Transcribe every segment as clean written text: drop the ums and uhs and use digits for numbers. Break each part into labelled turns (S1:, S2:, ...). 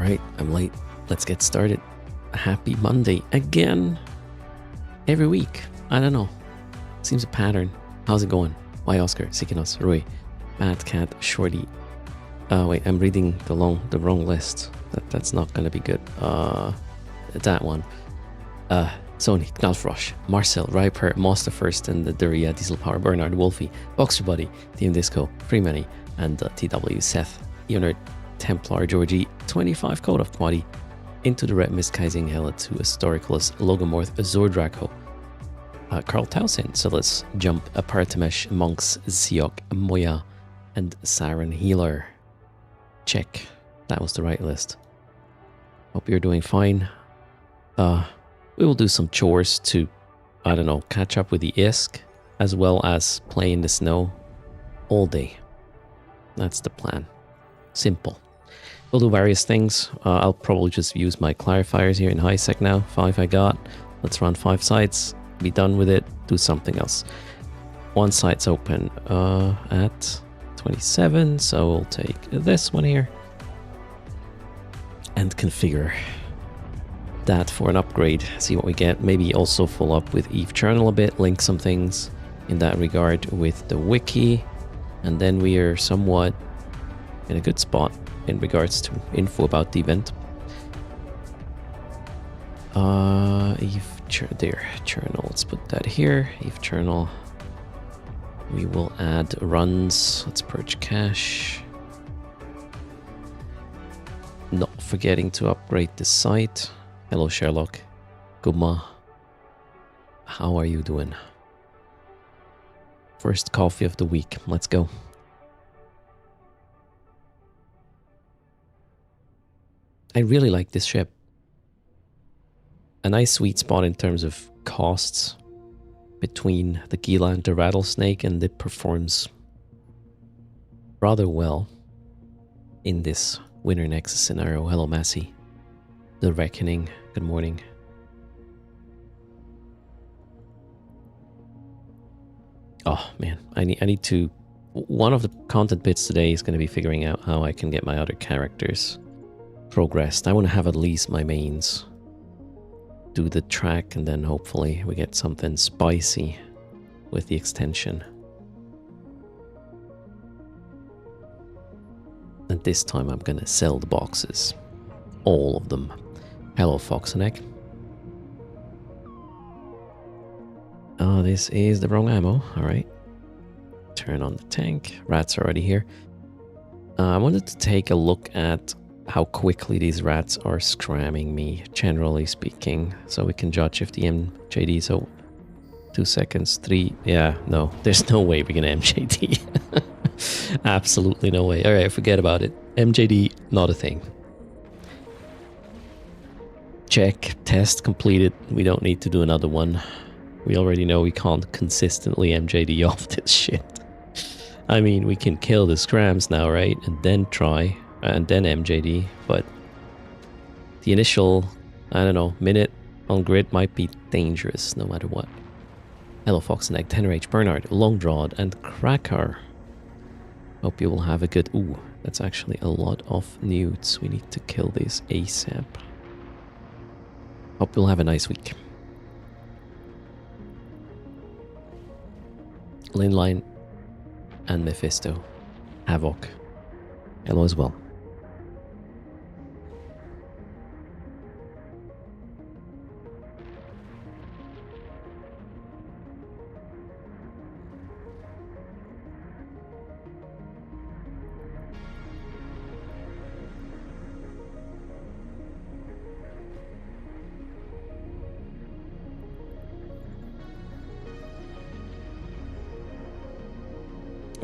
S1: Alright, I'm late. Let's get started. Happy Monday again. Every week. I don't know. Seems a pattern. How's it going? Why Oscar, Sikinos, Rui, Bad Cat, Shorty. Wait, I'm reading the wrong list. That's not gonna be good. That one. Sony, Knalfrosh, Marcel, Riper, Monster First, and the Duria, Diesel Power, Bernard, Wolfie, Boxer Buddy, Team Disco, Freemoney, and TW, Seth, Eonerd, Templar, Georgie, 25 Code of Quaddy, Into the Red Mist, Kaising Hela, 2 Historicalus, Logomorph, Zordraco, Carl Towson, Silas, Jump, Paratimesh, Monks, Siok, Moya, and Siren Healer. Check. That was the right list. Hope you're doing fine. We will do some chores to, I don't know, catch up with the ISK, as well as play in the snow all day. That's the plan. Simple. We'll do various things. I'll probably just use my clarifiers here in high sec now. 5 I got. Let's run 5 sites. Be done with it. Do something else. One site's open at 27, so we'll take this one here and configure that for an upgrade. See what we get. Maybe also follow up with Eve Journal a bit. Link some things in that regard with the wiki. And then we are somewhat in a good spot in regards to info about the event. Eve Journal, let's put that here. Eve Journal. We will add runs. Let's purge cache. Not forgetting to upgrade the site. Hello Sherlock. Guma. How are you doing? First coffee of the week. Let's go. I really like this ship. A nice sweet spot in terms of costs between the Gila and the Rattlesnake, and it performs rather well in this Winter Nexus scenario. Hello Massey. The Reckoning. Good morning. Oh man, I need to... One of the content bits today is going to be figuring out how I can get my other characters progressed. I want to have at least my mains do the track, and then hopefully we get something spicy with the extension. And this time I'm gonna sell the boxes. All of them. Hello Foxeneck. Oh, this is the wrong ammo. Alright. Turn on the tank. Rats are already here. I wanted to take a look at how quickly these rats are scramming me, generally speaking, so we can judge if the MJD, so 2 seconds, 3, yeah, no, there's no way we're gonna MJD. Absolutely no way. Alright, forget about it. MJD, not a thing. Check, test completed. We don't need to do another one. We already know we can't consistently MJD off this shit. I mean, we can kill the scrams now, right? And then try. And then MJD, but the initial, I don't know, minute on grid might be dangerous no matter what. Hello Fox and Egg, Tenor Bernard, Long Drawed, and Cracker. Hope you will have a good... Ooh, that's actually a lot of newts. We need to kill this ASAP. Hope you'll have a nice week. Linline and Mephisto. Havoc. Hello as well.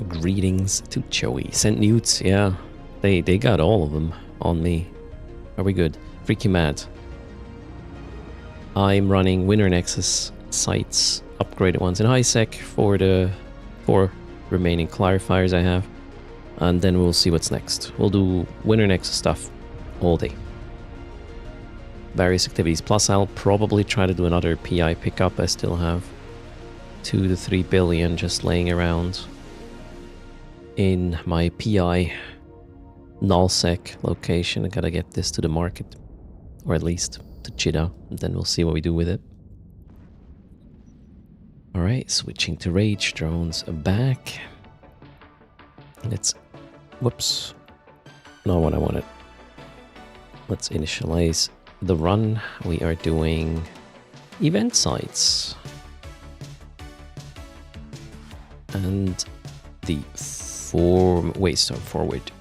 S1: Greetings to Joey. Sent newts, yeah. They got all of them on me. Are we good? Freaky mad. I'm running Winter Nexus sites, upgraded ones in high sec for the 4 remaining clarifiers I have. And then we'll see what's next. We'll do Winter Nexus stuff all day. Various activities. Plus I'll probably try to do another PI pickup. I still have 2 to 3 billion just laying around in my PI nullsec location. I gotta get this to the market, or at least to Cheetah, and then we'll see what we do with it. Alright, switching to rage. Drones are back. Let's... Whoops. Not what I wanted. Let's initialize the run. We are doing event sites. And the forward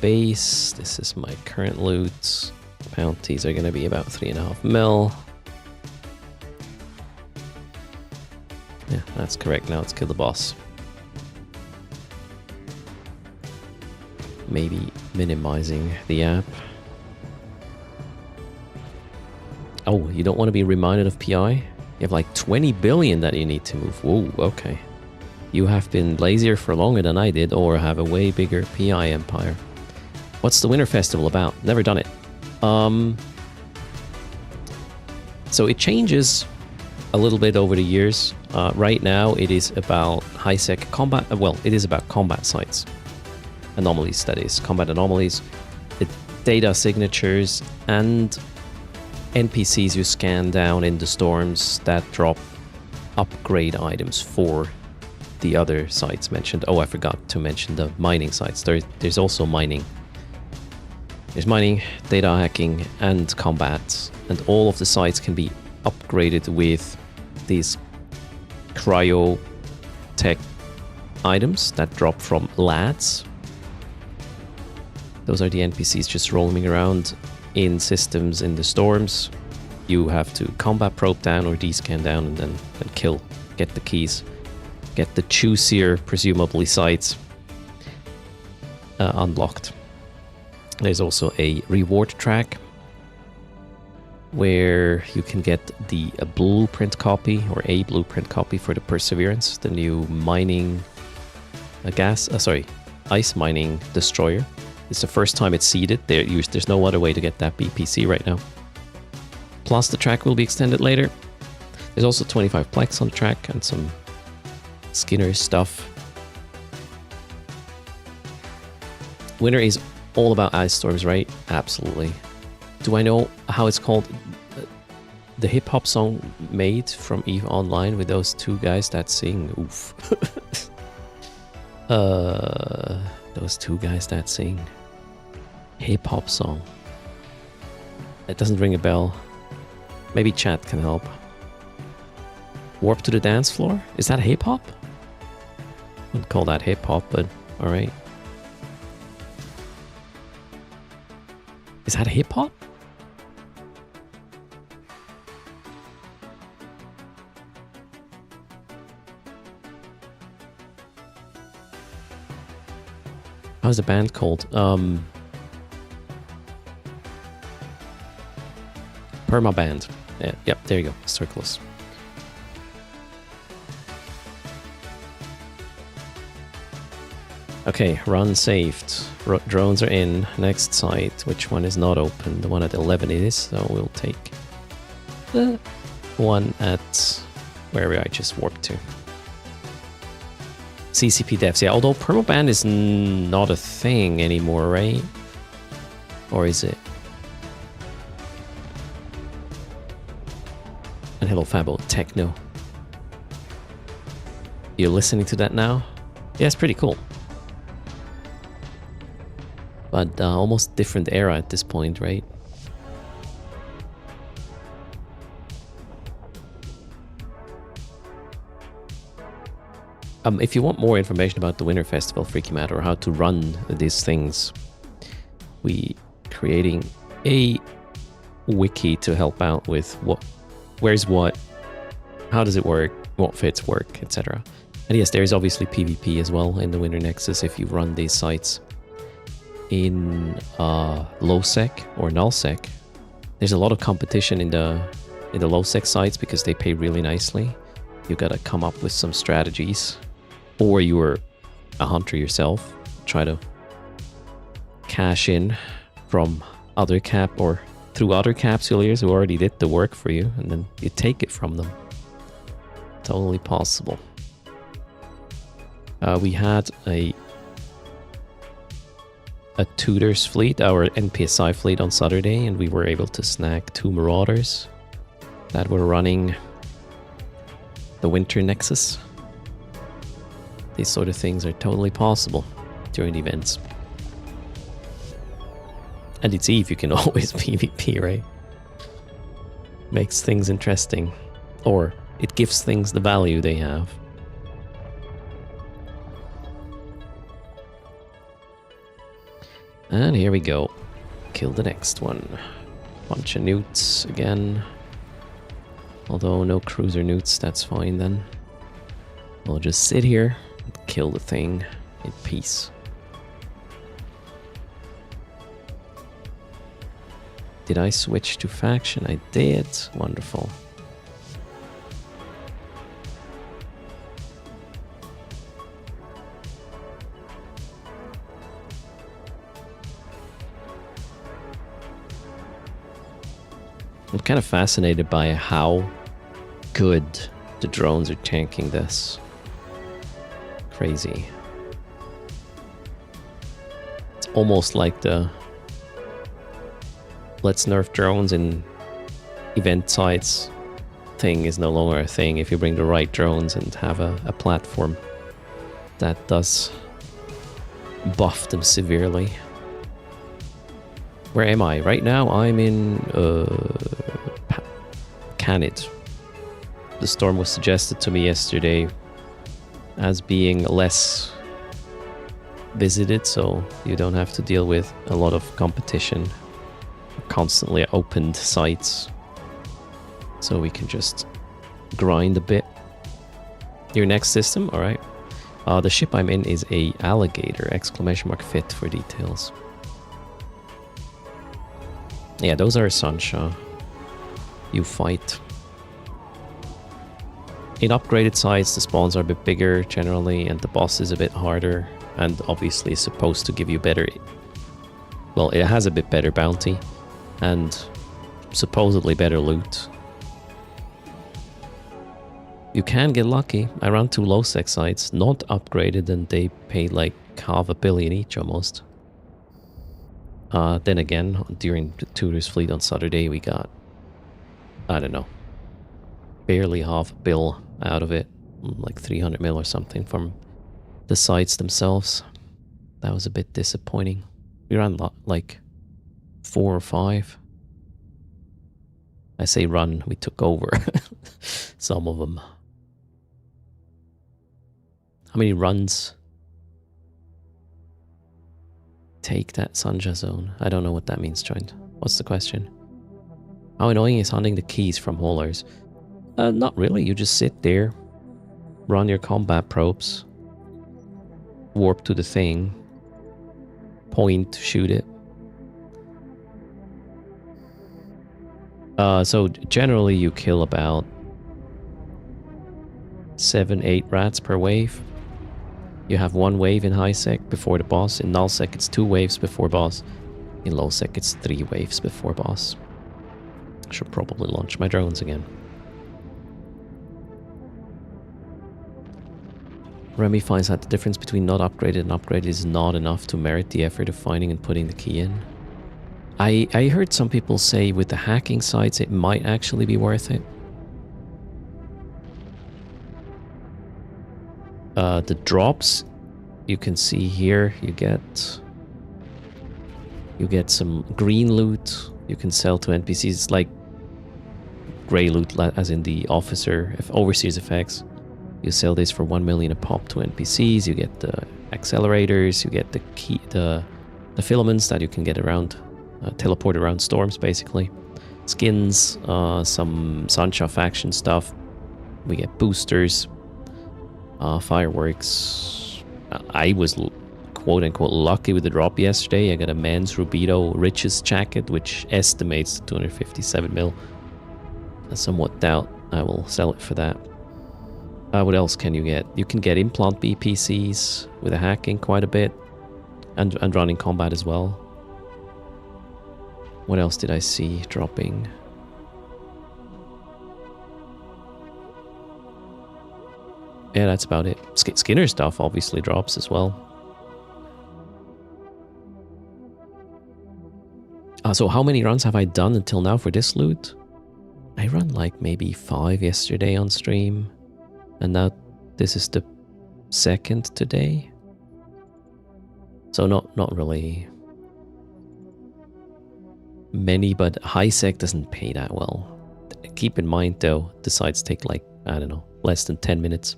S1: base. This is my current loot. Bounties are going to be about 3.5 mil. Yeah, that's correct. Now let's kill the boss. Maybe minimizing the app. Oh, you don't want to be reminded of PI? You have like 20 billion that you need to move. Whoa, okay. You have been lazier for longer than I did, or have a way bigger PI empire. What's the Winter Festival about? Never done it. So it changes a little bit over the years. Right now it is about high-sec combat. Well, it is about combat sites. Anomalies, that is. Combat anomalies. Data signatures and NPCs you scan down in the storms that drop upgrade items for the other sites mentioned. Oh, I forgot to mention the mining sites. There's also mining. There's mining, data hacking, and combat. And all of the sites can be upgraded with these cryo tech items that drop from lads. Those are the NPCs just roaming around in systems in the storms. You have to combat probe down or descan down and then kill. Get the keys. Get the juicier, presumably, sites unlocked. There's also a reward track where you can get the blueprint copy, or a blueprint copy for the Perseverance, the new mining ice mining destroyer. It's the first time it's seeded. There's no other way to get that BPC right now. Plus the track will be extended later. There's also 25 plex on the track and some Skinner stuff. Winter is all about ice storms, right? Absolutely. Do I know how it's called? The hip hop song made from EVE Online with those two guys that sing. Oof. Those two guys that sing. Hip hop song. It doesn't ring a bell. Maybe chat can help. Warp to the dance floor? Is that hip hop? I wouldn't call that hip hop, but alright. Is that hip hop? How's the band called? Perma Band. Yeah, yep, there you go. Circles. Okay, run saved. Drones are in. Next site. Which one is not open? The one at 11 is, so we'll take the one at wherever I just warped to. CCP devs, yeah, although permaban is not a thing anymore, right? Or is it? And hello Fabo, techno. You're listening to that now? Yeah, it's pretty cool. But almost different era at this point, right? If you want more information about the Winter Festival, Freaky Matter, or how to run these things, we creating a wiki to help out with where's what, how does it work, what fits work, etc. And yes, there is obviously PvP as well in the Winter Nexus if you run these sites in low sec or null sec. There's a lot of competition in the low sec sites because they pay really nicely. You gotta come up with some strategies, or you're a hunter yourself, try to cash in from other cap or through other capsuleers who already did the work for you, and then you take it from them. Totally possible. We had a a Tudor's fleet, our NPSI fleet on Saturday, and we were able to snag 2 Marauders that were running the Winter Nexus. These sort of things are totally possible during the events. And it's Eve, you can always PvP, right? Makes things interesting. Or it gives things the value they have. And here we go. Kill the next one. Bunch of newts again. Although no cruiser newts, that's fine then. We'll just sit here and kill the thing in peace. Did I switch to faction? I did. Wonderful. I'm kind of fascinated by how good the drones are tanking this. Crazy. It's almost like the let's nerf drones in event sites thing is no longer a thing if you bring the right drones and have a platform that does buff them severely. Where am I? Right now I'm in Canid. The storm was suggested to me yesterday as being less visited, so you don't have to deal with a lot of competition. Constantly opened sites, so we can just grind a bit. Your next system, all right. The ship I'm in is a alligator, exclamation mark fit for details. Yeah, those are Sancha. You fight. In upgraded sites, the spawns are a bit bigger generally, and the boss is a bit harder, and obviously is supposed to give you better... Well, it has a bit better bounty, and supposedly better loot. You can get lucky. I ran 2 low-sec sites, not upgraded, and they paid like $500 million each almost. Then again, during the Tudor's fleet on Saturday, we got, I don't know, barely $500 million out of it, like 300 mil or something from the sites themselves. That was a bit disappointing. We ran like 4 or 5. I say run, we took over some of them. How many runs? Take that Sanja zone. I don't know what that means, Joint. What's the question? How annoying is hunting the keys from haulers? Not really. You just sit there, run your combat probes, warp to the thing, point, shoot it. So generally you kill about 7-8 rats per wave. You have 1 wave in high sec before the boss. In null sec it's 2 waves before boss. In low sec it's 3 waves before boss. I should probably launch my drones again. Remy finds out the difference between not upgraded and upgraded is not enough to merit the effort of finding and putting the key in. I heard some people say with the hacking sites it might actually be worth it. The drops you can see here, you get some green loot you can sell to NPCs. It's like grey loot, as in the officer overseer's effects. You sell this for 1 million a pop to NPCs. You get the accelerators, you get the key, the filaments that you can get around, teleport around storms basically. Skins, some Sancha faction stuff. We get boosters, fireworks. I was quote unquote lucky with the drop yesterday. I got a Man's Rubido Riches jacket, which estimates 257 mil. I somewhat doubt I will sell it for that. What else can you get? You can get implant BPCs with a hacking quite a bit, and running combat as well. What else did I see dropping? Yeah, that's about it. Skinner stuff obviously drops as well. So how many runs have I done until now for this loot? I run like maybe 5 yesterday on stream. And now this is the second today. So not really many, but high sec doesn't pay that well. Keep in mind though, the sites take like, I don't know, less than 10 minutes.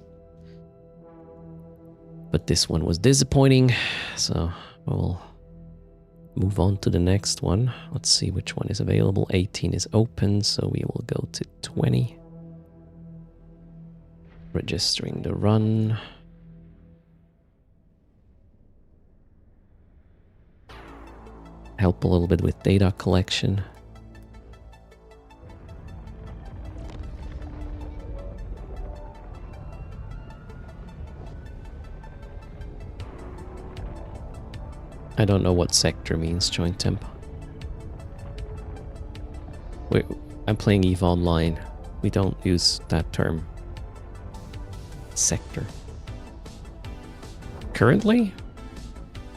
S1: But this one was disappointing, so we'll move on to the next one. Let's see which one is available. 18 is open, so we will go to 20. Registering the run. Help a little bit with data collection. I don't know what sector means, joint temp. Wait, I'm playing EVE Online. We don't use that term. Sector. Currently?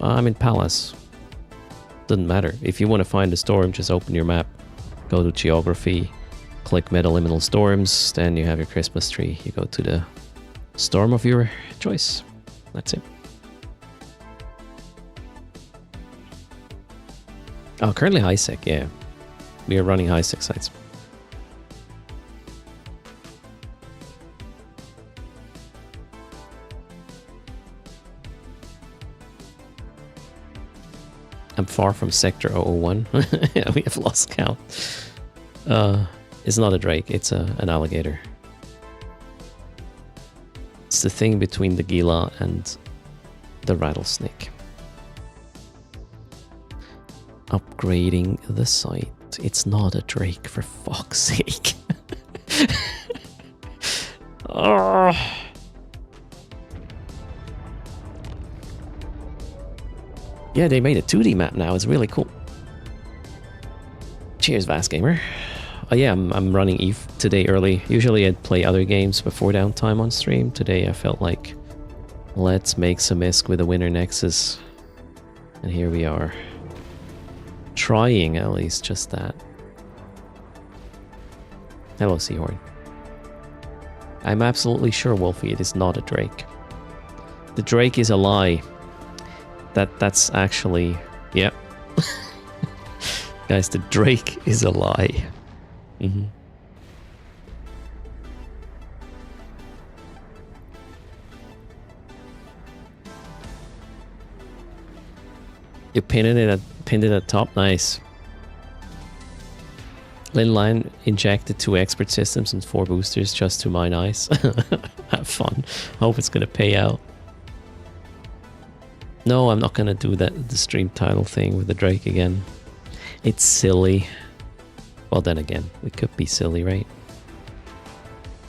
S1: I'm in Palace. Doesn't matter. If you want to find a storm, just open your map. Go to Geography. Click Metaliminal Storms. Then you have your Christmas tree. You go to the storm of your choice. That's it. Oh, currently high sec, yeah. We are running high sec sites. I'm far from Sector 001. Yeah, we have lost count. It's not a drake, it's an alligator. It's the thing between the Gila and the rattlesnake. Upgrading the site. It's not a drake, for fuck's sake. Oh. Yeah, they made a 2D map now. It's really cool. Cheers, Vast Gamer. Yeah, I'm running EVE today early. Usually I'd play other games before downtime on stream. Today I felt like, let's make some ISK with a Winter Nexus. And here we are. Trying at least just that. Hello, Seahorn. I'm absolutely sure, Wolfie, it is not a drake. The drake is a lie. That's actually... Yep. Guys, the drake is a lie. Mm-hmm. You pinned it at top, nice. Linline injected 2 expert systems and 4 boosters just to mine ice. Have fun. Hope it's gonna pay out. No, I'm not gonna do the stream title thing with the Drake again. It's silly. Well, then again, we could be silly, right?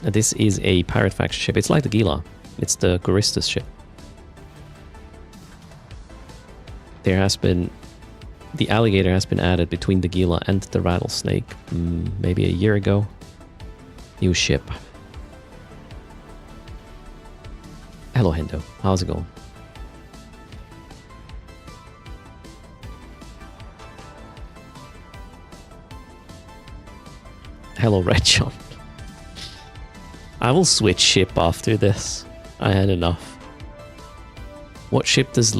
S1: This is a pirate faction ship. It's like the Gila. It's the Goristas ship. There has been... The alligator has been added between the Gila and the rattlesnake maybe a year ago. New ship. Hello, Hendo. How's it going? Hello, Red John. I will switch ship after this. I had enough. What ship does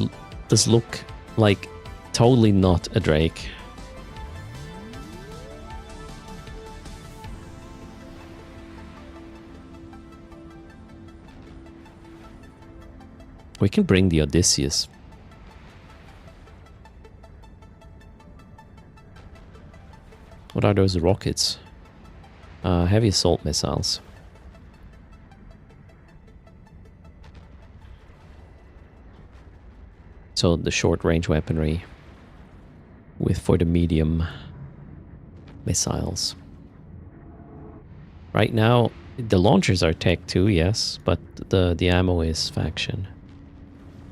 S1: look like totally not a Drake? We can bring the Odysseus. What are those rockets? Heavy assault missiles. So the short range weaponry for the medium missiles. Right now the launchers are Tech 2, yes, but the ammo is faction.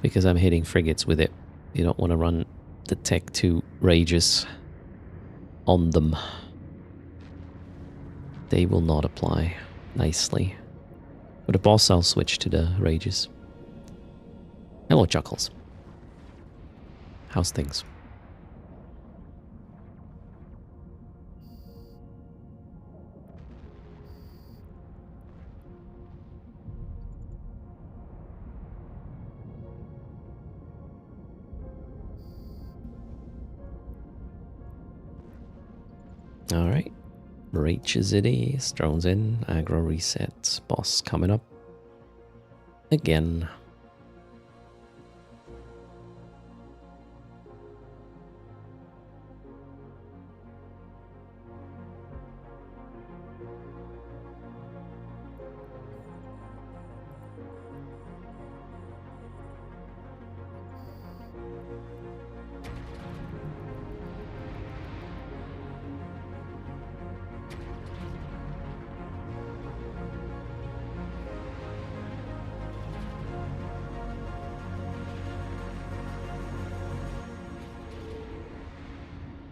S1: Because I'm hitting frigates with it. You don't want to run the Tech 2 rages on them. They will not apply nicely. For the boss, I'll switch to the rages. Hello, Chuckles. How's things? Alright. Reaches it is. Drones in. Aggro reset. Boss coming up. Again.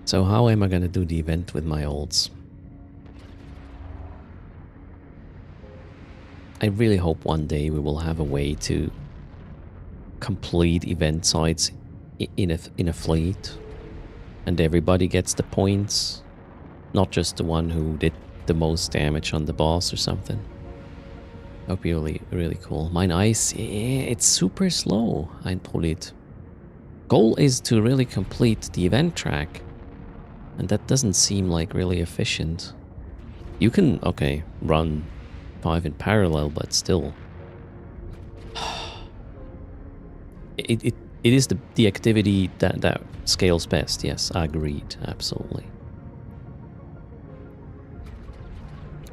S1: So how am I going to do the event with my olds? I really hope one day we will have a way to complete event sites in a fleet, and everybody gets the points, not just the one who did the most damage on the boss or something. That would be really cool. Mine ice, it's super slow. I pull it. Goal is to really complete the event track. And that doesn't seem like really efficient. You can, okay, run 5 in parallel, but still. It is the activity that scales best. Yes, agreed, absolutely.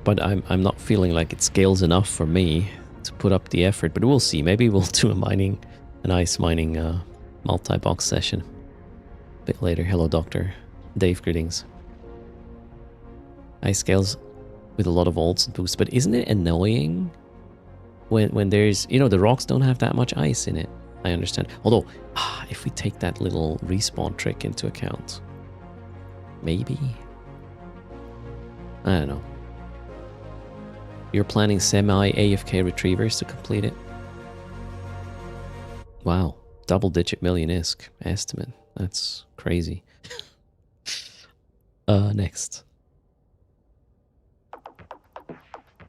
S1: But I'm not feeling like it scales enough for me to put up the effort. But we'll see. Maybe we'll do an ice mining multi-box session a bit later. Hello, Doctor. Dave, greetings. Ice scales with a lot of ults and boosts, but isn't it annoying when there's, you know, the rocks don't have that much ice in it? I understand. Although, if we take that little respawn trick into account, maybe? I don't know. You're planning semi-AFK retrievers to complete it? Wow. Double-digit million ISK estimate. That's crazy. Next.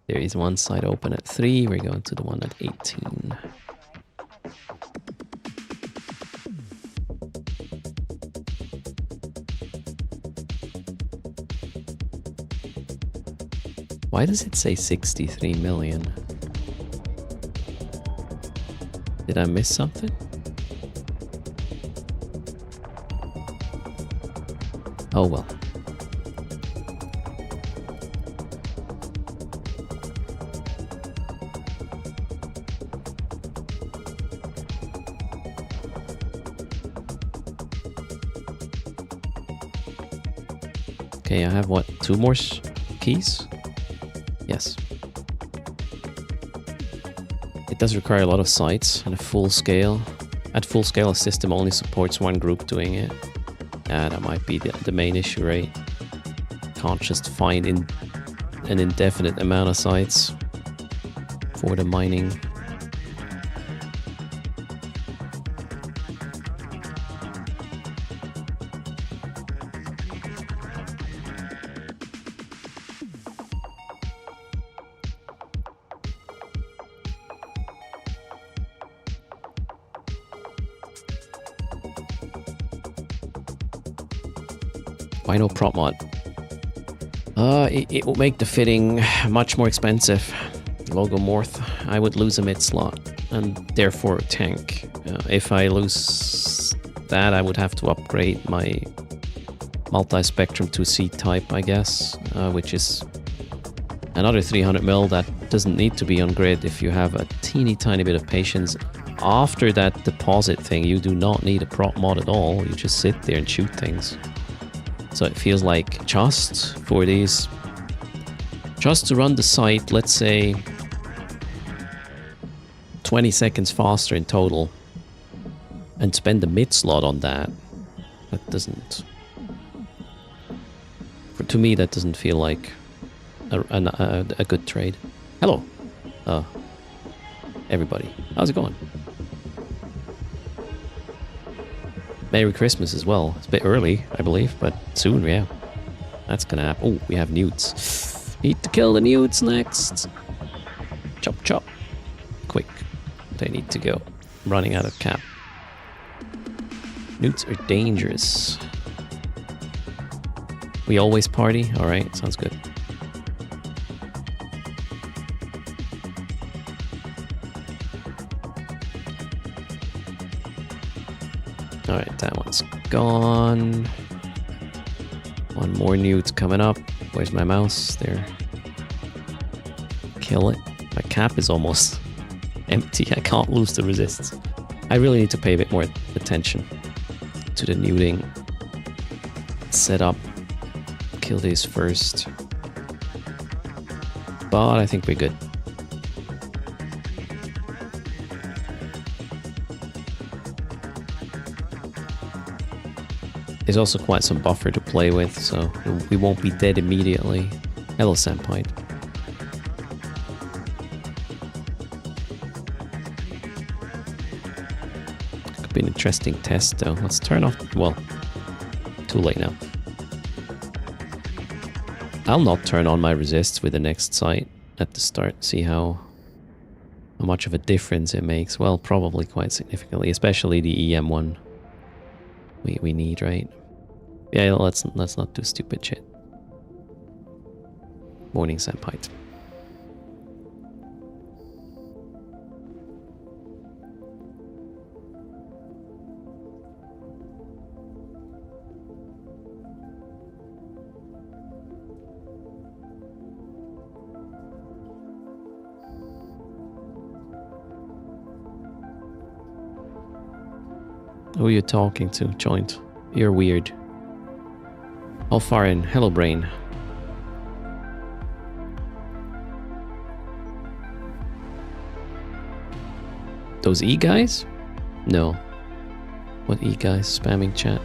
S1: There is one side open at 3. We're going to the one at 18. Why does it say 63 million? Did I miss something? Oh well. Okay, I have what, 2 more keys? Yes. It does require a lot of sites and a full scale. At full scale, a system only supports one group doing it. Yeah, that might be the main issue, right? Can't just find an indefinite amount of sites for the mining. Why no prop mod? It will make the fitting much more expensive. Logomorph, I would lose a mid slot and therefore a tank. If I lose that, I would have to upgrade my multi-spectrum to C-type, I guess, which is another 300 mil that doesn't need to be on grid if you have a teeny tiny bit of patience. After that deposit thing, you do not need a prop mod at all. You just sit there and shoot things. So it feels like just for these, just to run the site, let's say 20 seconds faster in total, and spend the mid slot on that, that doesn't, to me that doesn't feel like a good trade. Hello, everybody, how's it going? Merry Christmas as well. It's a bit early, I believe, but soon, yeah. That's gonna happen. Oh, we have newts. Need to kill the newts next. Chop, chop. Quick. They need to go. I'm running out of cap. Newts are dangerous. We always party? Alright, sounds good. Alright, that one's gone. One more nude's coming up. Where's my mouse? There. Kill it. My cap is almost empty. I can't lose the resists. I really need to pay a bit more attention to the nuding setup. Kill these first. But I think we're good. There's also quite some buffer to play with, so we won't be dead immediately. Hello, Senpai. Could be an interesting test, though. Let's turn off... Well, too late now. I'll not turn on my resists with the next sight at the start. See how much of a difference it makes. Well, probably quite significantly, especially the EM one. We need, right? Yeah, let's not do stupid shit. Morning, Senpai. Who are you talking to, Joint? You're weird. How far in? Hello, brain. Those E guys? No. What E guys spamming chat?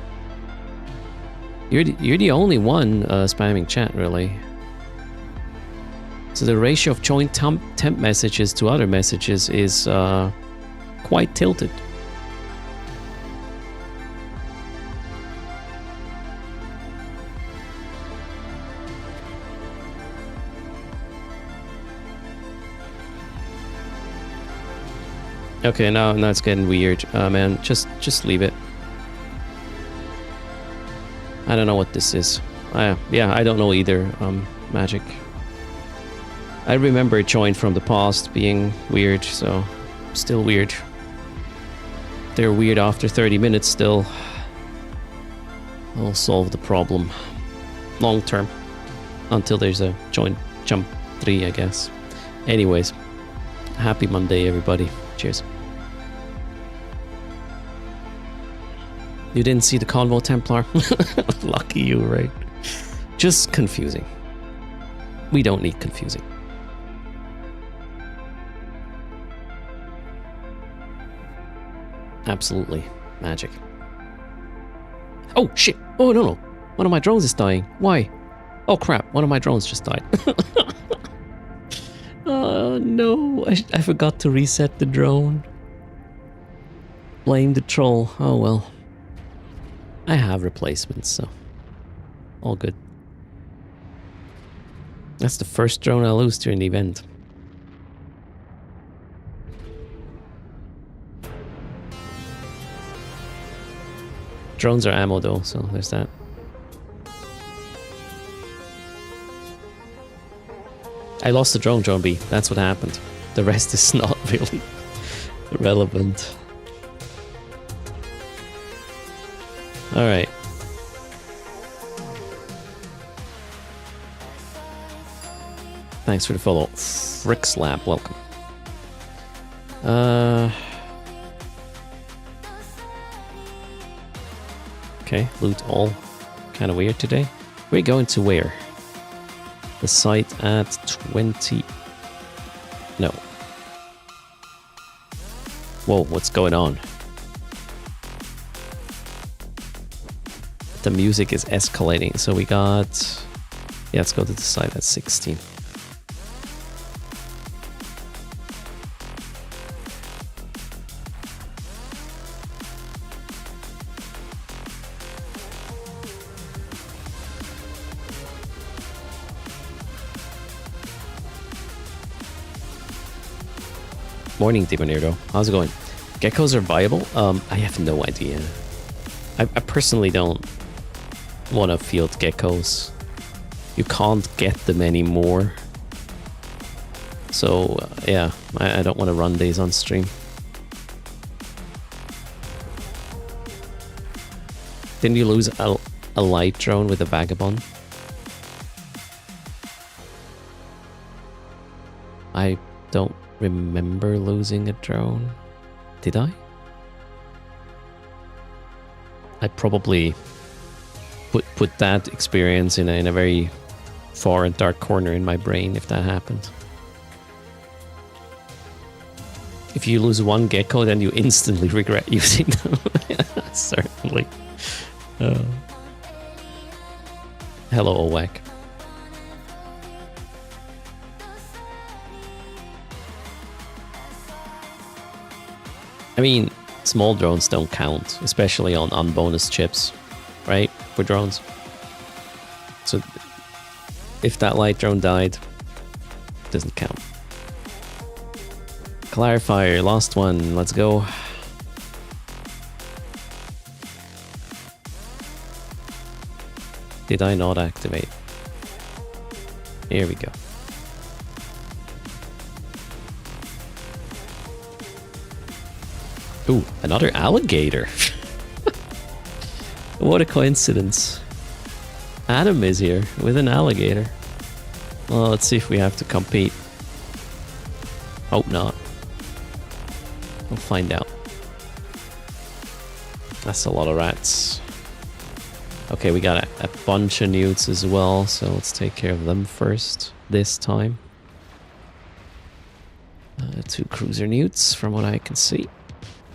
S1: You're the only one spamming chat, really. So the ratio of joint temp messages to other messages is quite tilted. Okay, now it's getting weird. Man, just leave it. I don't know what this is. Yeah, I don't know either. Magic. I remember joint from the past being weird, so still weird. They're weird after 30 minutes still. I'll solve the problem long term until there's a joint jump 3, I guess. Anyways, happy Monday, everybody. Cheers. You didn't see the Convo Templar? Lucky you, right? Just confusing. We don't need confusing. Absolutely. Magic. Oh, shit. Oh, no. One of my drones is dying. Why? Oh, crap. One of my drones just died. Oh, no. I forgot to reset the drone. Blame the troll. Oh, well. I have replacements, so all good. That's the first drone I lose during the event. Drones are ammo though, so there's that. I lost the drone B. That's what happened. The rest is not really relevant. Alright. Thanks for the follow. Frick's Lab, welcome. Okay, loot all. Kind of weird today. We're going to where? The site at 20... No. Whoa, what's going on? The music is escalating, so we got... Yeah, let's go to the site at 16. Morning, Demonero. How's it going? Geckos are viable? I have no idea. I personally don't want to field geckos. You can't get them anymore. So, yeah, I don't want to run these on stream. Didn't you lose a light drone with a vagabond? I don't remember losing a drone. Did I? I probably put that experience in a very far and dark corner in my brain if that happened. If you lose one gecko, then you instantly regret using them. Certainly. Hello, Owak. I mean, small drones don't count, especially on bonus chips, right? For drones. So if that light drone died, it doesn't count. Clarifier, last one, let's go. Did I not activate? Here we go. Ooh, another alligator. What a coincidence. Adam is here with an alligator. Well, let's see if we have to compete. Hope not. We'll find out. That's a lot of rats. Okay, we got a bunch of newts as well, so let's take care of them first this time. 2 cruiser newts from what I can see.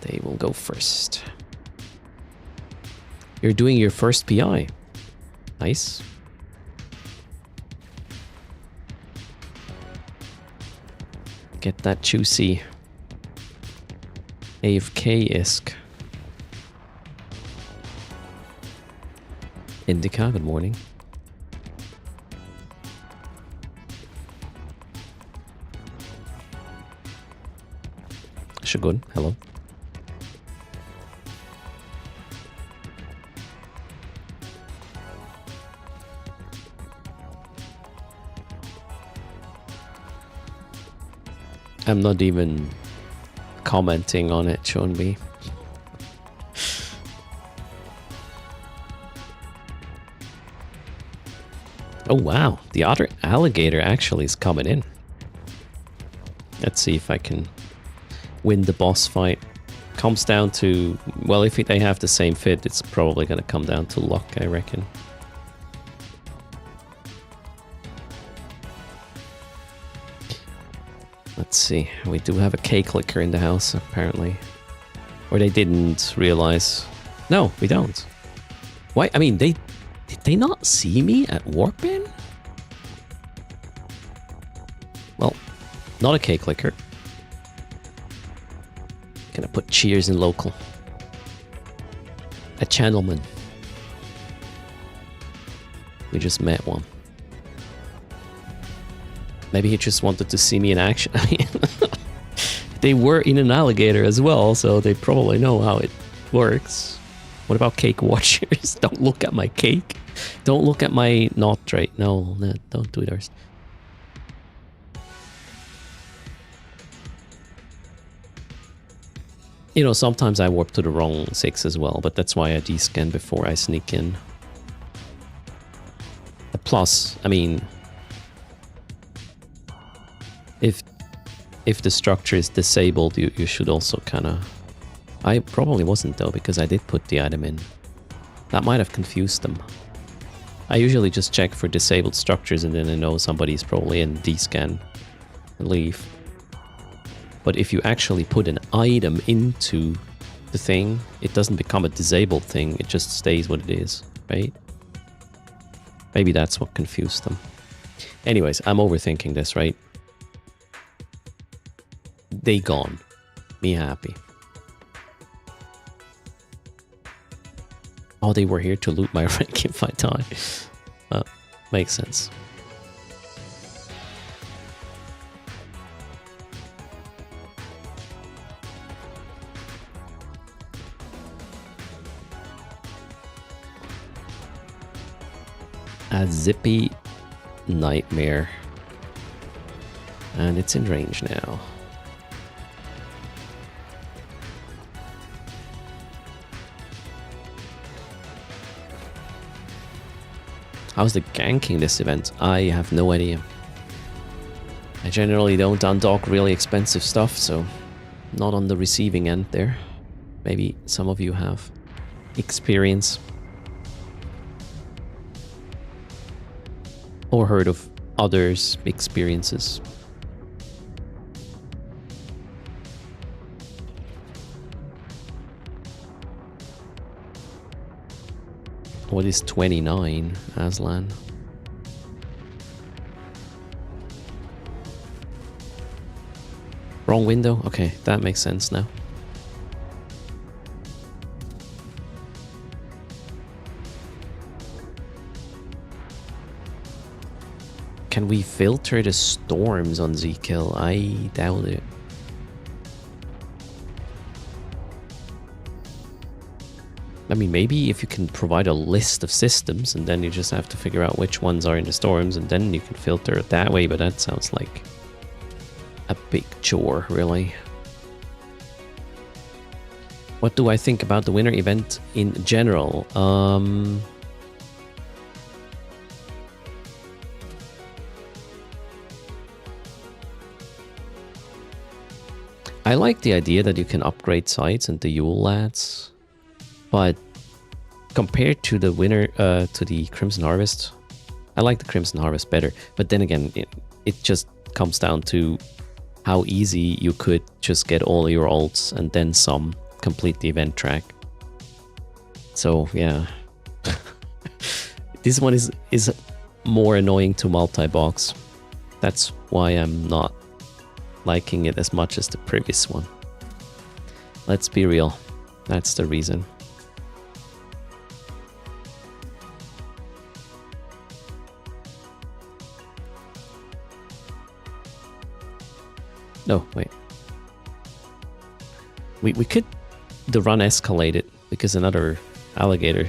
S1: They will go first. You're doing your first PI. Nice. Get that juicy AFK-esque. Indica, good morning. Shogun, hello. I'm not even commenting on it, Sean B. Oh wow, the other alligator actually is coming in. Let's see if I can win the boss fight. Comes down to, well, if they have the same fit, it's probably going to come down to luck, I reckon. Let's see, we do have a K-clicker in the house, apparently. Or they didn't realize. No, we don't. Why? I mean, did they not see me at Warp In? Well, not a K-clicker. Gonna put cheers in local. A channelman. We just met one. Maybe he just wanted to see me in action. I mean, they were in an alligator as well, so they probably know how it works. What about cake watchers? Don't look at my cake. Don't look at my knot trait. No, don't do it, Erst. You know, sometimes I warp to the wrong 6 as well, but that's why I descan before I sneak in. Plus, I mean, if the structure is disabled, you should also kind of... I probably wasn't though, because I did put the item in. That might have confused them. I usually just check for disabled structures and then I know somebody's probably in descan and leave. But if you actually put an item into the thing, it doesn't become a disabled thing, it just stays what it is, right? Maybe that's what confused them. Anyways, I'm overthinking this, right? They gone. Me happy. Oh, they were here to loot my rank if I die. Makes sense. A zippy nightmare. And it's in range now. How's the ganking this event? I have no idea. I generally don't undock really expensive stuff, so not on the receiving end there. Maybe some of you have experience. Or heard of others' experiences. What is 29, Aslan? Wrong window? Okay, that makes sense now. Can we filter the storms on Z-Kill? I doubt it. I mean, maybe if you can provide a list of systems and then you just have to figure out which ones are in the storms and then you can filter it that way, but that sounds like a big chore, really. What do I think about the winter event in general? I like the idea that you can upgrade sites and the Yule lads. But compared to the winter, to the Crimson Harvest, I like the Crimson Harvest better. But then again, it just comes down to how easy you could just get all your ults and then some, complete the event track. So yeah, this one is more annoying to multi-box. That's why I'm not liking it as much as the previous one. Let's be real, that's the reason. No, wait. We could the run escalate it because another alligator.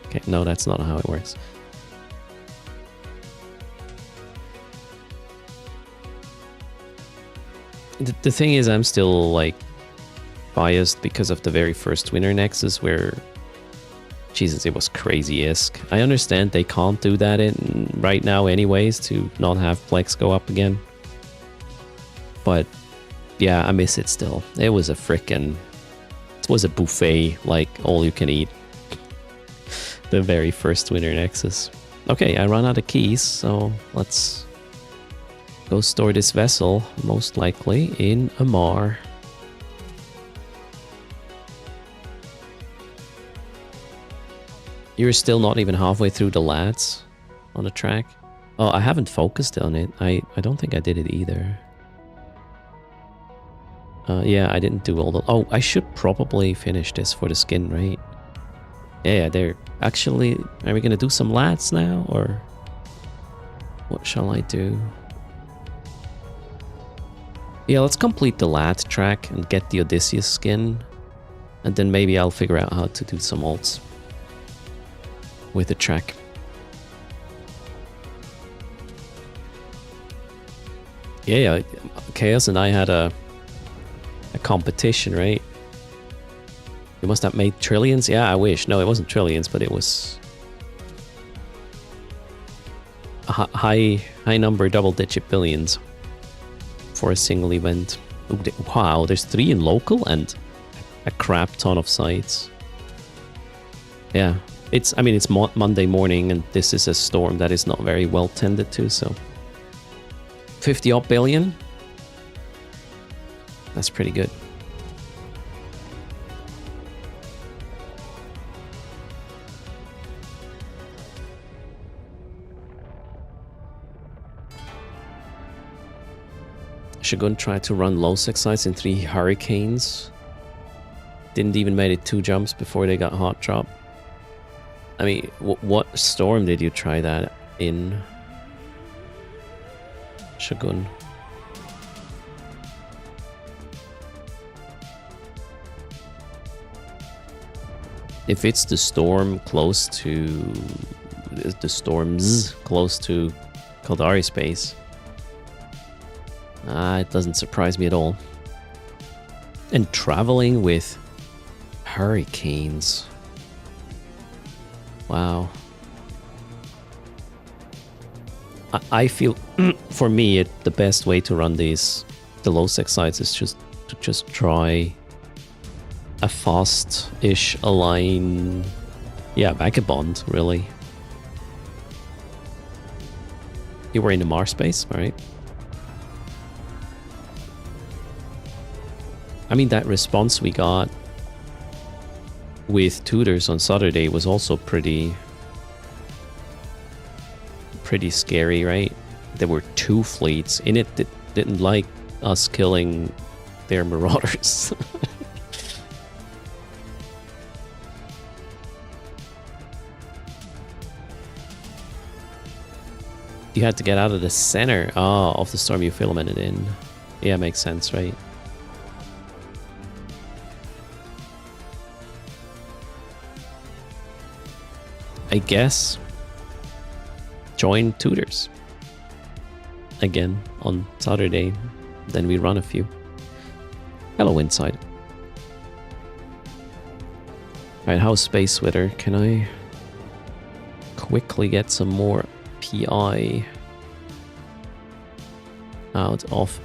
S1: Okay, no, that's not how it works. The thing is, I'm still like biased because of the very first winter nexus where, Jesus, it was crazy-esque. I understand they can't do that right now anyways to not have Plex go up again. But yeah, I miss it still. It was a buffet, like all you can eat. The very first winter nexus. Okay, I run out of keys, so let's go store this vessel, most likely in Amar. You're still not even halfway through the lads on the track? Oh, I haven't focused on it. I don't think I did it either. Yeah, I didn't do all the... Oh, I should probably finish this for the skin, right? Yeah, there. Actually, are we gonna do some lads now, or... What shall I do? Yeah, let's complete the lad track and get the Odysseus skin. And then maybe I'll figure out how to do some ults with the track. Yeah, Chaos and I had a competition, right? You must have made trillions? Yeah, I wish. No, it wasn't trillions, but it was a high number, double-digit billions for a single event. Ooh, wow, there's 3 in local and a crap ton of sites. Yeah, it's Monday morning and this is a storm that is not very well tended to, so 50 odd billion. That's pretty good. Shogun tried to run low sec sites in 3 hurricanes. Didn't even made it 2 jumps before they got hot drop. I mean, what storm did you try that in, Shogun? If it's the storm close to... the storms close to called Ari Space. It doesn't surprise me at all. And traveling with hurricanes. Wow. I feel, for me, the best way to run the low sec sites is just try a fast-ish align, vagabond, really. You were in the Mars space, right? I mean, that response we got with tutors on Saturday was also pretty scary, right? There were 2 fleets in it that didn't like us killing their marauders. You had to get out of the center of the storm you filamented in. Yeah, makes sense, right? I guess join tutors again on Saturday, then we run a few. Hello, Inside. Alright, how's Space Witter? Can I quickly get some more PI out of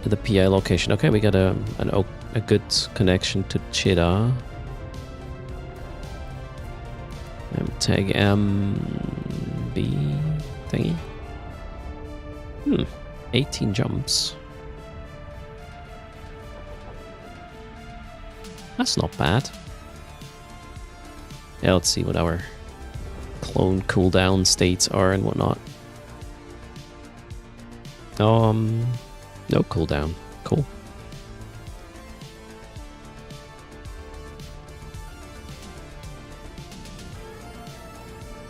S1: the PI location? Okay, we got a good connection to Chida. Tag MB thingy. 18 jumps. That's not bad. Yeah, let's see what our clone cooldown states are and whatnot. No cooldown. Cool.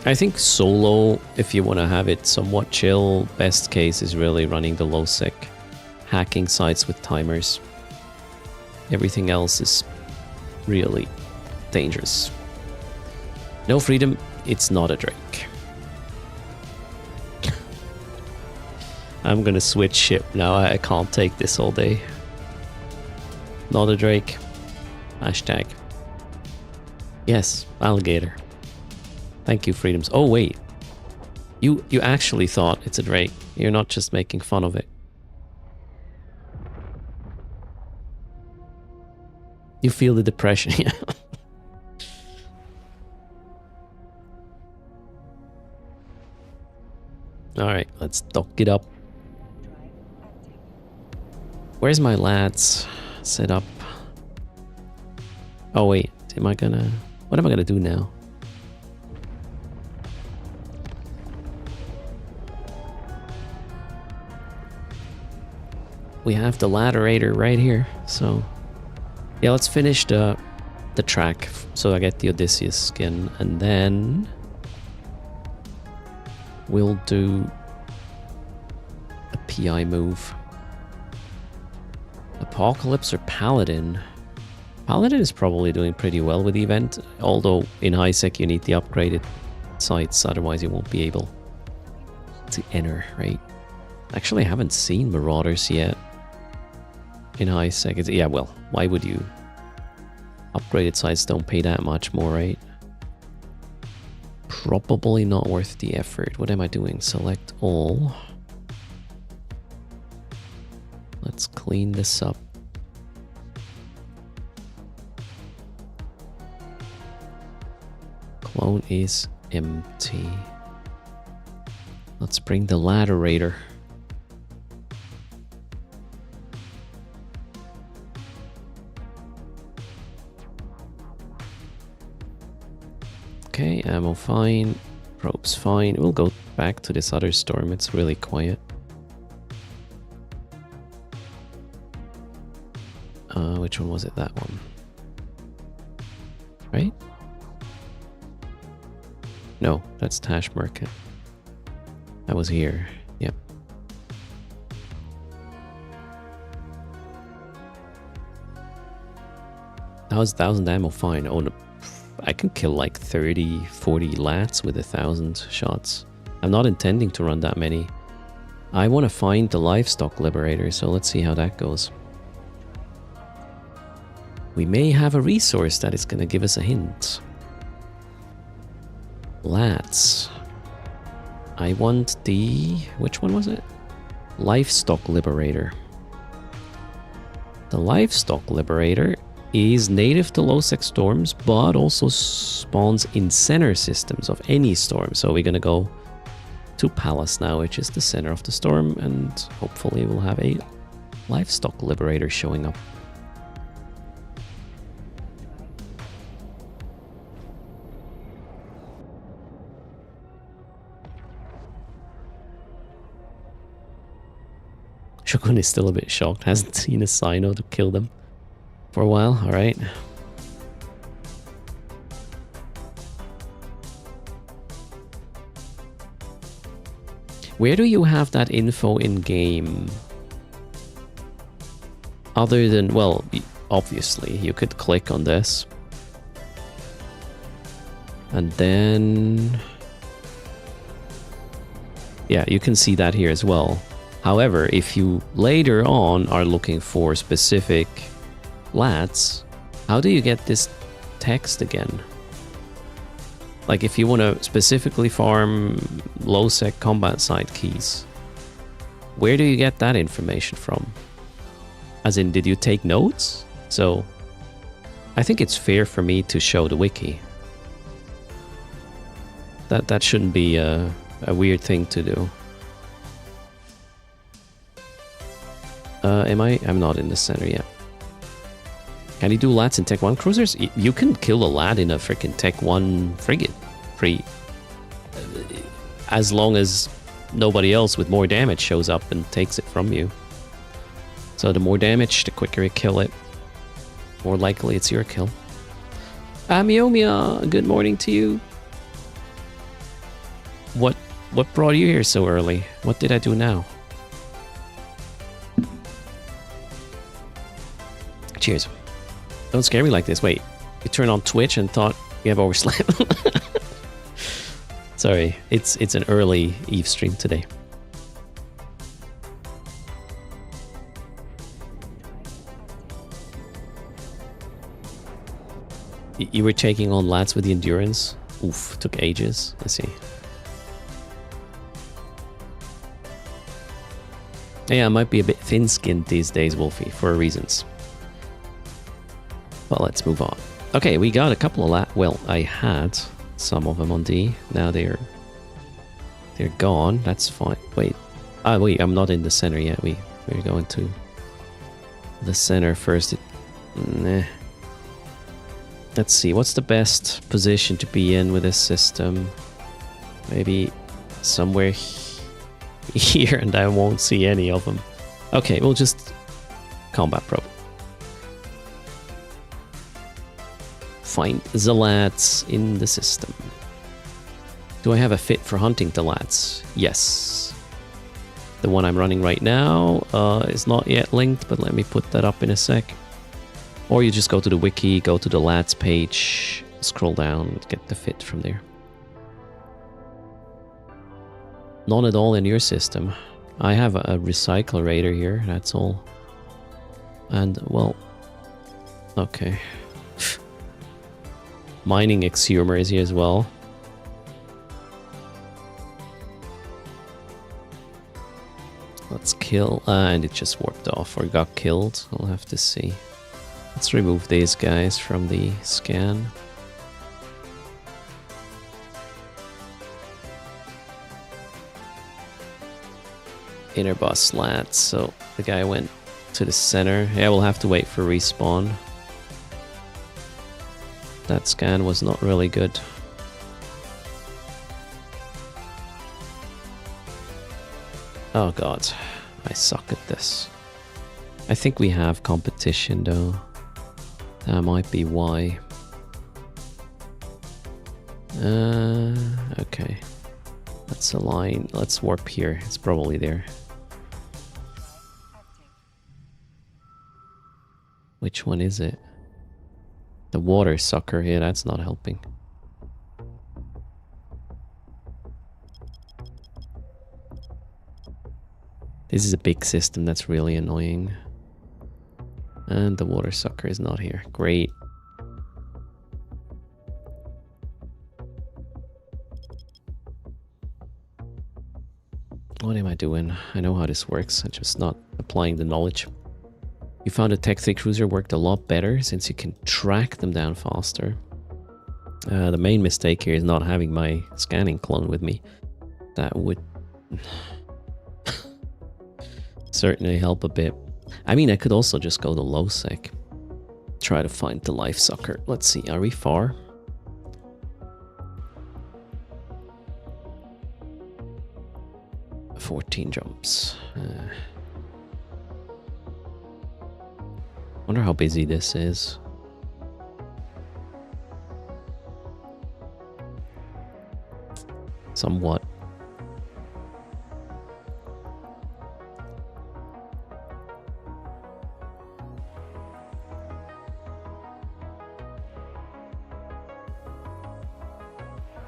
S1: I think solo, if you want to have it somewhat chill, best case is really running the low sec hacking sites with timers. Everything else is really dangerous. No freedom, it's not a Drake. I'm gonna switch ship now, I can't take this all day. Not a Drake. Hashtag. Yes, alligator. Thank you, Freedoms. Oh, wait. You actually thought it's a Drake. You're not just making fun of it. You feel the depression. Yeah. Alright, let's dock it up. Where's my lads set up? Oh, wait. What am I gonna do now? We have the ladderator right here, so yeah, let's finish the track so I get the Odysseus skin, and then we'll do a PI move. Apocalypse or Paladin? Paladin is probably doing pretty well with the event, although in high sec you need the upgraded sites, otherwise you won't be able to enter, right? Actually, I haven't seen Marauders yet. In high sec, yeah, well, why would you? Upgraded sites don't pay that much more, right? Probably not worth the effort. What am I doing? Select all. Let's clean this up. Clone is empty. Let's bring the ladderator. Okay, ammo fine, ropes fine. We'll go back to this other storm, it's really quiet. Which one was it? That one. Right? No, that's Tash Market. I was here, yep. How's 1,000 ammo fine? Oh, no. I can kill like 30, 40 lats with 1,000 shots. I'm not intending to run that many. I want to find the livestock liberator, so let's see how that goes. We may have a resource that is going to give us a hint. Lads. I want the... which one was it? Livestock liberator. The livestock liberator is native to low-sec storms, but also spawns in center systems of any storm. So we're going to go to Palace now, which is the center of the storm, and hopefully we'll have a livestock liberator showing up. Shogun is still a bit shocked, hasn't seen a Sino to kill them for a while, alright. Where do you have that info in-game? Other than, well, obviously, you could click on this. And then... yeah, you can see that here as well. However, if you later on are looking for specific lats, how do you get this text again? Like if you want to specifically farm low-sec combat site keys, where do you get that information from? As in, did you take notes? So, I think it's fair for me to show the wiki. That shouldn't be a weird thing to do. I'm not in the center yet. Can you do lats in Tech 1 cruisers? You can kill a lat in a freaking Tech 1 frigate. As long as nobody else with more damage shows up and takes it from you. So the more damage, the quicker you kill it. More likely it's your kill. Miomia, good morning to you. What brought you here so early? What did I do now? Cheers. Don't scare me like this. Wait, you turned on Twitch and thought you have overslept. Sorry, it's an early Eve stream today. You were taking on lats with the endurance? Oof, took ages. I see. Yeah, I might be a bit thin-skinned these days, Wolfie, for reasons. Well, let's move on. Okay, we got a couple of well, I had some of them on D. Now they're gone. That's fine. Wait. Wait, I'm not in the center yet. We're going to the center first. Nah. Let's see. What's the best position to be in with this system? Maybe somewhere here, and I won't see any of them. Okay, we'll just combat probe. Find the lats in the system. Do I have a fit for hunting the lats? Yes. The one I'm running right now is not yet linked, but let me put that up in a sec. Or you just go to the wiki, go to the lats page, scroll down, get the fit from there. None at all in your system. I have a recyclerator here, that's all. And, well, okay. Mining exhumer is here as well. Let's kill, and it just warped off or got killed. I'll have to see. Let's remove these guys from the scan. Inner boss lats, so the guy went to the center. Yeah, we'll have to wait for respawn. That scan was not really good. Oh god, I suck at this. I think we have competition though. That might be why. Okay. Let's align. Let's warp here. It's probably there. Which one is it? The water sucker here, that's not helping. This is a big system that's really annoying. And the water sucker is not here. Great. What am I doing? I know how this works. I'm just not applying the knowledge. You found a Tech 3 cruiser worked a lot better since you can track them down faster. The main mistake here is not having my scanning clone with me. That would certainly help a bit. I mean, I could also just go to low sec. Try to find the life sucker. Let's see, are we far? Uh, 14 jumps. Wonder how busy this is. Somewhat.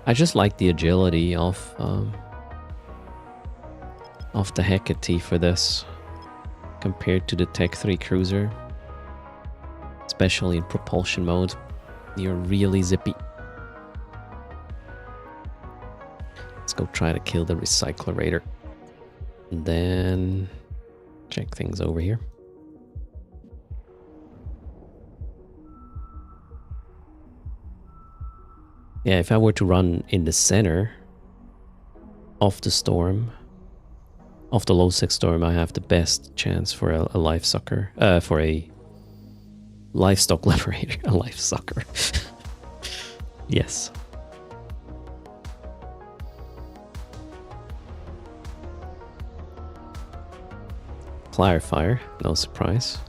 S1: I just like the agility of the Hecate for this compared to the Tech 3 cruiser, especially in propulsion mode. You're really zippy. Let's go try to kill the recyclerator and then check things over here. Yeah, if I were to run in the center of the storm, of the low sec storm, I have the best chance for a life sucker, for a livestock liberator, a life sucker. Yes. Clarifier, no surprise.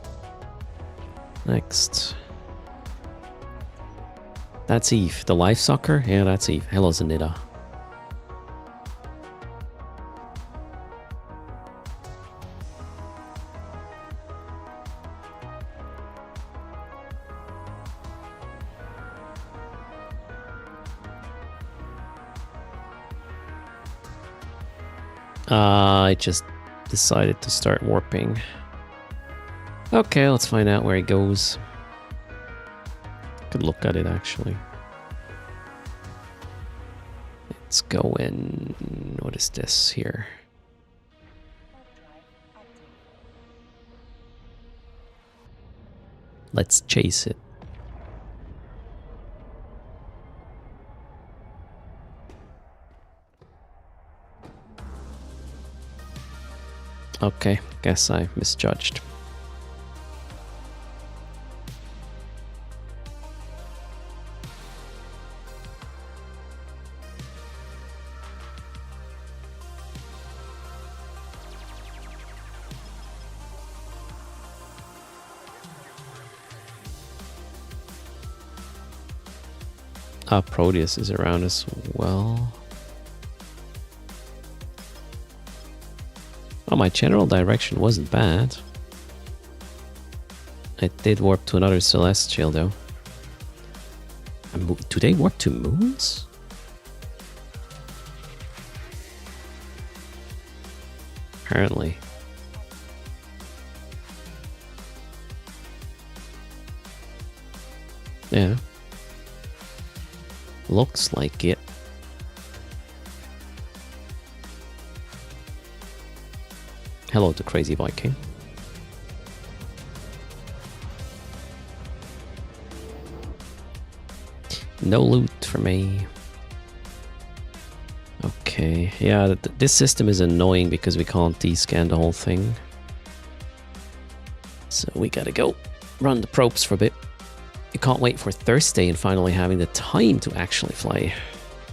S1: Next. That's Eve. The life sucker? Yeah, that's Eve. Hello, Zanida. I just decided to start warping. Okay, let's find out where it goes. Could look at it actually. Let's go in. What is this here? Let's chase it. Okay, guess I misjudged. Proteus is around as well. Oh, my general direction wasn't bad. I did warp to another celestial though. Do they warp to moons? Apparently. Yeah. Looks like it. Hello to Crazy Viking. No loot for me. Okay, yeah, this system is annoying because we can't descan the whole thing. So we gotta go run the probes for a bit. You can't wait for Thursday and finally having the time to actually fly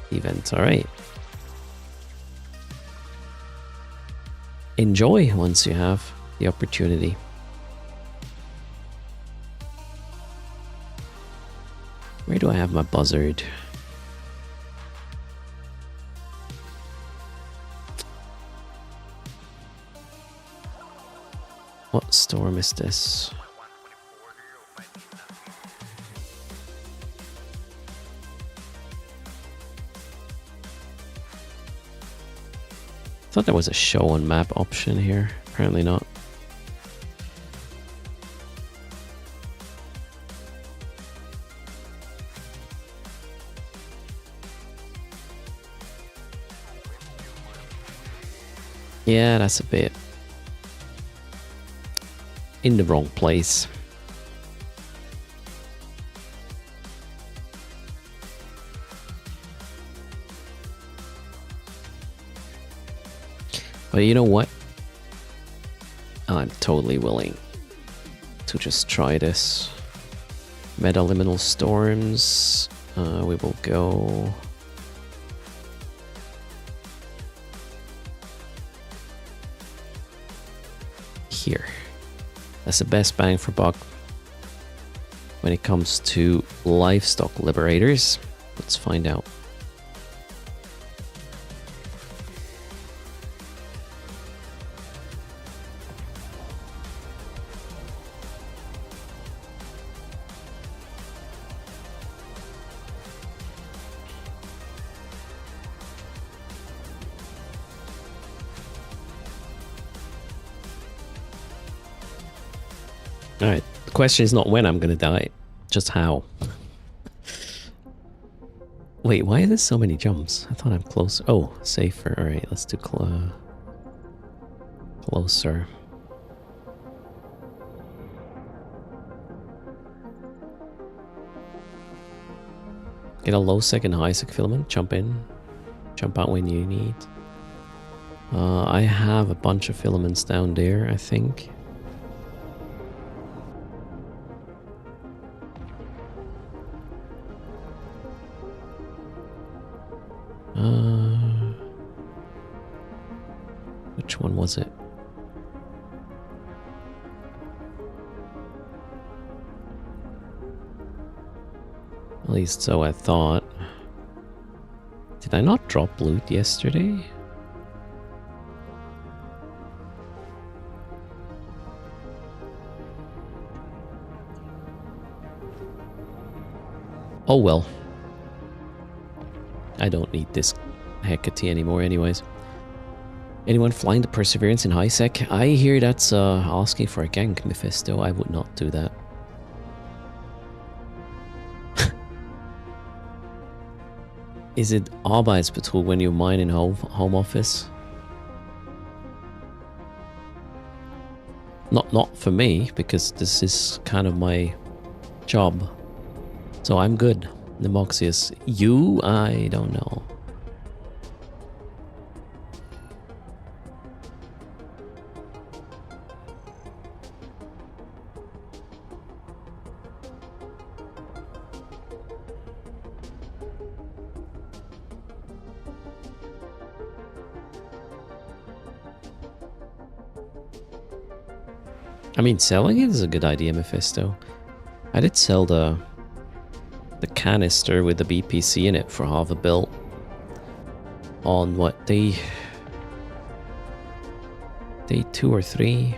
S1: the event. All right. Enjoy once you have the opportunity. Where do I have my buzzard? What storm is this? I thought there was a show on map option here. Apparently not. Yeah, that's a bit in the wrong place. But you know what? I'm totally willing to just try this. Metaliminal Storms. We will go... here. That's the best bang for buck when it comes to livestock liberators. Let's find out. Alright, the question is not when I'm gonna die, just how. Wait, why are there so many jumps? I thought I'm close. Oh, safer. Alright, let's do closer. Get a low sec and high sec filament, jump in, jump out when you need. I have a bunch of filaments down there, I think. Which one was it? At least so I thought. Did I not drop loot yesterday? Oh well. I don't need this Hecate anymore anyways. Anyone flying the Perseverance in high sec? I hear that's asking for a gank, Mephisto. I would not do that. Is it Arbeitsbetrug when you mine in home office? Not for me, because this is kind of my job. So I'm good. Nemoxius. You? I don't know. I mean, selling it is a good idea, Mephisto. I did sell the canister with the BPC in it for half a bill. On what, day 2 or 3?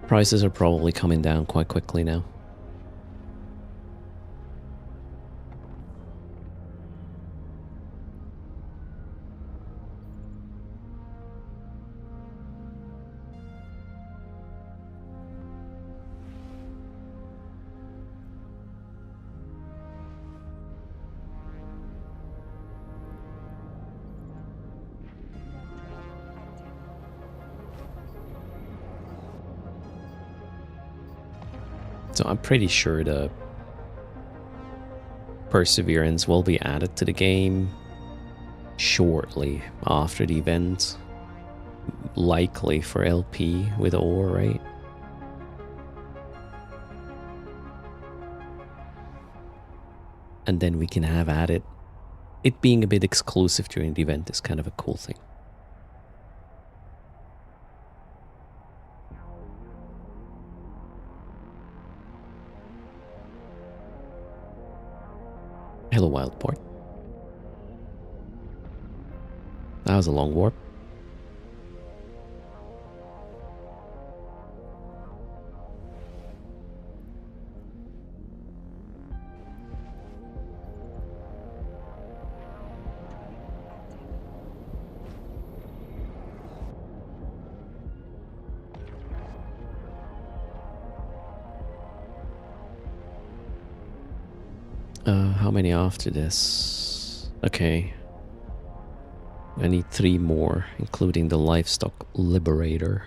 S1: Prices are probably coming down quite quickly now. So I'm pretty sure the Perseverance will be added to the game shortly after the event. Likely for LP with ore, right? And then we can have added. It being a bit exclusive during the event is kind of a cool thing. Hello, Wildport. That was a long warp. How many after this? Okay. I need 3 more, including the livestock liberator.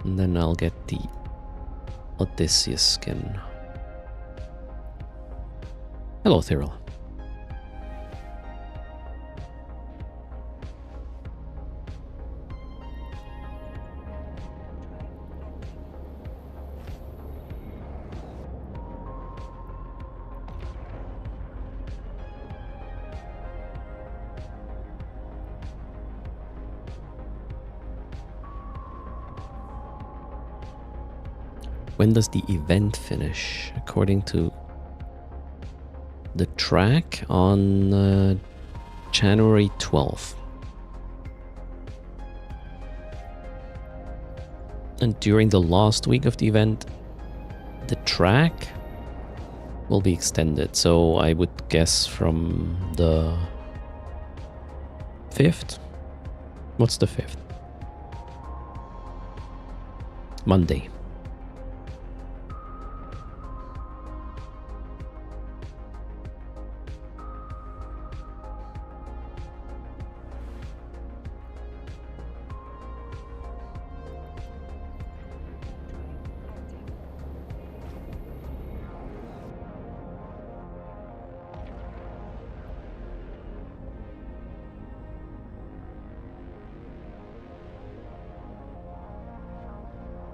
S1: And then I'll get the Odysseus skin. Hello, Thyril. When does the event finish? According to the track, on January 12th. And during the last week of the event, the track will be extended. So I would guess from the 5th. What's the 5th? Monday.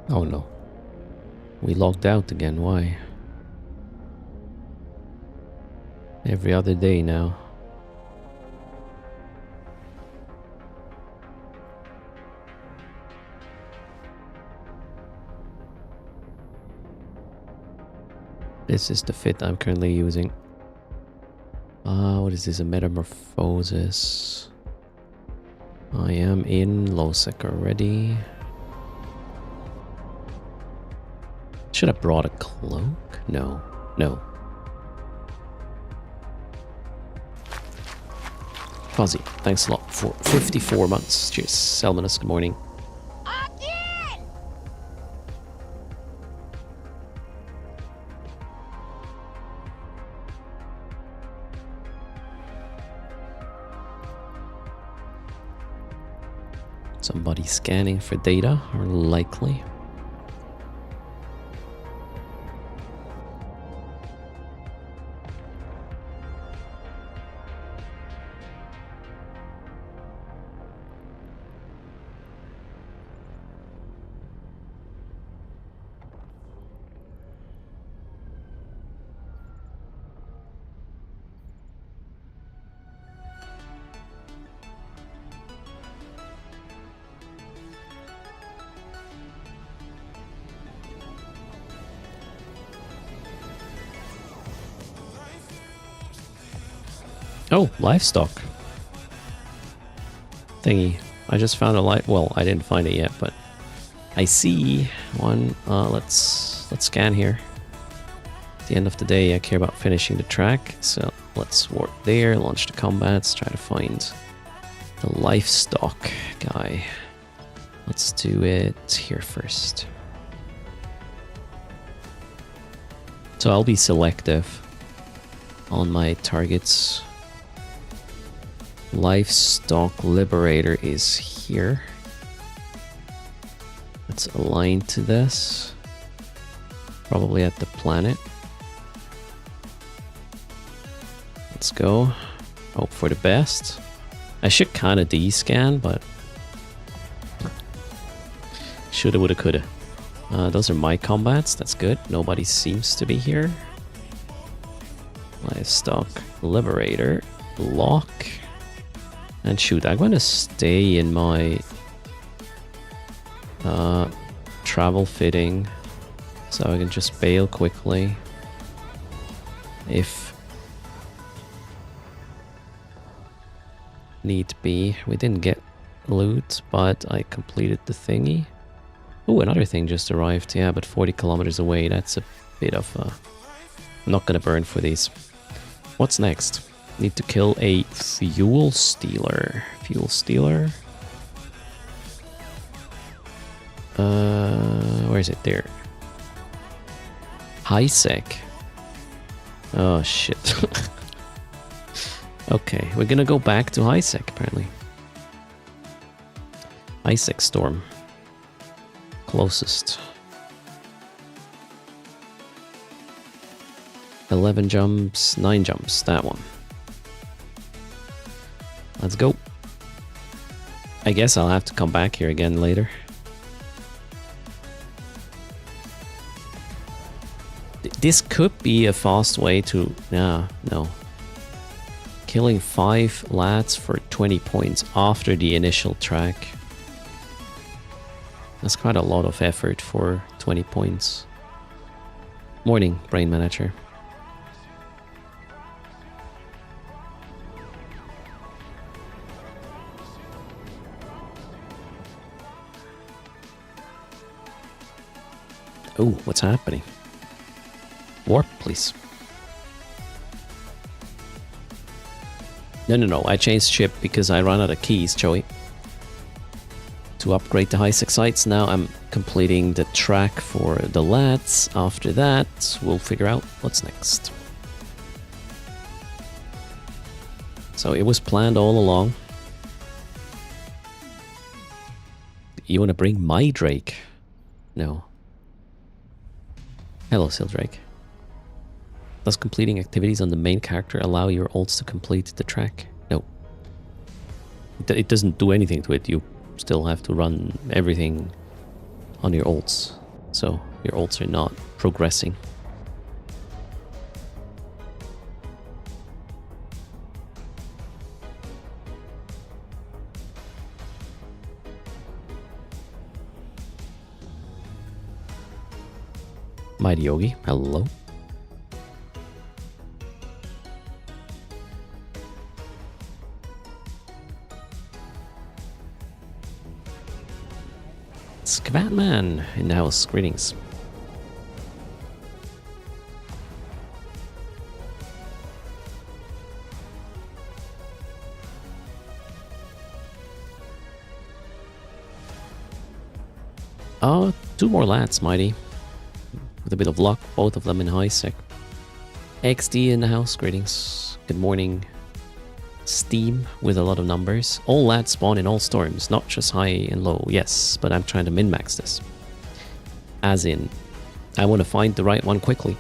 S1: Oh no. We logged out again, why? Every other day now. This is the fit I'm currently using. What is this? A metamorphosis. I am in Losec already. Should have brought a cloak? No. No. Fuzzy, thanks a lot for 54 months. Cheers. Selmanus, good morning. Again! Somebody scanning for data, or likely. Oh, livestock thingy. I just found a light. Well, I didn't find it yet, but I see one. Let's scan here. At the end of the day, I care about finishing the track, so let's warp there, launch the combats, try to find the livestock guy. Let's do it here first. So I'll be selective on my targets. Livestock Liberator is here. Let's align to this. Probably at the planet. Let's go. Hope for the best. I should kind of descan, but shoulda, woulda, coulda. Those are my combats. That's good. Nobody seems to be here. Livestock Liberator. Lock. And shoot, I'm going to stay in my travel fitting so I can just bail quickly if need be. We didn't get loot, but I completed the thingy. Oh, another thing just arrived. Yeah, but 40 kilometers away. That's a bit of a... I'm not going to burn for these. What's next? Need to kill a fuel stealer. Fuel stealer. Where is it? There. High sec. Oh shit. Okay, we're gonna go back to high sec apparently. High sec storm. Closest. 11 jumps, 9 jumps, that one. Let's go. I guess I'll have to come back here again later. This could be a fast way to... no. Killing 5 lats for 20 points after the initial track. That's quite a lot of effort for 20 points. Morning, Brain Manager. Oh, what's happening? Warp, please. No. I changed ship because I ran out of keys, Joey. To upgrade the high sec sites. Now I'm completing the track for the lads. After that, we'll figure out what's next. So it was planned all along. You want to bring my Drake? No. Hello, Sildrake. Does completing activities on the main character allow your ults to complete the track? No. It doesn't do anything to it. You still have to run everything on your ults. So your ults are not progressing. Mighty Yogi, hello. Squatman in the house, greetings. Oh, 2 more lats, Mighty. With a bit of luck, both of them in high sec. XD in the house, greetings. Good morning. Steam with a lot of numbers. All lads spawn in all storms, not just high and low. Yes, but I'm trying to min-max this. As in, I want to find the right one quickly.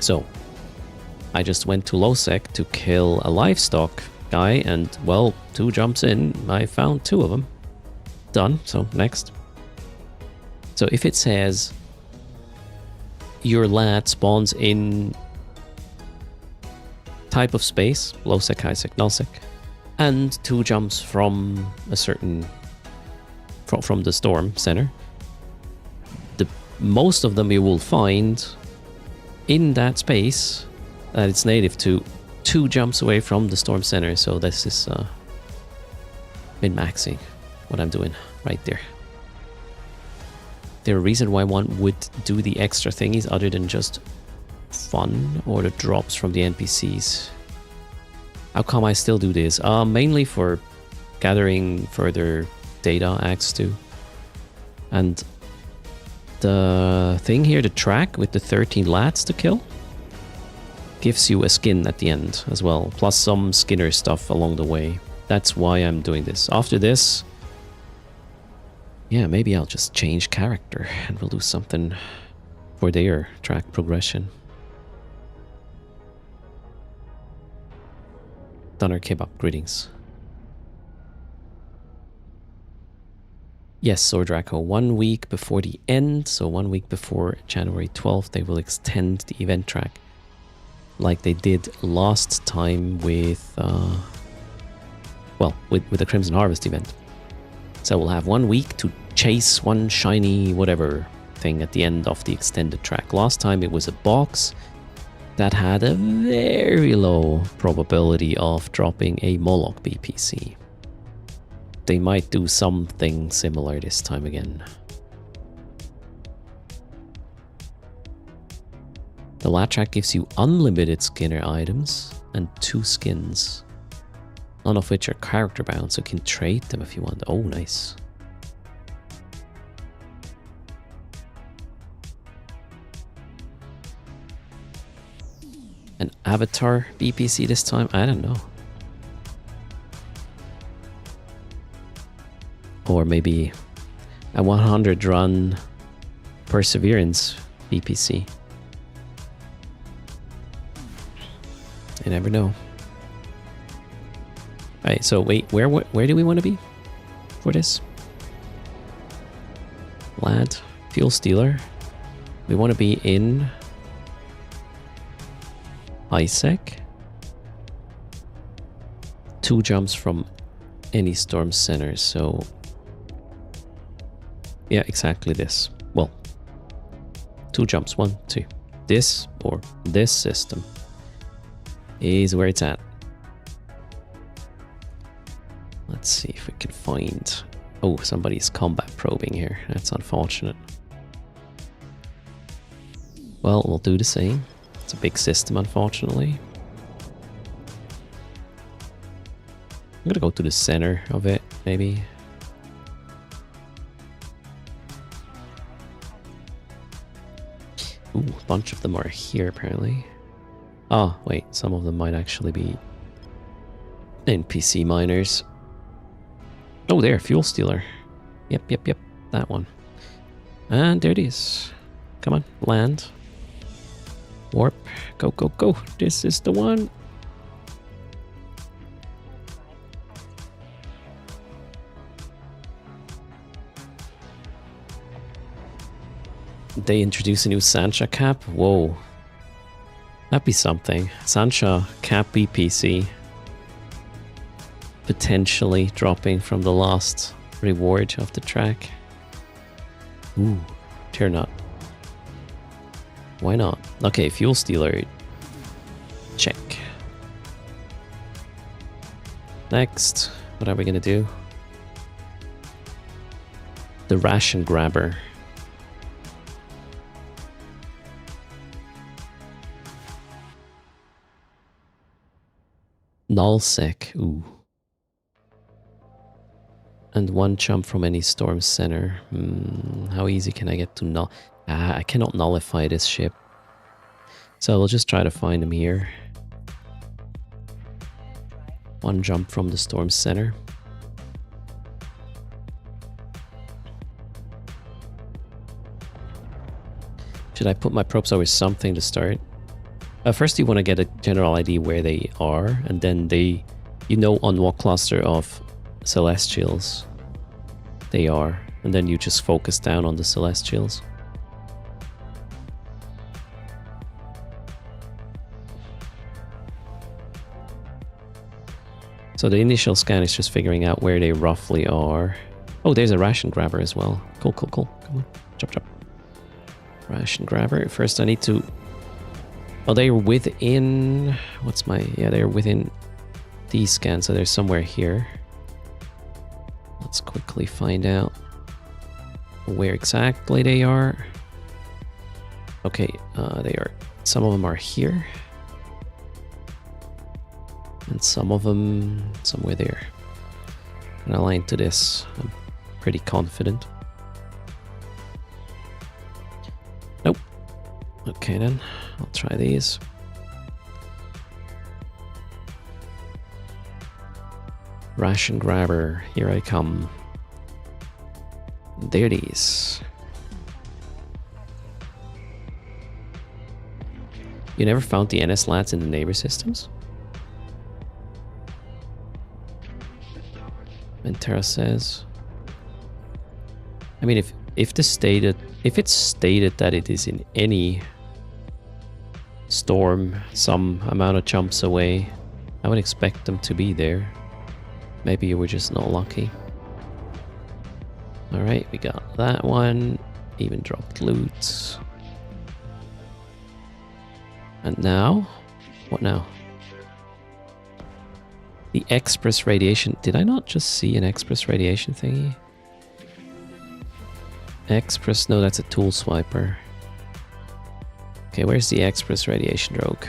S1: So, I just went to low sec to kill a livestock guy and, well, 2 jumps in, I found 2 of them. Done, so next. So if it says your lad spawns in type of space, low sec, high sec, null sec, and 2 jumps from a certain from the storm center, most of them you will find in that space that it's native to 2 jumps away from the storm center. So this is min-maxing what I'm doing right there. There a reason why one would do the extra thingies other than just fun or the drops from the NPCs? How come I still do this? Mainly for gathering further data access to. And the thing here, the track with the 13 lats to kill, gives you a skin at the end as well, plus some Skinner stuff along the way. That's why I'm doing this. After this, yeah, maybe I'll just change character and we'll do something for their track progression. Dunner Kebab, greetings. Yes, Sordraco, 1 week before the end, so 1 week before January 12th, they will extend the event track like they did last time with, with the Crimson Harvest event. So we'll have 1 week to chase one shiny whatever thing at the end of the extended track. Last time it was a box that had a very low probability of dropping a Moloch BPC. They might do something similar this time again. The lat track gives you unlimited Skinner items and 2 skins, none of which are character bound, so you can trade them if you want. Oh, nice. An avatar BPC this time? I don't know. Or maybe a 100 run Perseverance BPC. You never know. Alright, so wait, where do we want to be for this? Lad, Fuel Stealer. We want to be in ISEC. 2 jumps from any storm center, so yeah, exactly this. Well, 2 jumps, 1, 2. This or this system is where it's at. Let's see if we can find... Oh, somebody's combat probing here. That's unfortunate. Well, we'll do the same. It's a big system, unfortunately. I'm gonna go to the center of it, maybe. Ooh, a bunch of them are here, apparently. Oh, wait, some of them might actually be NPC miners. Oh, there, Fuel Stealer. Yep, that one. And there it is. Come on, land. Warp. Go, go, go. This is the one. They introduce a new Sancha cap? Whoa. That'd be something. Sancha cap BPC. Potentially dropping from the last reward of the track. Ooh, tear nut. Why not? Okay, Fuel Stealer. Check. Next, what are we gonna do? The Ration Grabber. Nullsec. Ooh. And 1 jump from any storm center. How easy can I get to null? I cannot nullify this ship. So we'll just try to find him here. 1 jump from the storm center. Should I put my probes over something to start? First you want to get a general idea where they are, and then on what cluster of Celestials they are, and then you just focus down on the Celestials. So the initial scan is just figuring out where they roughly are. Oh, there's a Ration Grabber as well. Cool. Come on. Chop. Ration Grabber. First I need to... Oh, they're within... Yeah, they're within these scans, so they're somewhere here. Let's quickly find out where exactly they are. Okay, some of them are here. And some of them somewhere there. And align to this. I'm pretty confident. Nope. Okay then, I'll try these. Ration Grabber, here I come. There it is. You never found the NS lads in the neighbor systems? Mentera says. I mean, if it's stated that it is in any storm some amount of jumps away, I would expect them to be there. Maybe you were just not lucky. Alright, we got that one. Even dropped loot. And now? What now? The Express Radiation. Did I not just see an Express Radiation thingy? Express, no, that's a tool swiper. Okay, where's the Express Radiation rogue?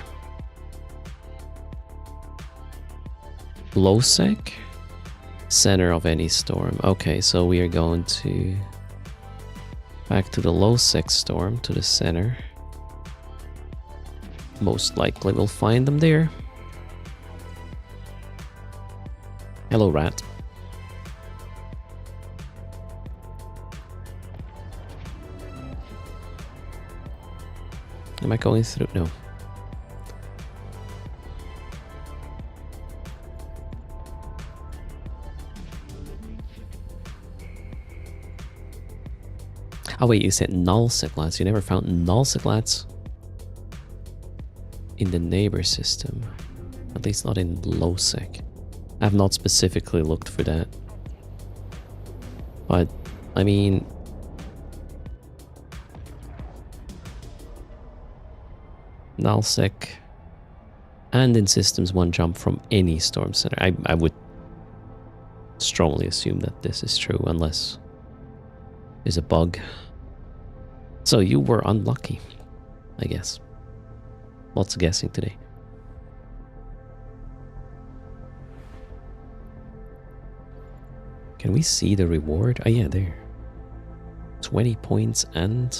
S1: Low sec? Center of any storm. Okay, so we are going to back to the low sec storm, to the center. most likely we'll find them there. Hello, rat. Am I going through? No. Oh wait, you said null cyclades. You never found null cyclades in the neighbor system. At least not in low-sec. I have not specifically looked for that. But, I mean... null-sec and in systems one jump from any storm center. I would strongly assume that this is true unless there's a bug. So you were unlucky, I guess. Lots of guessing today. Can we see the reward? Oh yeah, there. 20 points and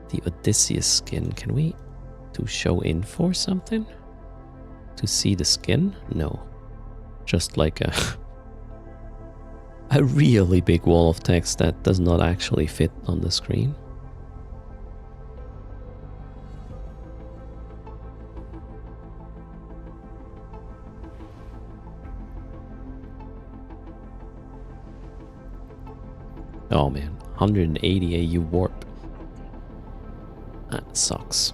S1: the Odysseus skin. Can we do show info or something? To see the skin? No. Just like a really big wall of text that does not actually fit on the screen. Oh man, 180 AU warp. That sucks.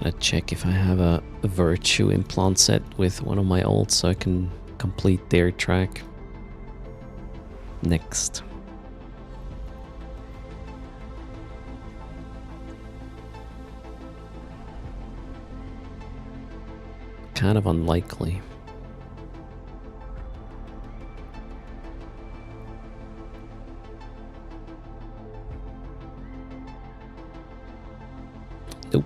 S1: Gonna check if I have a virtue implant set with one of my ults so I can complete their track next. Kind of unlikely. Nope.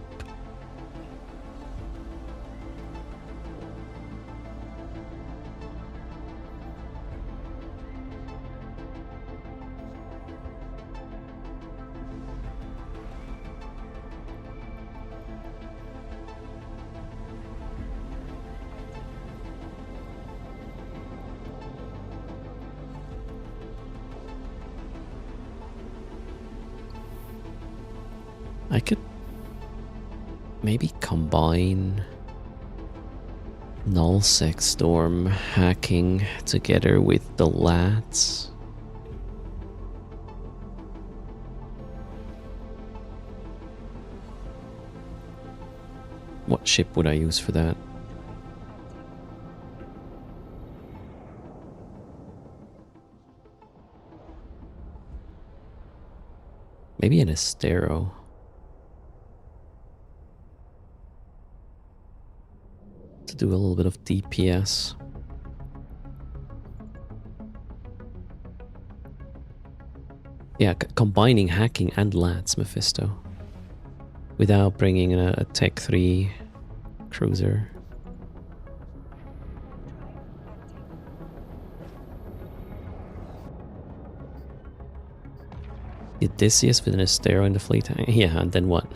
S1: I could maybe combine nullsec storm hacking together with the lats. What ship would I use for that? Maybe an Estero. To do a little bit of DPS. Yeah, combining hacking and lats, Mephisto. Without bringing a Tech 3 cruiser. Odysseus with an Estero in the fleet. Yeah, and then what?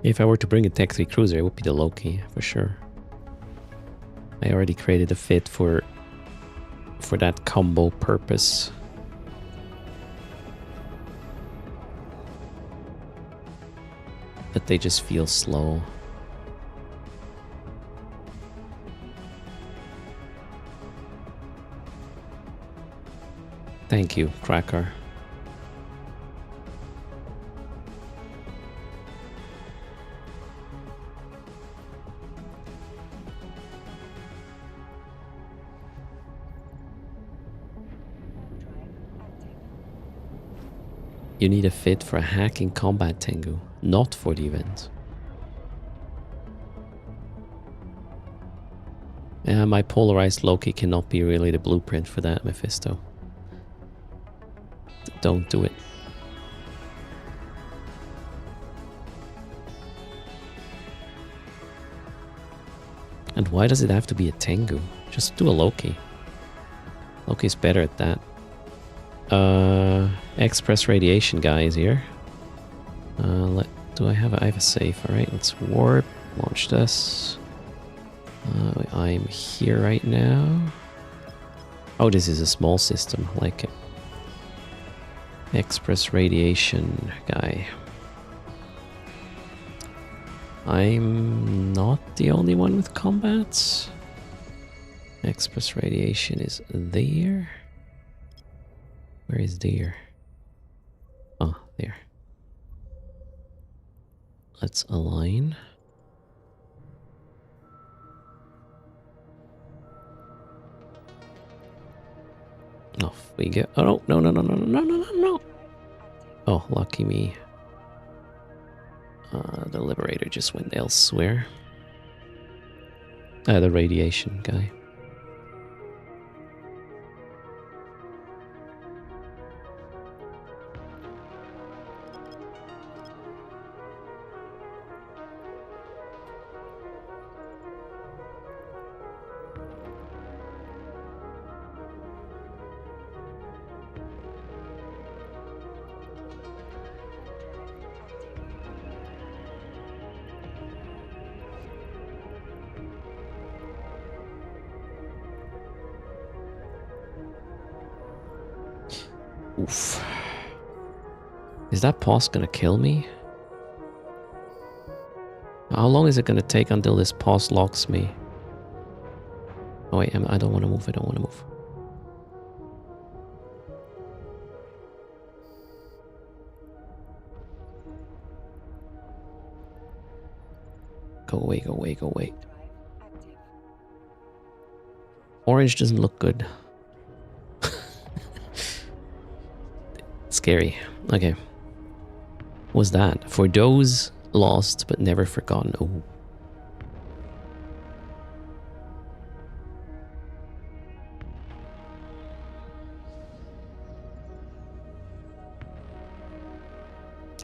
S1: If I were to bring a Tech 3 cruiser, it would be the Loki, for sure. I already created a fit for that combo purpose. But they just feel slow. Thank you, Cracker. You need a fit for a hacking combat Tengu, not for the event. Yeah, my polarized Loki cannot be really the blueprint for that, Mephisto. Don't do it. And why does it have to be a Tengu? Just do a Loki. Loki's better at that. Express radiation guy is here. I have a save? Alright, let's warp. Launch this. I'm here right now. Oh, this is a small system. I like it. Express radiation guy. I'm not the only one with combats. Express radiation is there. Where is there? Oh, there. Let's align. Off we go. Oh, no, no, no, no, no, no, no, no, no. Oh, lucky me. The Liberator just went elsewhere. The radiation guy. Oof. Is that pause gonna kill me? How long is it gonna take until this pause locks me? Oh wait, I don't want to move, I don't want to move. Go away, go away, go away. Orange doesn't look good. Scary. Okay. What's that? For those lost but never forgotten. Oh.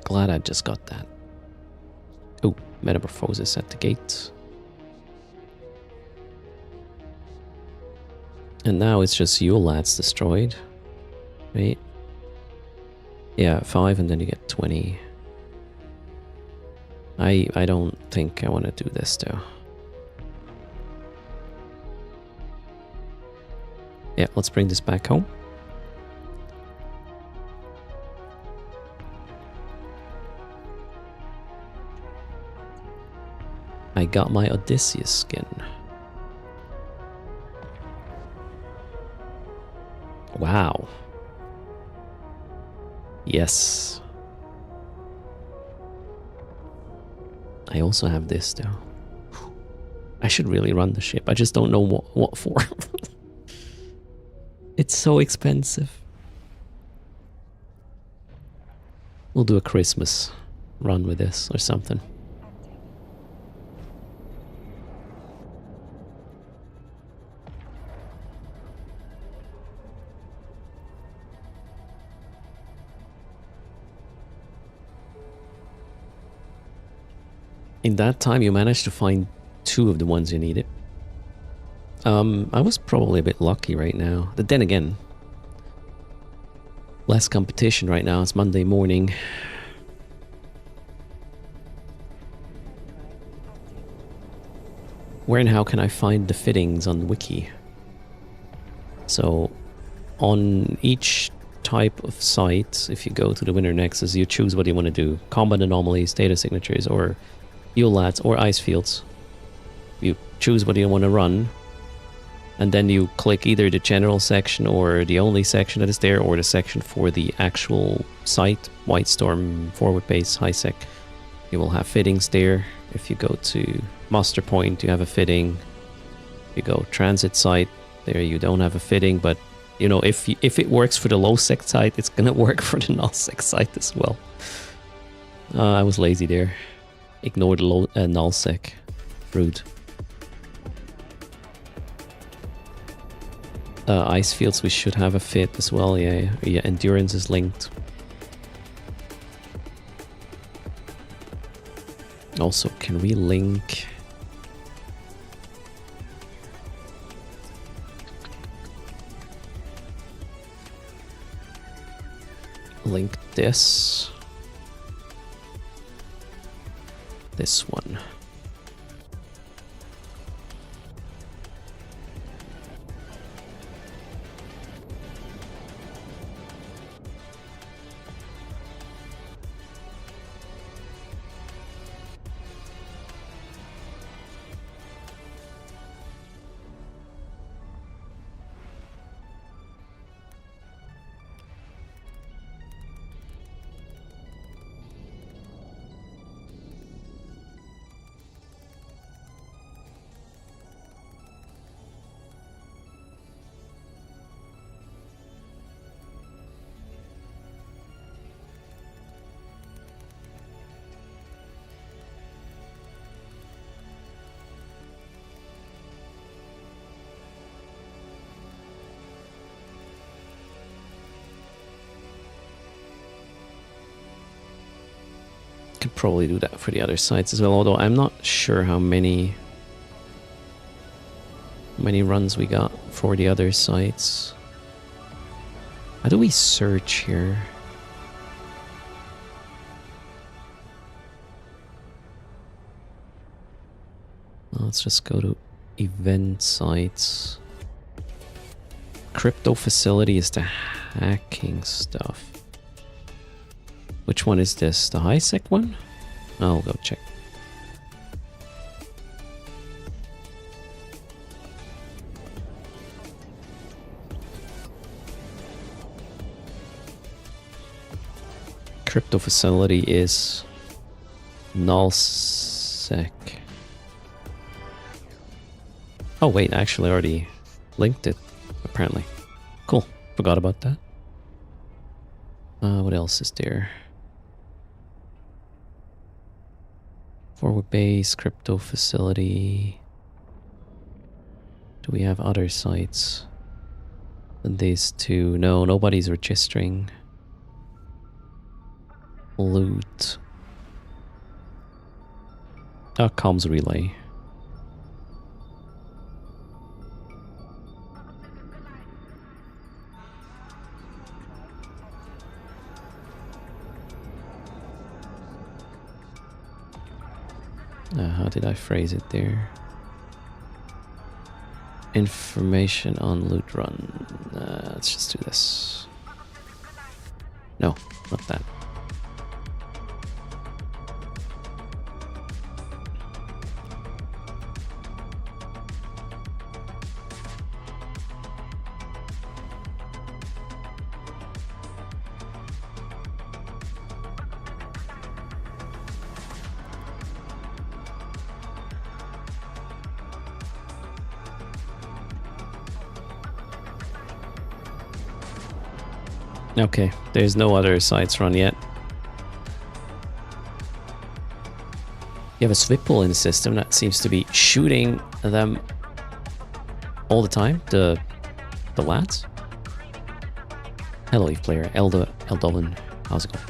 S1: Glad I just got that. Oh, metamorphosis at the gate. And now it's just Yule Lads destroyed. Right? Yeah, 5 and then you get 20. I don't think I want to do this though. Yeah, let's bring this back home. I got my Odysseus skin. Wow. Yes. I also have this though. I should really run the ship. I just don't know what for. It's so expensive. We'll do a Christmas run with this or something. In that time, you managed to find 2 of the ones you needed. I was probably a bit lucky right now. But then again, less competition right now. It's Monday morning. Where and how can I find the fittings on the wiki? So, on each type of site, if you go to the Winter Nexus, you choose what you want to do. Combat anomalies, data signatures, or Yule Lads, or ice fields. You choose what you want to run, and then you click either the general section or the only section that is there, or the section for the actual site, White Storm, Forward Base, HiSec. You will have fittings there. If you go to Muster Point, you have a fitting. If you go Transit Site, there you don't have a fitting, but You know, if it works for the low sec site, it's gonna work for the null sec site as well. I was lazy there. Ignore the low null sec. Rude. Ice fields, we should have a fit as well. Yeah. Endurance is linked. Also, can we link? Link this one. Could probably do that for the other sites as well, although I'm not sure how many runs we got for the other sites. How do we search here? Well, let's just go to event sites. Crypto facility is the hacking stuff. Which one is this? The high sec one? I'll go check. Crypto facility is null sec. Oh wait, actually I already linked it, apparently. Cool, forgot about that. What else is there? Forward base, crypto facility. Do we have other sites than these two? No, nobody's registering. Loot. Comms relay. How did I phrase it there? Information on loot run. Let's just do this. No, not that. Okay, there's no other sites run yet. You have a swift pull in the system that seems to be shooting them all the time, the lads. Hello, Eve player, Eldovan, how's it going?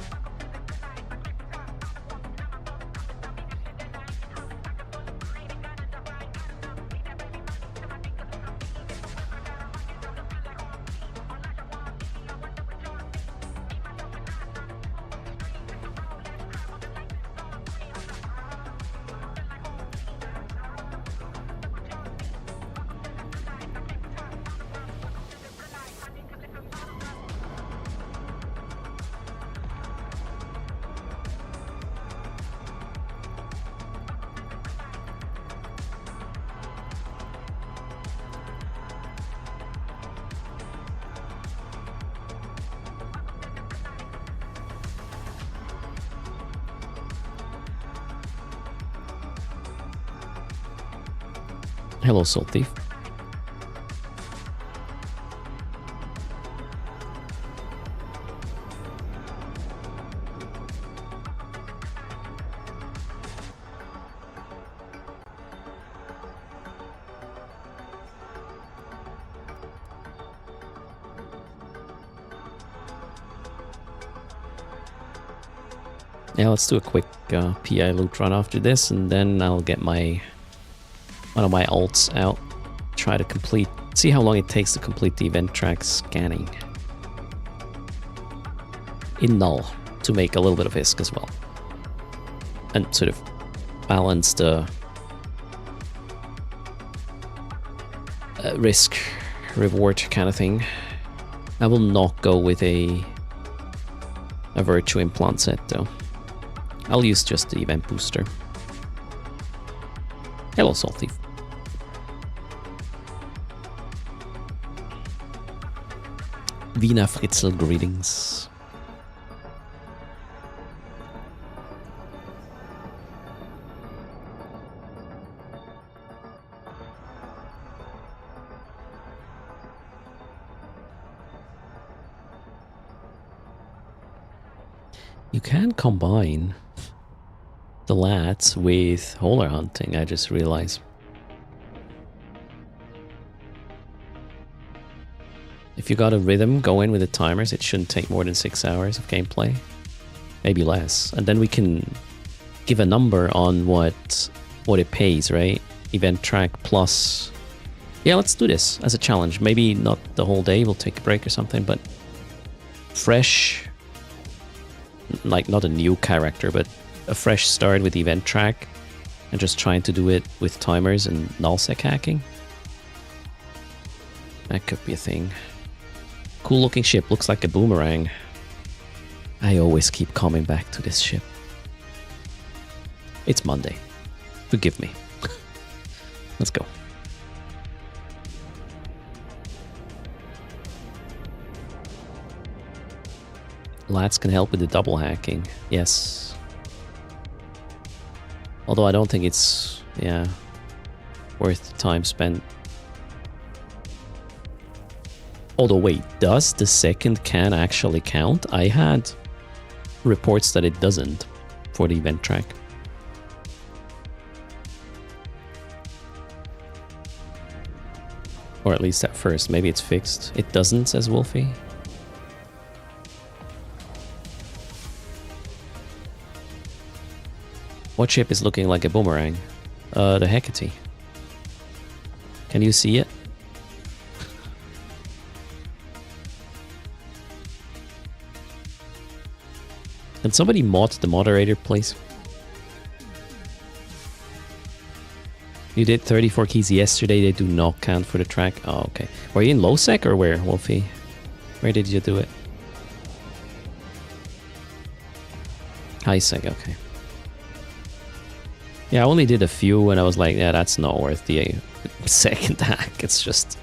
S1: Hello, Soul Thief. Yeah, let's do a quick PI loot run after this, and then I'll get one of my alts out. Try to see how long it takes to complete the event track scanning. In null, to make a little bit of ISK as well. And sort of balance the risk reward kind of thing. I will not go with a virtue implant set though. I'll use just the event booster. Hello, Soul Thief. Wiener Fritzl, greetings. You can combine the lats with holer hunting, I just realized. If you got a rhythm going with the timers, it shouldn't take more than 6 hours of gameplay. Maybe less. And then we can give a number on what it pays, right? Event track plus... Yeah, let's do this as a challenge. Maybe not the whole day, we'll take a break or something, but fresh... Like, not a new character, but a fresh start with the event track. And just trying to do it with timers and nullsec hacking. That could be a thing. Cool looking ship, looks like a boomerang. I always keep coming back to this ship. It's Monday. Forgive me. Let's go. Lats can help with the double hacking. Yes. Although I don't think it's, yeah, worth the time spent. Although wait, does the second can actually count? I had reports that it doesn't for the event track. Or at least at first. Maybe it's fixed. It doesn't, says Wolfie. What ship is looking like a boomerang? The Hecate. Can you see it? Can somebody mod the moderator, please? You did 34 keys yesterday, they do not count for the track. Oh, okay. Were you in low sec or where, Wolfie? Where did you do it? High sec, okay. Yeah, I only did a few and I was like, yeah, that's not worth the second hack. It's just...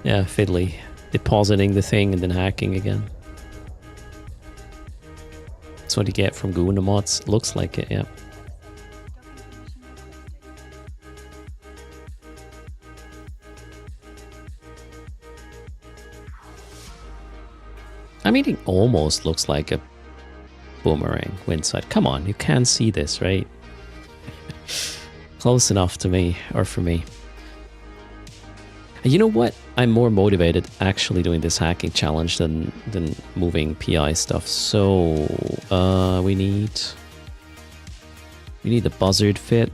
S1: yeah, fiddly. Depositing the thing and then hacking again. That's what you get from Guna mods. Looks like it, yeah. I mean, it almost looks like a boomerang windside. Come on, you can see this, right? Close enough to me, or for me. And you know what? I'm more motivated actually doing this hacking challenge than moving PI stuff. So we need a buzzard fit.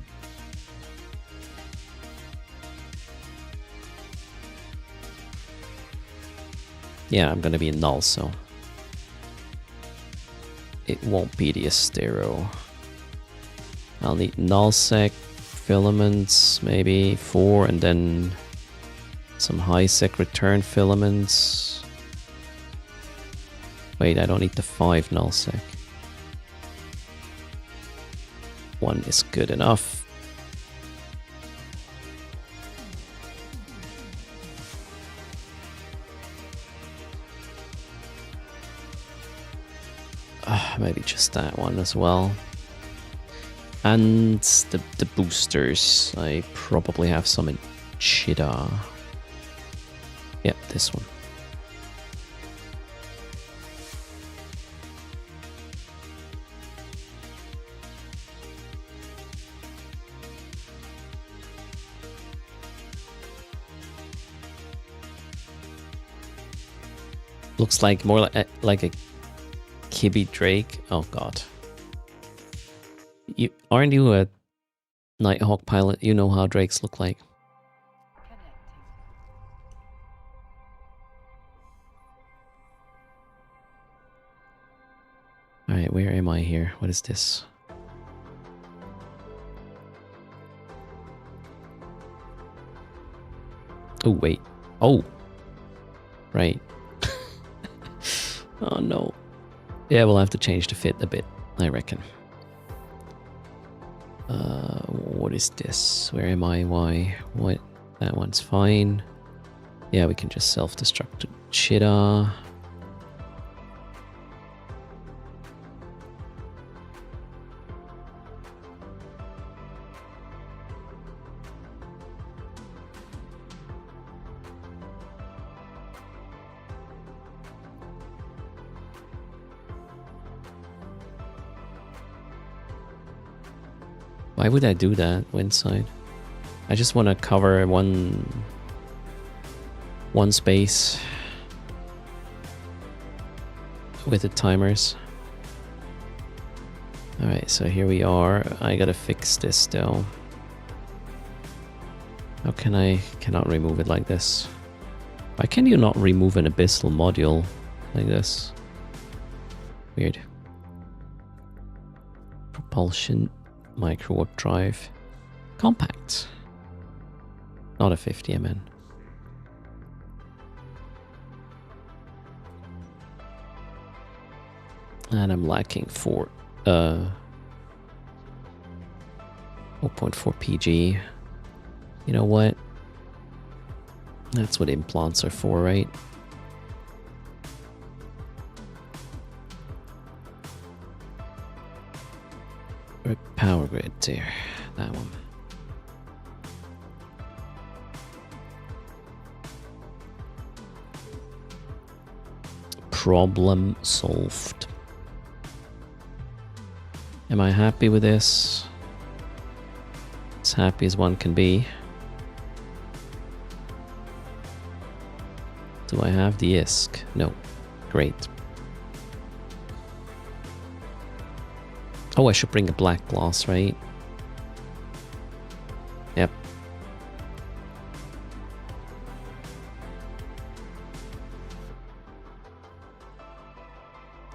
S1: Yeah, I'm gonna be in null, so it won't be the Astero. I'll need nullsec filaments, maybe 4, and then some high sec return filaments. Wait, I don't need the 5 nullsec. 1 is good enough. Maybe just that one as well. And the boosters. I probably have some in Cheetah. Yep, this one. Looks like more like a Kibby Drake. Oh god. Aren't you a Nighthawk pilot? You know how drakes look like. Alright, where am I here? What is this? Oh, wait. Oh. Right. Oh, no. Yeah, we'll have to change the fit a bit, I reckon. What is this? Where am I? Why? What? That one's fine. Yeah, we can just self-destruct Cheetah. Why would I do that, Windside? I just want to cover one space with the timers. Alright, so here we are. I gotta fix this though. How can I... cannot remove it like this. Why can you not remove an abyssal module like this? Weird. Propulsion. Micro warp drive. Compact. Not a 50 MN. And I'm lacking 0.4 PG. You know what? That's what implants are for, right? Power grid there, that one. Problem solved. Am I happy with this? As happy as one can be. Do I have the ISK? No. Great. Oh, I should bring a black glass, right? Yep.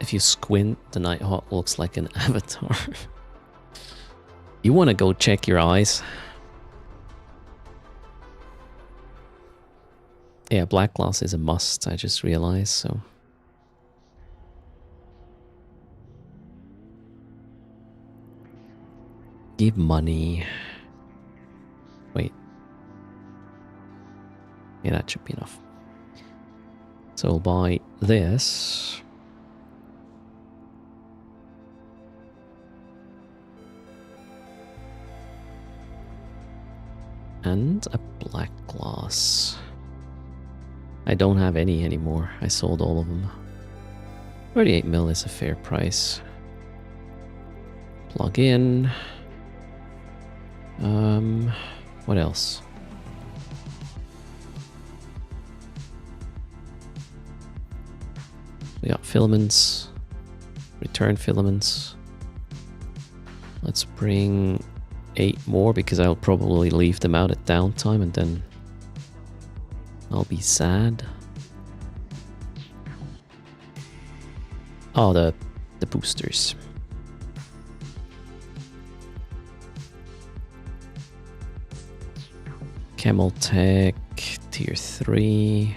S1: If you squint, the Nighthawk looks like an avatar. You want to go check your eyes? Yeah, black glass is a must, I just realized, so... Give money. Wait. Yeah, that should be enough. So we'll buy this. And a black glass. I don't have any anymore. I sold all of them. 38 mil is a fair price. Plug in. What else? We got filaments, return filaments. Let's bring 8 more because I'll probably leave them out at downtime and then I'll be sad. Oh, the boosters. Camel Tech, tier 3.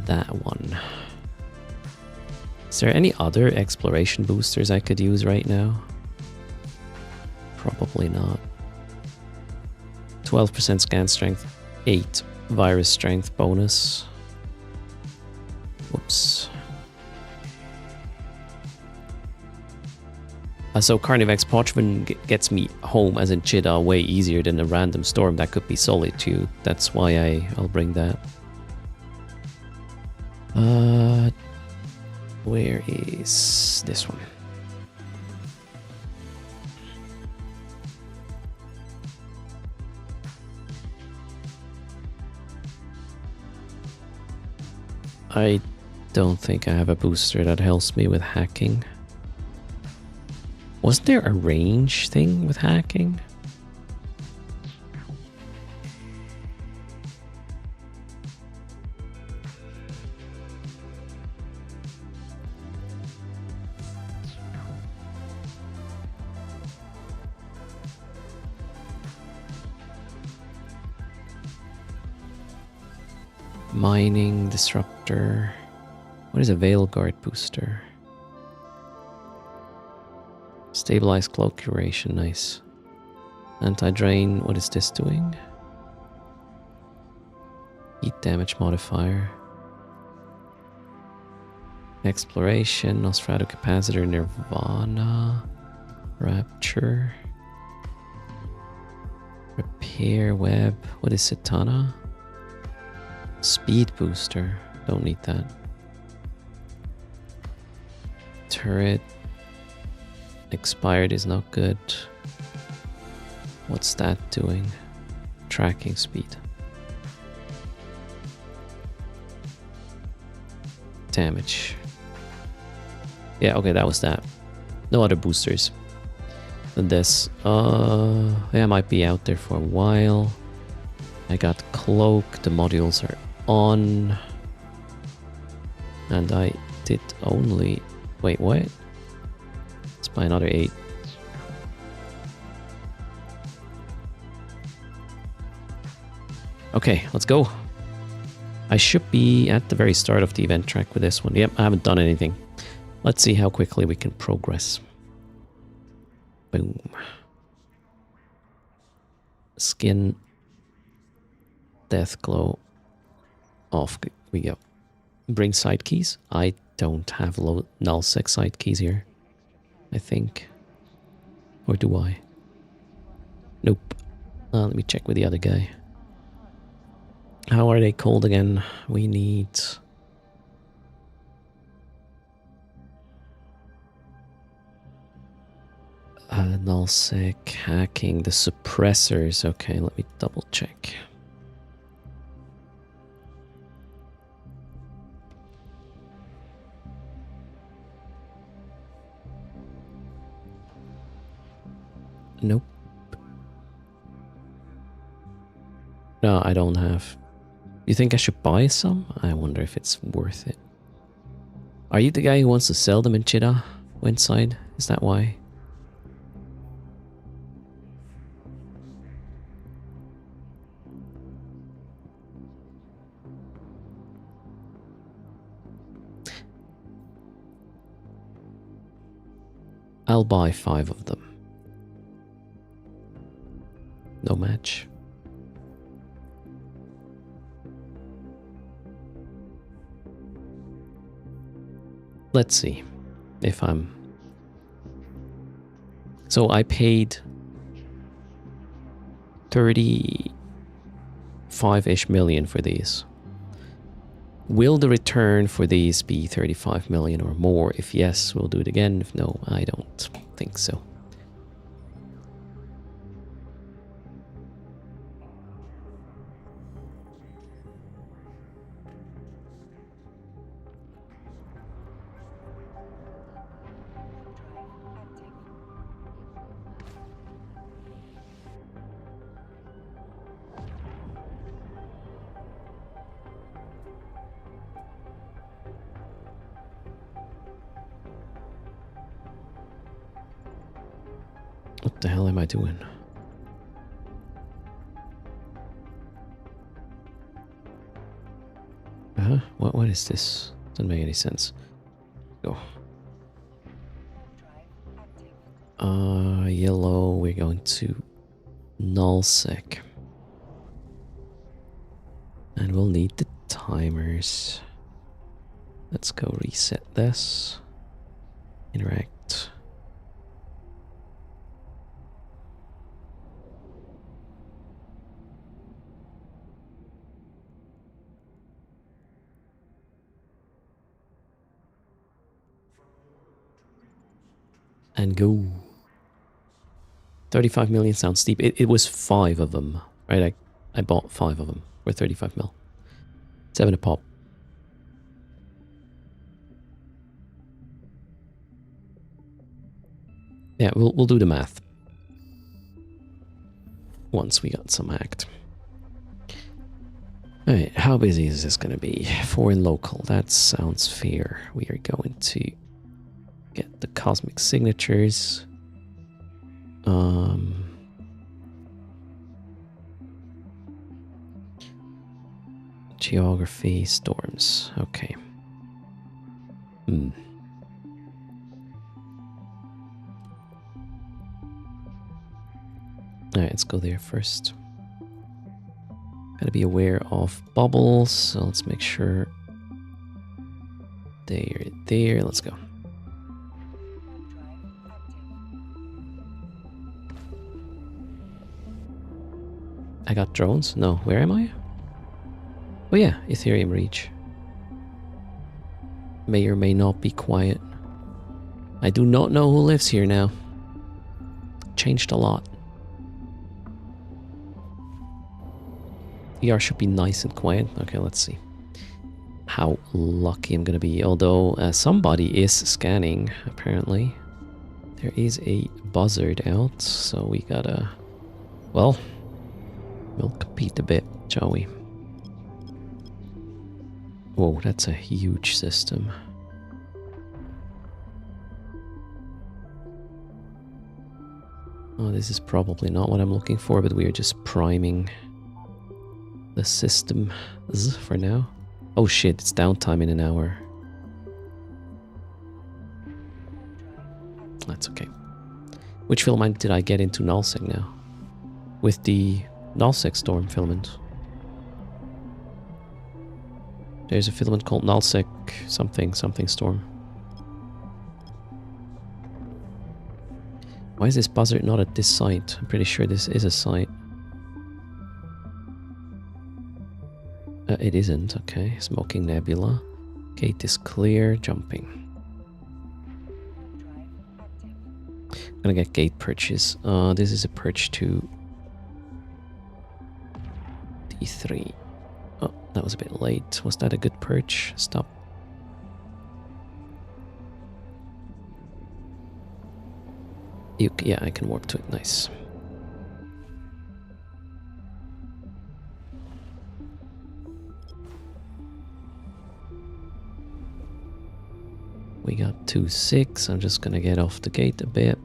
S1: That one. Is there any other exploration boosters I could use right now? Probably not. 12% scan strength, 8 virus strength bonus. Whoops. So Carnivex Parchment gets me home, as in Cheetah, way easier than a random storm that could be Solitude. That's why I'll bring that. Where is this one? I don't think I have a booster that helps me with hacking. Wasn't there a range thing with hacking? Mining disruptor. What is a Veil Guard booster? Stabilized cloak curation, nice. Anti-drain, what is this doing? Heat damage modifier. Exploration, Nosferatu capacitor, Nirvana, Rapture. Repair web, what is Satana? Speed booster, don't need that. Turret. Expired is not good. What's that doing? Tracking speed. Damage. Yeah, okay, that was that. No other boosters than this. Yeah, I might be out there for a while. I got cloak, the modules are on. And I did only... Wait, what? Let's buy another 8. Okay, let's go. I should be at the very start of the event track with this one. Yep, I haven't done anything. Let's see how quickly we can progress. Boom. Skin. Death glow. Off we go. Bring side keys. I don't have nullsec side keys here. I think. Or do I? Nope. Let me check with the other guy. How are they called again? We need... nullsec, hacking, the suppressors. Okay, let me double check. Nope. No, I don't have. You think I should buy some? I wonder if it's worth it. Are you the guy who wants to sell them in Chida? Inside? Is that why? I'll buy 5 of them. No match. Let's see if I'm... So I paid 35-ish million for these. Will the return for these be 35 million or more? If yes, we'll do it again. If no, I don't think so. What the hell am I doing? Huh? What is this? Doesn't make any sense. Go. Yellow, we're going to nullsec. And we'll need the timers. Let's go reset this. Interact. And go. 35 million sounds steep. It was 5 of them, right? I bought 5 of them for 35 mil. 7 a pop. Yeah, we'll do the math once we got some act. Alright, how busy is this gonna be? Foreign local, that sounds fair. We are going to get the cosmic signatures. Geography, storms. Okay. Alright, let's go there first. Gotta be aware of bubbles, so let's make sure they're there. Let's go. I got drones? No, where am I? Oh yeah, Ethereum Reach. May or may not be quiet. I do not know who lives here now. Changed a lot. VR should be nice and quiet. Okay, let's see how lucky I'm gonna be. Although somebody is scanning, apparently. There is a buzzard out, so we gotta... Well, we'll compete a bit, shall we? Whoa, that's a huge system. Oh, this is probably not what I'm looking for, but we are just priming the system for now. Oh shit, it's downtime in an hour. That's okay. Which filament did I get into nullsec now? With the nullsec storm filament. There's a filament called nullsec something storm. Why is this buzzard not at this site? I'm pretty sure this is a site. It isn't, okay. Smoking nebula. Gate is clear, jumping. I'm gonna get gate perches. This is a perch to D3. Oh, that was a bit late. Was that a good perch? Stop. Yeah, I can warp to it. Nice. We got 2-6. I'm just gonna get off the gate a bit.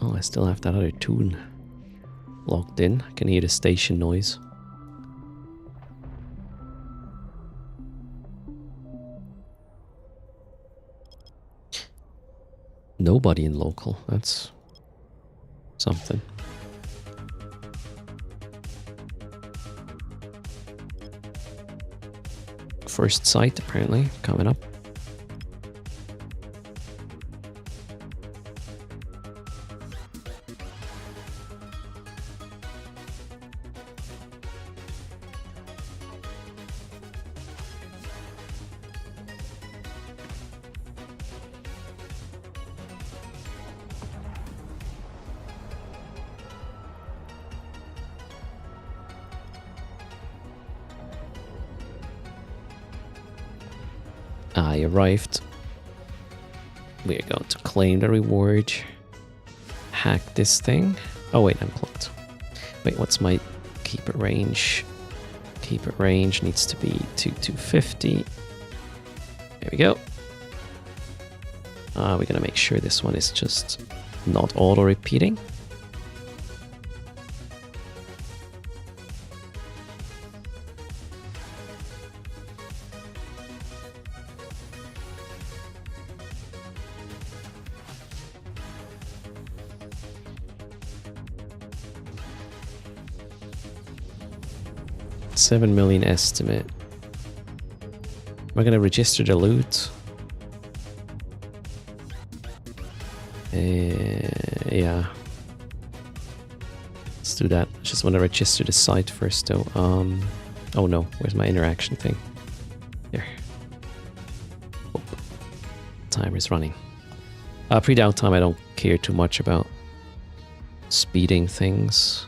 S1: Oh, I still have that other tune locked in. I can hear the station noise. Nobody in local. That's something. First site, apparently, coming up. I arrived. We are going to claim the reward. Hack this thing. Oh wait, I'm clocked. Wait, what's my keep it range? Keep it range needs to be 250. There we go. We're gonna make sure this one is just not auto-repeating. $7 million estimate. Am I gonna register the loot? Yeah. Let's do that. Just want to register the site first though. Oh no, where's my interaction thing? There. Oh. Timer's running. Pre-downtime I don't care too much about speeding things.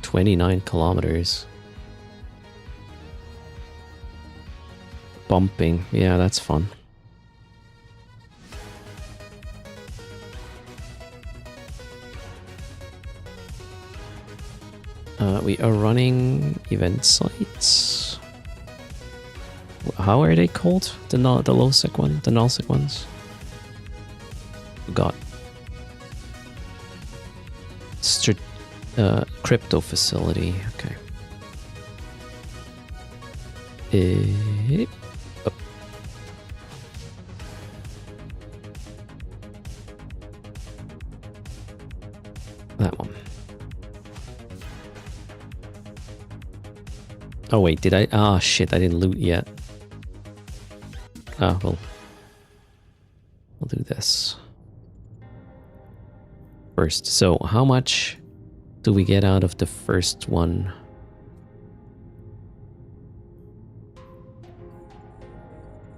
S1: 29 kilometers. Bumping, yeah, that's fun. We are running event sites. How are they called? The low-sec one? The null-sec ones? God. Crypto facility. Okay. Oh. That one. Oh wait, did I? Ah, shit, I didn't loot yet. Ah, well. We'll do this first. So, how much do we get out of the first one?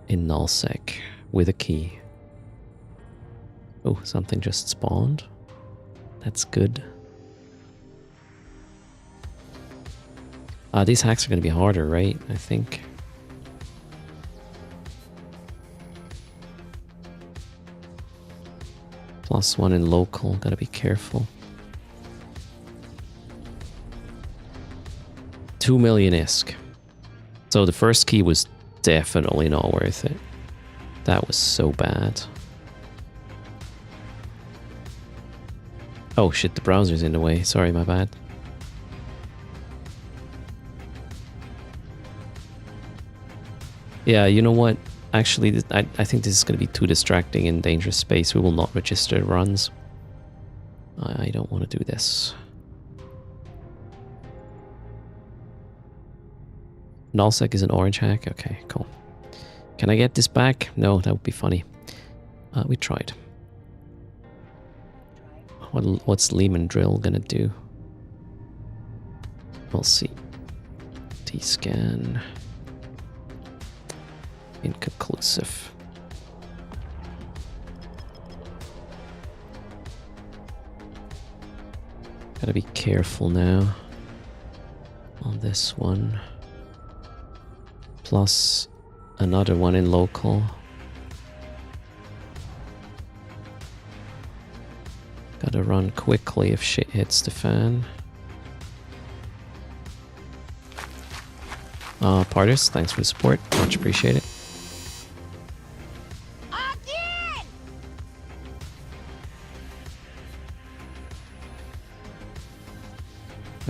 S1: In nullsec with a key. Oh, something just spawned. That's good. These hacks are going to be harder, right? I think. +1 in local. Gotta be careful. 2 million ISK. So the first key was definitely not worth it. That was so bad. Oh shit, the browser's in the way. Sorry, my bad. Yeah, you know what? Actually, I think this is going to be too distracting in dangerous space. We will not register runs. I don't want to do this. Nullsec is an orange hack? Okay, cool. Can I get this back? No, that would be funny. We tried. What's Lehman Drill gonna do? We'll see. T-scan. Inconclusive. Gotta be careful now on this one. Plus another one in local. Gotta run quickly if shit hits the fan. Parters, thanks for the support. Much appreciated.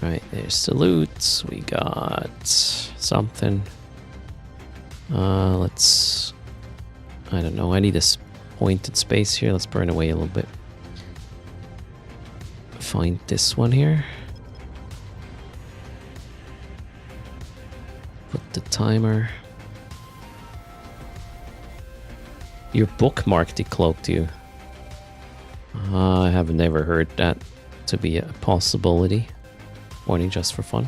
S1: Alright, there's the loot. We got something. Let's... I don't know, I need this pointed space here. Let's burn away a little bit. Find this one here. Put the timer. Your bookmark decloaked you. I have never heard that to be a possibility. Only just for fun.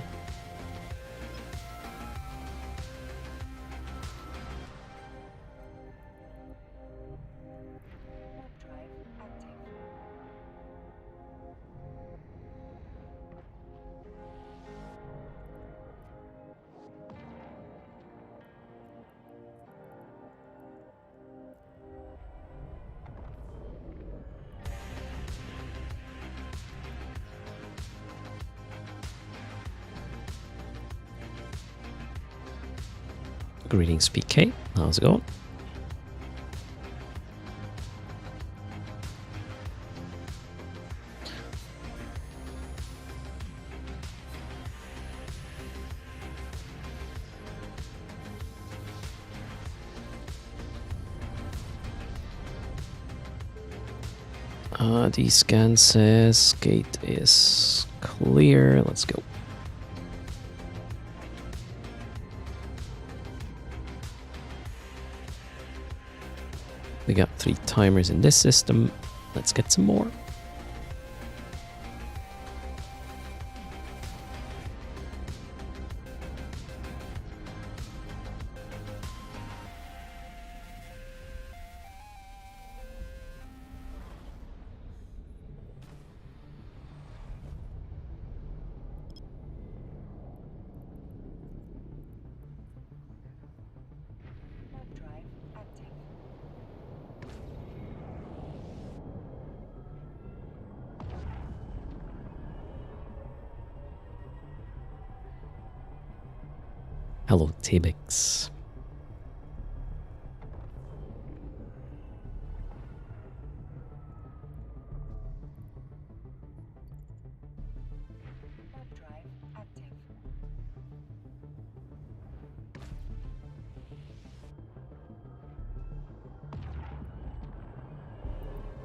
S1: Greetings, PK. How's it going? The scan says gate is clear. Let's go. We got 3 timers in this system. Let's get some more. Hello, Tibix.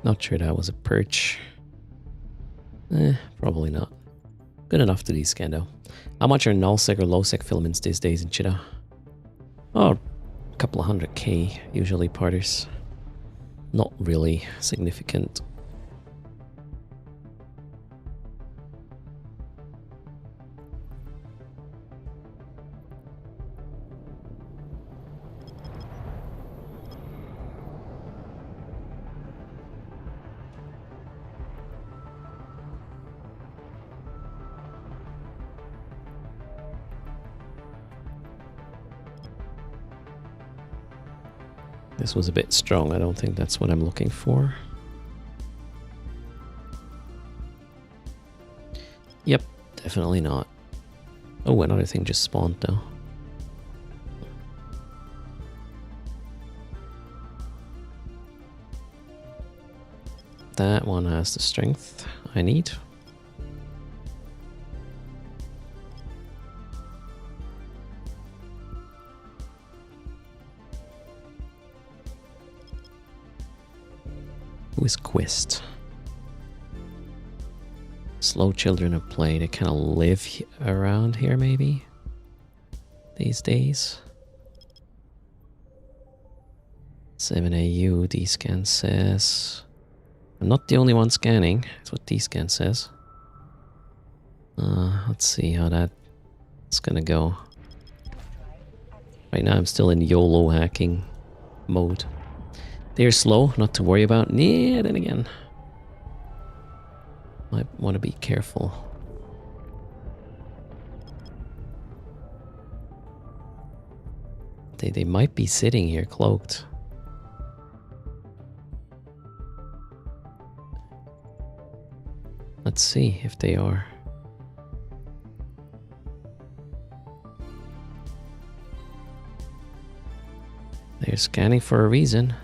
S1: Not sure that was a perch. Probably not. Good enough to descan though. How much are null-sec or low-sec filaments these days in Chita? Oh, a couple of 100k usually parters. Not really significant. This was a bit strong. I don't think that's what I'm looking for. Yep, definitely not. Oh, another thing just spawned though. That one has the strength I need. Who is Quist? Slow children of play. They kind of live around here maybe these days. 7AU, D-scan says. I'm not the only one scanning. That's what D-scan says. Let's see how that's gonna go. Right now I'm still in YOLO hacking mode. They're slow, not to worry about. Yeah, then again. Might want to be careful. They might be sitting here cloaked. Let's see if they are. They're scanning for a reason.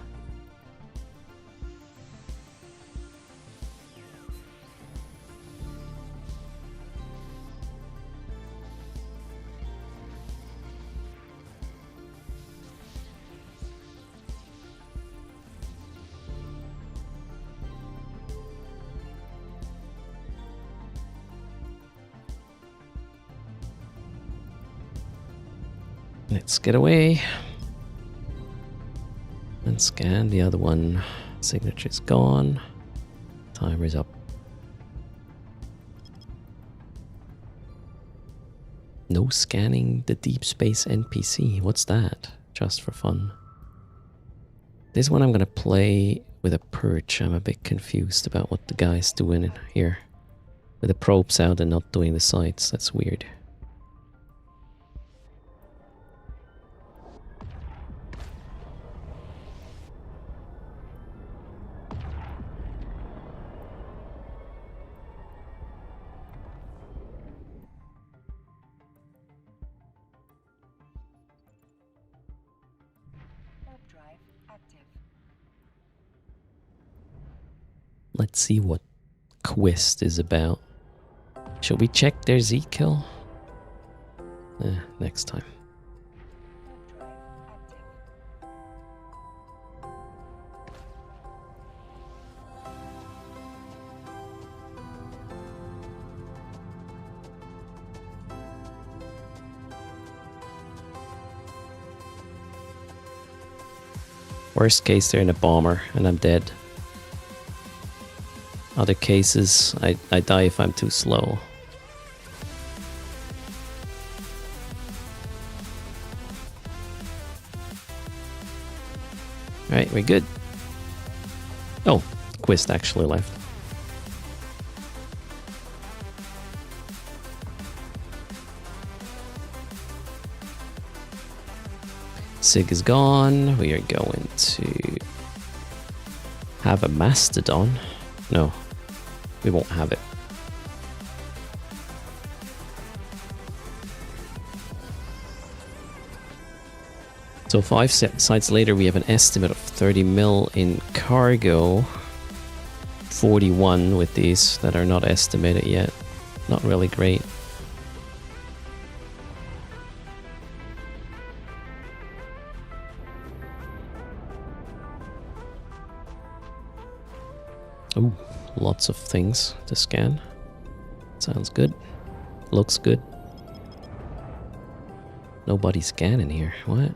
S1: Let's get away and scan the other one. Signature's gone. Timer's up. No scanning the deep space NPC. What's that? Just for fun. This one I'm gonna play with a perch. I'm a bit confused about what the guy's doing in here. With the probes out and not doing the sights. That's weird. Let's see what Quist is about. Shall we check their Z kill? Next time. Worst case, they're in a bomber and I'm dead. Other cases, I die if I'm too slow. Alright, we're good. Oh, Quist actually left. Sig is gone. We are going to have a Mastodon. No, we won't have it. So 5 sites later, we have an estimate of 30 mil in cargo. 41 with these that are not estimated yet. Not really great. Ooh, lots of things to scan. Sounds good. Looks good. Nobody's scanning here. What?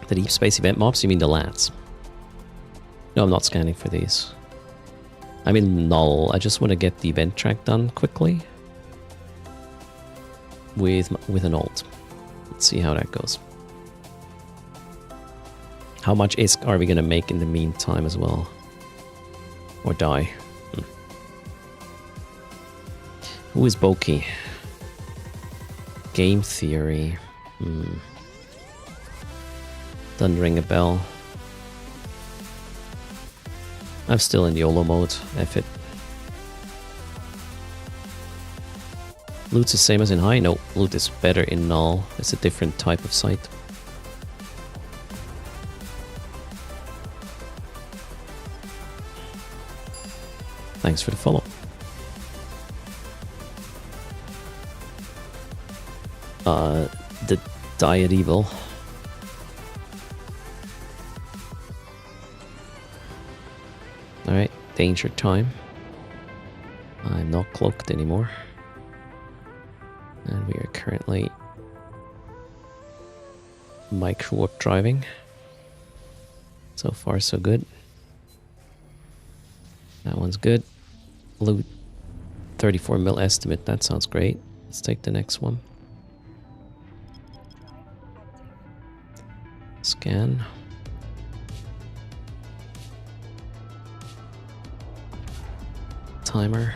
S1: The deep space event mobs? You mean the lats? No, I'm not scanning for these. I'm in null. I just want to get the event track done quickly. With an ult. Let's see how that goes. How much ISK are we going to make in the meantime as well? Or die? Who is Boki? Game theory. Doesn't ring a bell. I'm still in YOLO mode. F it. Loot's the same as in high? No, loot is better in null. It's a different type of site. Thanks for the follow. The Diet Evil. Alright, danger time. I'm not cloaked anymore. And we are currently micro warp driving. So far so good. That one's good. Loot 34 mil estimate, that sounds great. Let's take the next one. Scan. Timer.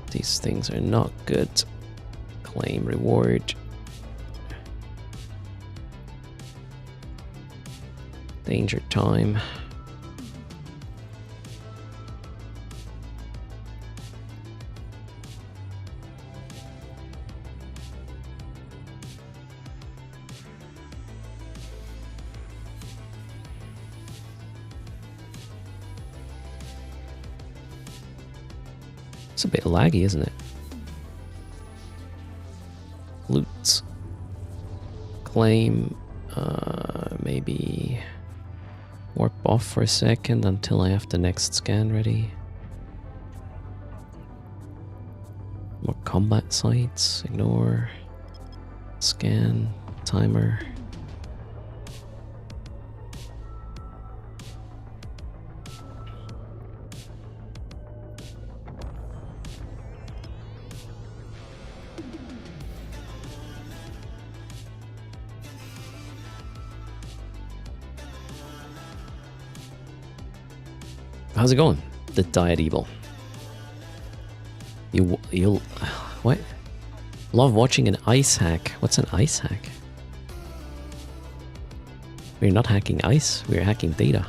S1: These things are not good. Claim reward. Danger time. It's a bit laggy, isn't it? Loot. Claim. Maybe warp off for a second until I have the next scan ready. More combat sites. Ignore. Scan. Timer. How's it going? The Diet Evil. You'll what? Love watching an ice hack. What's an ice hack? We're not hacking ice, we're hacking data.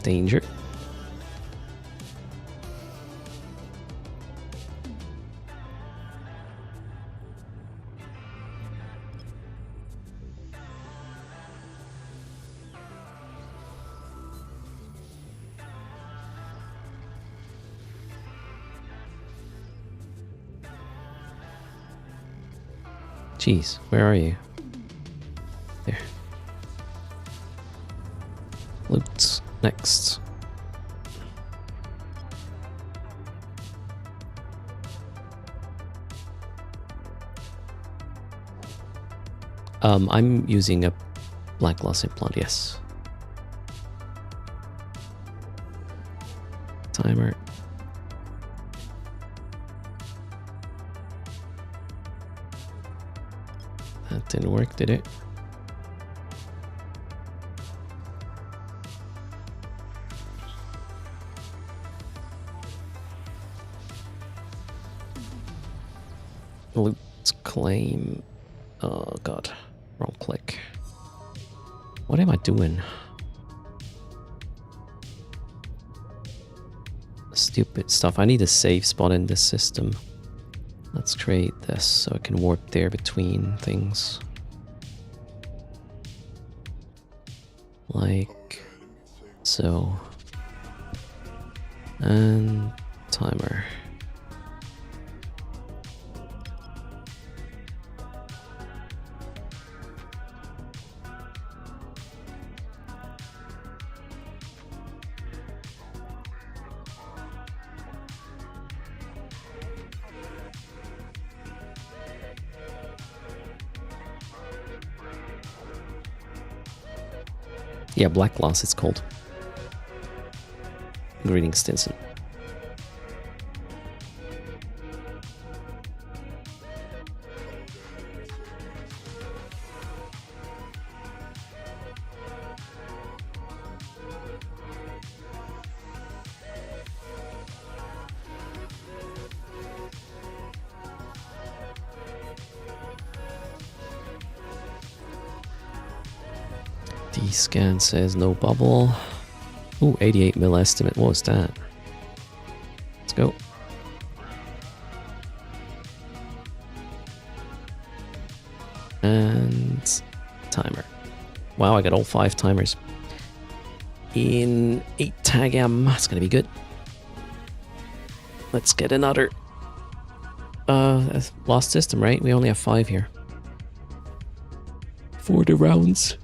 S1: Danger. Jeez, where are you? There. Loot. Next. I'm using a black glass implant, yes. Timer. That didn't work, did it? Loot claim. Oh god, wrong click. What am I doing? Stupid stuff. I need a safe spot in this system. Let's create this so I can warp there between things. Like so. And timer. Yeah, Black Glass it's called. Greetings, Stinson. D-scan says no bubble. Ooh, 88 mil estimate. What was that? Let's go. And timer. Wow, I got all 5 timers. In 8 tag M. It's gonna be good. Let's get another lost system, right? We only have 5 here. For the rounds.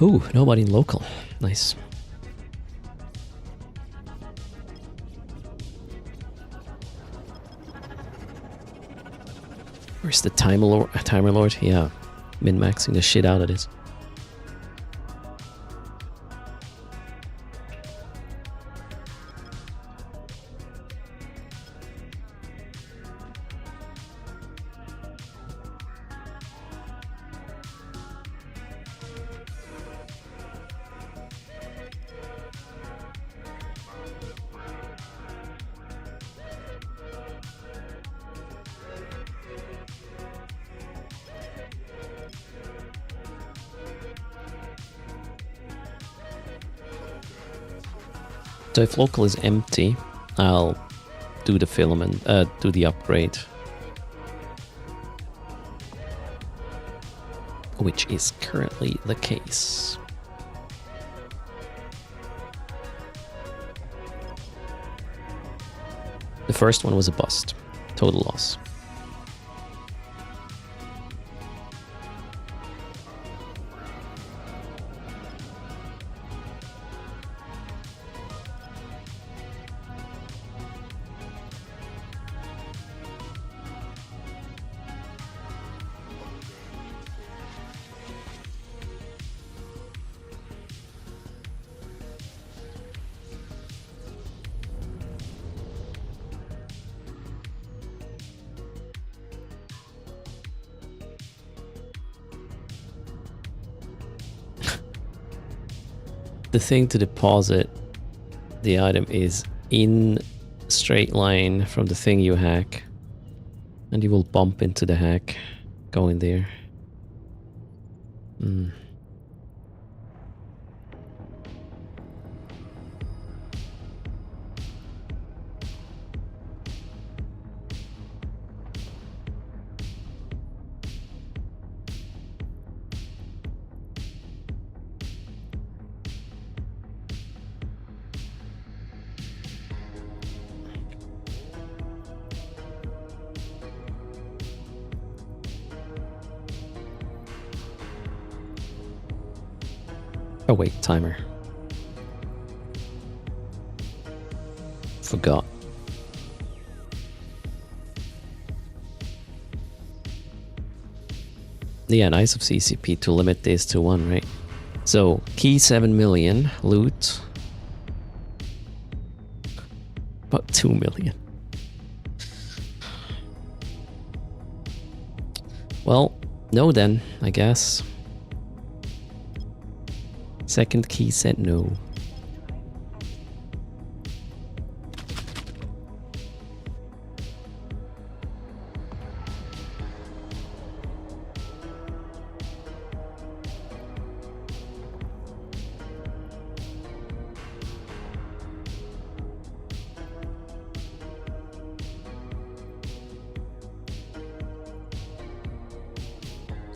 S1: Ooh, nobody in local. Nice. Where's the timer lord? Yeah, min-maxing the shit out of this. So if local is empty, I'll do the filament, do the upgrade. Which is currently the case. The first one was a bust. Total loss. The thing to deposit the item is in straight line from the thing you hack, and you will bump into the hack going there. Oh wait, timer. Forgot. Yeah, nice of CCP to limit this to 1, right? So, key 7 million, loot about 2 million. Well, no then, I guess. Second key said no.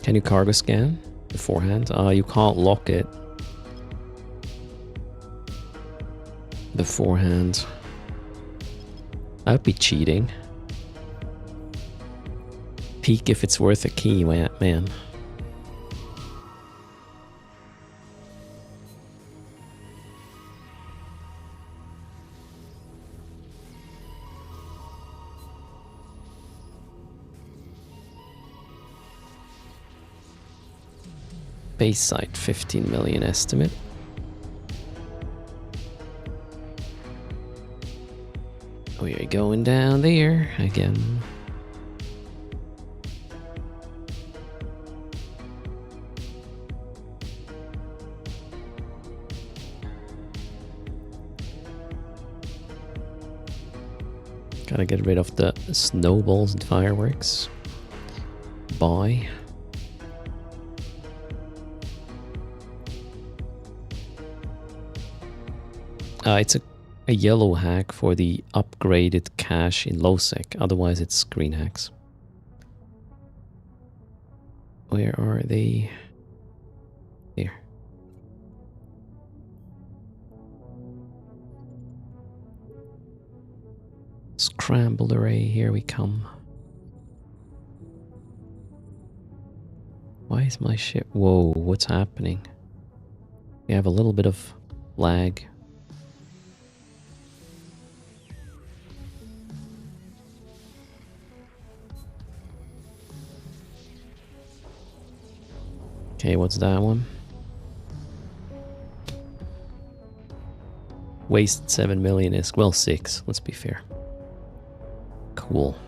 S1: Can you cargo scan beforehand? You can't lock it beforehand. That'd be cheating. Peek if it's worth a key, man. Base site 15 million estimate. We are going down there again. Gotta get rid of the snowballs and fireworks. Bye. It's a yellow hack for the upgraded cache in low sec. Otherwise, it's green hacks. Where are they? Here. Scrambled array, here we come. Why is my shit? Whoa, what's happening? We have a little bit of lag. Okay, what's that one? Waste 7 million is, well, 6, let's be fair. Cool.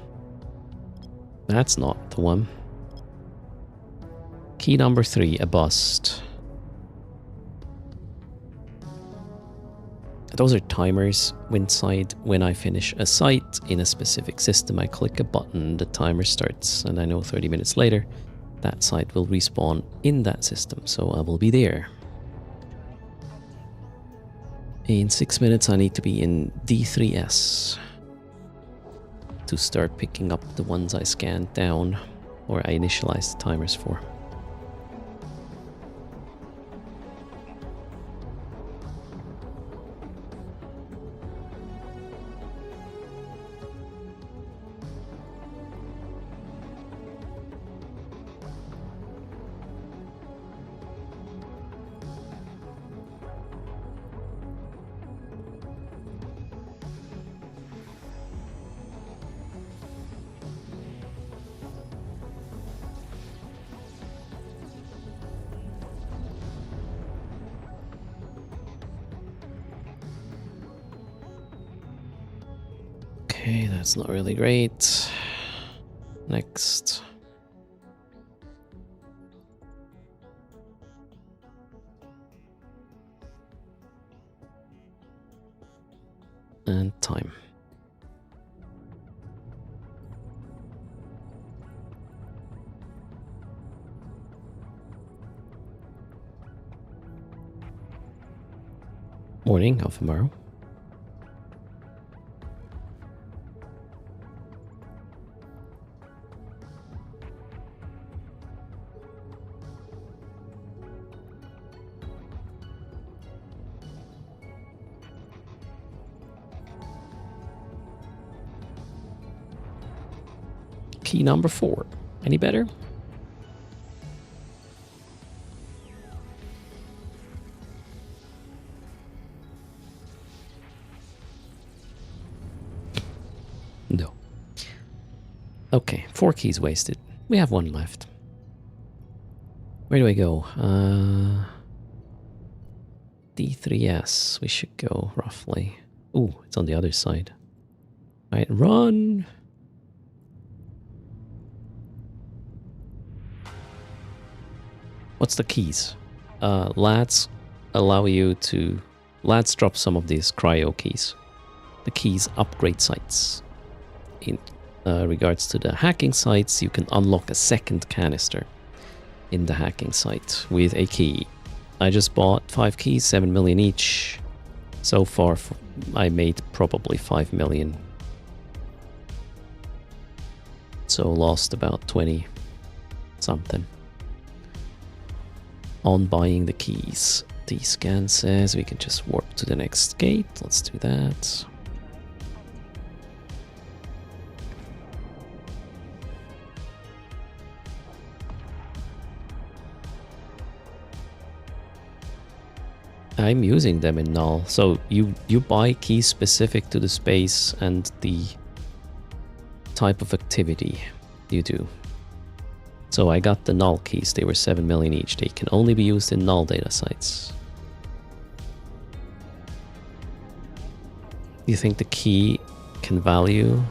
S1: That's not the one. Key number 3, a bust. Those are timers. When I finish a site in a specific system, I click a button, the timer starts, and I know 30 minutes later, that site will respawn in that system, so I will be there. In 6 minutes, I need to be in D3S to start picking up the ones I scanned down, or I initialized the timers for. Okay, that's not really great. Next. And time. Morning, Alphamaro. Key number 4. Any better? No. Okay, 4 keys wasted. We have 1 left. Where do I go? D3S. We should go roughly. Ooh, it's on the other side. All right, run! What's the keys? Lads allow you to... Lads drop some of these cryo keys. The keys upgrade sites. In regards to the hacking sites, you can unlock a second canister in the hacking site with a key. I just bought 5 keys, 7 million each. So far, I made probably 5 million. So lost about 20 something. on buying the keys. The scan says we can just warp to the next gate. Let's do that. I'm using them in null. So you buy keys specific to the space and the type of activity you do. So I got the null keys. They were 7 million each. They can only be used in null data sites. You think the key can value?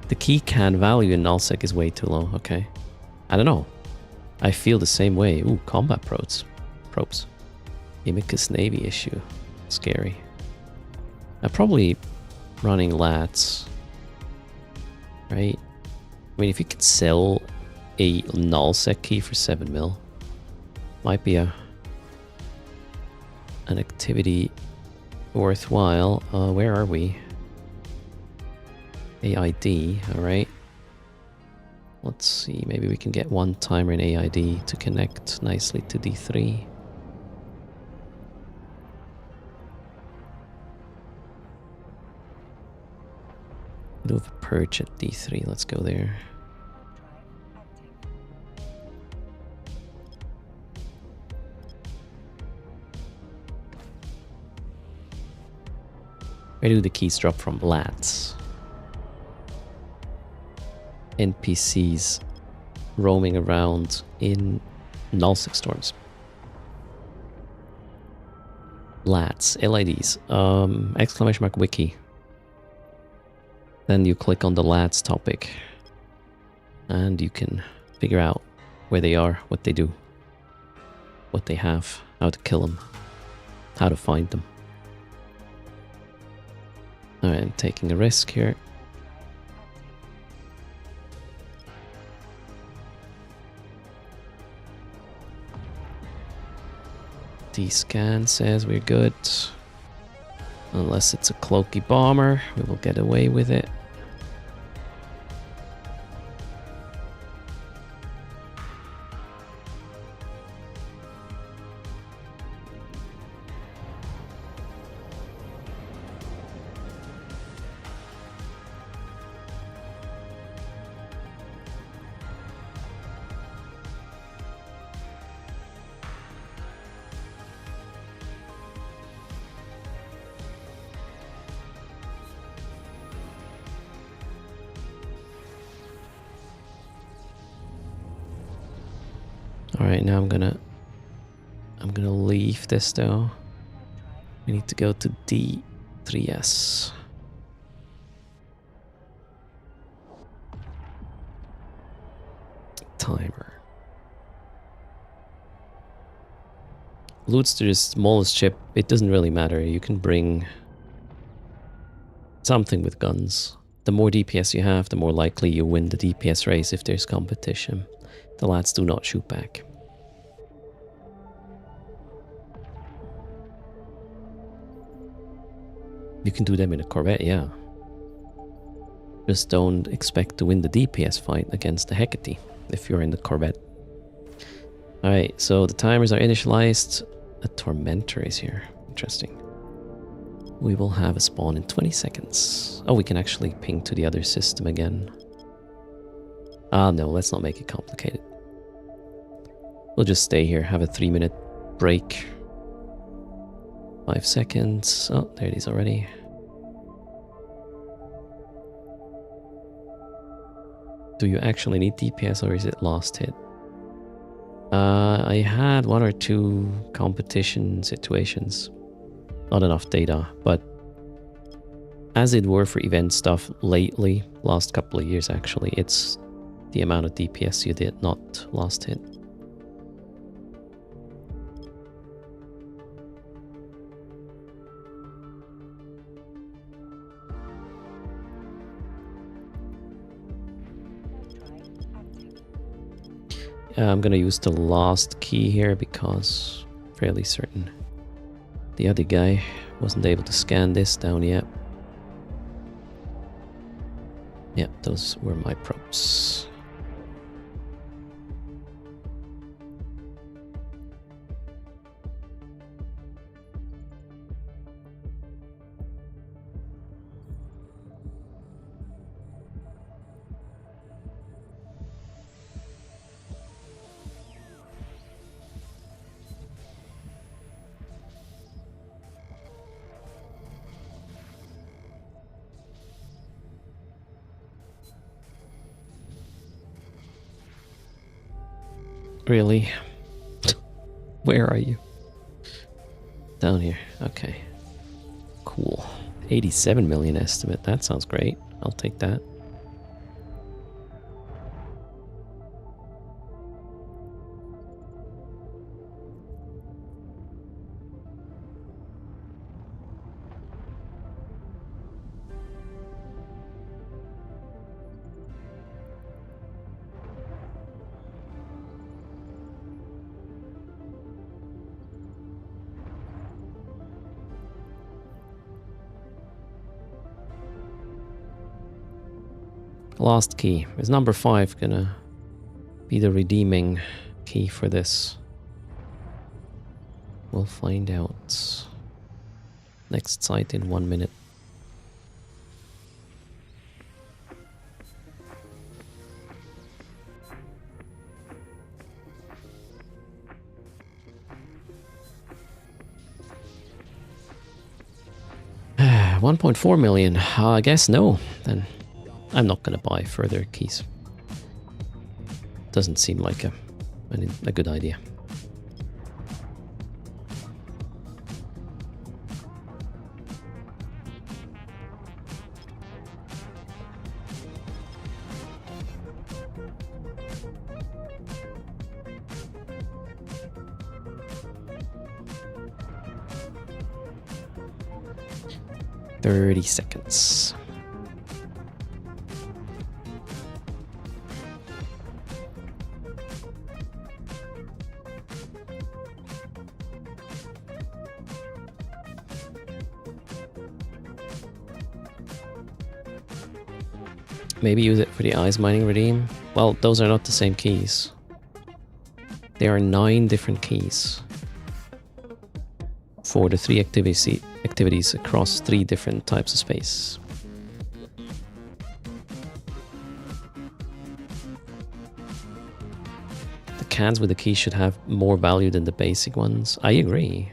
S1: The key can value in nullsec is way too low. Okay. I don't know. I feel the same way. Ooh, combat probes. Imicus Navy issue. Scary. I'm probably running lats. Right? I mean, if you could sell a nullsec key for 7 mil, might be an activity worthwhile. Where are we? AID, alright. Let's see, maybe we can get one timer in AID to connect nicely to D3. Do have a purge at D3, let's go there. Where do the keys drop from? Lats. NPCs roaming around in nullsec storms. Lats, LIDs, exclamation mark wiki. Then you click on the lats topic and you can figure out where they are, what they do, what they have, how to kill them, how to find them. Alright, I'm taking a risk here. D-scan says we're good. Unless it's a cloaky bomber, we will get away with it. Alright, now I'm gonna leave this though. We need to go to D3S. Timer. Loots to the smallest ship, it doesn't really matter. You can bring something with guns. The more DPS you have, the more likely you win the DPS race if there's competition. The lats do not shoot back. You can do them in a Corvette, yeah. Just don't expect to win the DPS fight against the Hecate if you're in the Corvette. Alright, so the timers are initialized. A Tormentor is here. Interesting. We will have a spawn in 20 seconds. Oh, we can actually ping to the other system again. Ah, no, let's not make it complicated. We'll just stay here, have a 3-minute break. 5 seconds. Oh, there it is already. Do you actually need DPS or is it last hit? I had 1 or 2 competition situations. Not enough data, but as it were for event stuff lately, last couple of years actually, it's the amount of DPS you did, not last hit. I'm gonna use the last key here because I'm fairly certain the other guy wasn't able to scan this down yet. Yeah, those were my props. Really? Where are you? Down here. Okay. Cool. 87 million estimate. That sounds great. I'll take that. Last key. Is number 5 gonna be the redeeming key for this? We'll find out. Next site in 1 minute. $1.4 million. I guess no. Then I'm not gonna buy further keys. Doesn't seem like a good idea. $30 seconds. Maybe use it for the ice mining redeem. Well, those are not the same keys. There are 9 different keys for the 3 activities across 3 different types of space. The cans with the keys should have more value than the basic ones. I agree.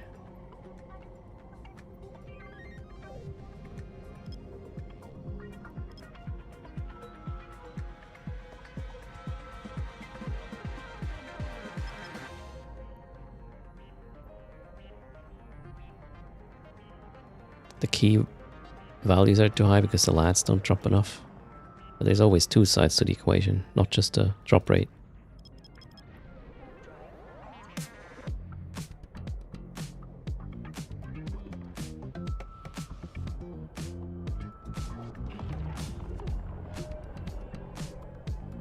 S1: The key values are too high because the lads don't drop enough. But there's always 2 sides to the equation, not just the drop rate.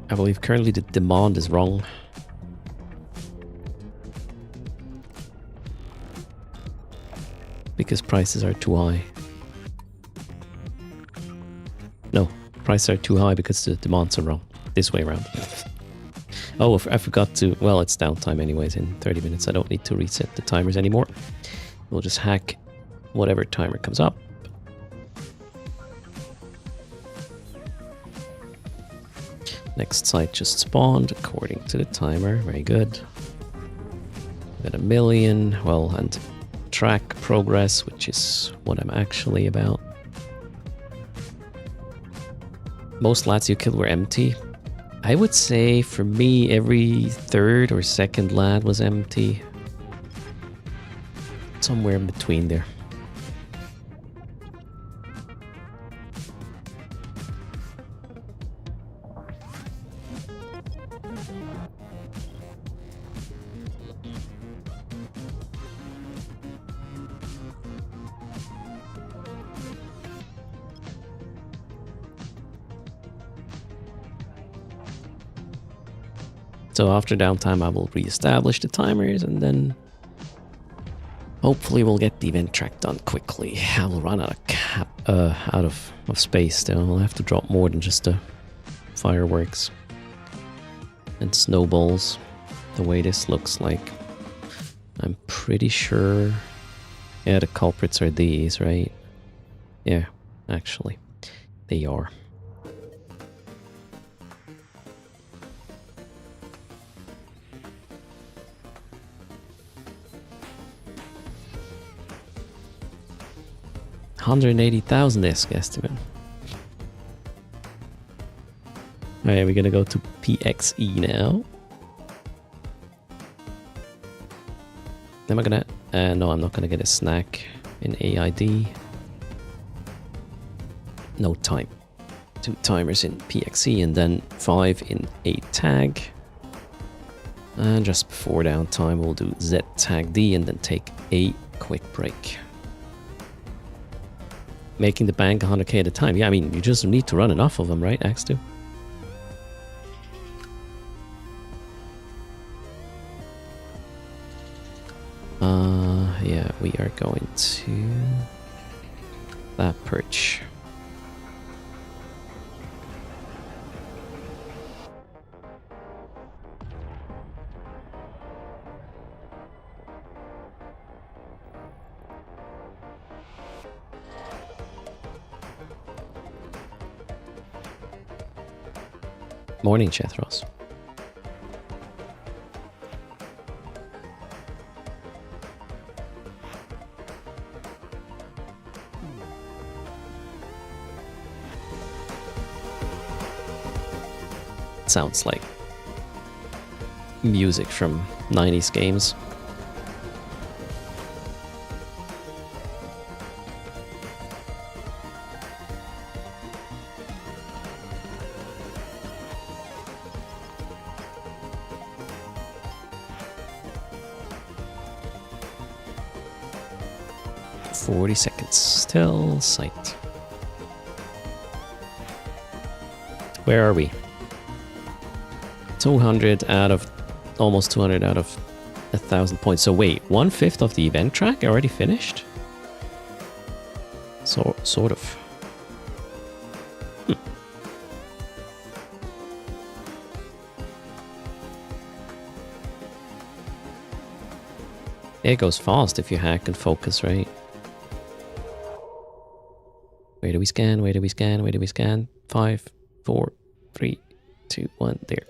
S1: I believe currently the demand is wrong. Because prices are too high. No, prices are too high because the demands are wrong. This way around. Oh, I forgot to... Well, it's downtime anyways in 30 minutes. I don't need to reset the timers anymore. We'll just hack whatever timer comes up. Next site just spawned according to the timer. Very good. Got 1 million. Well, and track progress, which is what I'm actually about. Most lads you killed were empty. I would say for me, every 3rd or 2nd lad was empty. Somewhere in between there. So after downtime, I will re-establish the timers and then hopefully we'll get the event track done quickly. I will run out of space. Then I'll have to drop more than just the fireworks and snowballs. The way this looks like, I'm pretty sure. Yeah, the culprits are these, right? Yeah, actually, they are. $180,000 desk estimate. Alright, we're gonna go to PXE now. Am I gonna... no, I'm not gonna get a snack in AID. No time. 2 timers in PXE and then 5 in A tag. And just before downtime, we'll do Z tag D and then take a quick break. Making the bank 100k at a time. Yeah, I mean, you just need to run enough of them, right, X2? Yeah, we are going to that perch. Morning, Chethros. Sounds like music from 90s games. "40 seconds still sight." Where are we? 200 out of... almost 200 out of 1,000 points. So wait, 1/5 of the event track already finished? So, sort of. It goes fast if you hack and focus, right? Where do we scan? Where do we scan? Where do we scan? 5, 4, 3, 2, 1, there.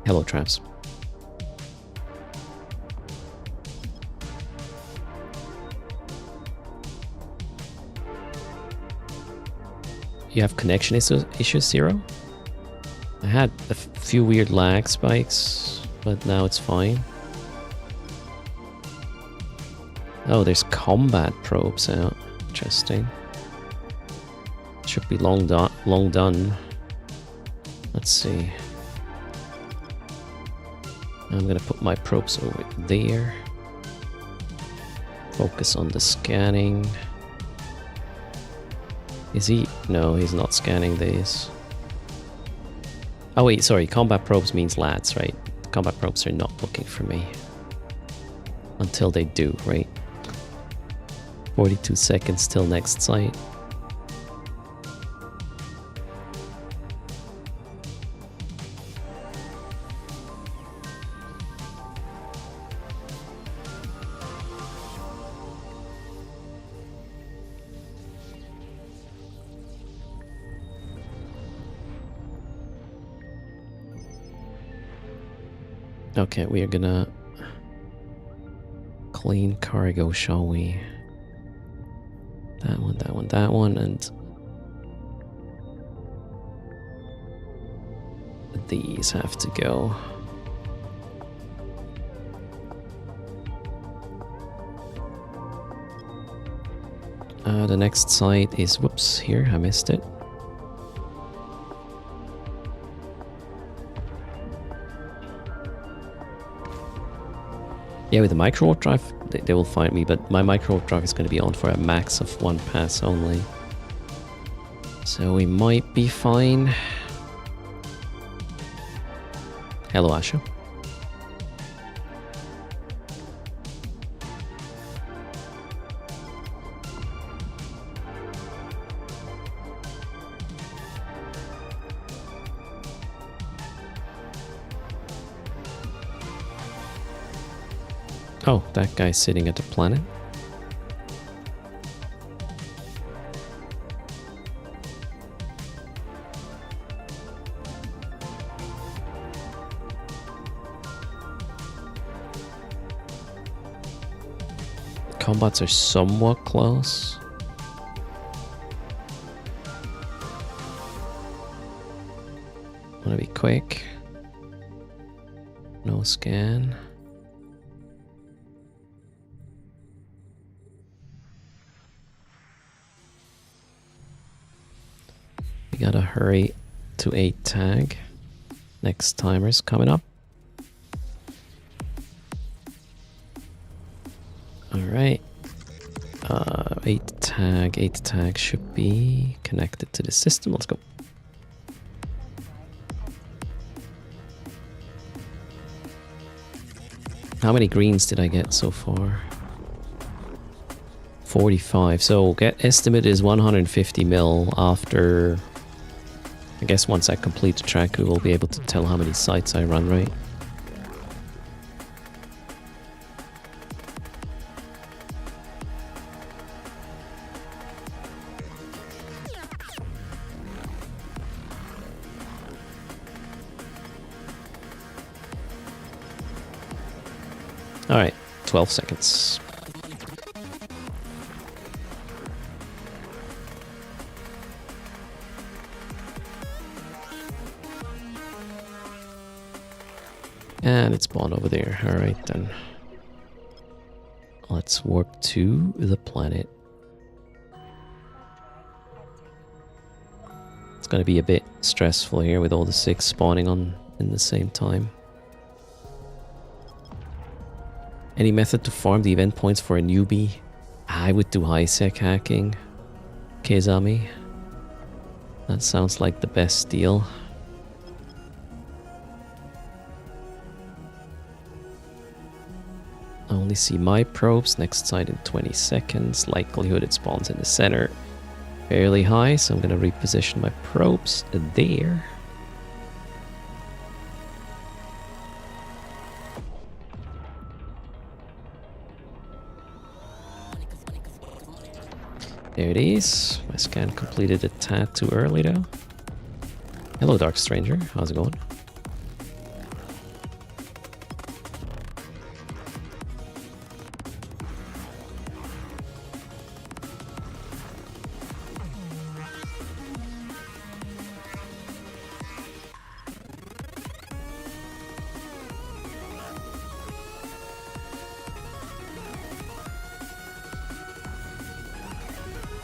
S1: Hello, traps. You have connection issues, Zero? I had a few weird lag spikes, but now it's fine. Oh, there's combat probes out. Interesting. Should be long done. Let's see. I'm gonna put my probes over there. Focus on the scanning. Is he? No, he's not scanning these. Oh wait, sorry, combat probes means lads, right? Combat probes are not looking for me. Until they do, right? 42 seconds till next site. Okay, we are gonna clean cargo, shall we? That one, that one, that one, and these have to go. The next site is, whoops, here, I missed it. Yeah, with the micro warp drive, they will find me, but my micro warp drive is going to be on for a max of 1 pass only. So we might be fine. Hello, Asha. Oh, that guy's sitting at the planet. Combats are somewhat close. Want to be quick. No scan. We gotta hurry to 8 tag. Next timer's coming up. Alright. 8 tag should be connected to the system. Let's go. How many greens did I get so far? 45. So get estimate is 150 mil after... I guess once I complete the track, we will be able to tell how many sites I run, right? Alright, 12 seconds. And it's spawned over there. Alright then. Let's warp to the planet. It's gonna be a bit stressful here with all the 6 spawning on in the same time. Any method to farm the event points for a newbie? I would do high sec hacking. Kezami. That sounds like the best deal. I only see my probes. Next site in 20 seconds. Likelihood it spawns in the center. Fairly high, so I'm going to reposition my probes there. There it is. My scan completed a tad too early though. Hello Dark Stranger, how's it going?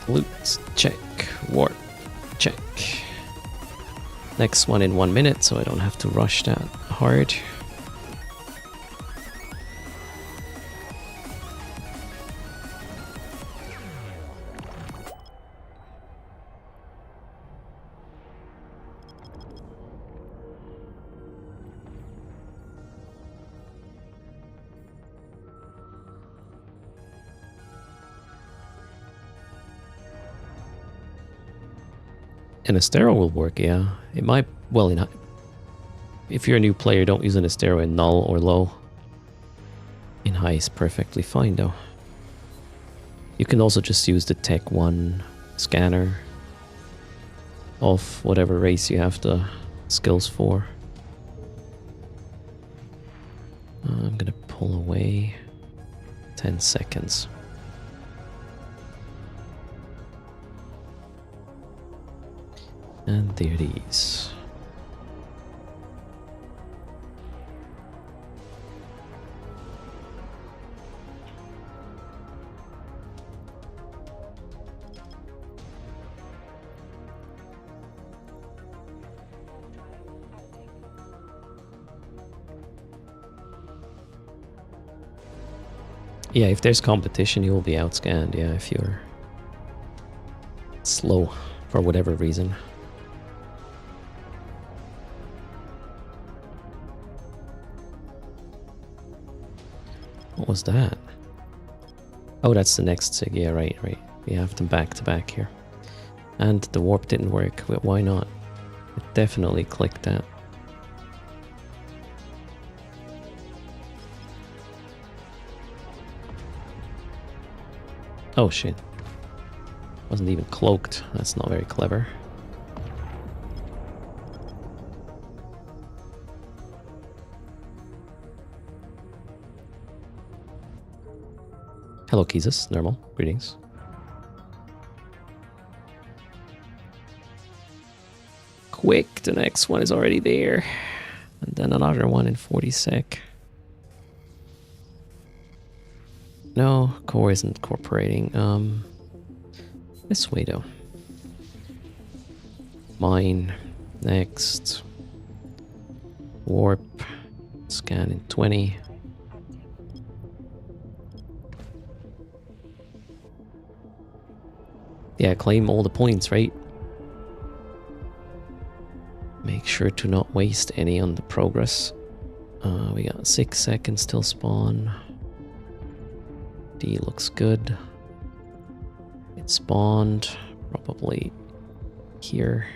S1: Loot, check. Warp, check. Next one in 1 minute, so I don't have to rush that hard. An Astero will work, yeah. It might, well, if you're a new player, don't use an Astero in null or low. In high is perfectly fine, though. You can also just use the Tech 1 scanner of whatever race you have the skills for. I'm gonna pull away. 10 seconds. And there it is. Yeah, if there's competition, you will be outscanned, yeah, if you're slow for whatever reason. What was that? Oh, that's the next SIG. Yeah, right. We have them back to back here. And the warp didn't work. Why not? It definitely clicked that. Oh shit. Wasn't even cloaked. That's not very clever. Hello, Keezus. Normal. Greetings. quick. The next one is already there. And then another one in 40 sec. No, core isn't cooperating. This way though. Mine. Next. Warp. Scan in 20. Yeah, claim all the points, right? Make sure to not waste any on the progress. We got 6 seconds till spawn. D looks good. It spawned probably here.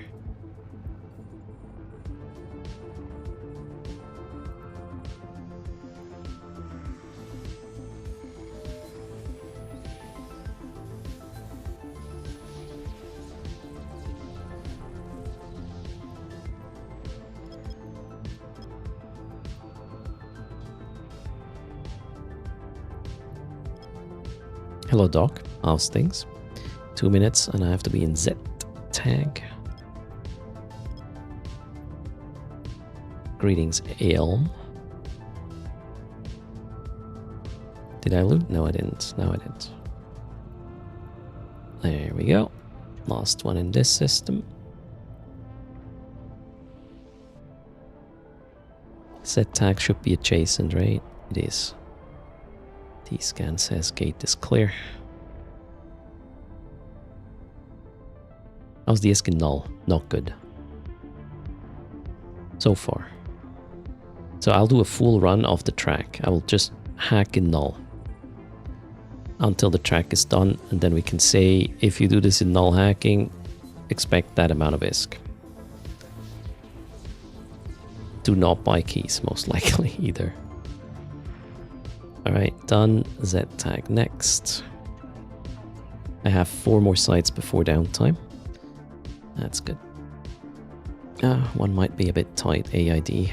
S1: Hello Doc, how's things? 2 minutes and I have to be in Z tag. Greetings, Elm. Did I loot? No, I didn't. No, I didn't. There we go. Last one in this system. Z tag should be adjacent, right? It is. T-scan says gate is clear. How's the ISK in null? Not good. So far. So I'll do a full run of the track. I will just hack in null until the track is done, and then we can say if you do this in null hacking, expect that amount of ISK. Do not buy keys, most likely, either. Alright, done. Z tag next. I have 4 more sites before downtime. That's good. One might be a bit tight, AID.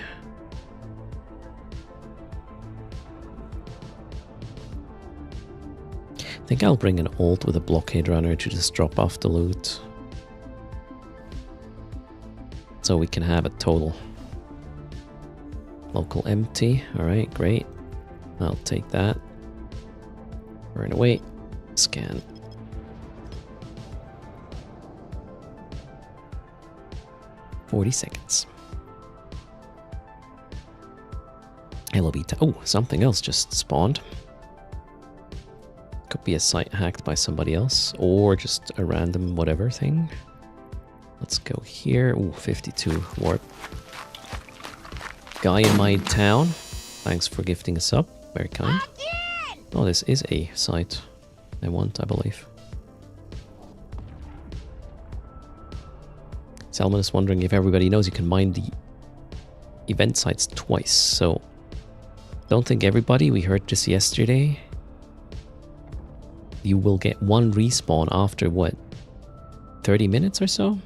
S1: I think I'll bring an ult with a blockade runner to just drop off the loot. So we can have a total. Local empty. Alright, great. I'll take that. Burn away. Scan. "40 seconds. Hello beta. Oh, something else just spawned. Could be a site hacked by somebody else, or just a random whatever thing. Let's go here. Ooh, 52 warp. Guy in my town. Thanks for gifting us up. Very kind. Oh, this is a site I want, I believe. Salmon is wondering if everybody knows you can mine the event sites twice, so don't think everybody. We heard just yesterday. You will get 1 respawn after, what, 30 minutes or so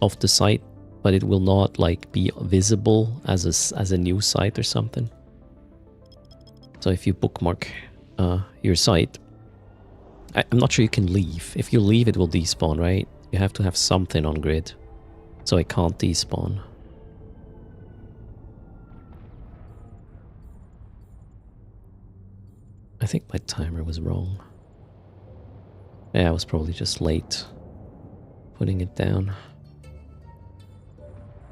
S1: of the site, but it will not like be visible as a new site or something. So if you bookmark your site, I'm not sure you can leave. If you leave, it will despawn, right? You have to have something on grid. So I can't despawn. I think my timer was wrong. Yeah, I was probably just late putting it down.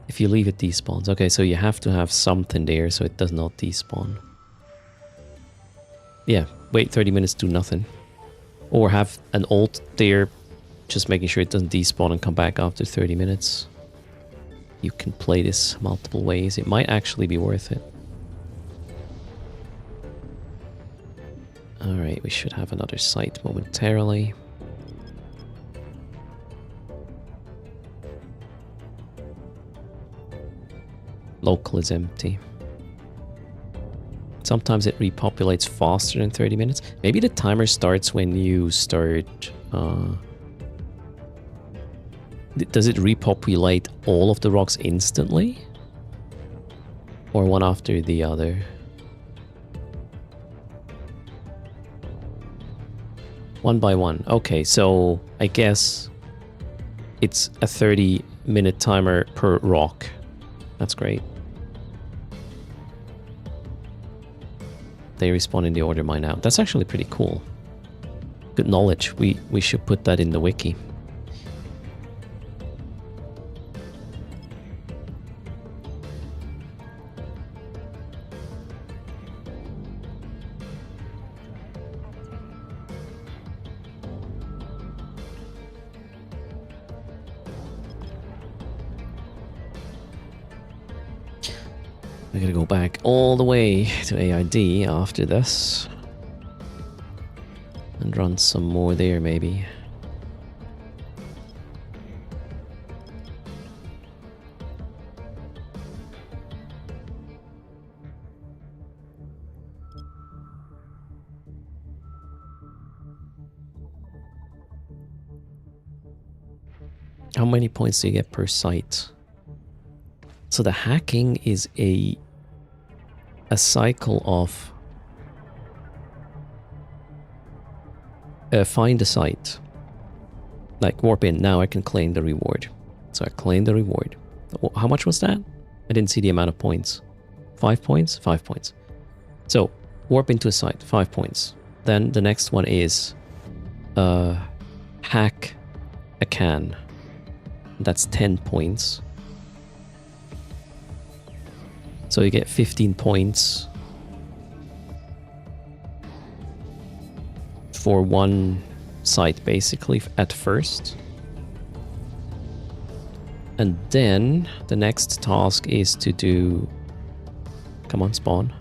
S1: If you leave, it despawns. Okay, so you have to have something there so it does not despawn. Yeah, wait 30 minutes, do nothing. Or have an ult there, just making sure it doesn't despawn and come back after 30 minutes. You can play this multiple ways. It might actually be worth it. Alright, we should have another site momentarily. Local is empty. Sometimes it repopulates faster than 30 minutes. Maybe the timer starts when you start... does it repopulate all of the rocks instantly? Or one after the other? One by one. Okay, so I guess it's a 30 minute timer per rock. That's great. They respawn in the order mine out. That's actually pretty cool. Good knowledge. We should put that in the wiki. I gotta go back all the way to AID after this. And run some more there, maybe. How many points do you get per site? So the hacking is a cycle of find a site, like warp in. Now I can claim the reward. So I claim the reward. How much was that? I didn't see the amount of points. 5 points? 5 points. So warp into a site, 5 points. Then the next one is hack a can. That's 10 points. So you get 15 points for one site, basically, at first. And then the next task is to do... Come on, spawn.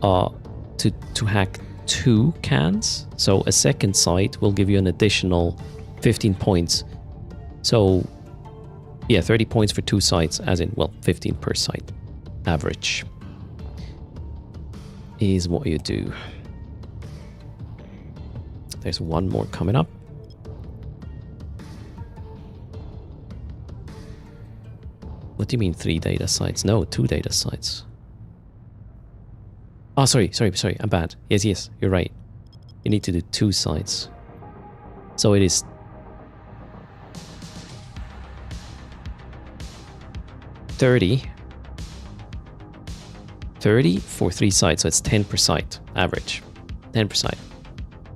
S1: To hack 2 cans. So a second site will give you an additional 15 points. So... yeah, 30 points for 2 sites, as in, well, 15 per site. Average is what you do. There's one more coming up. What do you mean 3 data sites? No, 2 data sites. Oh, sorry, I'm bad. Yes, you're right. You need to do 2 sites. So it is... 30 for 3 sites, so it's 10 per site, average. 10 per site.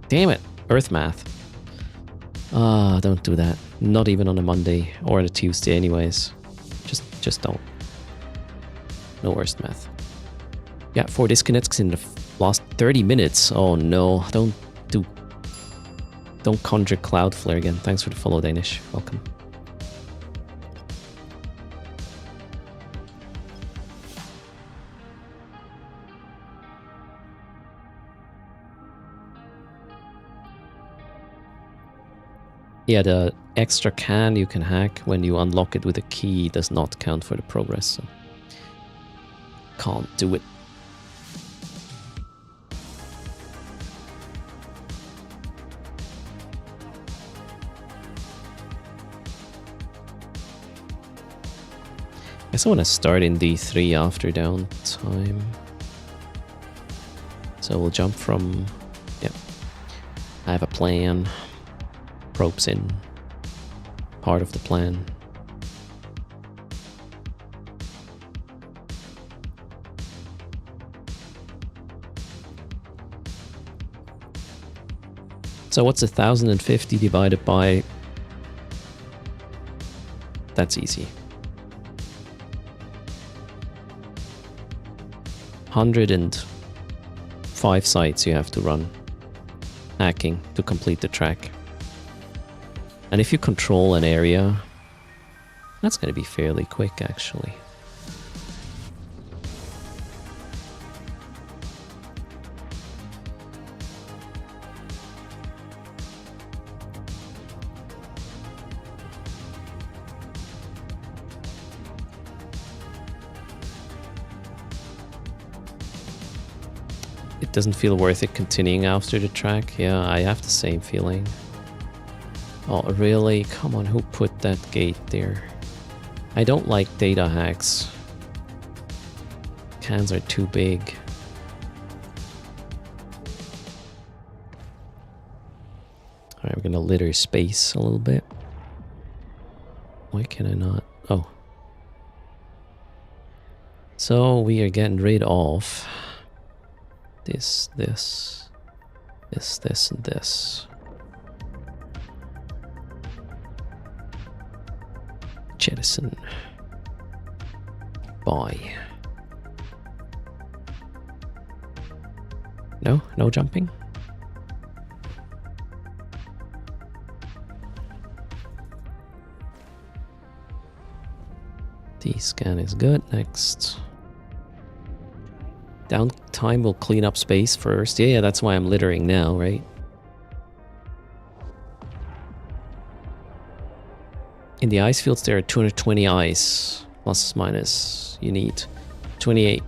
S1: Damn it, Earth math. Ah, don't do that. Not even on a Monday or a Tuesday anyways. Just don't. No Earth math. Yeah, 4 disconnects in the last 30 minutes. Oh no, don't conjure Cloudflare again. Thanks for the follow, Danish. Welcome. Yeah, the extra can you can hack when you unlock it with a key does not count for the progress, so can't do it. I guess I want to start in D3 after downtime. So we'll jump from... yeah. I have a plan. Probes in. Part of the plan. So what's 1050 divided by... That's easy. 105 sites you have to run hacking to complete the track. And if you control an area, that's going to be fairly quick, actually. It doesn't feel worth it continuing after the track. Yeah, I have the same feeling. Oh, really? Come on, who put that gate there? I don't like data hacks. Cans are too big. Alright, we're gonna litter space a little bit. Why can I not? Oh. So we are getting rid of this, and this. Jettison. Buy. No? No jumping? T-scan is good. Next. Downtime will clean up space first. Yeah, that's why I'm littering now, right? In the ice fields, there are 220 ice. Plus, minus. You need 28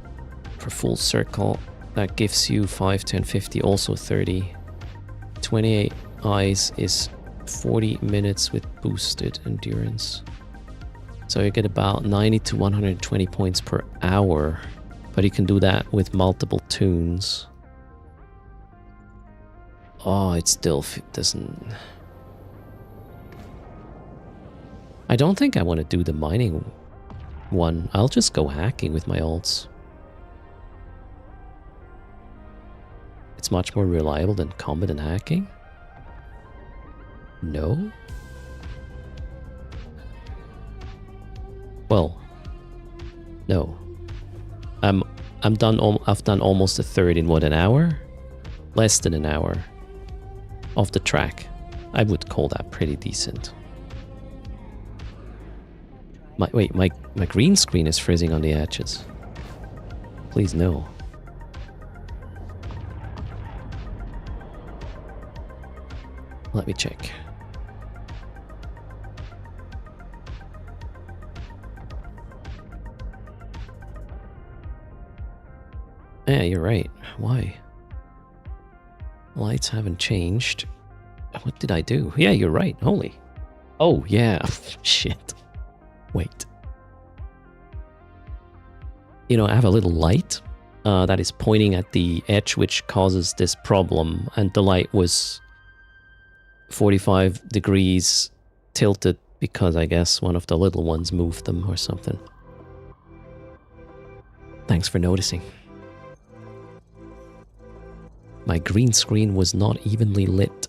S1: for full circle. That gives you 5, 10, 50, also 30. 28 ice is 40 minutes with boosted endurance. So you get about 90 to 120 points per hour. But you can do that with multiple tunes. Oh, it still doesn't... I don't think I want to do the mining one. I'll just go hacking with my alts. It's much more reliable than combat and hacking? No? Well, no. I'm done. I've done almost a third in what, an hour? Less than an hour of the track. I would call that pretty decent. My green screen is freezing on the edges. Please no. Let me check. Yeah, you're right. Why? Lights haven't changed. What did I do? Yeah, you're right. Holy. Oh, yeah. Shit. Wait. You know, I have a little light that is pointing at the edge, which causes this problem. And the light was 45 degrees tilted because I guess one of the little ones moved them or something. Thanks for noticing. My green screen was not evenly lit.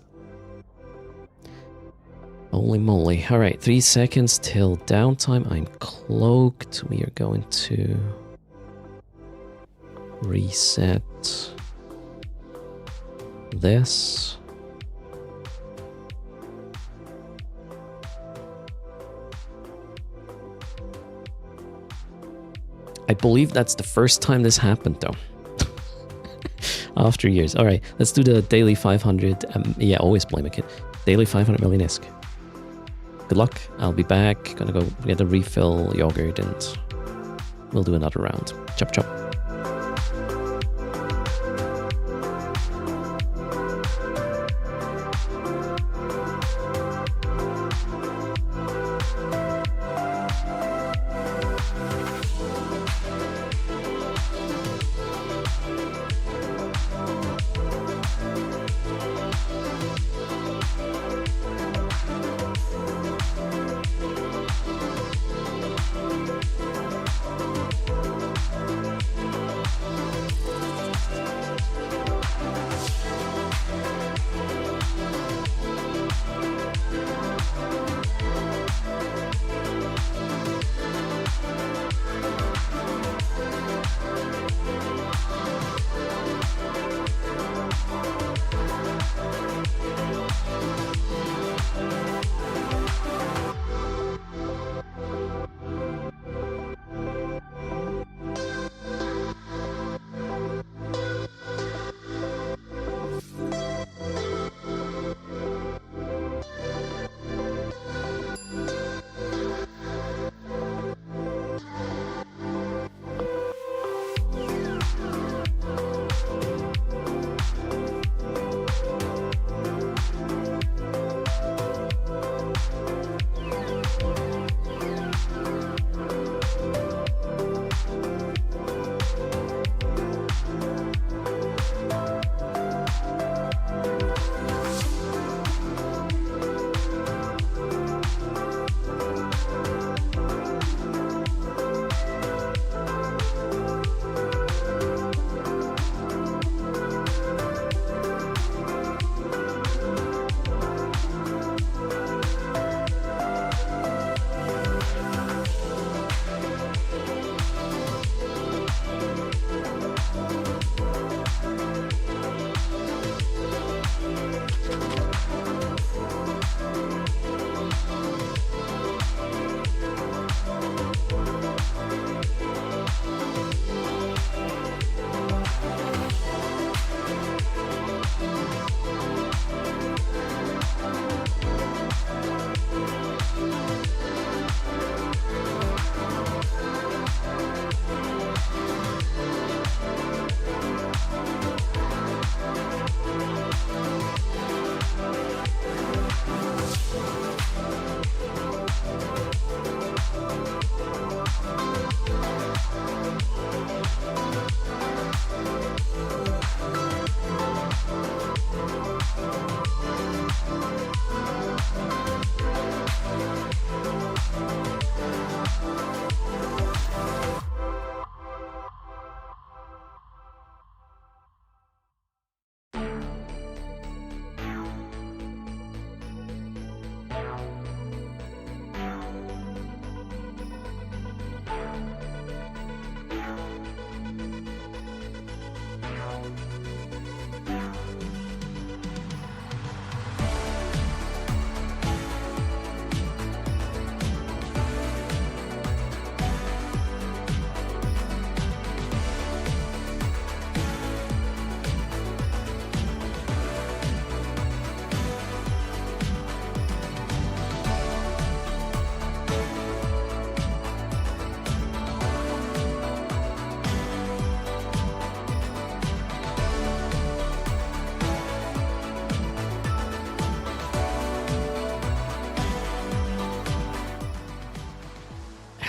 S1: Holy moly. Alright, 3 seconds till downtime. I'm cloaked. We are going to reset this. I believe that's the first time this happened though. After years. Alright, let's do the daily 500. Yeah, always blame a kid. Daily 500 million ISK. Good luck. I'll be back. Gonna go get a refill yogurt and we'll do another round. Chop chop.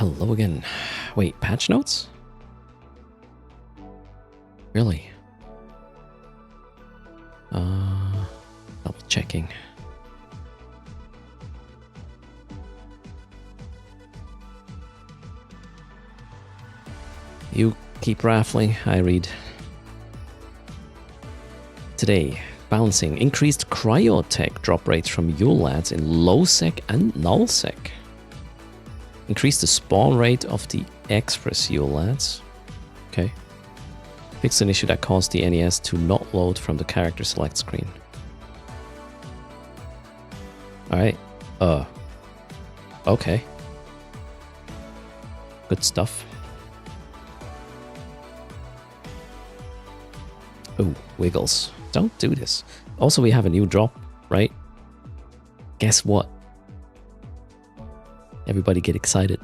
S1: Hello again. Wait, patch notes? Really? Double checking. You keep raffling, I read. Today, bouncing. Increased cryotech drop rates from ULADs in low sec and null sec. Increase the spawn rate of the Express ULADs. Okay. Fix an issue that caused the NES to not load from the character select screen. Alright. Okay. Good stuff. Oh, wiggles. Don't do this. Also, we have a new drop, right? Guess what? Everybody get excited.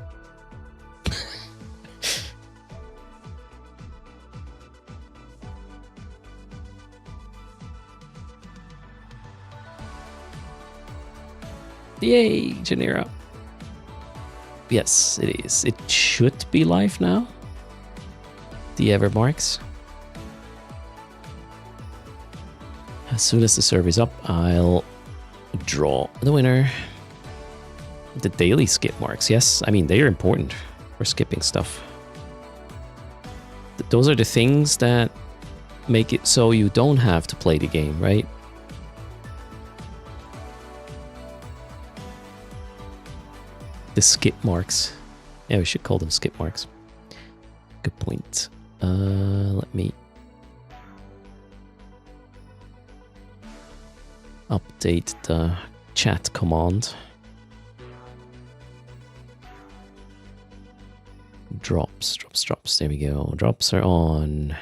S1: Yay, Janira. Yes, it is. It should be live now. The Evermarks. As soon as the server's up, I'll draw the winner. The daily skip marks, yes. I mean, they are important for skipping stuff. Those are the things that make it so you don't have to play the game, right? The skip marks. Yeah, we should call them skip marks. Good point. Let me update the chat command. Drops. There we go. Drops are on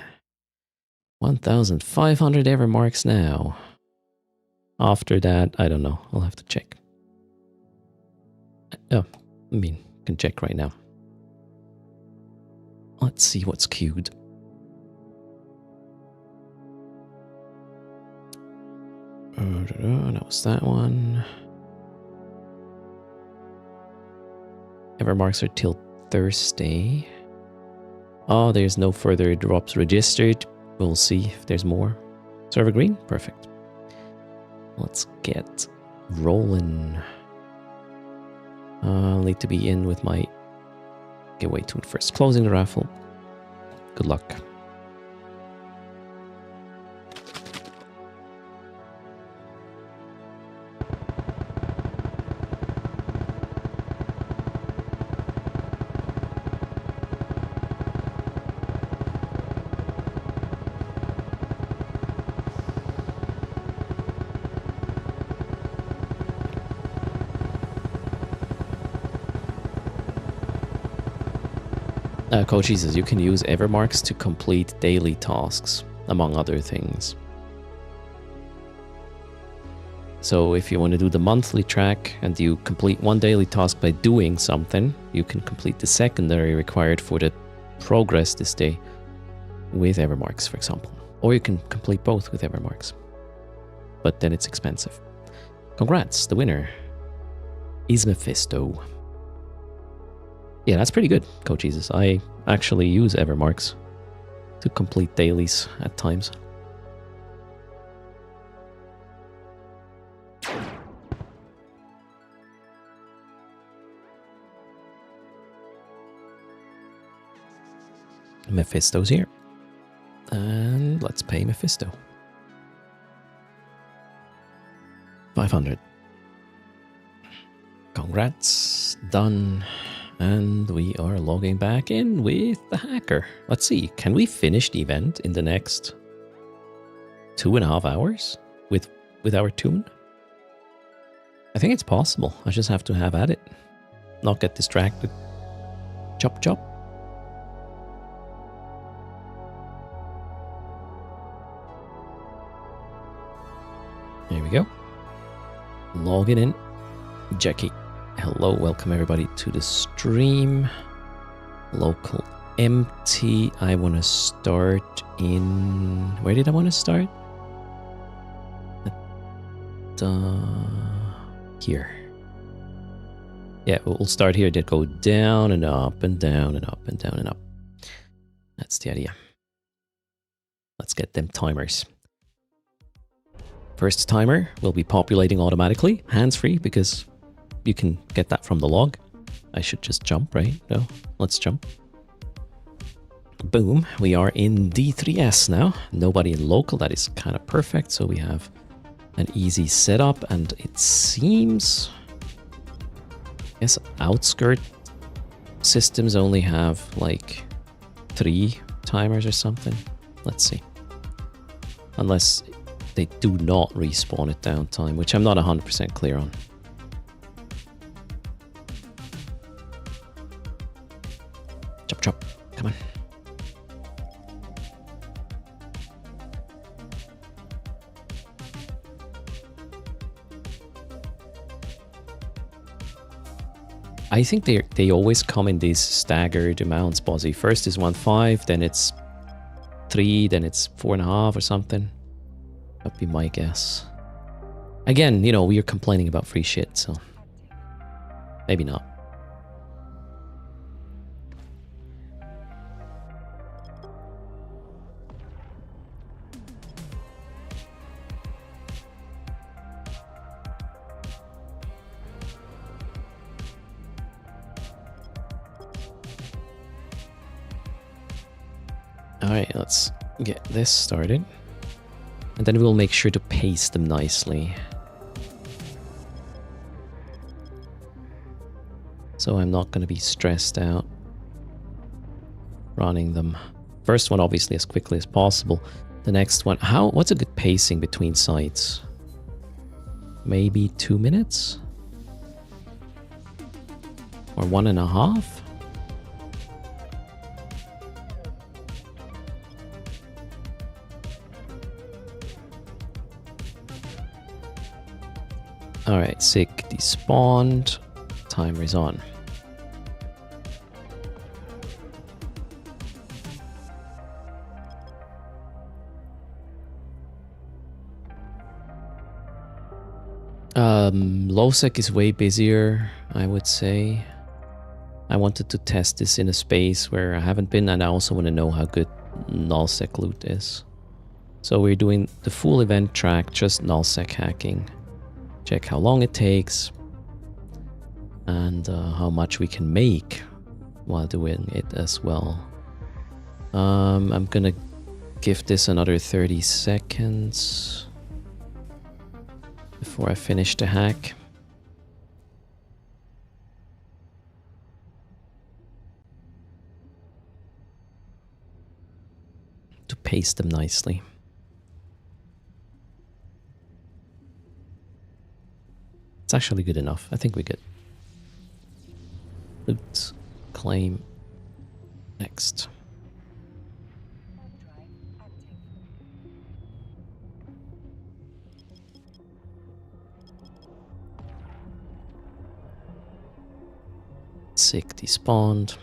S1: 1,500 Evermarks now. After that, I don't know. I'll have to check. Oh, I mean, can check right now. Let's see what's queued. That was that one. Evermarks are till Thursday. Oh, there's no further drops registered. We'll see if there's more. Server green? Perfect. Let's get rolling. I'll need to be in with my giveaway tune first. Closing the raffle. Good luck. Coach says you can use Evermarks to complete daily tasks, among other things. So if you want to do the monthly track and you complete one daily task by doing something, you can complete the secondary required for the progress this day with Evermarks, for example. Or you can complete both with Evermarks. But then it's expensive. Congrats, the winner is Mephisto. Yeah, that's pretty good, Coach Jesus. I actually use Evermarks to complete dailies at times. Mephisto's here. And let's pay Mephisto. 500. Congrats. Done. And we are logging back in with the hacker. Let's see, can we finish the event in the next 2.5 hours with our tune? I think it's possible. I just have to have at it. Not get distracted. Chop chop. There we go. Logging in. Jackie. Hello, welcome everybody to the stream. Local empty. I want to start in... Where did I want to start? Here. Yeah, we'll start here. Then go down and up and down and up and down and up. That's the idea. Let's get them timers. First timer will be populating automatically, hands-free, because you can get that from the log. I should just jump, right? No, let's jump. Boom, we are in D3S now. Nobody in local, that is kind of perfect. So we have an easy setup, and it seems... Yes, outskirt systems only have like 3 timers or something. Let's see. Unless they do not respawn at downtime, which I'm not 100% clear on. Chop, chop. Come on. I think they always come in these staggered amounts, Bozzy. First is 1.5, then it's 3, then it's 4.5 or something. That'd be my guess. Again, you know, we are complaining about free shit, so maybe not. Alright, let's get this started. And then we'll make sure to paste them nicely. So I'm not going to be stressed out running them. First one, obviously, as quickly as possible. The next one, what's a good pacing between sites? Maybe 2 minutes? Or 1.5? Alright, sick, despawned, timer is on. Lowsec is way busier, I would say. I wanted to test this in a space where I haven't been, and I also want to know how good nullsec loot is. So we're doing the full event track, just nullsec hacking. Check how long it takes and how much we can make while doing it as well. I'm gonna give this another 30 seconds before I finish the hack. To paste them nicely. It's actually good enough. I think we're good. Loot, claim, next. Sick, despawned.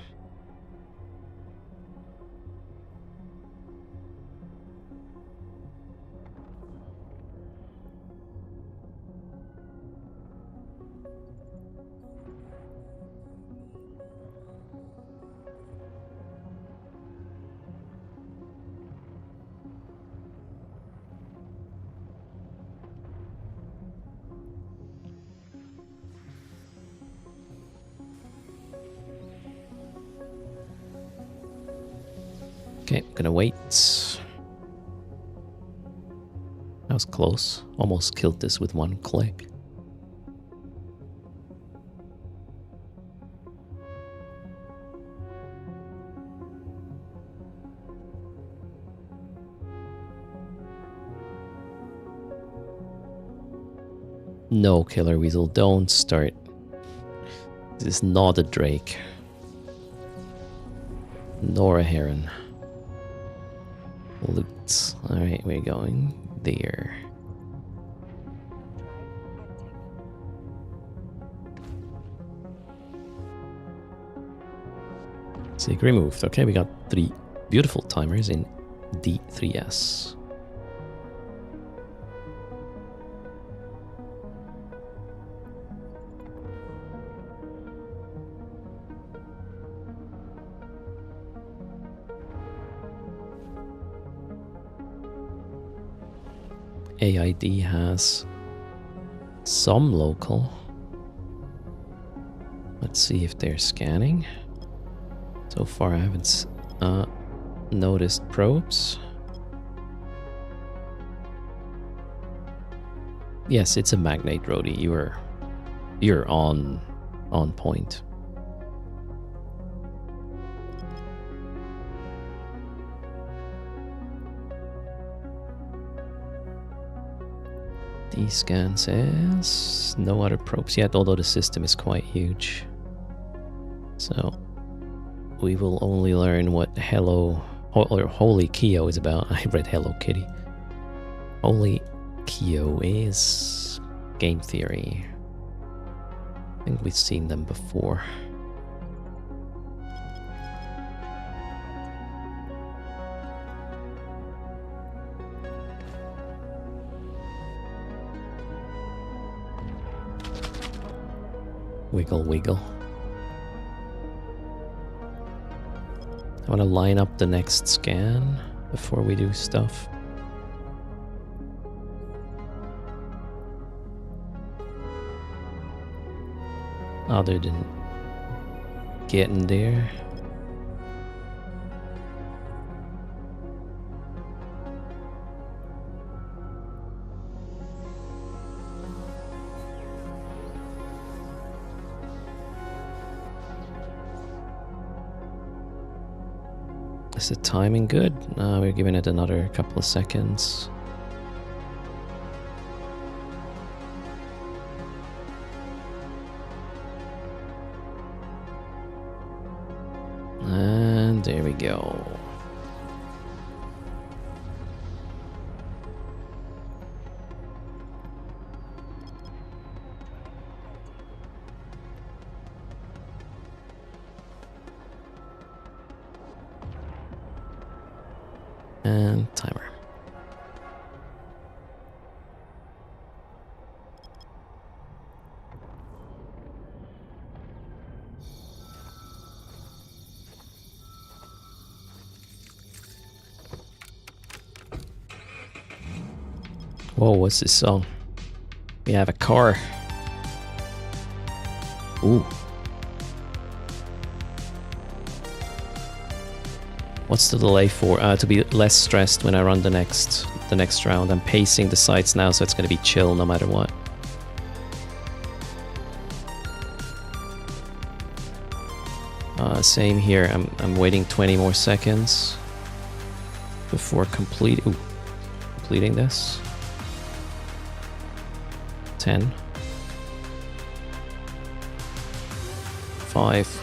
S1: Okay, gonna wait. That was close. Almost killed this with one click. No, Killer Weasel, don't start. This is not a Drake. Nor a Heron. Loot. Alright, we're going there. Sig removed. Okay, we got 3 beautiful timers in D3S. AID has some local. Let's see if they're scanning. So far I haven't noticed probes. Yes, it's a magnate, Rody. You're on point. D-scan says no other probes yet, although the system is quite huge. So we will only learn what Hello or Holy Kyo is about. I read Hello Kitty. Holy Kyo is game theory. I think we've seen them before. Wiggle, wiggle. I want to line up the next scan before we do stuff. Other than getting there. Is the timing good? No, we're giving it another couple of seconds. And there we go. And timer. Whoa, what's this song? We have a car. Ooh. What's the delay for? To be less stressed when I run the next round. I'm pacing the sights now, so it's going to be chill no matter what. Same here. I'm waiting 20 more seconds before completing this. 10. 5.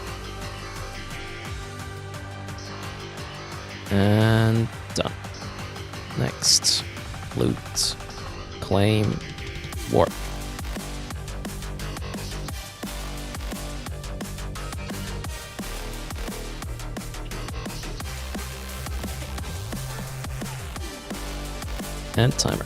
S1: And done. Next. Loot. Claim. Warp. And timer.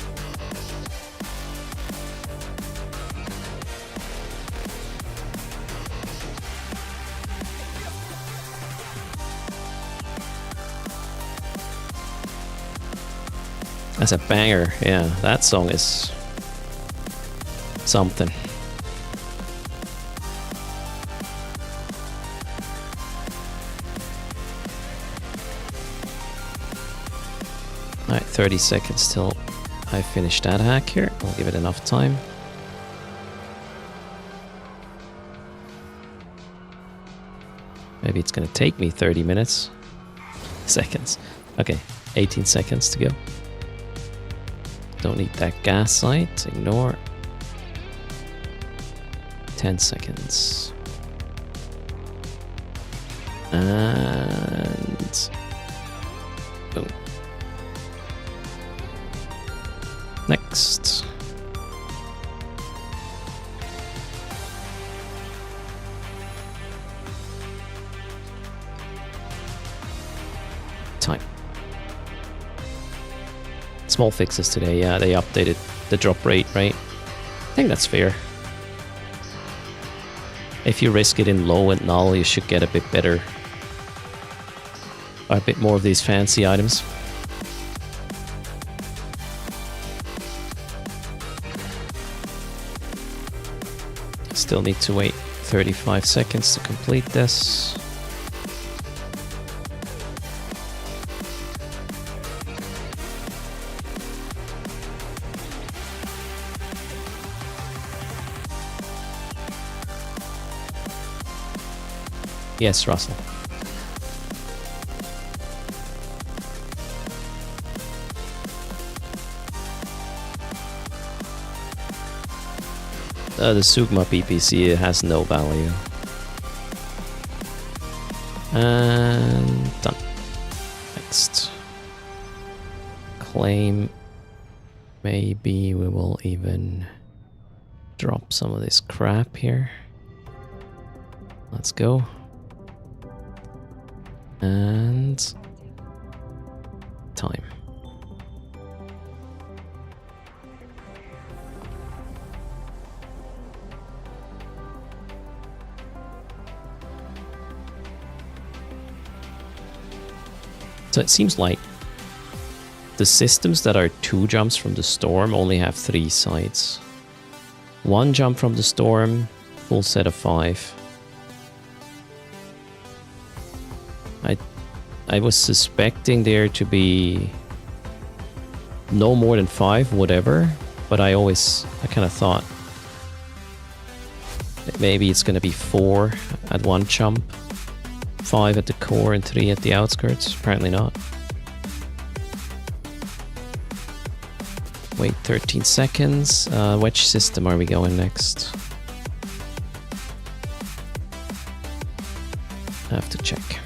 S1: That's a banger. Yeah, that song is something. Alright, 30 seconds till I finish that hack here. I'll give it enough time. Maybe it's gonna take me 30 minutes. Seconds. Okay, 18 seconds to go. Don't need that gas sight. Ignore. 10 seconds. And boom. Next. Time. Small fixes today, yeah, they updated the drop rate, right? I think that's fair. If you risk it in low and null, you should get a bit better. Or a bit more of these fancy items. Still need to wait 35 seconds to complete this. Yes, Russell. The Sugma PPC has no value. And done. Next. Claim. Maybe we will even drop some of this crap here. Let's go. And time. So it seems like the systems that are 2 jumps from the storm only have 3 sides. 1 jump from the storm, full set of 5. I was suspecting there to be no more than 5, whatever, but I kind of thought that maybe it's going to be 4 at 1 jump, 5 at the core and 3 at the outskirts. Apparently not. Wait 13 seconds. Which system are we going next? I have to check.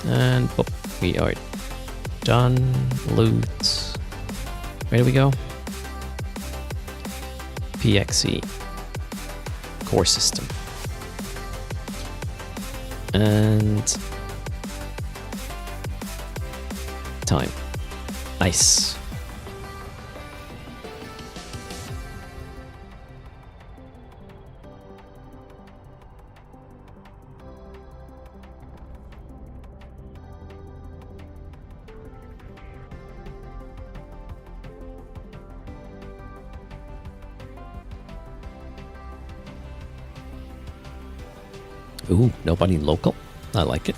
S1: And boop, we are done. Loot. Where do we go? PXE. Core system. And time. Nice. Ooh, nobody local. I like it.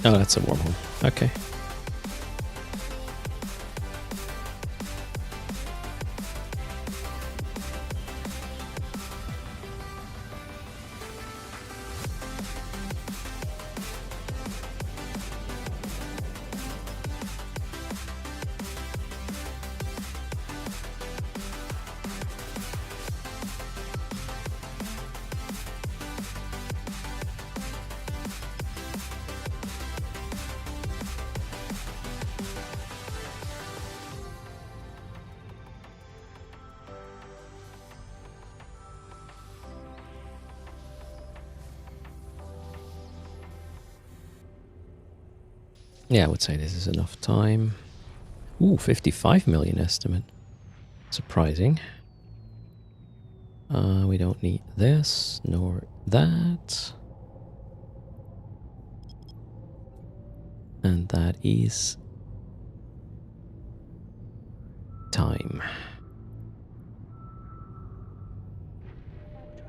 S1: Oh, that's a wormhole. Okay. Yeah, I would say this is enough time. Ooh, 55 million estimate. Surprising. We don't need this, nor that. And that is time.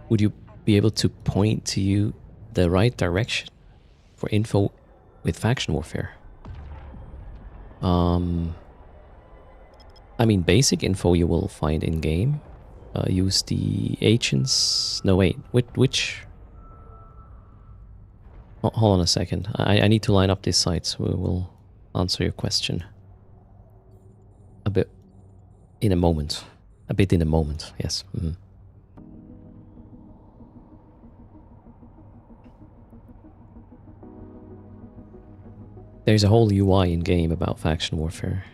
S1: Would you be able to point to you the right direction for info with faction warfare? I mean, basic info you will find in game. Use the agents. No, wait. Which? Hold on a second. I need to line up these sites. We will answer your question a bit in a moment. A bit in a moment, yes. There's a whole UI in game about faction warfare,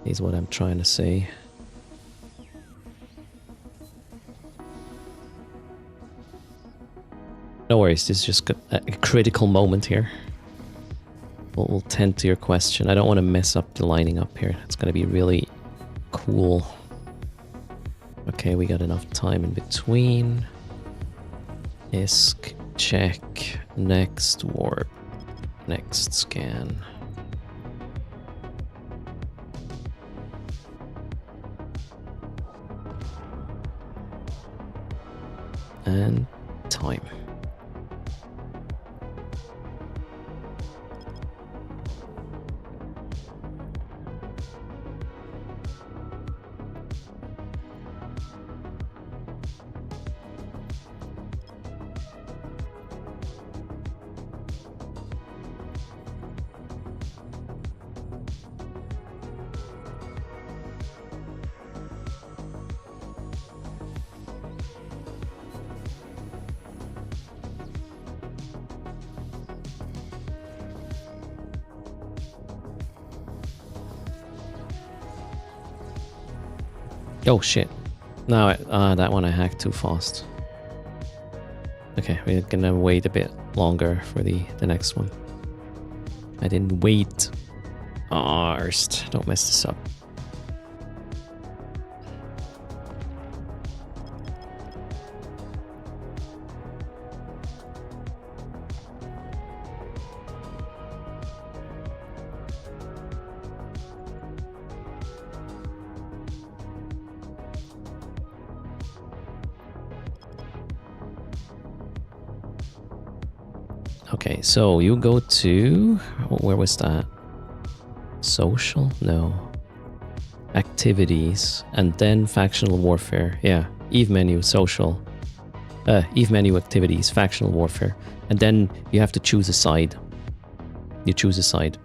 S1: is what I'm trying to say. No worries, this is just a critical moment here. We'll tend to your question. I don't want to mess up the lining up here. It's going to be really cool. Okay, we got enough time in between. ISK, check, next warp, next scan. And time. Oh shit. No, that one I hacked too fast. Okay, we're gonna wait a bit longer for the next one. I didn't wait. Erst. Don't mess this up. Okay, so you go to... Where was that? Social? No. Activities. And then factional warfare. Yeah. Eve menu, social. Eve menu activities, factional warfare. And then you have to choose a side. You choose a side.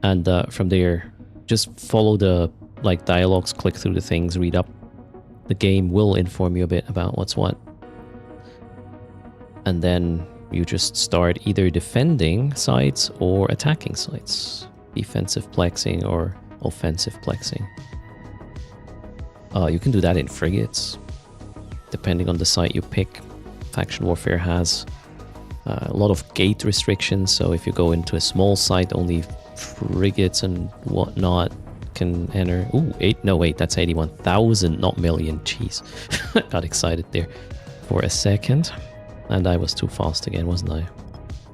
S1: And from there, just follow the dialogues, click through the things, read up. The game will inform you a bit about what's what. And then you just start either defending sites or attacking sites. Defensive plexing or offensive plexing. You can do that in frigates, depending on the site you pick. Faction warfare has a lot of gate restrictions, so if you go into a small site, only frigates and whatnot can enter. Ooh, wait, that's 81,000, not million. Jeez. Got excited there for a second. And I was too fast again, wasn't I?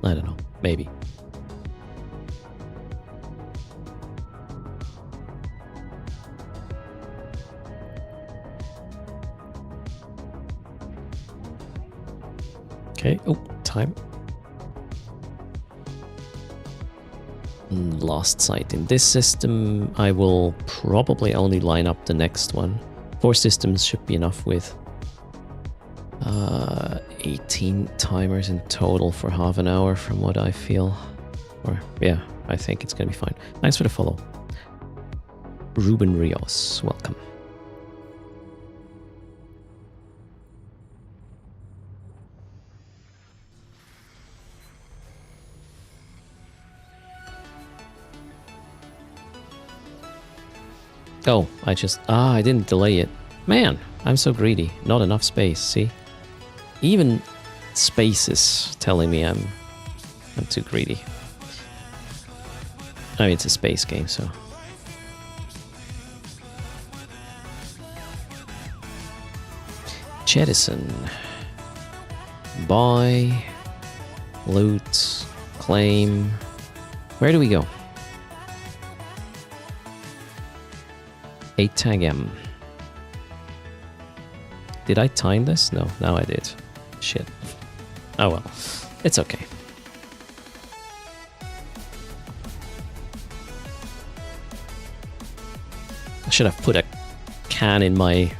S1: I don't know. Maybe. Okay. Oh, time. Last site. In this system, I will probably only line up the next one. 4 systems should be enough with 18 timers in total for half an hour from what I feel. Or, yeah, I think it's gonna be fine. Thanks for the follow. Ruben Rios, welcome. Oh, I didn't delay it. Man, I'm so greedy. Not enough space, see? Even space is telling me I'm too greedy. I mean, it's a space game, so... Jettison. Buy. Loot. Claim. Where do we go? 8 tag M. Did I time this? No, now I did. Shit. Oh well. It's okay. I should have put a can in my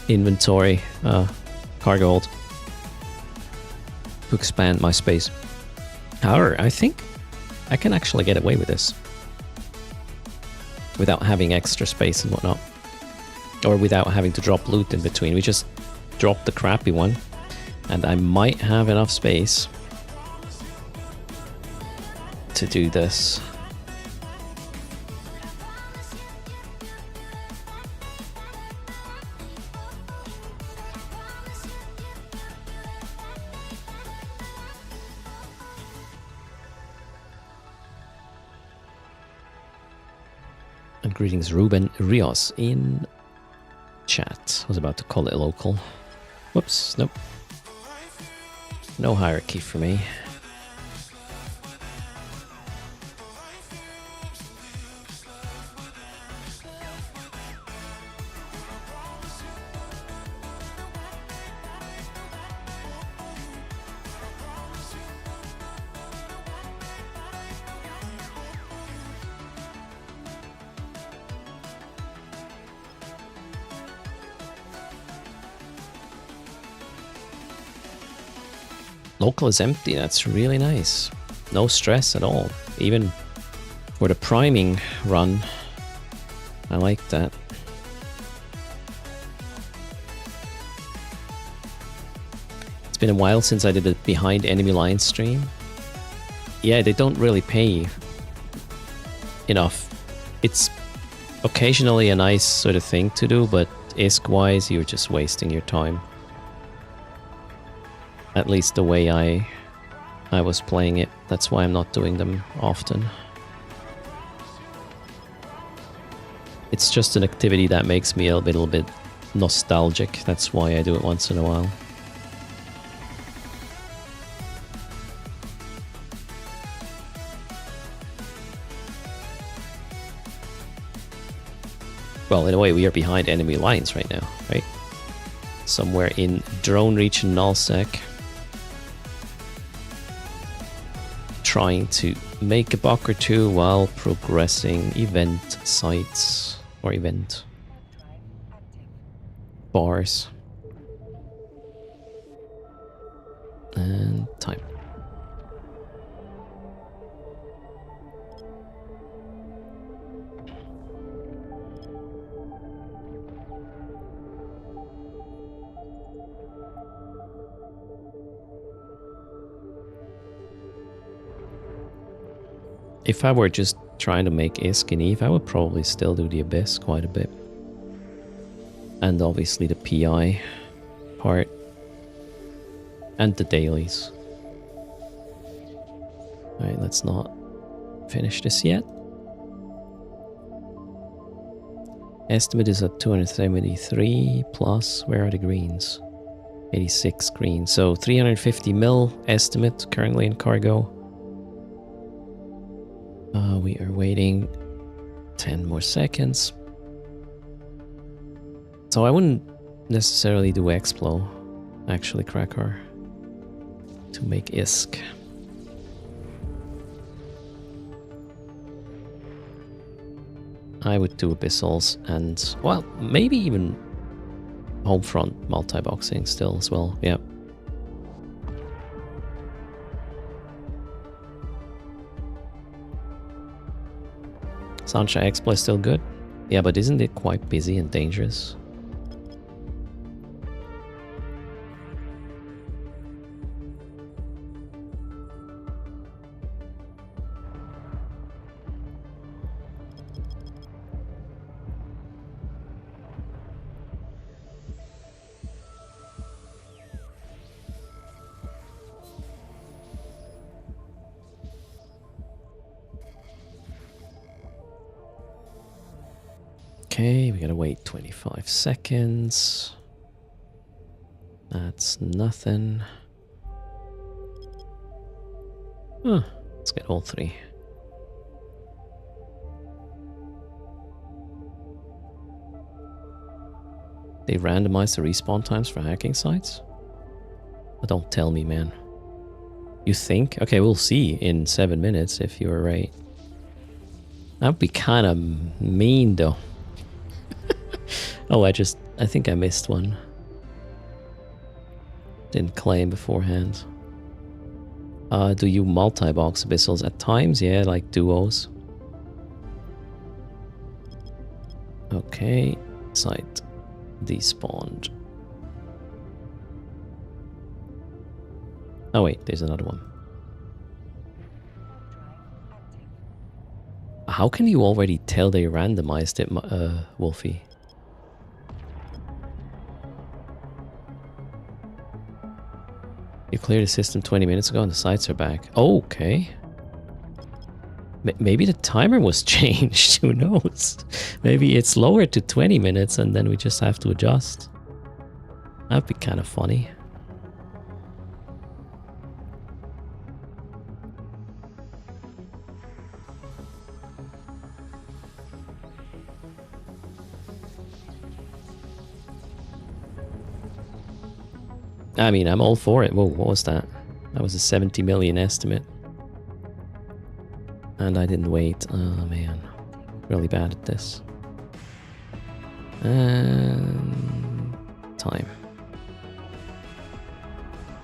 S1: inventory. Cargo hold. to expand my space. However, I think I can actually get away with this without having extra space and whatnot. Or without having to drop loot in between. We just drop the crappy one, and I might have enough space to do this. And greetings, Ruben Rios in chat. I was about to call it local. Whoops, nope. No hierarchy for me. Local is empty, that's really nice. No stress at all. Even for the priming run, I like that. It's been a while since I did a behind enemy lines stream. Yeah, they don't really pay enough. It's occasionally a nice sort of thing to do, but ISK-wise, you're just wasting your time. At least the way I was playing it. That's why I'm not doing them often. It's just an activity that makes me a little bit nostalgic. That's why I do it once in a while. Well, in a way, we are behind enemy lines right now, right? Somewhere in drone region nullsec. Trying to make a buck or two while progressing event sites or event bars. And time. If I were just trying to make ISK and EVE, I would probably still do the Abyss quite a bit. And obviously the PI part. And the dailies. Alright, let's not finish this yet. Estimate is at 273 plus, where are the greens? 86 greens. So 350 mil estimate currently in cargo. We are waiting 10 more seconds. So I wouldn't necessarily do Explo, actually, Cracker, to make ISK. I would do Abyssals and, well, maybe even Homefront multi-boxing still as well, yeah. Sancha Explo is still good. Yeah, but isn't it quite busy and dangerous? Okay, we gotta wait 25 seconds. That's nothing. Huh, let's get all three. They randomize the respawn times for hacking sites? Oh, don't tell me, man. You think? Okay, we'll see in 7 minutes if you're right. That would be kind of mean, though. Oh, I think I missed one. Didn't claim beforehand. Do you multi-box abyssals at times? Yeah, like duos. Okay, site despawned. Oh wait, there's another one. How can you already tell they randomized it, Wolfie? You cleared the system 20 minutes ago and the sites are back. Oh, okay. Maybe the timer was changed. Who knows? Maybe it's lowered to 20 minutes and then we just have to adjust. That'd be kind of funny. I mean, I'm all for it. Whoa, what was that? That was a 70 million estimate. And I didn't wait. Oh, man. Really bad at this. And... time.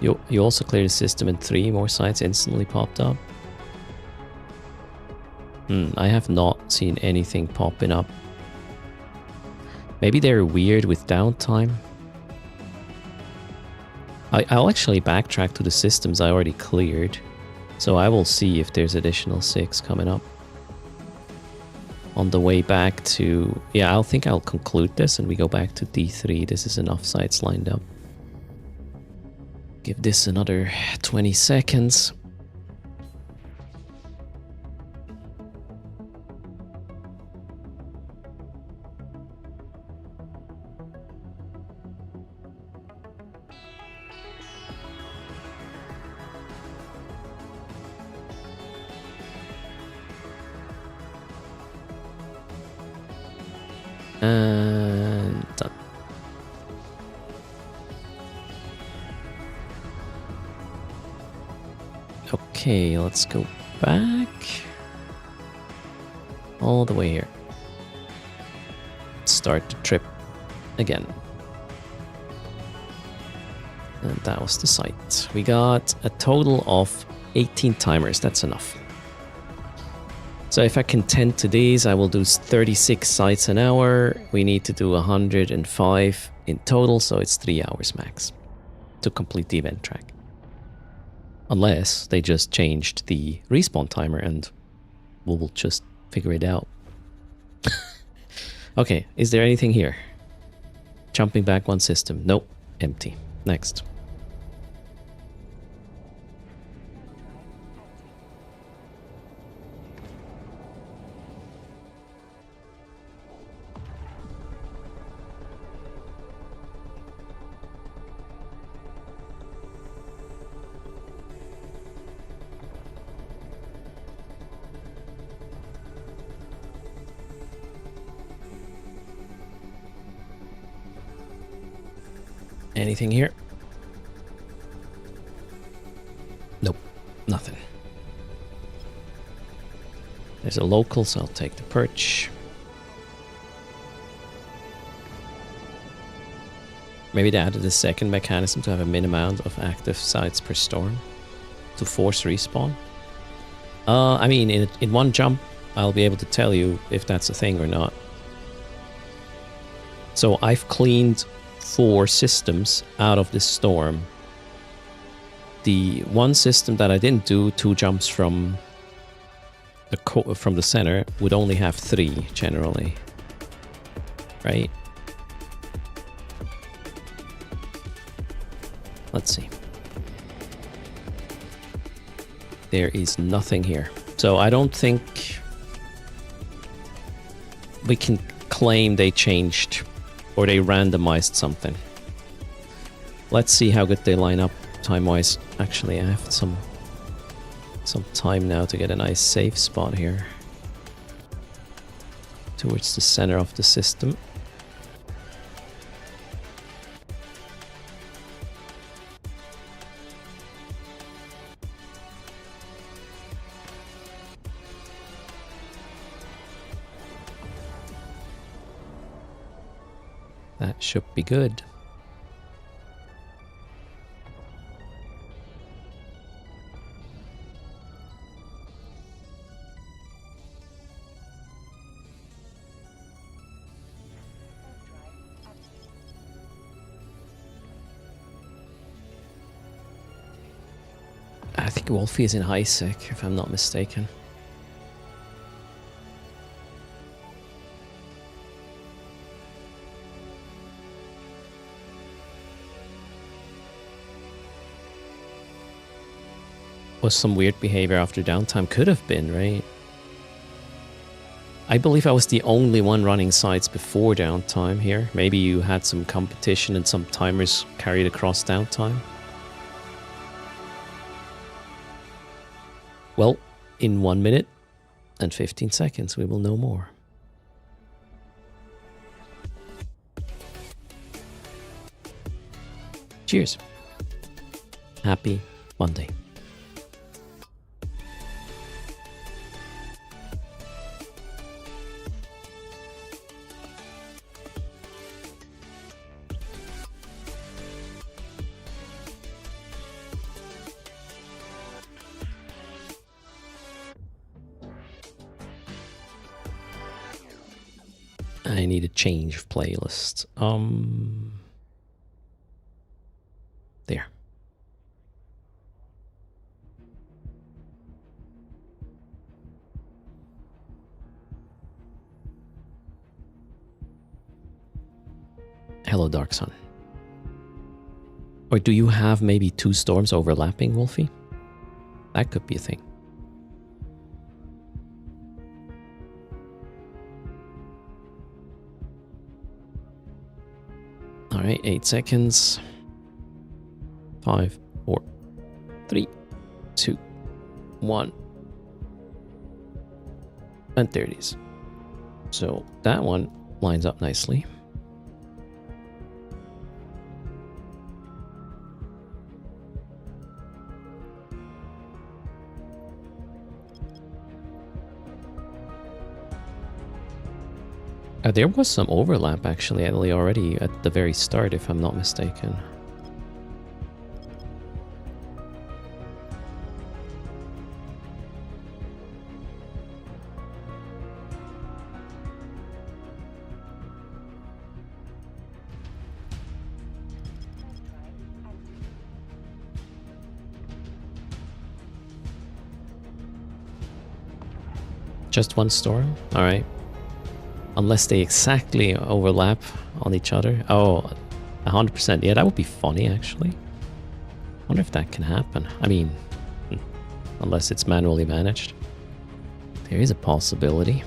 S1: You also cleared the system and 3 more sites instantly popped up. I have not seen anything popping up. Maybe they're weird with downtime. I'll actually backtrack to the systems I already cleared. So I will see if there's additional 6 coming up. On the way back to... yeah, I think I'll conclude this and we go back to D3. This is enough sites lined up. Give this another 20 seconds. And done. Okay, let's go back. All the way here. Start the trip again. And that was the site. We got a total of 18 timers. That's enough. So if I can tend to these, I will do 36 sites an hour. We need to do 105 in total, so it's 3 hours max to complete the event track. Unless they just changed the respawn timer and we'll just figure it out. Okay, is there anything here? Jumping back one system. Nope, empty. Next. Anything here? Nope, nothing. There's a local, so I'll take the perch. Maybe they added a second mechanism to have a minimum amount of active sites per storm to force respawn. I mean, in one jump, I'll be able to tell you if that's a thing or not. So I've cleaned 4 systems out of this storm. The one system that I didn't do 2 jumps from the center would only have 3 generally, right? Let's see. There is nothing here, so I don't think we can claim they changed or they randomized something. Let's see how good they line up time-wise. Actually, I have some time now to get a nice safe spot here. Towards the center of the system. That should be good. I think Wolfie is in high sec, if I'm not mistaken. Was some weird behavior after downtime? Could have been, right? I believe I was the only one running sites before downtime here. Maybe you had some competition and some timers carried across downtime. Well, in 1 minute and 15 seconds, we will know more. Cheers. Happy Monday. I need a change of playlist. There. Hello, Dark Sun. Or do you have maybe 2 storms overlapping, Wolfie? That could be a thing. All right, 8 seconds. 5, 4, 3, 2, 1. And there it is. So that one lines up nicely. There was some overlap actually already at the very start, if I'm not mistaken. Just one storm? All right. Unless they exactly overlap on each other. Oh, 100%. Yeah, that would be funny, actually. Wonder if that can happen. I mean, unless it's manually managed. There is a possibility.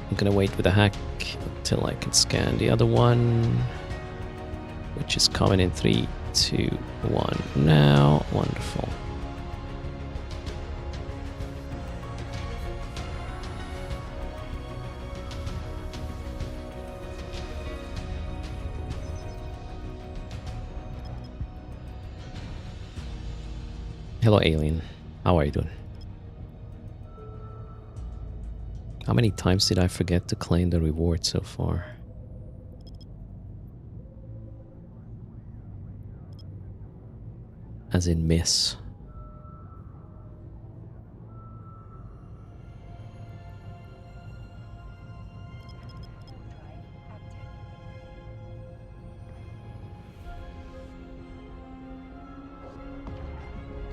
S1: I'm gonna wait with the hack until I can scan the other one, which is coming in 3, 2, 1 now. Wonderful. Hello, alien. How are you doing? How many times did I forget to claim the reward so far? As in miss.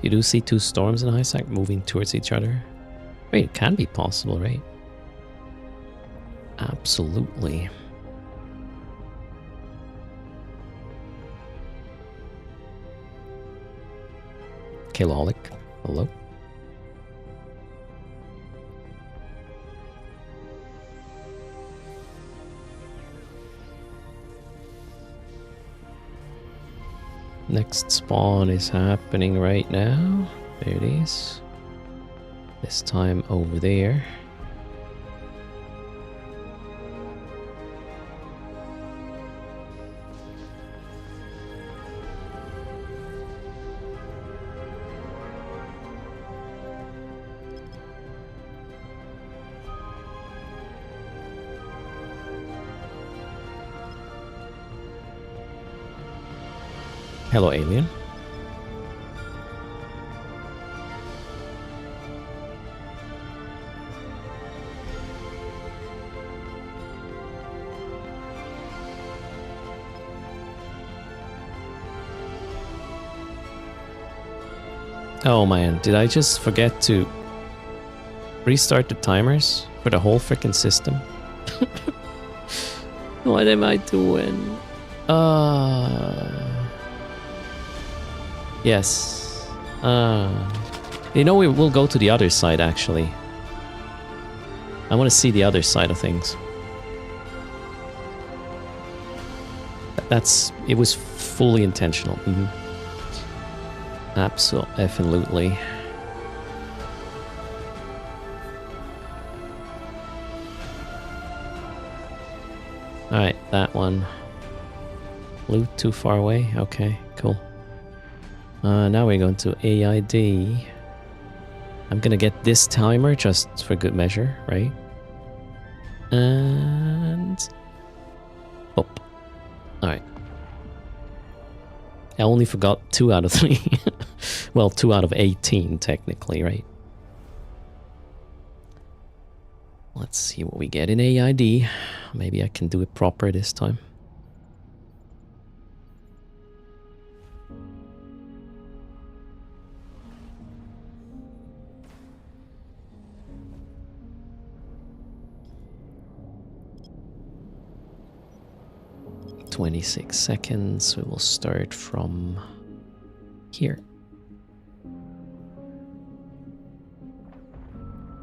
S1: You do see 2 storms in Isaac moving towards each other? Wait, it can be possible, right? Absolutely. Killaholic, hello? Next spawn is happening right now. There it is. This time over there. Hello, alien. Oh man, did I just forget to restart the timers for the whole freaking system? What am I doing? Yes. You know, we will go to the other side actually. I want to see the other side of things. It was fully intentional. Absolutely. Alright, that one. Loot too far away? Okay, cool. Now we're going to AID. I'm gonna get this timer just for good measure, right? And... up. Alright. I only forgot 2 out of 3. Well, 2 out of 18, technically, right? Let's see what we get in AID. Maybe I can do it proper this time. "26 seconds. We will start from here.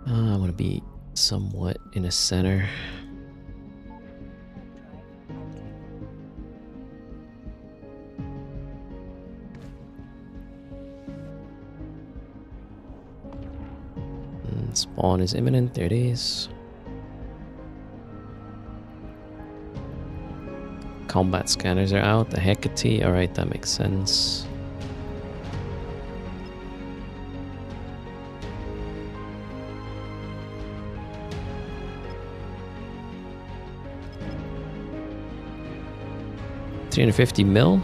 S1: I want to be somewhat in the center. Spawn is imminent. There it is. Combat scanners are out. The Hecate. Alright, that makes sense. $350 mil?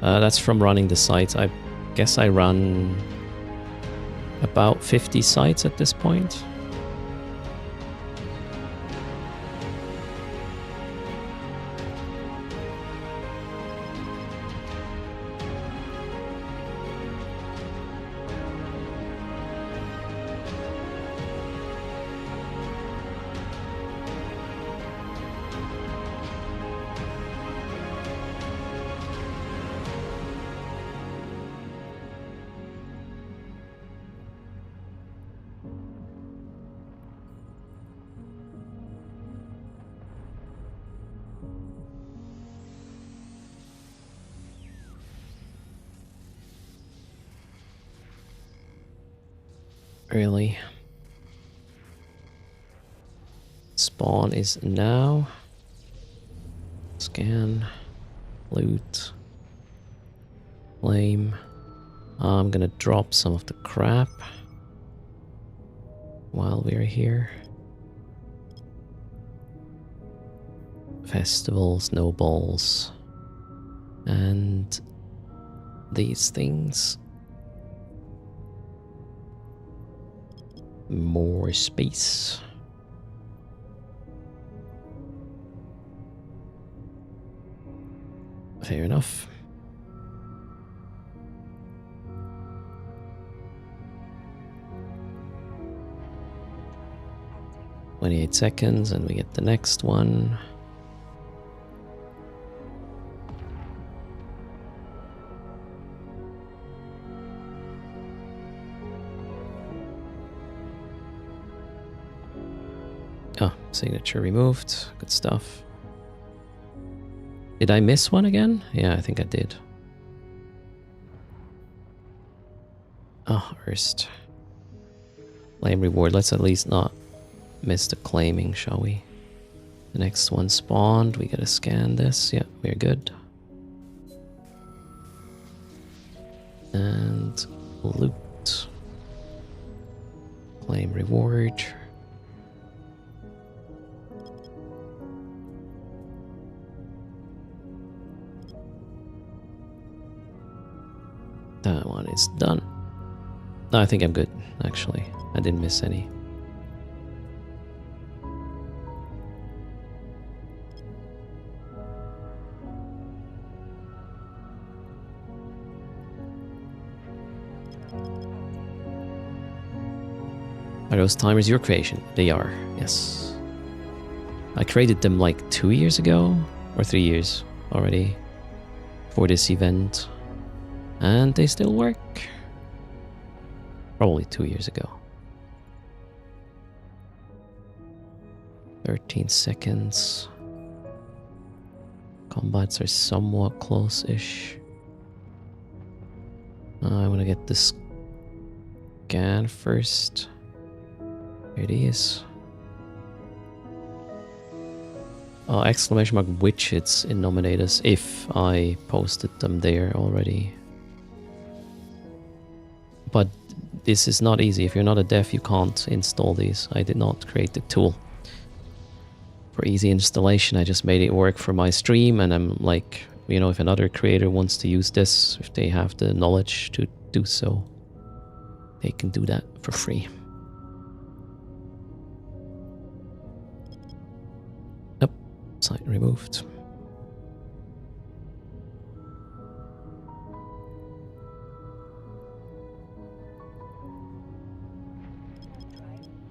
S1: That's from running the sites. I guess I run about 50 sites at this point. Really? Spawn is now. Scan. Loot. Flame. I'm gonna drop some of the crap while we're here. Festival, snowballs. And these things. More space. Fair enough. "28 seconds and we get the next one. Oh, signature removed. Good stuff. Did I miss one again? Yeah, I think I did. Oh, erst. Claim reward. Let's at least not miss the claiming, shall we? The next one spawned. We gotta scan this. Yeah, we're good. And loot. Claim reward. That one is done. No, I think I'm good, actually. I didn't miss any. Are those timers your creation? They are, yes. I created them like 2 years ago, or 3 years already, for this event. And they still work. Probably 2 years ago. 13 seconds. Combats are somewhat close-ish. I want to get this scan first. Here it is. Exclamation mark widgets in Nominatus if I posted them there already. But this is not easy. If you're not a dev, you can't install these. I did not create the tool for easy installation. I just made it work for my stream, and I'm like, you know, if another creator wants to use this, if they have the knowledge to do so, they can do that for free. Yep, site removed.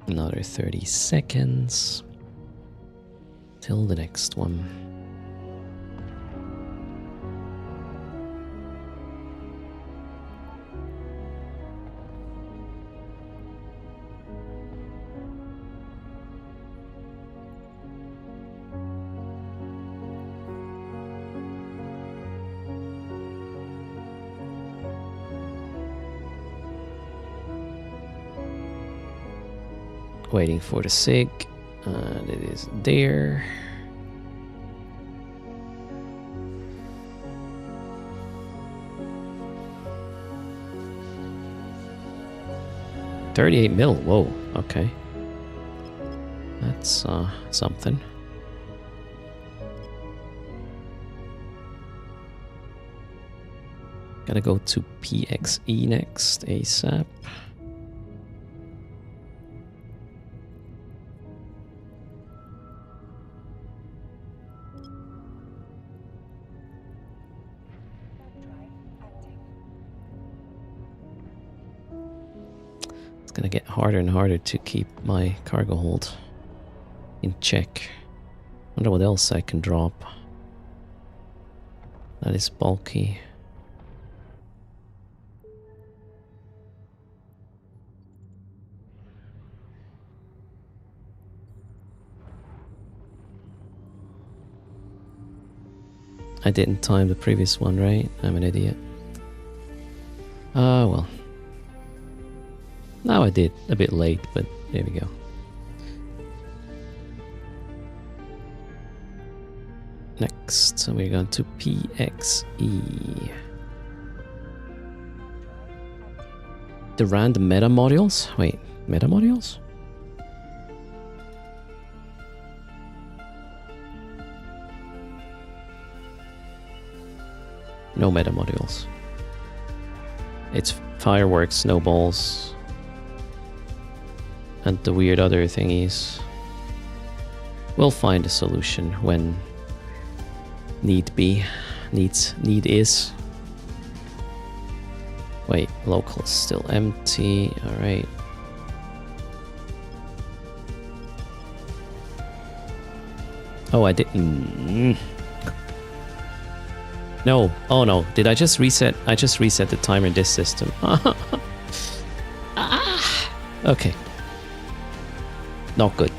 S1: Another 30 seconds till the next one. Waiting for the SIG, and it is there. $38 mil, whoa, okay. That's something. Gotta go to PXE next, ASAP. Gonna get harder and harder to keep my cargo hold in check. Wonder what else I can drop. That is bulky. I didn't time the previous one, right? I'm an idiot. Ah, well. Now I did, a bit late, but there we go. Next, so we're going to PXE. The random meta modules? Wait, meta modules? No meta modules. It's fireworks, snowballs, and the weird other thingies. We'll find a solution when need be. Need is. Wait, local is still empty. Alright. Oh, I didn't. No. Oh no. Did I just reset? I just reset the timer in this system. Okay. Not good.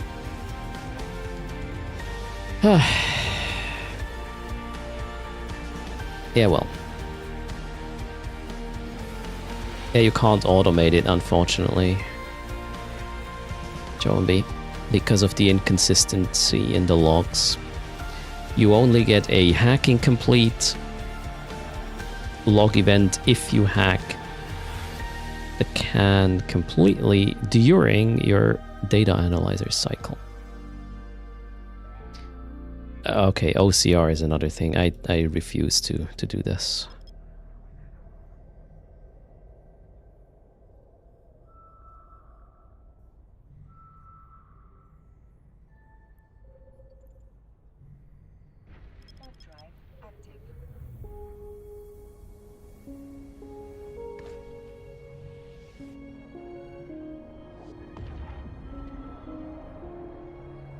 S1: Yeah, well. Yeah, you can't automate it, unfortunately. Joe B, because of the inconsistency in the logs. You only get a hacking complete log event if you hack the can completely during your data analyzer cycle. Okay, OCR is another thing. I refuse to do this.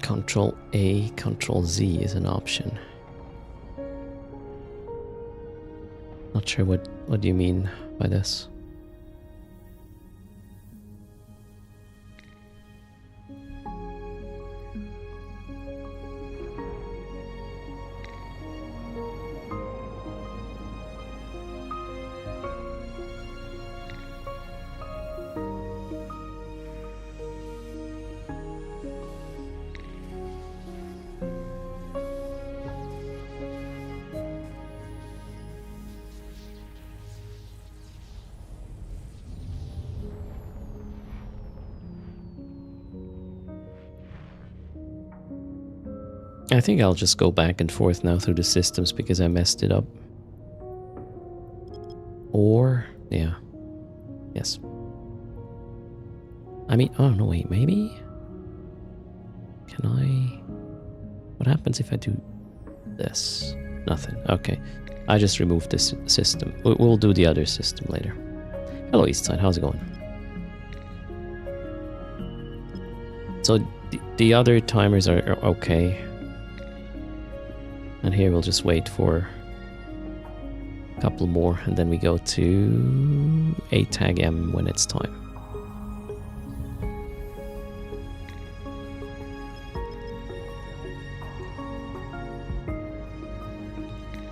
S1: Control A, Control Z is an option. Not sure what do you mean by this. I think I'll just go back and forth now through the systems because I messed it up. Or, yeah. Yes. I mean, oh no, wait, maybe? Can I... What happens if I do this? Nothing. Okay. I just removed this system. We'll do the other system later. Hello, Eastside. How's it going? So, the other timers are okay. And here we'll just wait for a couple more, and then we go to a tag M when it's time.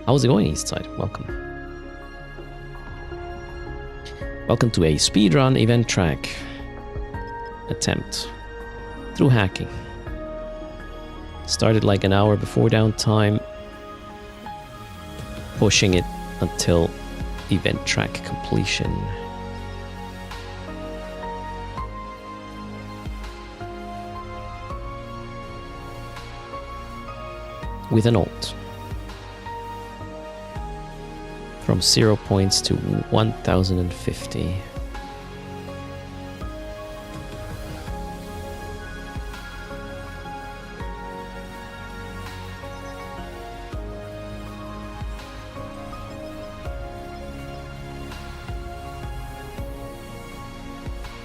S1: How's it going, Eastside? Welcome. Welcome to a speedrun event track attempt through hacking. Started like an hour before downtime, pushing it until event track completion. With an ult. From 0 points to 1050.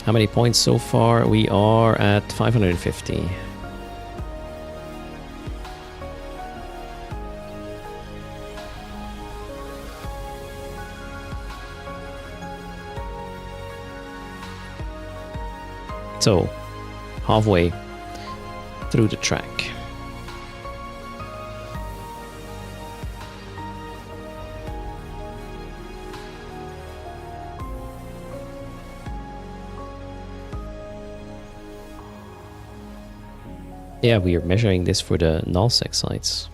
S1: How many points so far? We are at 550. So, halfway through the track. Yeah, we are measuring this for the nullsec sites,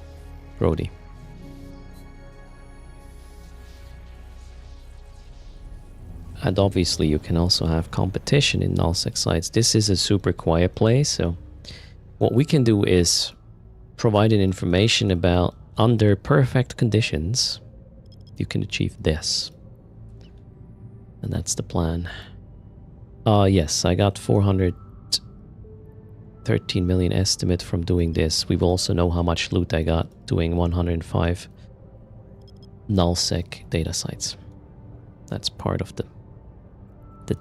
S1: Brody. And obviously you can also have competition in nullsec sites. This is a super quiet place, so what we can do is provide an information about under perfect conditions, you can achieve this. And that's the plan. Yes, I got 413 million estimate from doing this. We will also know how much loot I got doing 105 nullsec data sites. That's part of the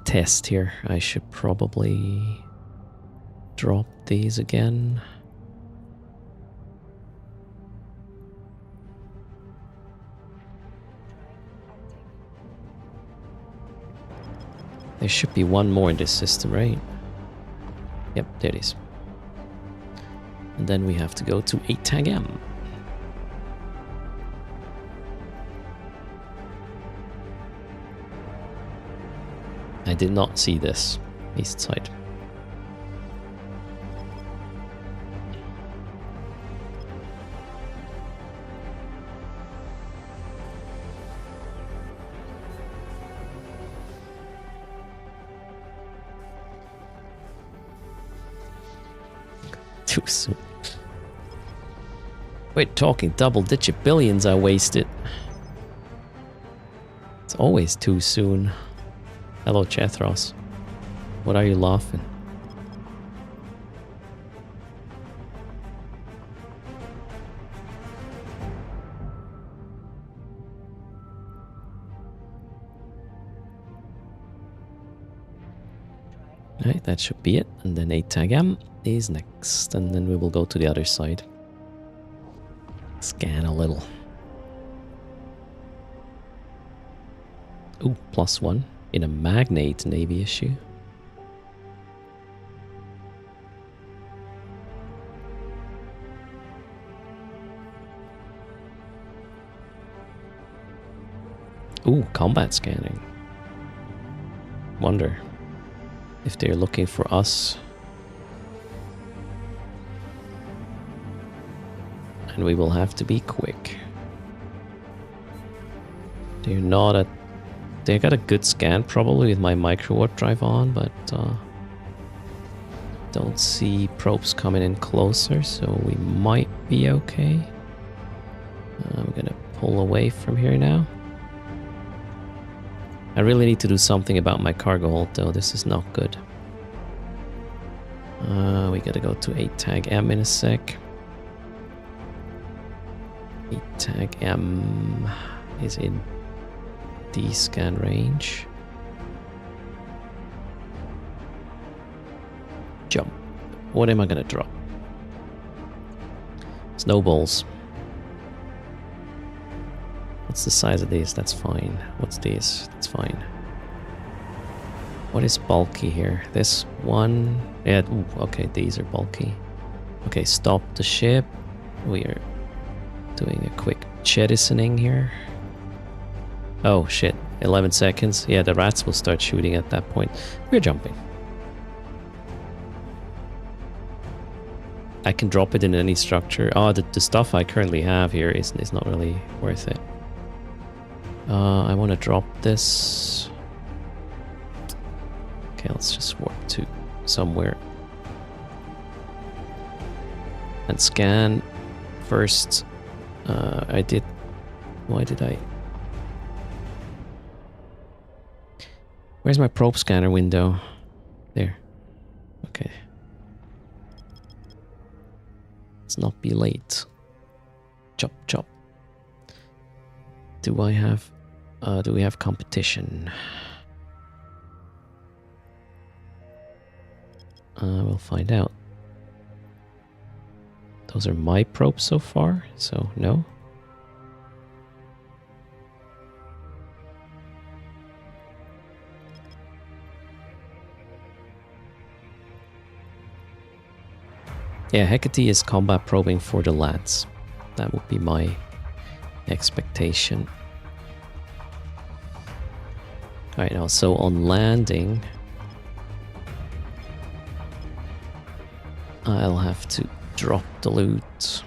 S1: test here. I should probably drop these again. There should be one more in this system, right? Yep, there it is. And then we have to go to a tag M. I did not see this east side. Too soon. We're talking double-digit billions I wasted. It's always too soon. Hello, Chethros. What are you laughing? Right, that should be it. And then 8 tag M is next. And then we will go to the other side. Scan a little. Ooh, +1 in a magnate Navy issue. Ooh, combat scanning. Wonder if they're looking for us. And we will have to be quick. They're not at... They got a good scan probably with my micro warp drive on, but don't see probes coming in closer, so we might be okay. I'm gonna pull away from here now. I really need to do something about my cargo hold though, this is not good. We gotta go to 8 tag M in a sec. 8 tag M is in D scan range. Jump. What am I gonna drop? Snowballs. What's the size of these? That's fine. What's this? That's fine. What is bulky here? This one? Yeah, ooh, okay, these are bulky. Okay, stop the ship. We are doing a quick jettisoning here. Oh shit, 11 seconds. Yeah, the rats will start shooting at that point. We're jumping. I can drop it in any structure. Oh, the stuff I currently have here is not really worth it. I want to drop this. Okay, let's just warp to somewhere. And scan first. I did... Why did I... Where's my probe scanner window? There. Okay. Let's not be late. Chop, chop. Do I have... do we have competition? We'll find out. Those are my probes so far, so no. Yeah, Hecate is combat probing for the lads. That would be my expectation. Alright, now, so on landing, I'll have to drop the loot.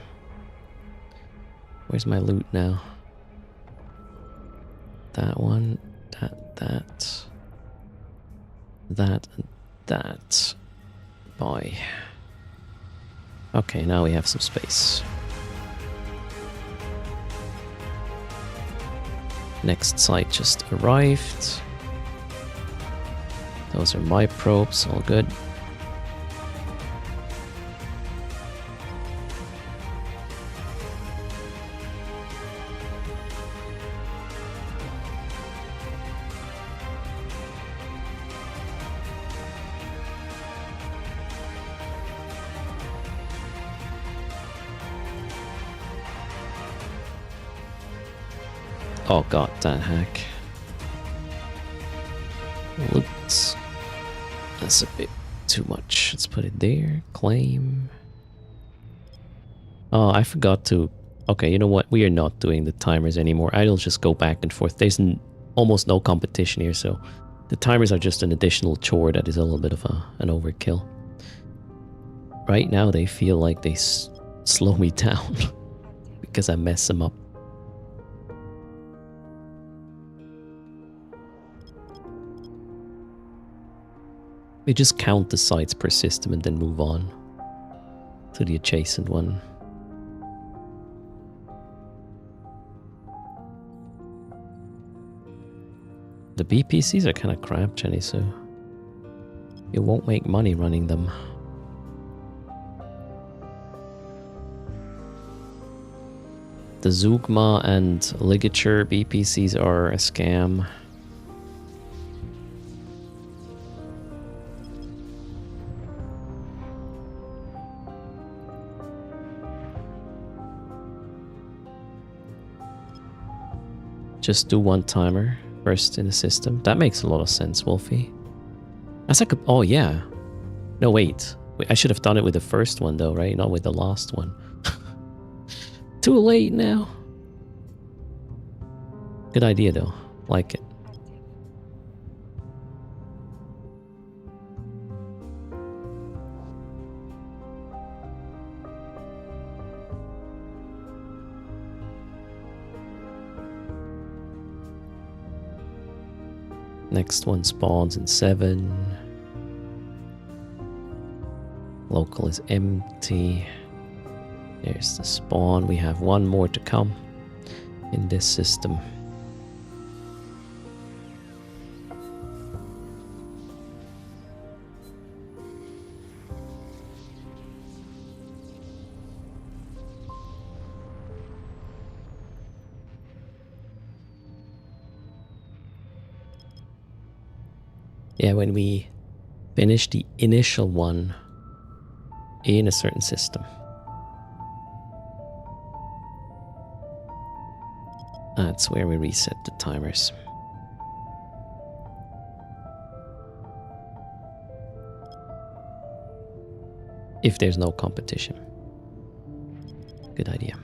S1: Where's my loot now? That one, that, and that. Boy. Okay, now we have some space. Next site just arrived. Those are my probes, all good. Oh god, that hack. Loot. That's a bit too much. Let's put it there. Claim. Oh, I forgot to... Okay, you know what? We are not doing the timers anymore. I'll just go back and forth. There's almost no competition here, so... The timers are just an additional chore that is a little bit of an overkill. Right now, they feel like they slow me down. Because I mess them up. We just count the sites per system and then move on to the adjacent one. The BPCs are kind of crap, Jenny, so you won't make money running them. The Zugma and Ligature BPCs are a scam. just do one timer first in the system. That makes a lot of sense, Wolfie. As I could, oh yeah. No, wait. I should have done it with the first one though, right? Not with the last one. Too late now. Good idea though. Like it. Next one spawns in 7. Local is empty. There's the spawn. We have one more to come in this system. Yeah, when we finish the initial one in a certain system, that's where we reset the timers. If there's no competition. Good idea.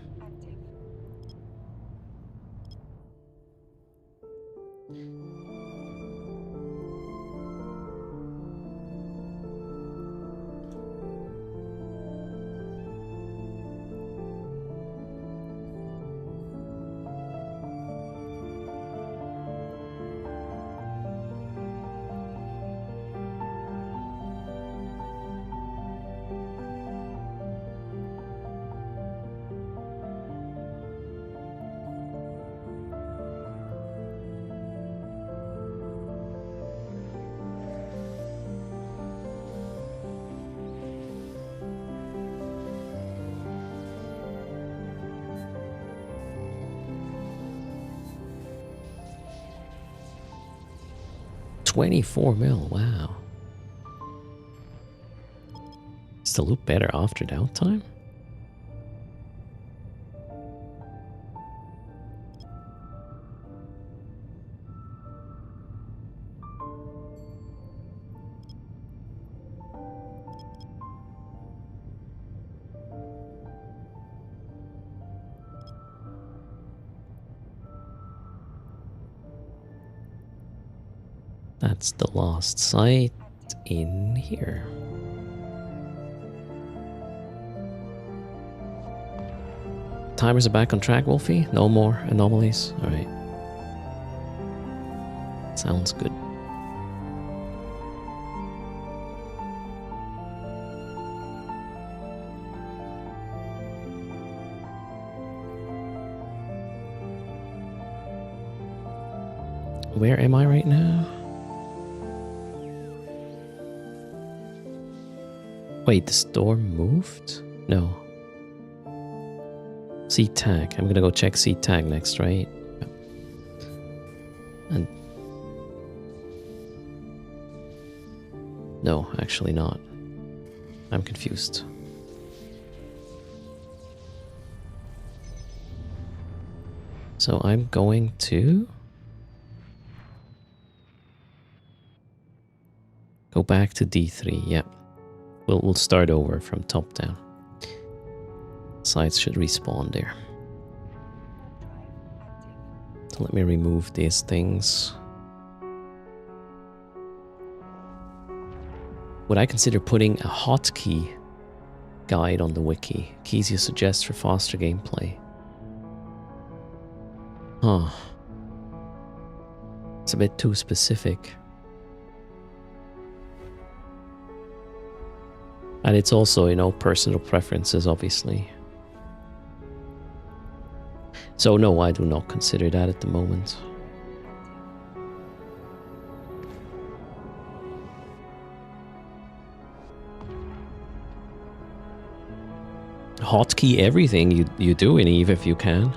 S1: $24 mil, wow. Is the loop better after downtime? That's the last site in here. Timers are back on track, Wolfie? No more anomalies? Alright. Sounds good. Where am I right now? Wait, the store moved? No. Seat tag. I'm gonna go check seat tag next, right? And no, actually not. I'm confused. So I'm going to go back to D3. Yeah. We'll start over from top down. Sites should respawn there. So let me remove these things. Would I consider putting a hotkey guide on the wiki? Keys you suggest for faster gameplay. Huh. It's a bit too specific. And it's also, you know, personal preferences, obviously. So no, I do not consider that at the moment. Hotkey everything you do in EVE if you can.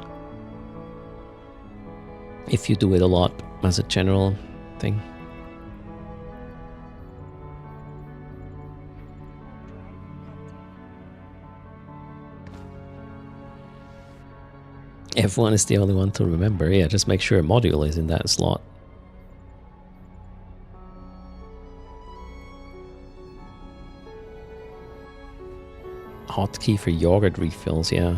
S1: If you do it a lot as a general thing. F1 is the only one to remember. Yeah, just make sure a module is in that slot. Hotkey for yogurt refills, yeah.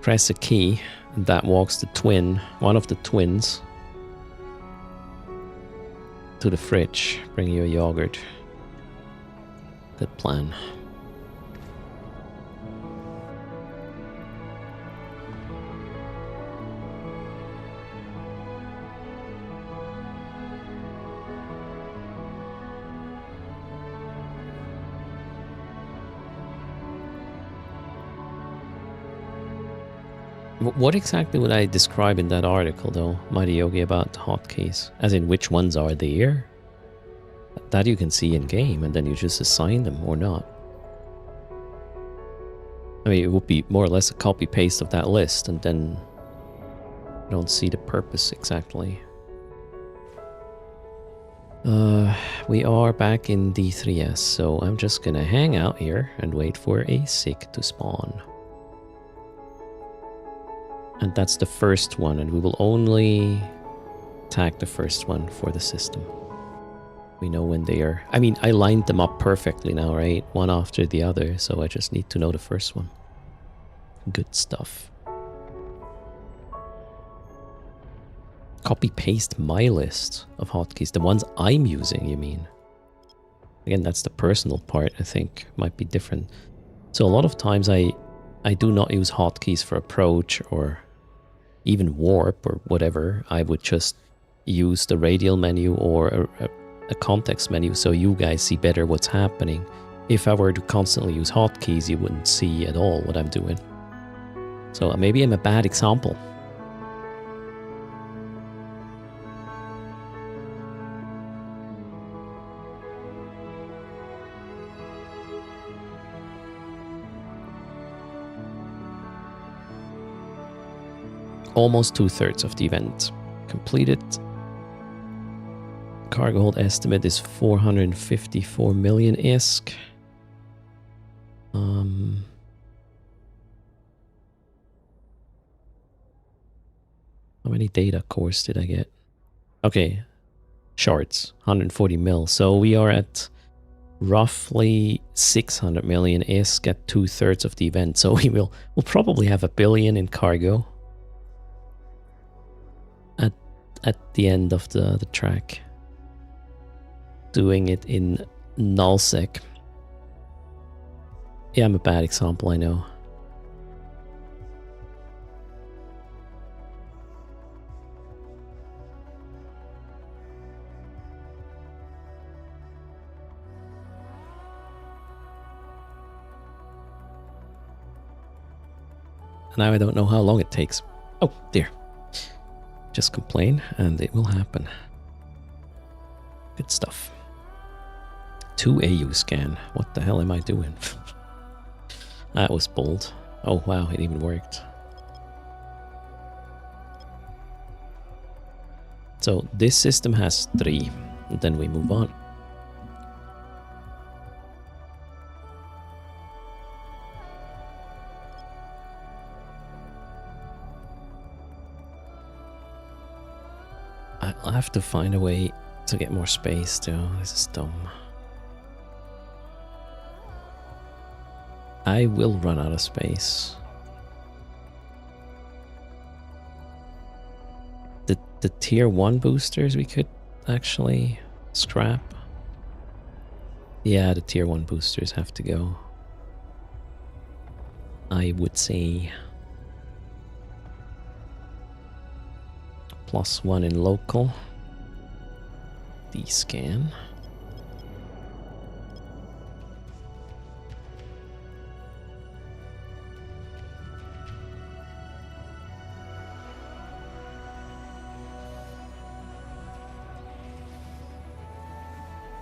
S1: Press a key, and that walks the twin, one of the twins, to the fridge. Bring you a yogurt. Good plan. What exactly would I describe in that article, though, Mighty Yogi, about hotkeys? As in, which ones are there? That you can see in-game, and then you just assign them or not. I mean, it would be more or less a copy-paste of that list, and then I don't see the purpose exactly. We are back in D3S, so I'm just gonna hang out here and wait for a SIG to spawn. And that's the first one, and we will only tag the first one for the system. We know when they are... I mean, I lined them up perfectly now, right? One after the other, so I just need to know the first one. Good stuff. Copy-paste my list of hotkeys. The ones I'm using, you mean? Again, that's the personal part, I think. Might be different. So a lot of times I do not use hotkeys for approach or even warp or whatever. I would just use the radial menu or a context menu so you guys see better what's happening. If I were to constantly use hotkeys, you wouldn't see at all what I'm doing. So maybe I'm a bad example. Almost 2/3 of the event completed. Cargo hold estimate is 454 million ISK. How many data cores did I get? Okay, Chores, 140 mil. So we are at roughly 600 million ISK at 2/3 of the event. So we'll probably have 1 billion in cargo at the end of the track. Doing it in nullsec. Yeah, I'm a bad example, I know. Now I don't know how long it takes. Oh, dear. Just complain and it will happen. Good stuff. 2 AU scan. What the hell am I doing? That was bold. Oh wow, it even worked. So this system has 3, and then we move on. I'll have to find a way to get more space too. This is dumb. I will run out of space. The tier 1 boosters we could actually scrap. Yeah, the tier 1 boosters have to go. I would say +1 in local. D-scan.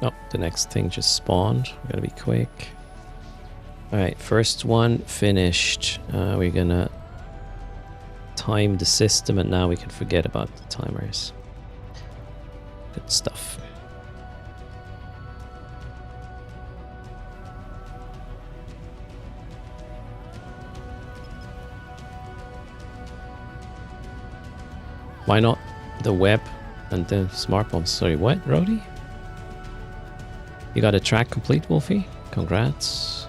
S1: Oh, the next thing just spawned. We gotta be quick. Alright, first one finished. We're gonna time the system, and now we can forget about the timers. Good stuff. Why not the web and the smart bombs? Sorry, what, Rody? You got a track complete, Wolfie? Congrats.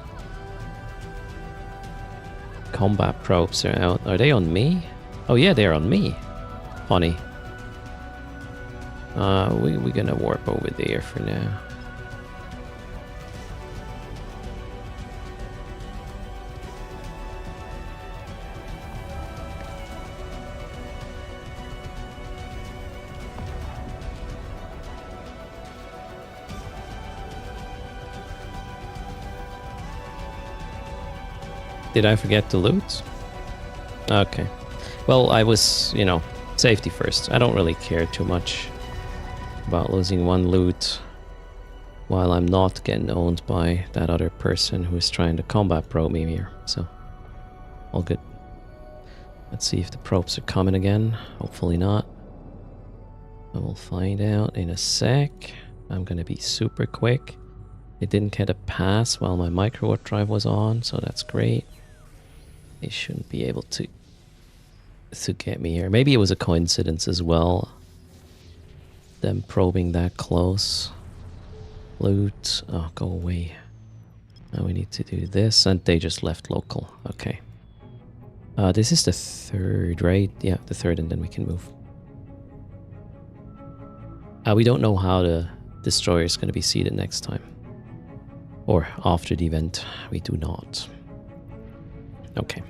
S1: Combat probes are out. Are they on me? Oh yeah, they're on me. Funny. We're gonna warp over there for now. Did I forget to loot? Okay. Well, I was, you know, safety first. I don't really care too much about losing one loot while I'm not getting owned by that other person who's trying to combat probe me here. So, all good. Let's see if the probes are coming again. Hopefully not. I will find out in a sec. I'm gonna be super quick. It didn't get a pass while my micro warp drive was on, so that's great. They shouldn't be able to get me here. Maybe it was a coincidence as well. Them probing that close. Loot. Oh, go away. Now we need to do this, and they just left local. Okay. This is the third, right? Yeah, the third, and then we can move. We don't know how the destroyer is going to be seated next time. Or after the event. We do not. Okay.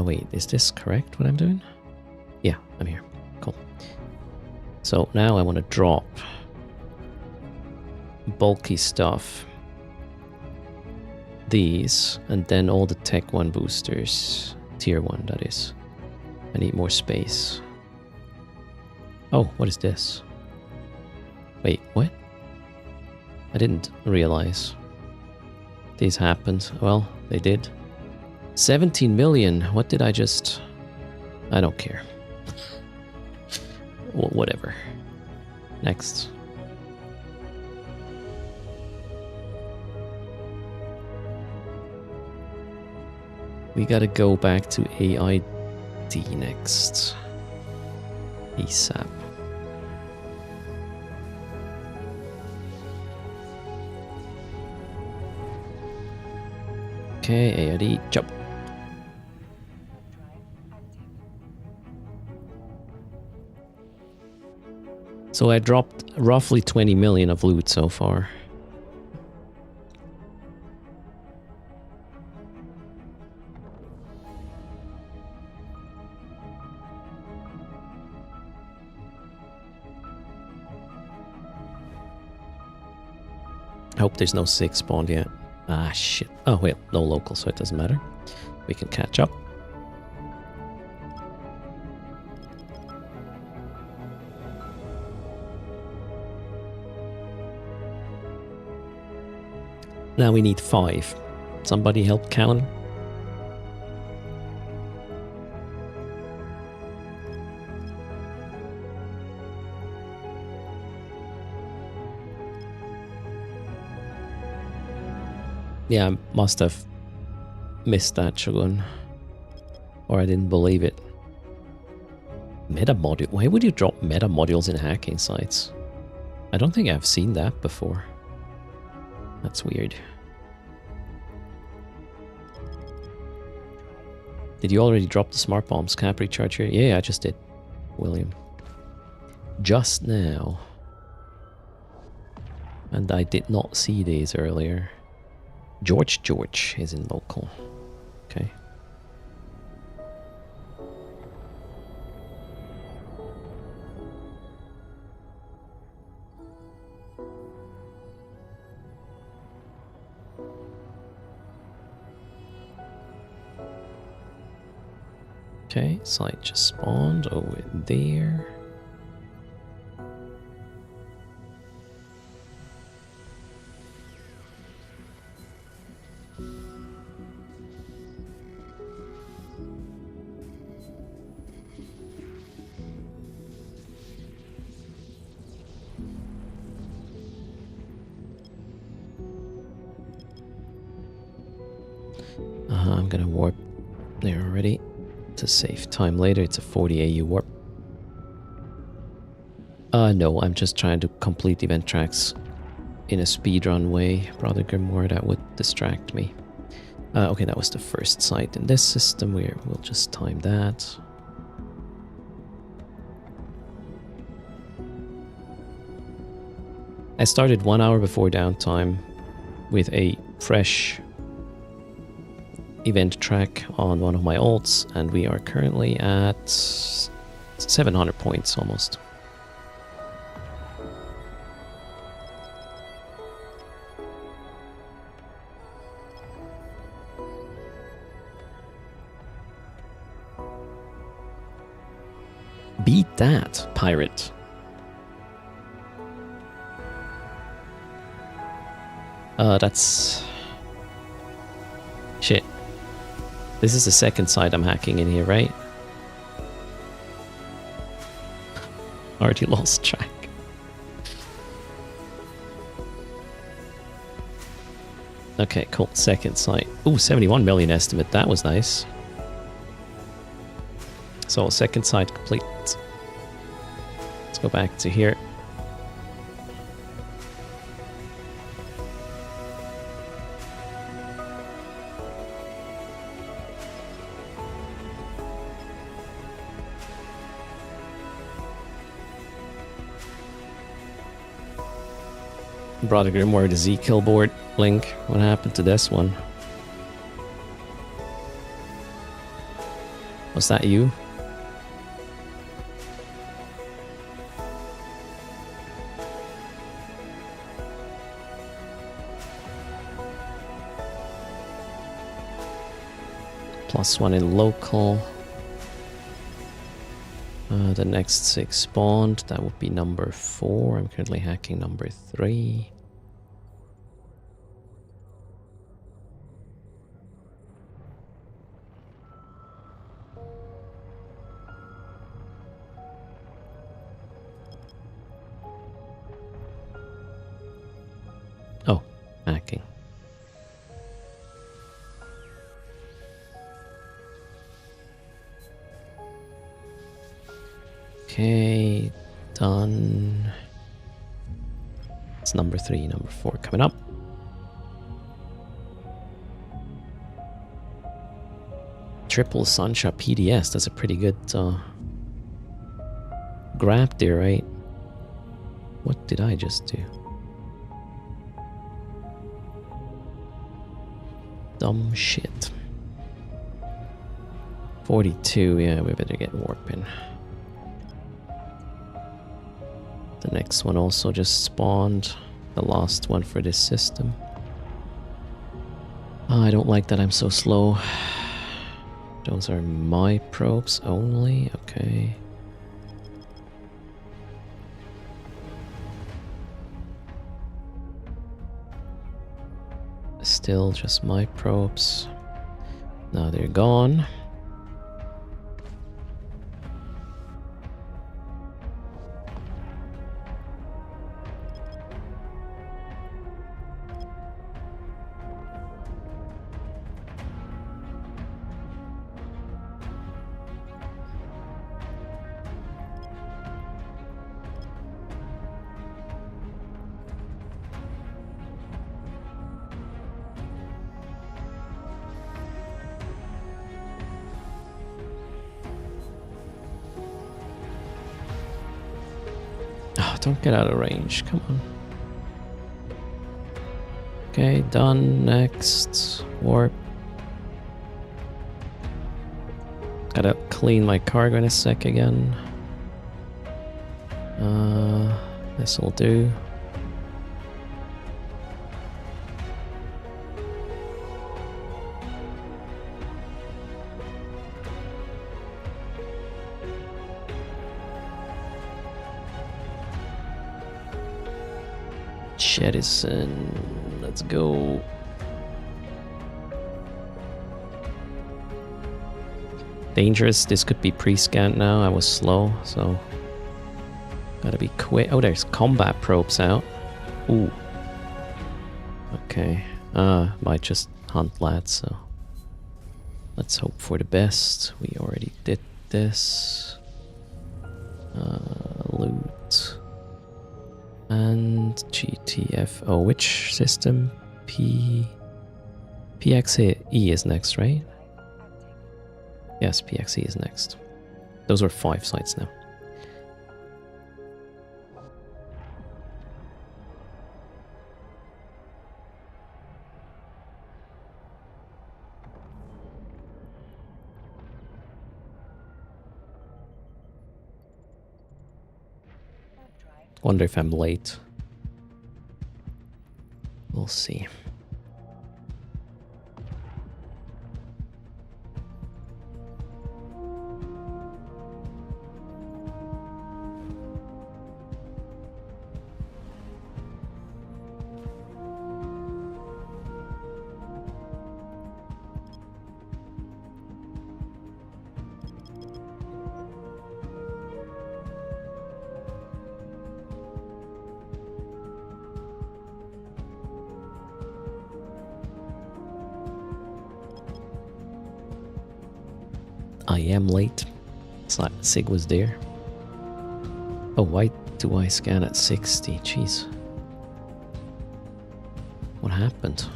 S1: Wait, is this correct what I'm doing? Yeah, I'm here. Cool. So now I want to drop bulky stuff. These, and then all the Tech 1 boosters. Tier 1, that is. I need more space. Oh, what is this? Wait, what? I didn't realize these happened. Well, they did. 17 million. What did I just... I don't care. Whatever. Next. We gotta go back to AID next. ASAP. Okay, AID, jump. So I dropped roughly 20 million of loot so far. I hope there's no 6 spawned yet. Ah, shit. Oh, wait, no local, so it doesn't matter. We can catch up. Now we need 5. Somebody help count? Yeah, I must have missed that, Shogun. Or I didn't believe it. Meta module? Why would you drop meta modules in hacking sites? I don't think I've seen that before. That's weird. Did you already drop the smart bombs? Cap recharge here? Yeah, I just did, William. Just now. And I did not see these earlier. George is in local. Okay. Okay, site just spawned over there. I'm gonna warp there already to save time later. It's a 40 AU warp. No, I'm just trying to complete event tracks in a speedrun way. Brother Grimoire, that would distract me. Okay, that was the first site in this system. We'll just time that. I started 1 hour before downtime with a fresh event track on one of my alts, and we are currently at 700 points almost. Beat that, pirate. That's... Shit. This is the second side I'm hacking in here, right? Already lost track. Okay, cool. Second site. Ooh, 71 million estimate. That was nice. So, second site complete. Let's go back to here. Brother Grimoire, the Z-Kill board link. What happened to this one? Was that you? +1 in local. The next 6 spawned. That would be number 4. I'm currently hacking number 3. Oh, hacking. Okay, done. It's number 3, number 4 coming up. Triple Sunshot PDS, that's a pretty good grab there, right? What did I just do? Dumb shit. 42, yeah, we better get warping. The next one also just spawned. The last one for this system. Oh, I don't like that I'm so slow. Those are my probes only. Okay. Still just my probes. Now they're gone. Don't get out of range, come on. Okay, done. Next. Warp. Gotta clean my cargo in a sec again. This'll do. Jettison, let's go. Dangerous, this could be pre-scanned now. I was slow, so gotta be quick. Oh, there's combat probes out. Ooh. Okay. Might just hunt lads, so Let's hope for the best. We already did this. Loot. And GTFO. Which system? PXE is next, right? Yes, PXE is next. Those are 5 sites now. Wonder if I'm late. We'll see. I am late. Sig was there. Oh, why do I scan at 60? Jeez. What happened?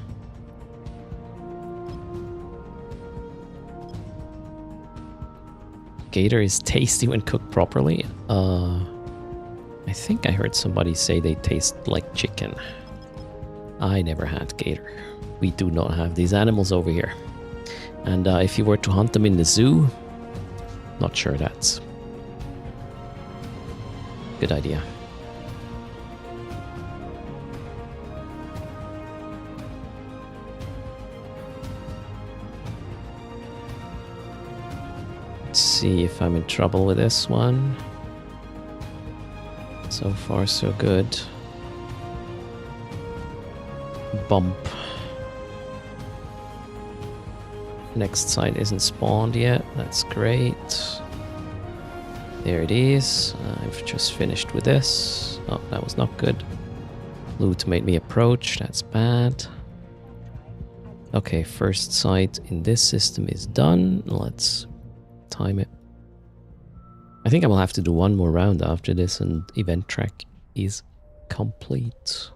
S1: Gator is tasty when cooked properly. I think I heard somebody say they taste like chicken. I never had gator. We do not have these animals over here. And if you were to hunt them in the zoo, not sure that's a good idea. Let's see if I'm in trouble with this one. So far, so good. Bump. Next site isn't spawned yet. That's great. There it is. I've just finished with this. Oh, that was not good. Loot made me approach. That's bad. Okay, first site in this system is done. Let's time it. I think I will have to do one more round after this and event track is complete.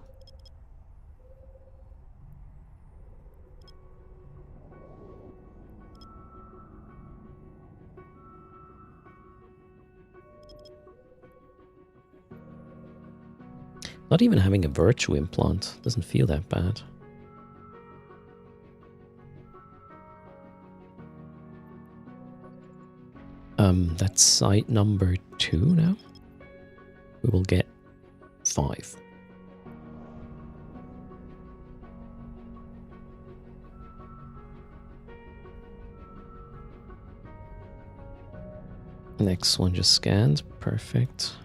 S1: Not even having a virtue implant doesn't feel that bad. That's site number 2 now. We will get 5. Next one just scanned. Perfect.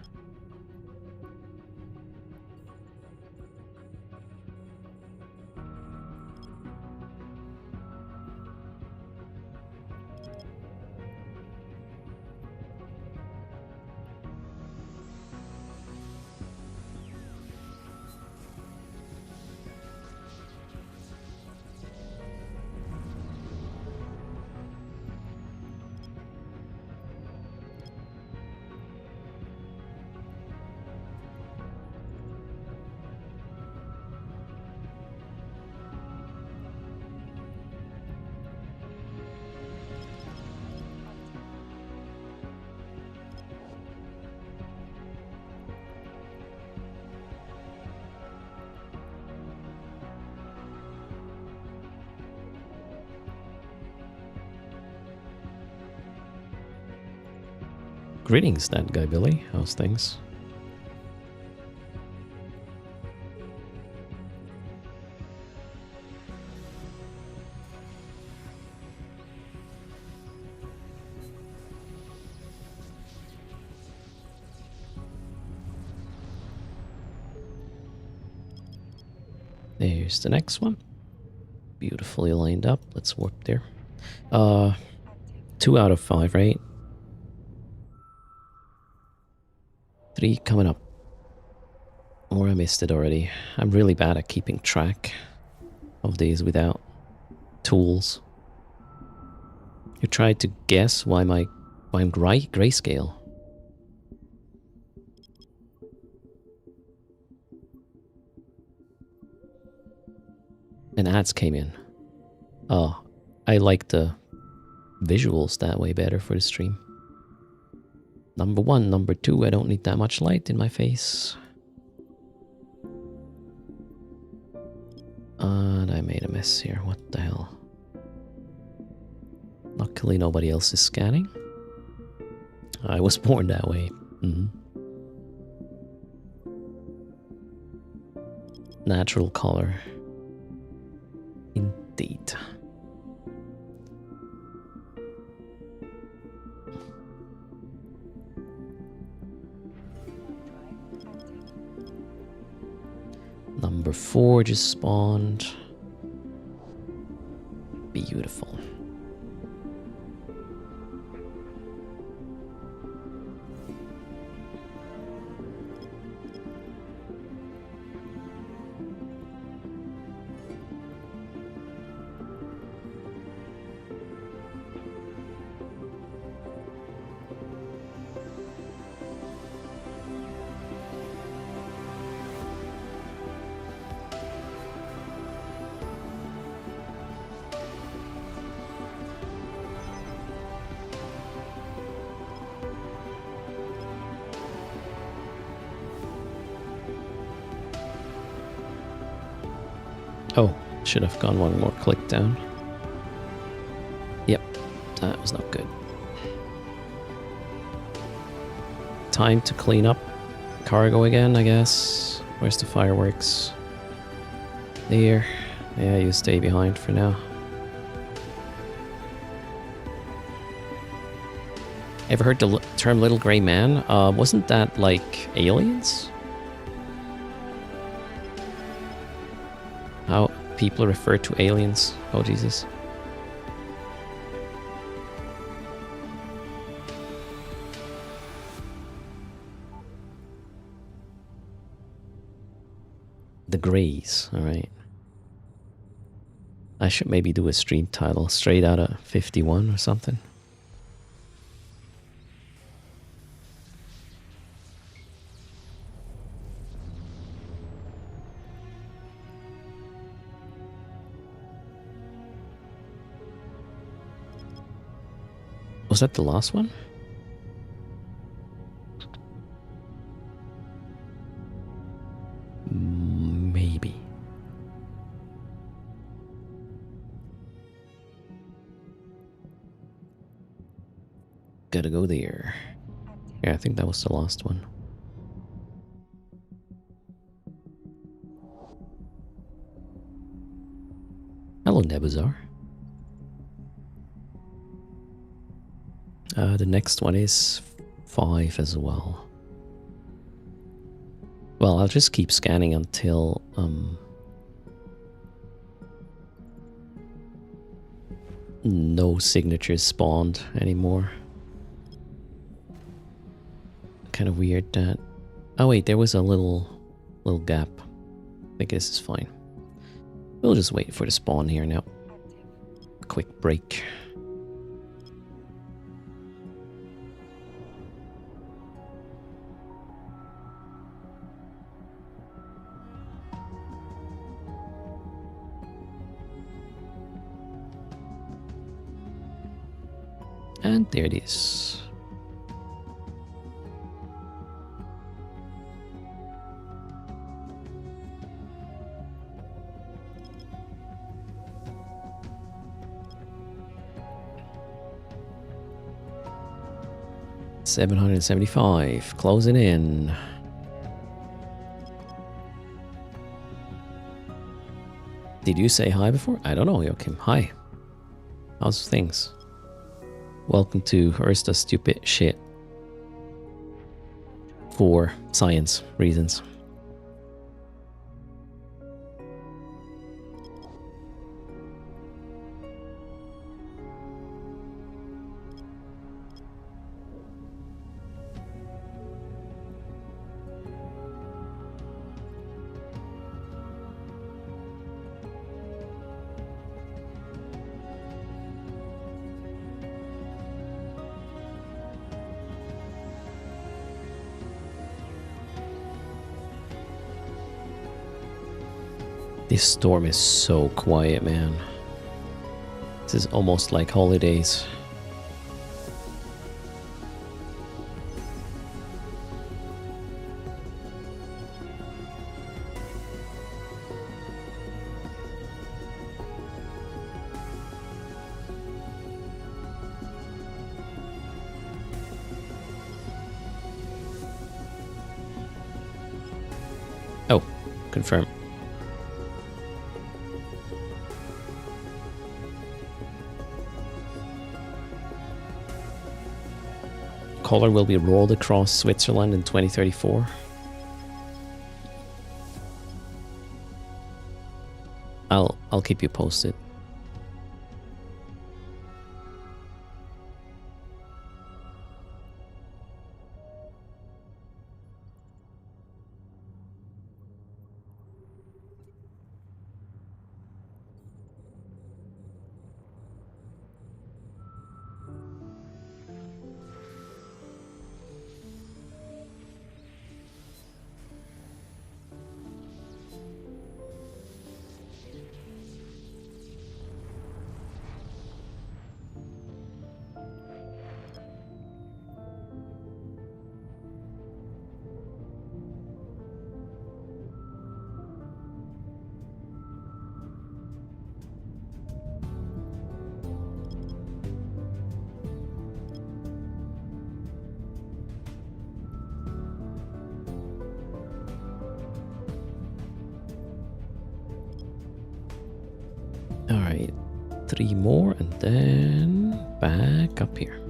S1: Greetings, that guy Billy. How's things? There's the next one. Beautifully lined up. Let's warp there. 2 out of 5, right? 3 coming up. Or I missed it already. I'm really bad at keeping track of these without tools. You tried to guess why I'm grayscale. And ads came in. Oh, I like the visuals that way better for the stream. Number one, number two, I don't need that much light in my face. And I made a mess here. What the hell? Luckily, nobody else is scanning. I was born that way. Natural color. Indeed. Number 4 just spawned. Beautiful. Oh, should have gone one more click down. Yep, that was not good. Time to clean up cargo again, I guess. Where's the fireworks? There. Yeah, you stay behind for now. Ever heard the term little gray man? Wasn't that like aliens? How people refer to aliens? Oh, Jesus. The Greys, alright. I should maybe do a stream title straight out of 51 or something. Was that the last one? Maybe. Gotta go there. Yeah, I think that was the last one. Hello, Nebuzar. The next one is 5 as well. Well, I'll just keep scanning until no signatures spawned anymore. Kind of weird that... Oh wait, there was a little gap. I think this is fine. We'll just wait for the spawn here now. Quick break. And there it is. $775, closing in. Did you say hi before? I don't know, Joachim. Hi. How's things? Welcome to Erst Stupid Shit. For science reasons. This storm is so quiet, man. This is almost like holidays. Oh, confirm. Collar will be rolled across Switzerland in 2034. I'll keep you posted. All right, 3 more and then back up here.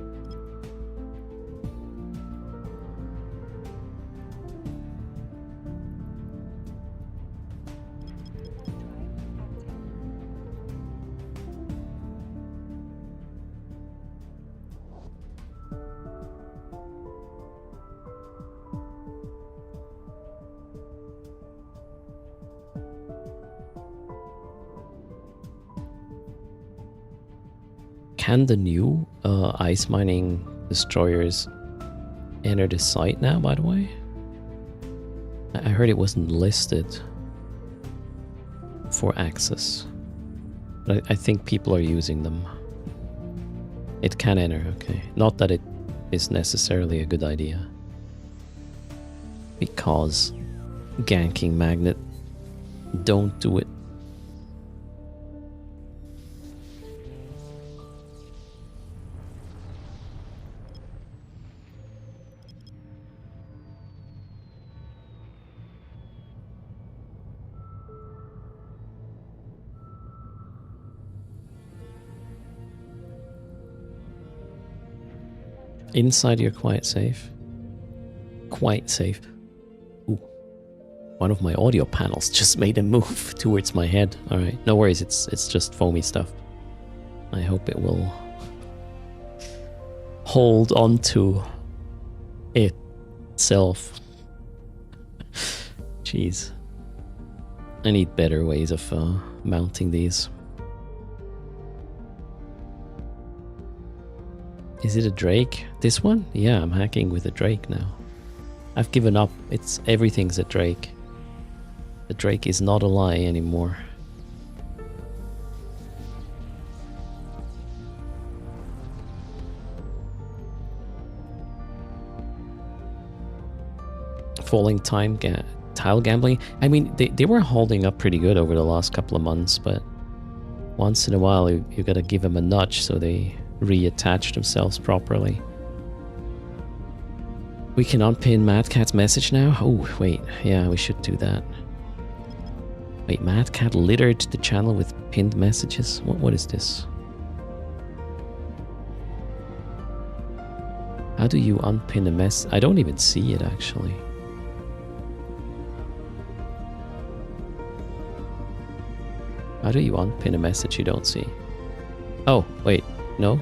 S1: Can the new ice mining destroyers enter the site now, by the way? I heard it wasn't listed for access. But I think people are using them. It can enter, okay. Not that it is necessarily a good idea. Because ganking magnet, don't do it. Inside you're quite safe. Quite safe. Ooh. One of my audio panels just made a move towards my head. Alright, no worries, it's just foamy stuff. I hope it will hold on to itself. Jeez. I need better ways of mounting these. Is it a Drake? This one? Yeah, I'm hacking with a Drake now. I've given up. Everything's a Drake. The Drake is not a lie anymore. Falling tile gambling. I mean, they were holding up pretty good over the last couple of months, but once in a while you gotta give them a nudge so they reattach themselves properly. We can unpin Mad Cat's message now? Oh, wait. Yeah, we should do that. Wait, Mad Cat littered the channel with pinned messages? What is this? How do you unpin a mess? I don't even see it, actually. How do you unpin a message you don't see? Oh, wait. No,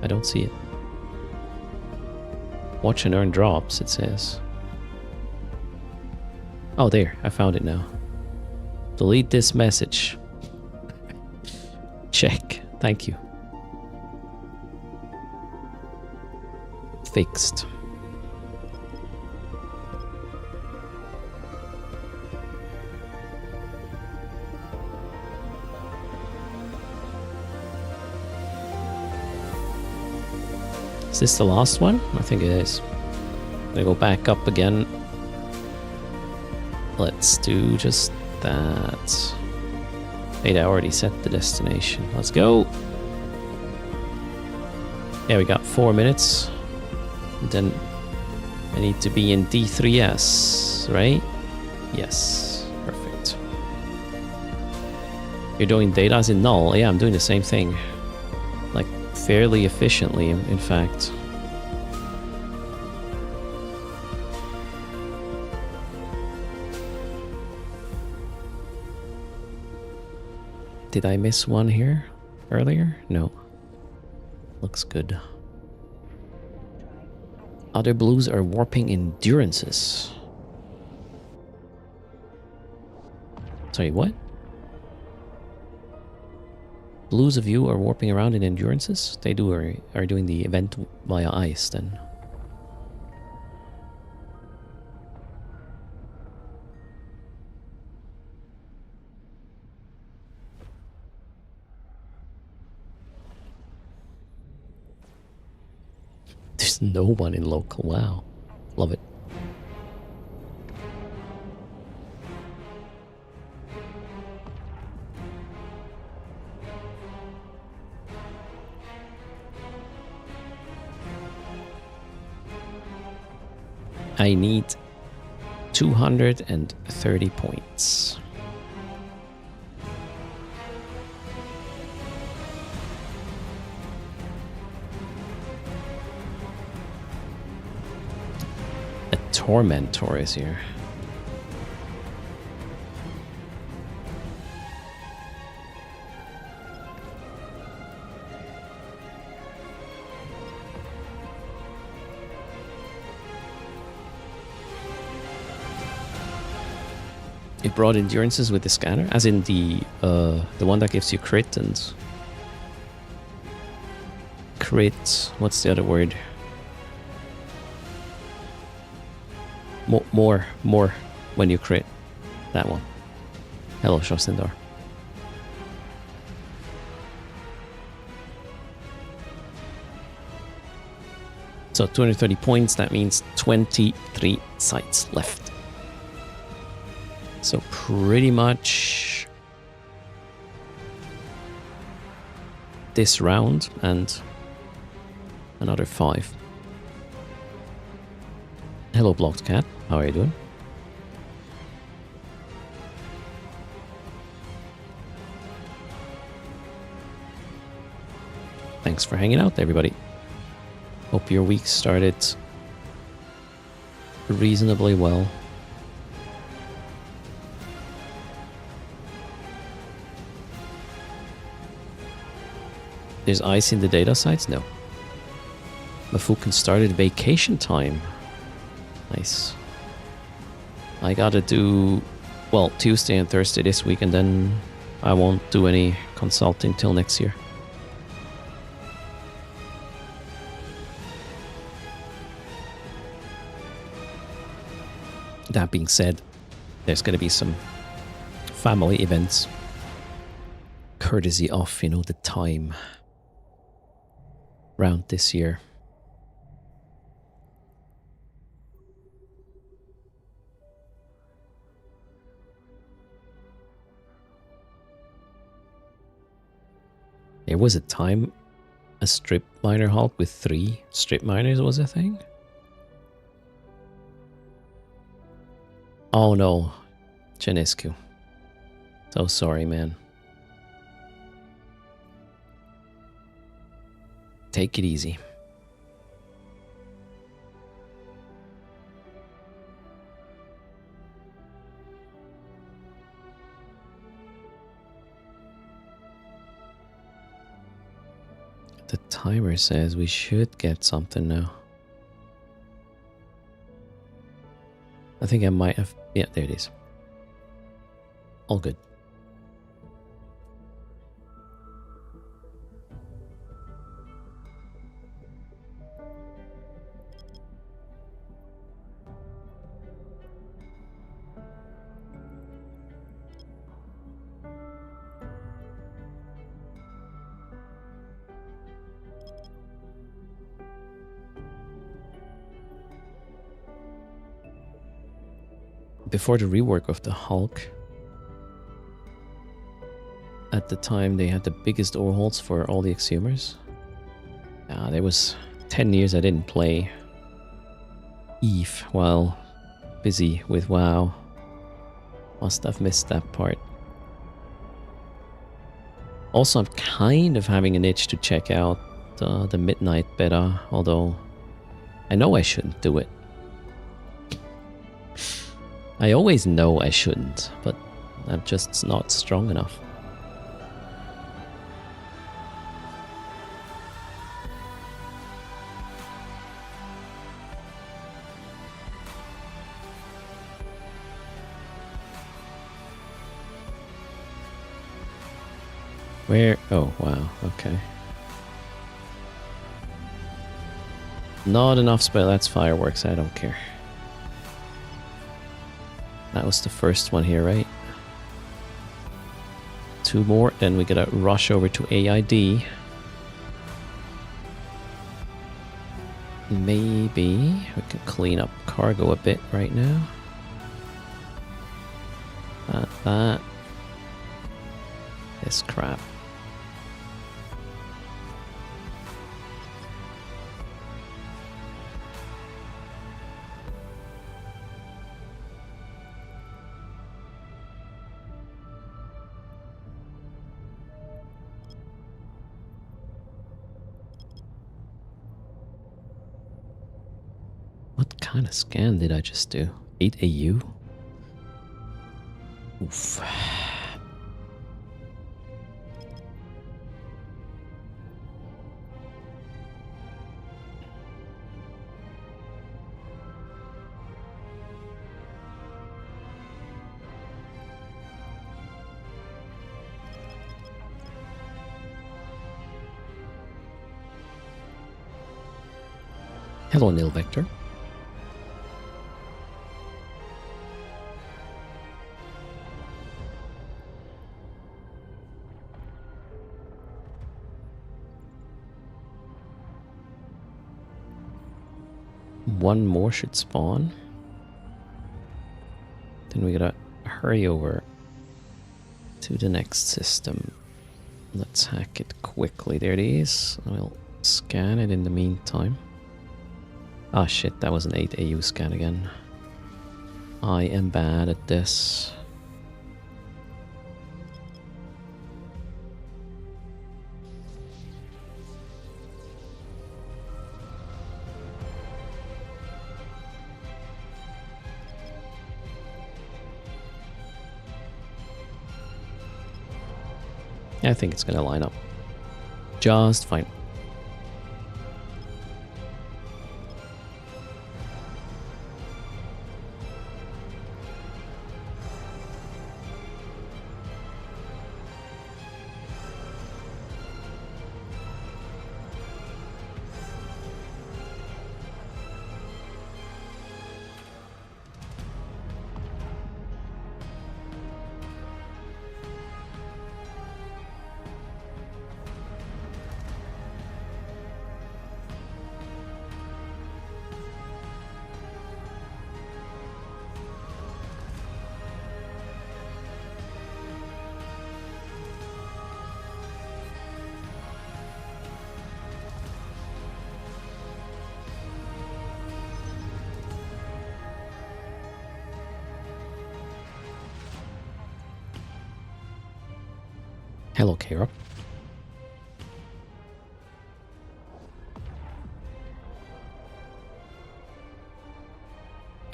S1: I don't see it. Watch and earn drops, it says. Oh, there, I found it now. Delete this message. Check, thank you. Fixed. Is this the last one? I think it is. I'm gonna go back up again. Let's do just that. Wait, I already set the destination. Let's go. Yeah, we got 4 minutes. And then I need to be in D3S, right? Yes, perfect. You're doing data as in null? Yeah, I'm doing the same thing. Like, fairly efficiently, in fact. Did I miss one here earlier? No. Looks good. Other blues are warping endurances. Sorry, what? Blues of you are warping around in endurances? They are doing the event via ice then. There's no one in local. Wow. Love it. I need 230 points. A Tormentor is here. It brought endurances with the scanner, as in the one that gives you crit and crit. What's the other word? More when you crit. That one. Hello, Shostendar. So 230 points. That means 23 sites left. So pretty much this round and another 5. Hello, Blocked Cat. How are you doing? Thanks for hanging out, everybody. Hope your week started reasonably well. There's ice in the data sites? No. Mafukin started vacation time. Nice. I gotta do, well, Tuesday and Thursday this week, and then I won't do any consulting till next year. That being said, there's gonna be some family events courtesy of, you know, the time round this year. There was a time a strip miner halt with 3 strip miners was a thing? Oh no, Genescu. So sorry, man. Take it easy. The timer says we should get something now. I think I might have... Yeah, there it is. All good. before the rework of the Hulk, at the time they had the biggest overhauls for all the Exhumers. There was 10 years I didn't play Eve while busy with WoW. Must have missed that part. Also, I'm kind of having an itch to check out the Midnight beta, although I know I shouldn't do it. I always know I shouldn't, but I'm just not strong enough. Where? Oh, wow. Okay. Not enough spell. That's fireworks. I don't care. That was the first one here, right? 2 more. Then we gotta rush over to AID. Maybe we can clean up cargo a bit right now. That. This crap. What kind of scan did I just do? 8 AU? Oof. Hello, Nil Vector. One more should spawn. Then we gotta hurry over to the next system. Let's hack it quickly. There it is. I'll scan it in the meantime. Ah shit, that was an 8 AU scan again. I am bad at this. I think it's gonna line up just fine. Hello, Kara.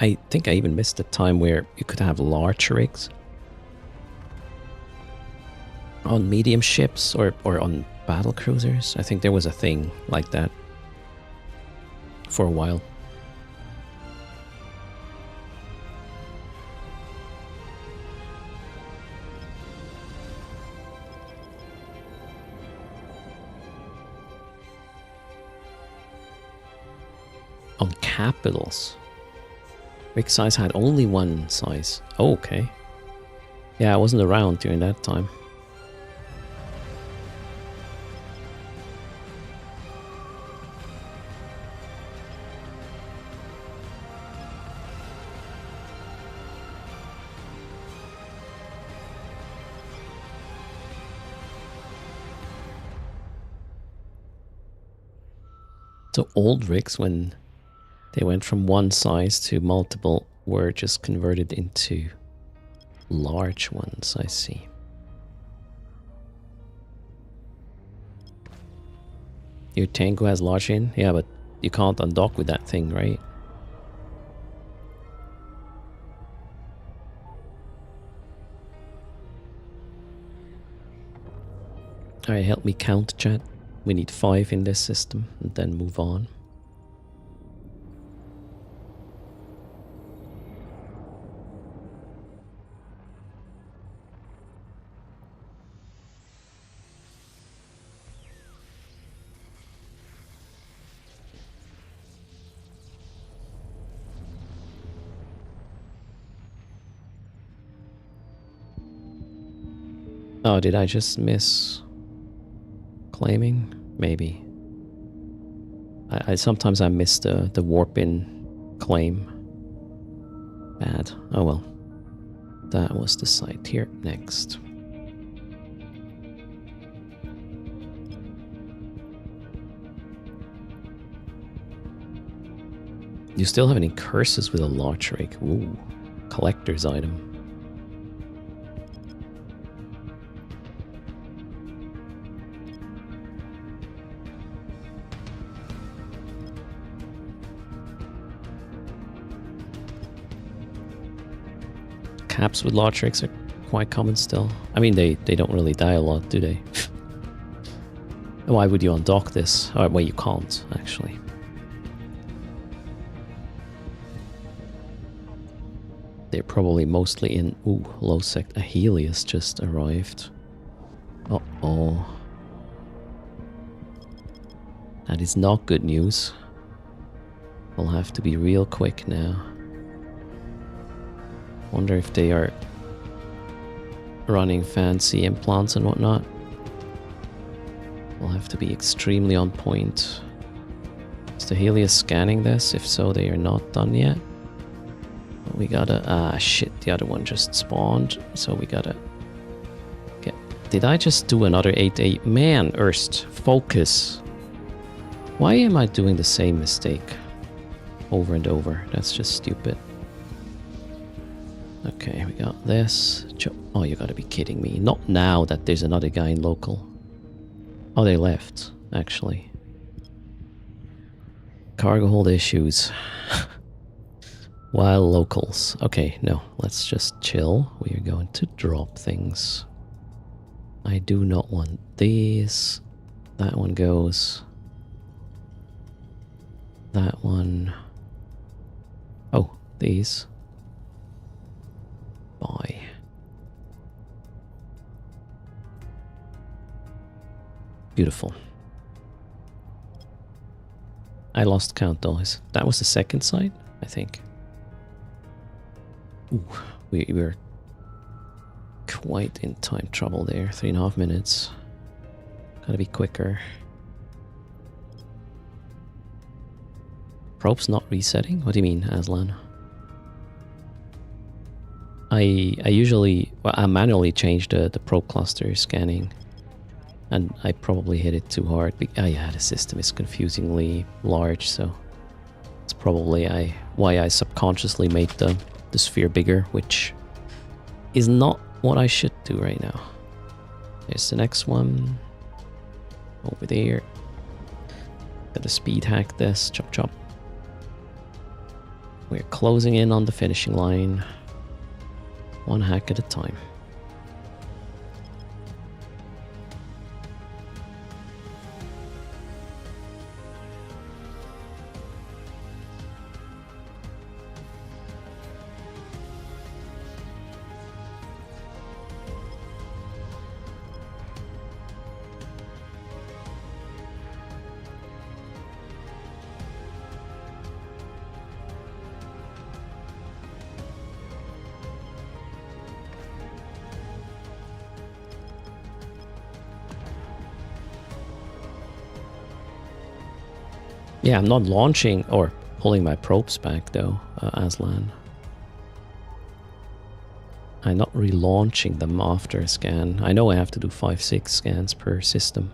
S1: I think I even missed the time where you could have large rigs on medium ships or on battle cruisers. I think there was a thing like that for a while. On capitals. Rig size had only one size. Oh, okay. Yeah, I wasn't around during that time. So old rigs, when they went from one size to multiple, were just converted into large ones, I see. Your Tango has large in? Yeah, but you can't undock with that thing, right? Alright, help me count, chat. We need 5 in this system, and then move on. Oh, did I just miss claiming? Maybe. I sometimes I miss the warp in claim. Bad. Oh well. That was the site here. Next. You still have any curses with a large rig? Ooh. Collector's item. Caps with large rigs are quite common still. I mean, they don't really die a lot, do they? Why would you undock this? Oh, well, you can't, actually. They're probably mostly in... Ooh, low sec... A Helios just arrived. Uh-oh. That is not good news. We'll have to be real quick now. Wonder if they are running fancy implants and whatnot. We'll have to be extremely on point. Is the Helios scanning this? If so, they are not done yet. We gotta... Ah, shit, the other one just spawned. So we gotta... get... Did I just do another 8-8? Man, Erst, focus. Why am I doing the same mistake over and over? That's just stupid. Okay, we got this. Oh, you gotta be kidding me. Not now that there's another guy in local. Oh, they left, actually. Cargo hold issues. While locals. Okay, no, let's just chill. We are going to drop things. I do not want these. That one goes. That one. Oh, these. Bye. Beautiful. I lost count though. That was the second side, I think. Ooh, we were quite in time trouble there. 3.5 minutes. Gotta be quicker. Probe's not resetting? What do you mean, Aslan? I usually... Well, I manually change the probe cluster scanning. And I probably hit it too hard. Oh yeah, the system is confusingly large, so... It's probably why I subconsciously made the sphere bigger, which is not what I should do right now. There's the next one. Over there. Gotta speed hack this. Chop chop. We're closing in on the finishing line. One hack at a time. Yeah, I'm not launching or pulling my probes back though, Aslan. I'm not relaunching them after a scan. I know I have to do 5-6 scans per system.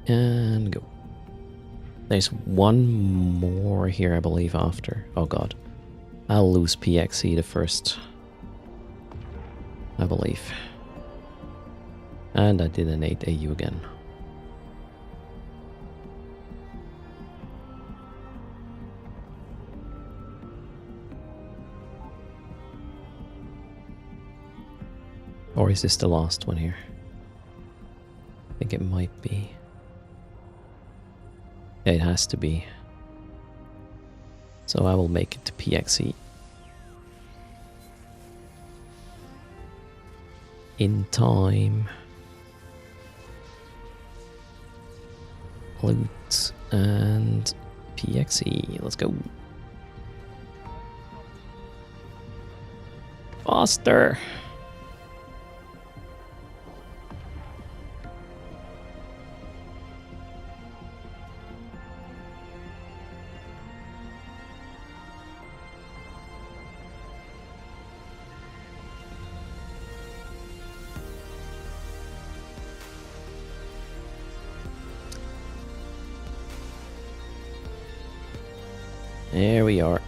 S1: And go. There's one more here, I believe, after. Oh god. I'll lose PXE the first. I believe. And I did an 8 AU again. Or is this the last one here? I think it might be. Yeah, it has to be. So I will make it to PXE. In time. Loot and PXE. Let's go. Faster. There we are.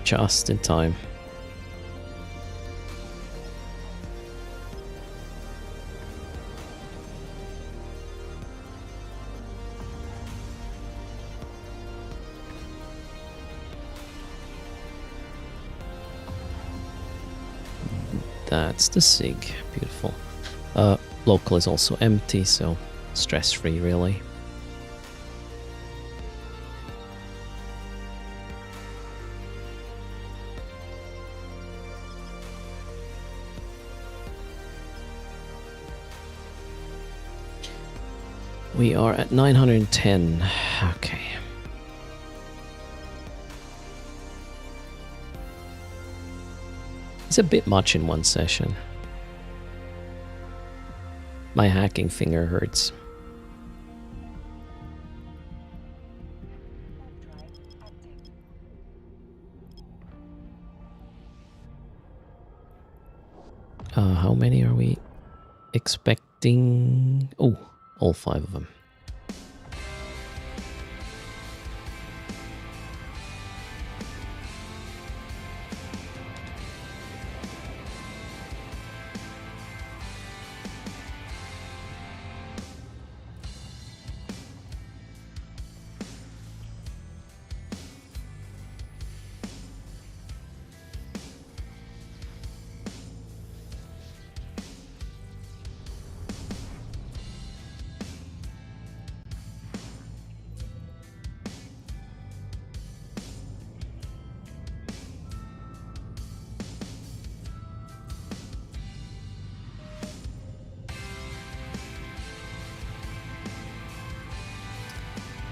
S1: Just in time. That's the SIG. Beautiful. Local is also empty, so stress-free really. We are at 910. Okay. It's a bit much in one session. My hacking finger hurts. How many are we expecting? Oh, all 5 of them.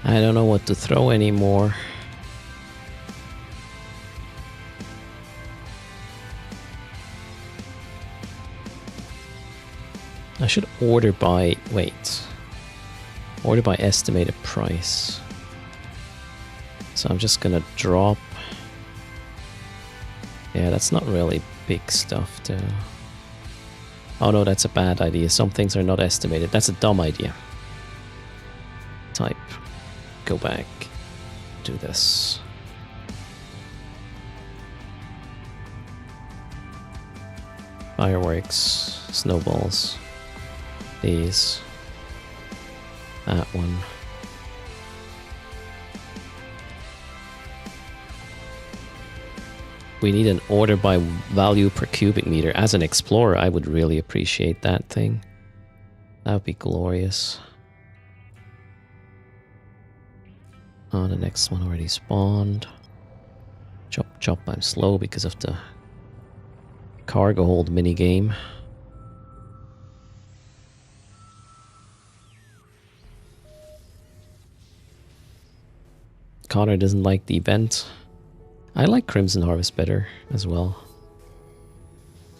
S1: I don't know what to throw anymore. I should order by... wait. Order by estimated price. So I'm just gonna drop... Yeah, that's not really big stuff to... Oh no, that's a bad idea. Some things are not estimated. That's a dumb idea. Type. Go back. Do this. Fireworks. Snowballs. These. That one. We need an order by value per cubic meter. As an explorer, I would really appreciate that thing. That would be glorious. Oh, the next one already spawned. Chop, chop, I'm slow because of the cargo hold minigame. Connor doesn't like the event. I like Crimson Harvest better as well.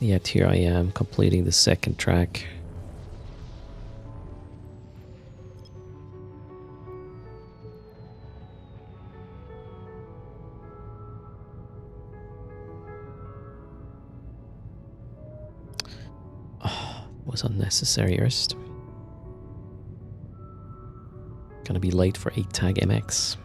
S1: Yet here I am completing the second track. Oh, was unnecessary erst. Gonna be late for 8 tag MX.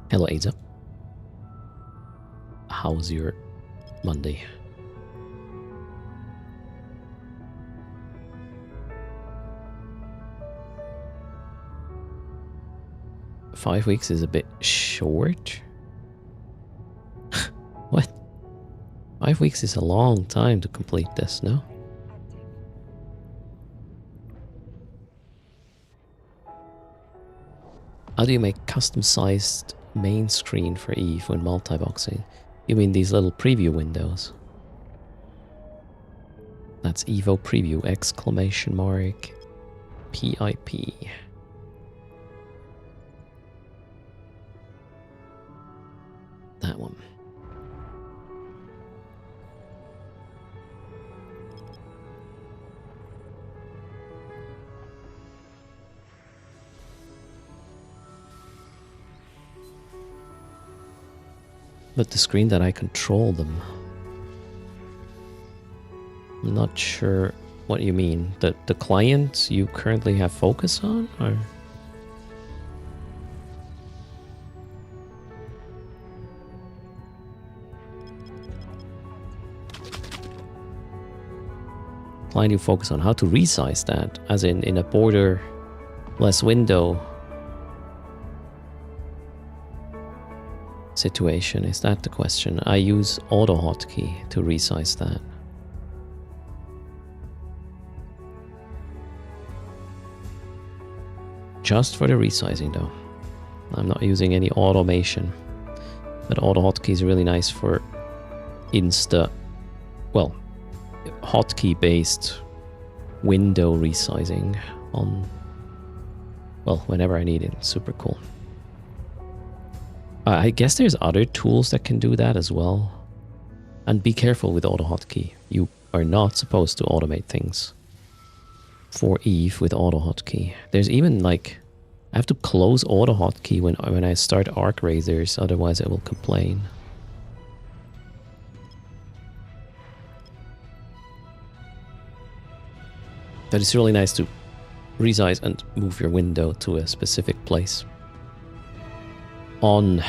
S1: Hello, Ada. How's your Monday? Five weeks is a bit short. What? 5 weeks is a long time to complete this, no? How do you make custom-sized main screen for Eve when multiboxing? You mean these little preview windows? That's Evo preview, exclamation mark, PIP. That one. But the screen that I control them. I'm not sure what you mean. The client you currently have focus on, or? Client you focus on, how to resize that, as in a borderless window situation. Is that the question? I use auto hotkey to resize that. Just for the resizing though. I'm not using any automation. But auto hotkey is really nice for well, hotkey based window resizing on, well, whenever I need it. It's super cool. I guess there's other tools that can do that as well. And be careful with auto hotkey. You are not supposed to automate things for Eve with auto hotkey. There's even like, I have to close auto hotkey when I start arc razors, otherwise it will complain. But it's really nice to resize and move your window to a specific place on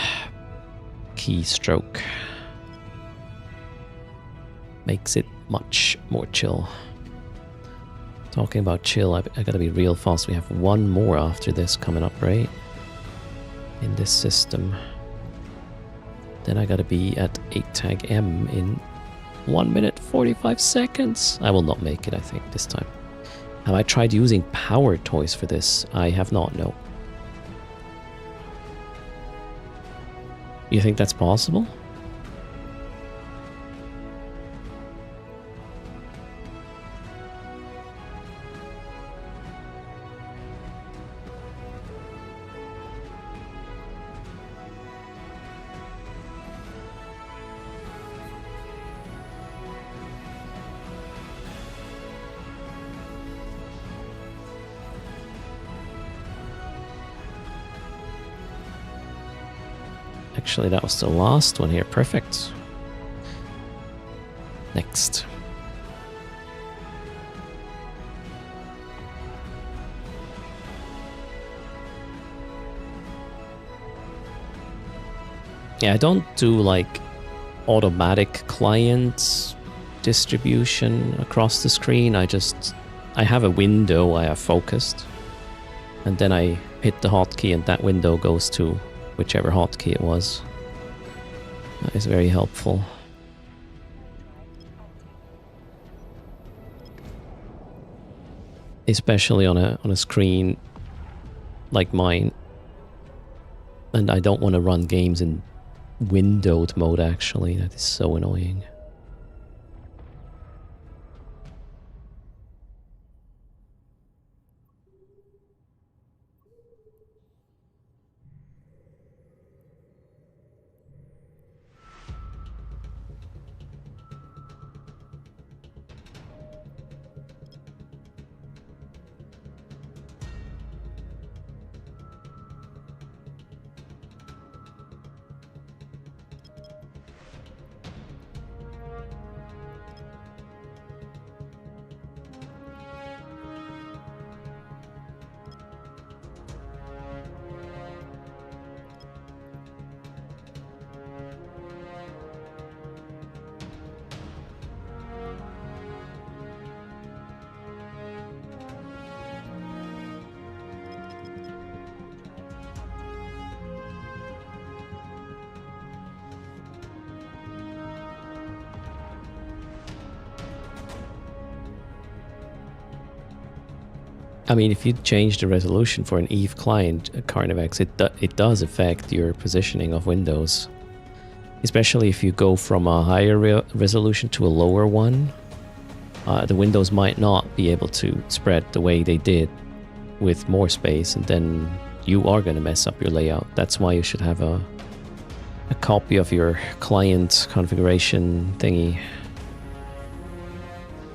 S1: keystroke. Makes it much more chill. Talking about chill, I gotta be real fast. We have one more after this coming up, right? In this system. Then I gotta be at 8 tag M in 1 minute 45 seconds. I will not make it, I think, this time. Have I tried using power toys for this? I have not, no. You think that's possible? Actually, that was the last one here. Perfect. Next. Yeah, I don't do like automatic client distribution across the screen. I have a window I have focused, and then I hit the hotkey and that window goes to whichever hotkey it was. That is very helpful. Especially on a screen like mine. And I don't want to run games in windowed mode, actually. That is so annoying. I mean, if you change the resolution for an Eve client, Carnivex, it does affect your positioning of windows. Especially if you go from a higher resolution to a lower one, the windows might not be able to spread the way they did with more space, and then you are going to mess up your layout. That's why you should have a copy of your client configuration thingy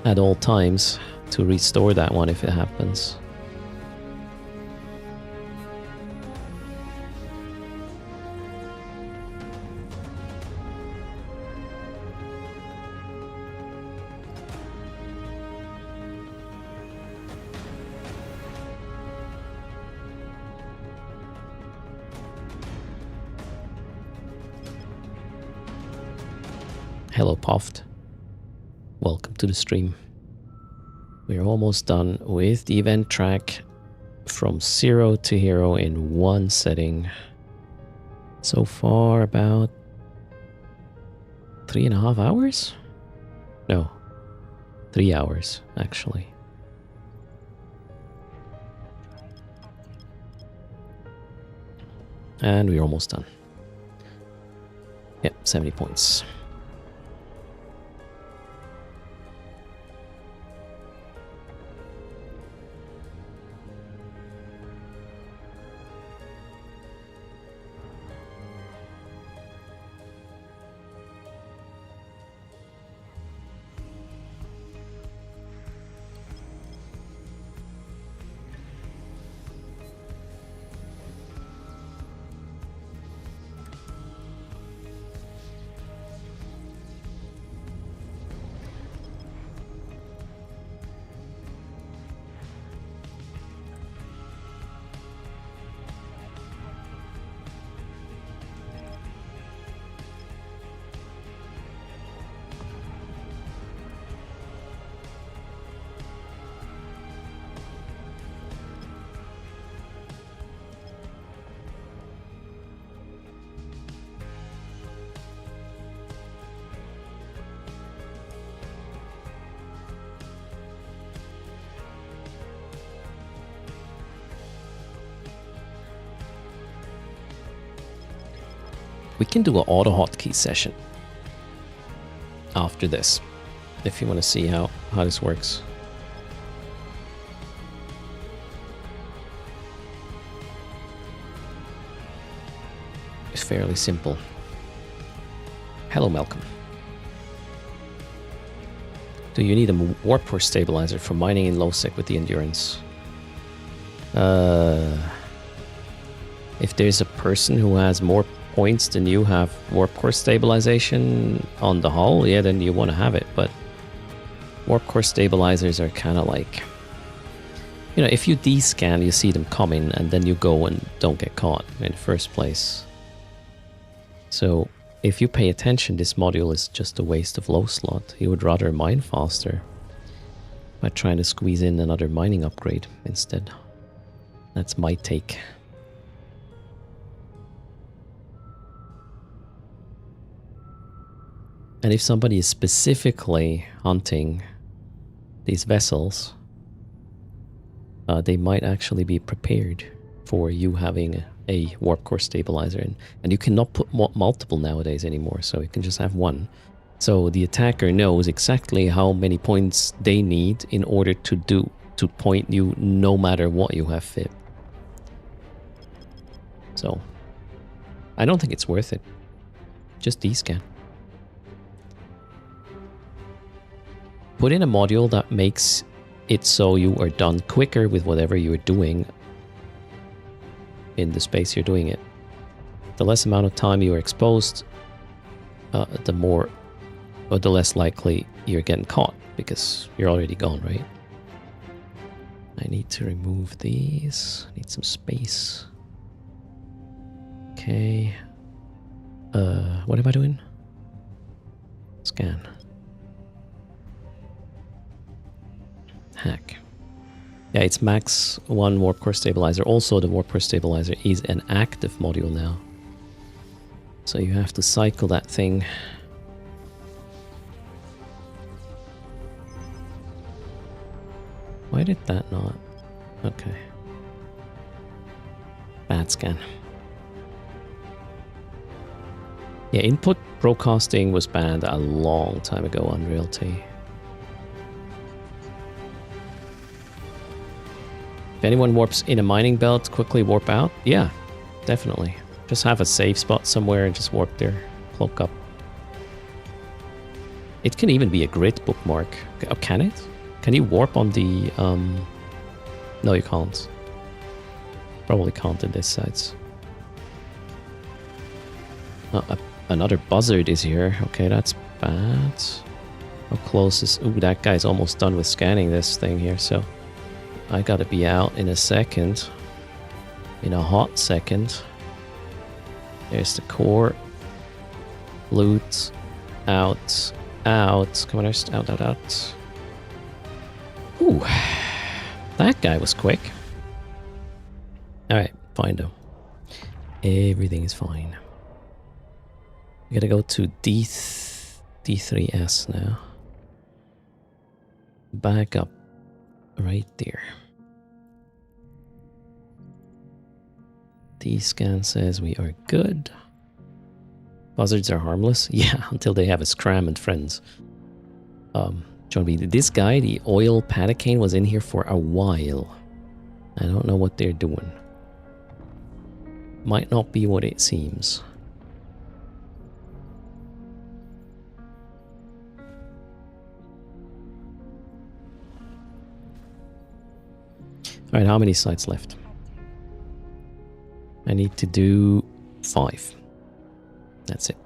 S1: at all times to restore that one if it happens. Hello, Puffed. Welcome to the stream. We're almost done with the event track from 0 to hero in one setting. So far, about 3.5 hours? No, 3 hours, actually. And we're almost done. Yep, 70 points. We can do an auto hotkey session after this, if you want to see how this works. It's fairly simple. Hello, Malcolm. Do you need a warp core stabilizer for mining in low sec with the endurance? If there's a person who has more points than you have warp core stabilization on the hull, yeah, then you want to have it. But warp core stabilizers are kind of like, you know, if you descan, you see them coming, and then you go and don't get caught in the first place. So if you pay attention, this module is just a waste of low slot. You would rather mine faster by trying to squeeze in another mining upgrade instead. That's my take. And if somebody is specifically hunting these vessels, they might actually be prepared for you having a warp core stabilizer. And you cannot put multiple nowadays anymore, so you can just have one. So the attacker knows exactly how many points they need in order to point you no matter what you have fit. So I don't think it's worth it. Just descan. Put in a module that makes it so you are done quicker with whatever you're doing in the space you're doing it. The less amount of time you are exposed, the less likely you're getting caught, because you're already gone, right? I need to remove these. I need some space. Okay. What am I doing? Scan. Hack. Yeah, it's max 1 warp core stabilizer. Also, the warp core stabilizer is an active module now. So you have to cycle that thing. Why did that not? Okay. Bad scan. Yeah, input broadcasting was banned a long time ago on Realty. If anyone warps in a mining belt, quickly warp out. Yeah, definitely. Just have a safe spot somewhere and just warp there. Cloak up. It can even be a grid bookmark. Oh, can it? Can you warp on the... No, you can't. Probably can't in this sites. Another buzzard is here. Okay, that's bad. How close is... Ooh, that guy's almost done with scanning this thing here, so... I gotta be out in a second. In a hot second. There's the core. Loot. Out. Out. Come on, Erst. Out, out, out. Ooh. That guy was quick. Alright, fine though. Everything is fine. We gotta go to D3S now. Back up. Right there. D-scan says we are good. Buzzards are harmless? Yeah, until they have a scram and friends. John B, this guy, the oil patacane, was in here for a while. I don't know what they're doing. Might not be what it seems. Alright, how many sites left? I need to do 5. That's it.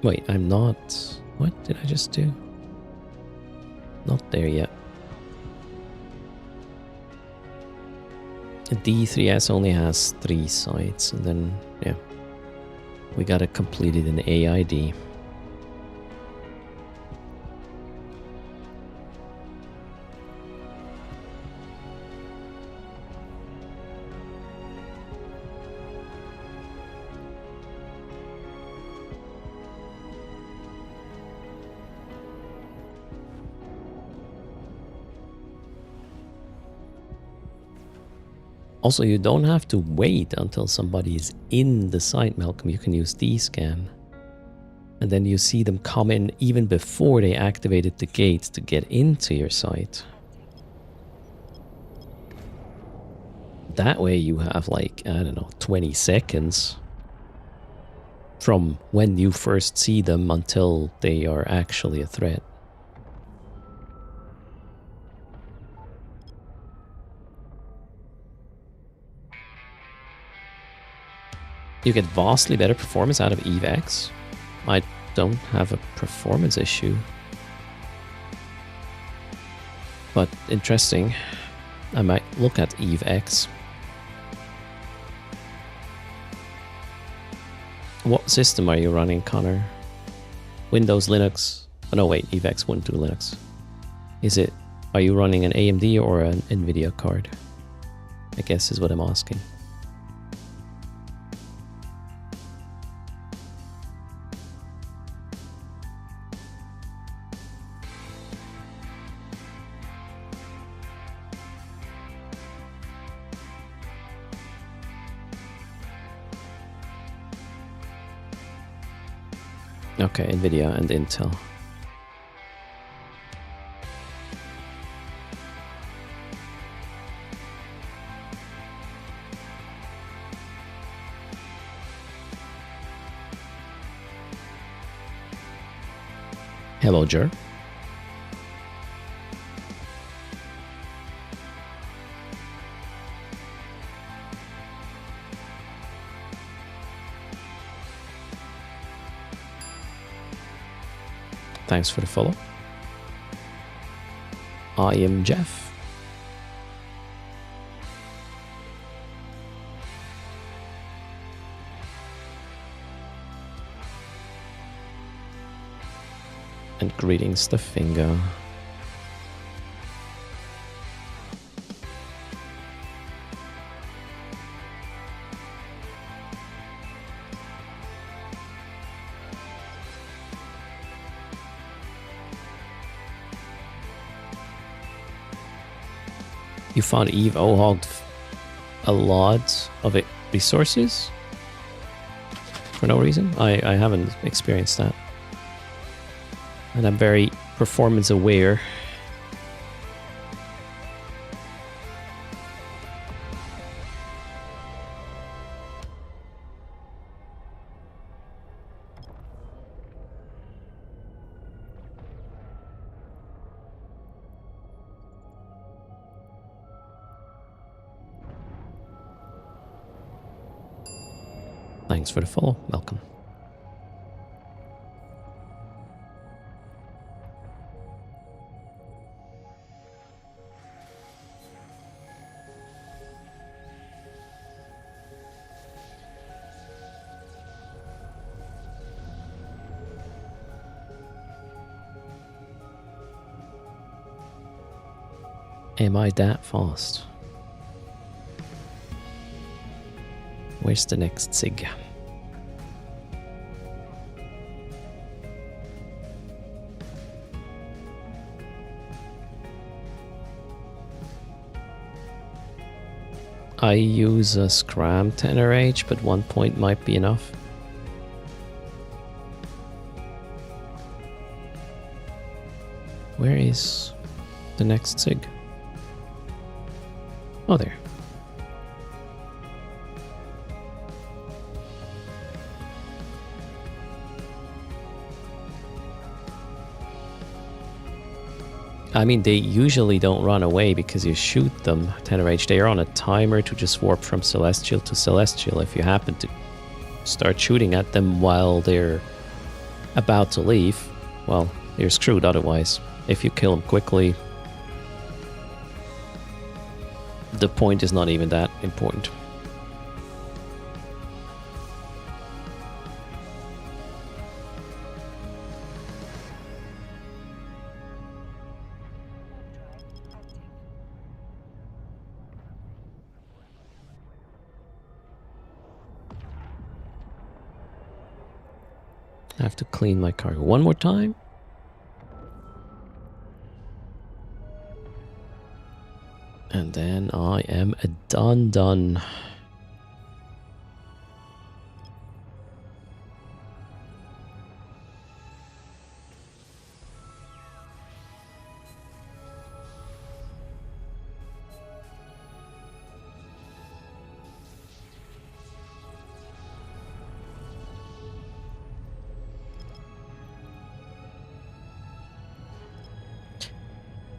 S1: Wait, I'm not... What did I just do? Not there yet. The D3S only has 3 sites, and then, yeah. We gotta complete it in AID. Also, you don't have to wait until somebody is in the site, Malcolm. You can use D-scan. And then you see them come in even before they activated the gates to get into your site. That way you have like, I don't know, 20 seconds from when you first see them until they are actually a threat. You get vastly better performance out of EVEX. I don't have a performance issue. But interesting. I might look at EVEX. What system are you running, Connor? Windows, Linux? Oh no, wait, EVEX wouldn't do Linux. Are you running an AMD or an NVIDIA card? I guess is what I'm asking. Okay, NVIDIA and Intel. Hello, Jer. Thanks for the follow. I am Jeff. And greetings to Fingo. You found Eve hogged a lot of it resources for no reason. I haven't experienced that. And I'm very performance aware. Thanks for the follow. Welcome. Am I that fast? Where's the next SIG? I use a Scram 10RH, but 1 point might be enough. Where is the next SIG? Oh, there. I mean, they usually don't run away because you shoot them 10RH. They are on a timer to just warp from Celestial to Celestial. If you happen to start shooting at them while they're about to leave, well, you're screwed otherwise. If you kill them quickly, the point is not even that important. I have to clean my cargo one more time. And then I am done.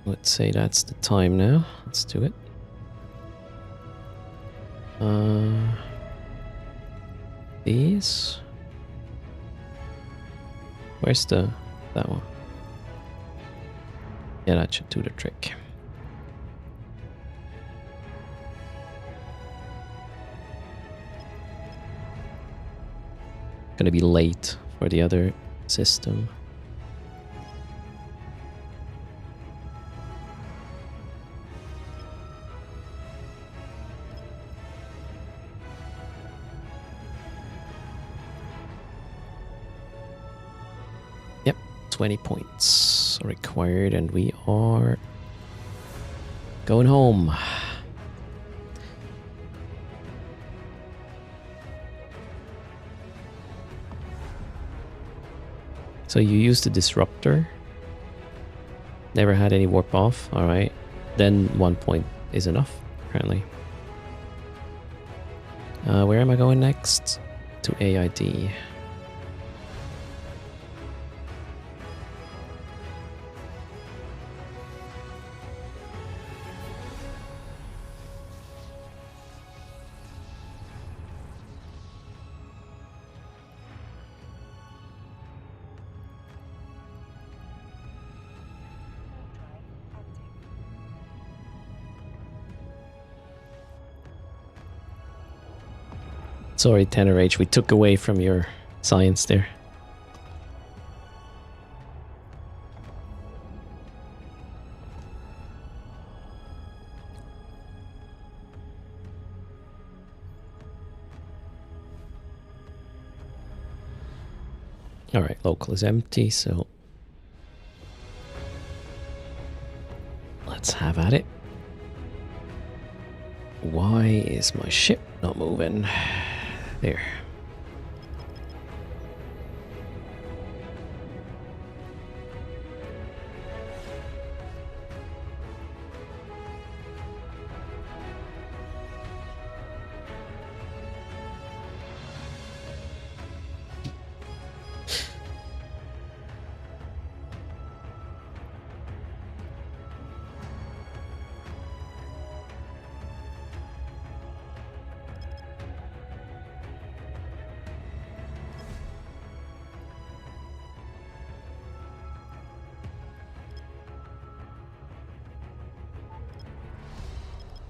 S1: Let's say that's the time now. Let's do it. These. Where's that one? Yeah, that should do the trick. Gonna be late for the other system. Yep, 20 points required, and we are going home. So you used the disruptor. Never had any warp off. Alright. Then 1 point is enough, apparently. Where am I going next? To AID. Sorry, Tenor H, we took away from your science there. Alright, local is empty, so let's have at it. Why is my ship not moving? There.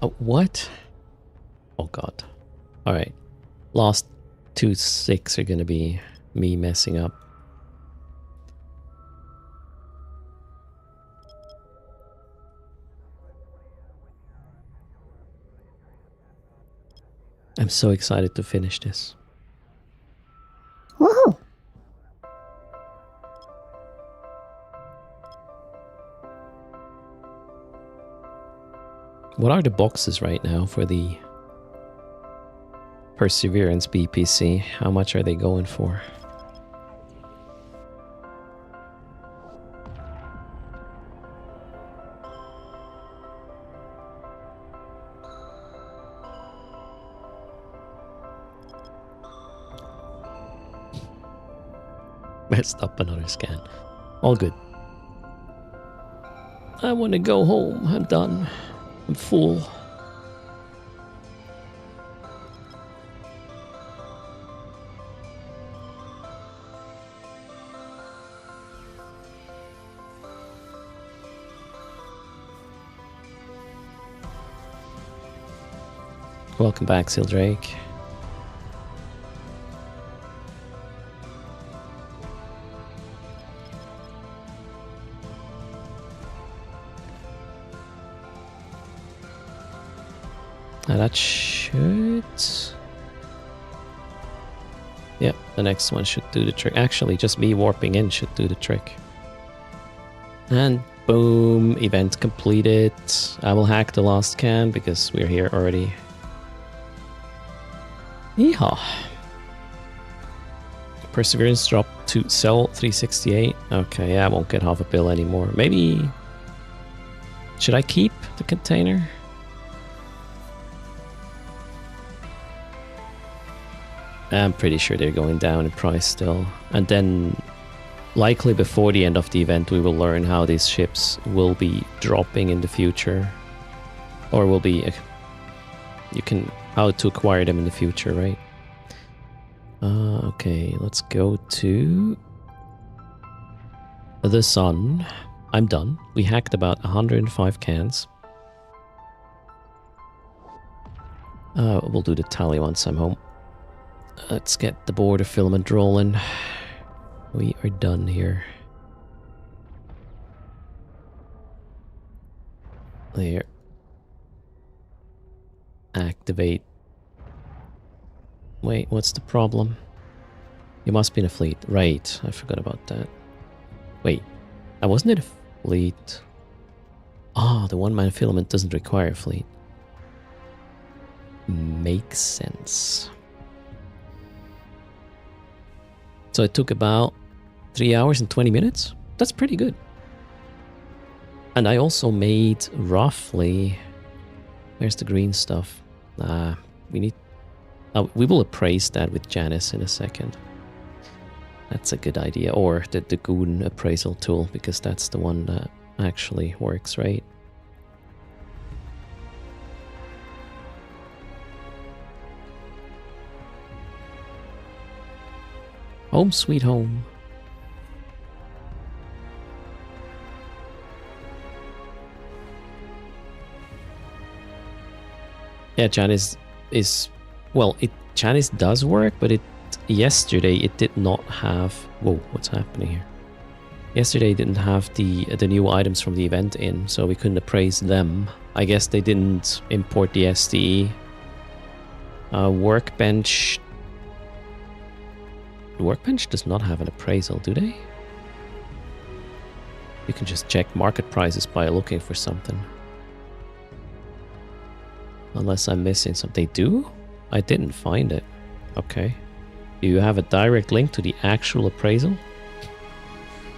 S1: Oh, what? Oh god. Alright. Last 2-6 are gonna be me messing up. I'm so excited to finish this.
S2: Woohoo!
S1: What are the boxes right now for the Perseverance BPC? How much are they going for? Messed up another scan. All good. I want to go home. I'm done. I'm full. Welcome back, Sildrake. Now that should... Yep, the next one should do the trick. Actually, just me warping in should do the trick. And boom, event completed. I will hack the last can because we're here already. Yeehaw. Perseverance dropped to sell 368. Okay, yeah, I won't get half a bill anymore. Maybe... Should I keep the container? I'm pretty sure they're going down in price still. And then, likely before the end of the event, we will learn how these ships will be dropping in the future. Or will be... how to acquire them in the future, right? Okay, let's go to... the sun. I'm done. We hacked about 105 cans. We'll do the tally once I'm home. Let's get the border filament rolling. We are done here. There. Activate. Wait, what's the problem? You must be in a fleet. Right, I forgot about that. Wait, wasn't it a fleet? Ah, the one-man filament doesn't require a fleet. Makes sense. So it took about 3 hours and 20 minutes. That's pretty good. And I also made roughly... Where's the green stuff? We need... we will appraise that with Janice in a second. That's a good idea. Or the Goon appraisal tool, because that's the one that actually works, right? Home sweet home. Yeah, Janice is... Well, Janice does work, but yesterday it did not have... Whoa, what's happening here? Yesterday it didn't have the new items from the event in, so we couldn't appraise them. I guess they didn't import the SDE. Workbench The workbench does not have an appraisal, do they? You can just check market prices by looking for something. Unless I'm missing something. They do? I didn't find it. Okay. Do you have a direct link to the actual appraisal?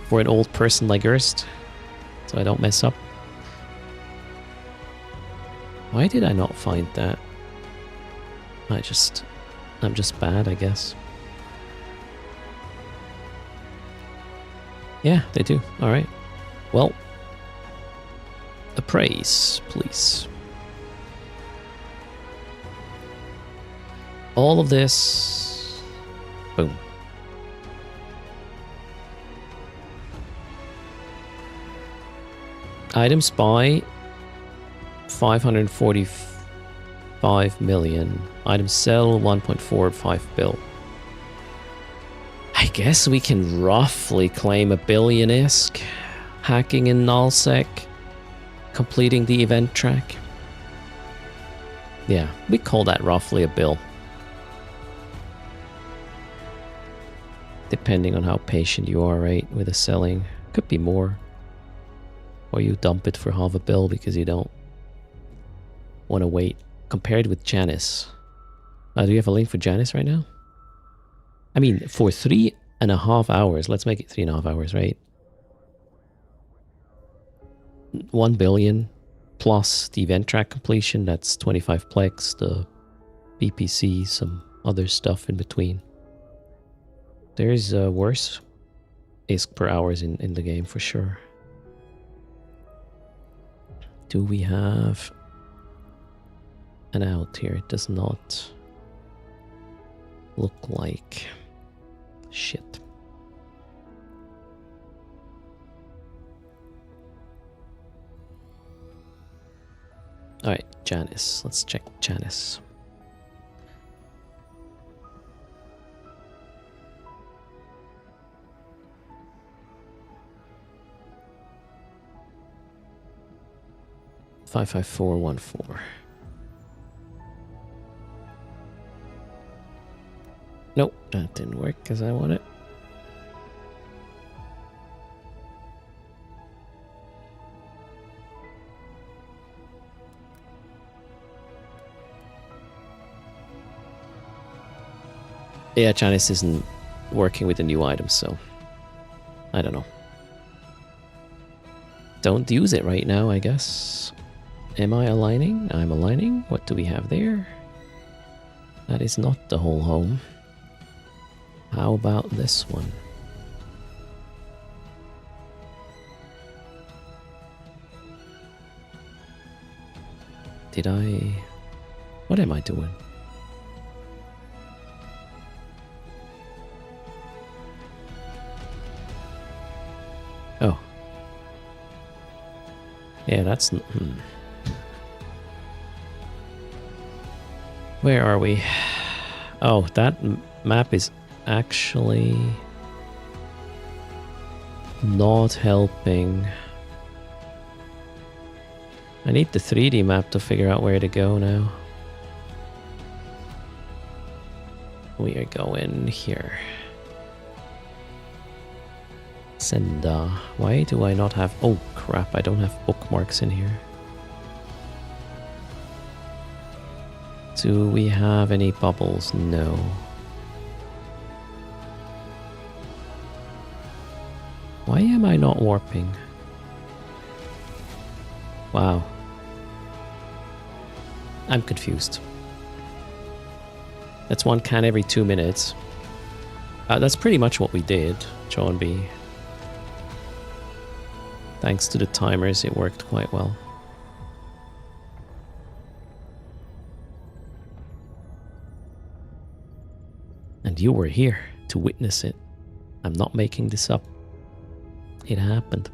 S1: For an old person like Erst? So I don't mess up. Why did I not find that? I'm just bad, I guess. Yeah, they do. Alright. Well, appraise, please. All of this. Boom. Items buy 545 million. Items sell 1.45 bill. I guess we can roughly claim $1 billion-esque. Hacking in nullsec. Completing the event track. Yeah, we call that roughly a bill. Depending on how patient you are, right, with the selling. Could be more. Or you dump it for half a bill because you don't want to wait. Compared with Janice. Do you have a link for Janice right now? I mean, for 3.5 hours, let's make it 3.5 hours, right? 1 billion plus the event track completion, that's 25 plex, the BPC, some other stuff in between. There's worse ISK per hours in the game for sure. Do we have an out here? It does not look like. Shit. Alright, Janice. Let's check Janice. $55414. Nope, that didn't work as I want it. Yeah, Janice isn't working with the new items, so I don't know. Don't use it right now, I guess. Am I aligning? I'm aligning. What do we have there? That is not the whole home. How about this one? Did I... What am I doing? Oh. Yeah, that's... Where are we? Oh, that map is actually not helping. I need the 3D map to figure out where to go now. We are going here. Senda. Why do I not have... Oh crap, I don't have bookmarks in here. Do we have any bubbles? No. Why am I not warping? Wow. I'm confused. That's one can every 2 minutes. That's pretty much what we did, John B. Thanks to the timers, it worked quite well. And you were here to witness it. I'm not making this up. It happened.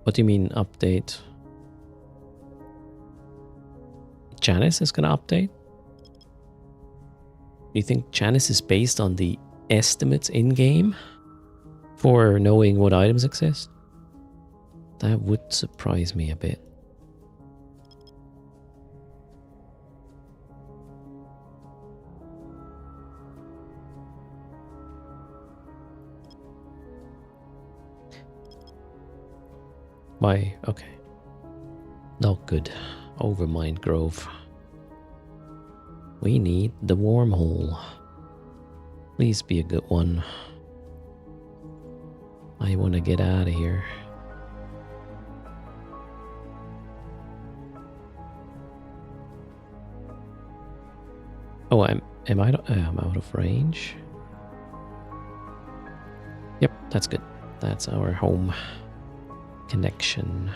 S1: What do you mean update? Janice is gonna update? You think Janice is based on the estimates in-game for knowing what items exist? That would surprise me a bit. Why? Okay. Not good. Overmind Grove. We need the wormhole. Please be a good one. I want to get out of here. Oh, I'm out of range. Yep, that's good. That's our home connection.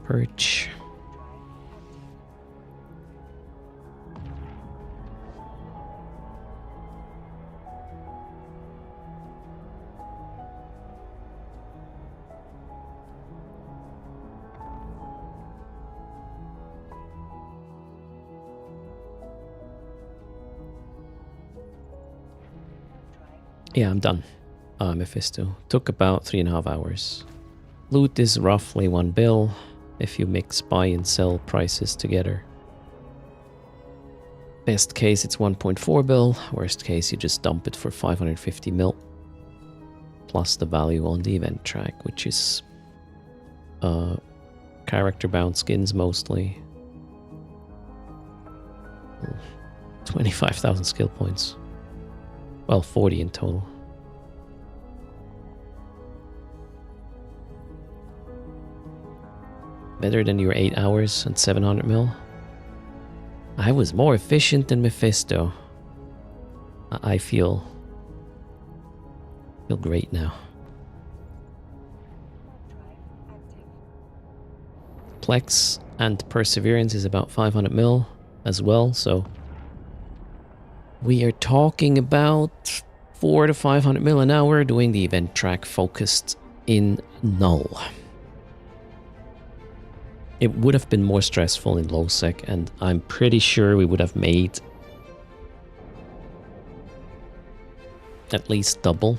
S1: Perch. Yeah, I'm done. Mephisto. Took about 3.5 hours. Loot is roughly 1 bill if you mix buy and sell prices together. Best case it's 1.4 bill, worst case you just dump it for 550 mil. Plus the value on the event track, which is character bound skins mostly. 25,000 skill points. Well, 40 in total. Better than your 8 hours and 700 mil. I was more efficient than Mephisto. I feel great now. Plex and Perseverance is about 500 mil as well, so we are talking about 400 to 500 mil an hour doing the event track focused in null. It would have been more stressful in low sec, and I'm pretty sure we would have made at least double.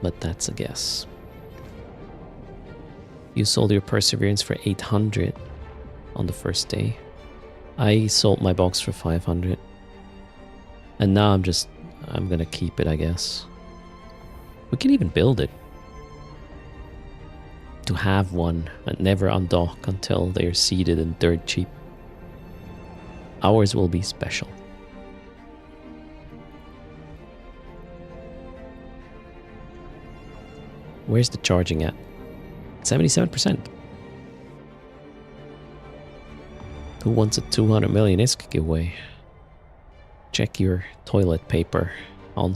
S1: But that's a guess. You sold your Perseverance for 800 on the first day. I sold my box for 500. And now I'm gonna keep it, I guess. We can even build it. To have one and never undock until they are seeded and dirt cheap. Ours will be special. Where's the charging at? 77%. Who wants a 200 million ISK giveaway? Check your toilet paper on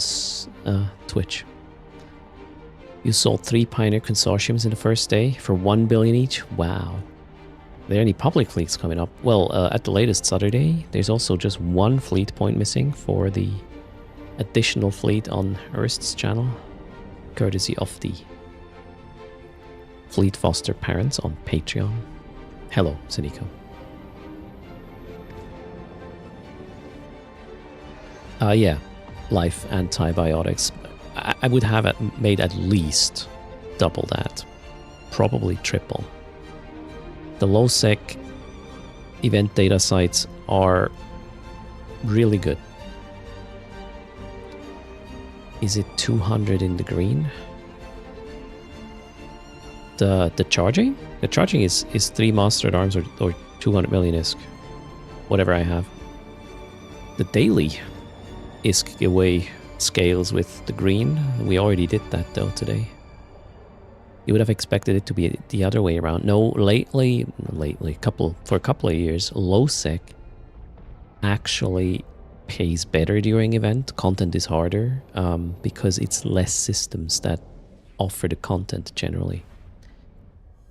S1: Twitch. You sold 3 Pioneer Consortiums in the first day for 1 billion each? Wow. Are there any public fleets coming up? Well, at the latest Saturday, there's also just 1 fleet point missing for the additional fleet on Erst's channel, courtesy of the Fleet Foster parents on Patreon. Hello, Siniko. Yeah, life antibiotics. I would have made at least double that. Probably triple. The low sec event data sites are really good. Is it 200 in the green? The charging? The charging is 3 Master at Arms or 200 million ISK. Whatever I have. The daily ISK giveaway scales with the green. We already did that though today. You would have expected it to be the other way around. No, lately, for a couple of years, low sec actually pays better during event. Content is harder because it's less systems that offer the content generally.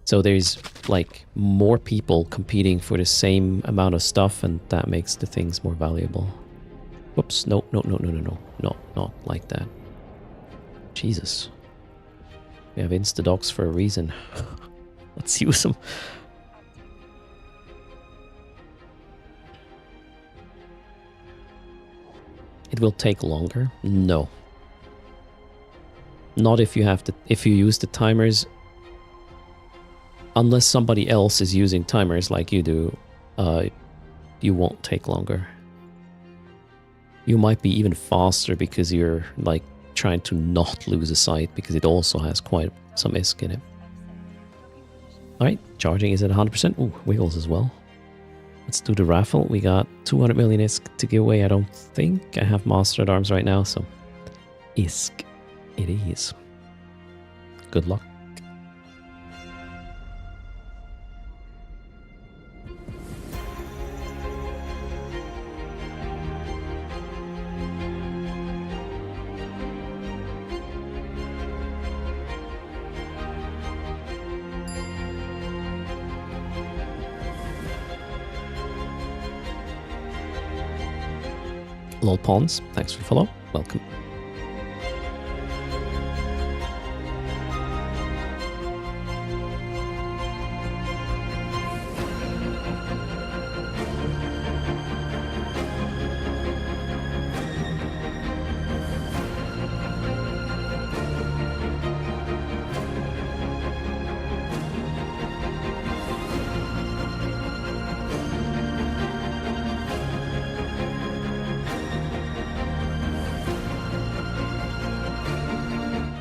S1: So there's like more people competing for the same amount of stuff, and that makes the things more valuable. Whoops, no, no, no, no, no, no. No, not like that. Jesus. We have Instadocs for a reason. Let's use them. It will take longer? No. Not if you have to, if you use the timers. Unless somebody else is using timers like you do, you won't take longer. You might be even faster because you're like trying to not lose a site because it also has quite some ISK in it. Alright, charging is at 100%. Ooh, wiggles as well. Let's do the raffle. We got 200 million ISK to give away. I don't think I have Master at Arms right now, so ISK it is. Good luck. Lol Pawns, thanks for the follow. Welcome.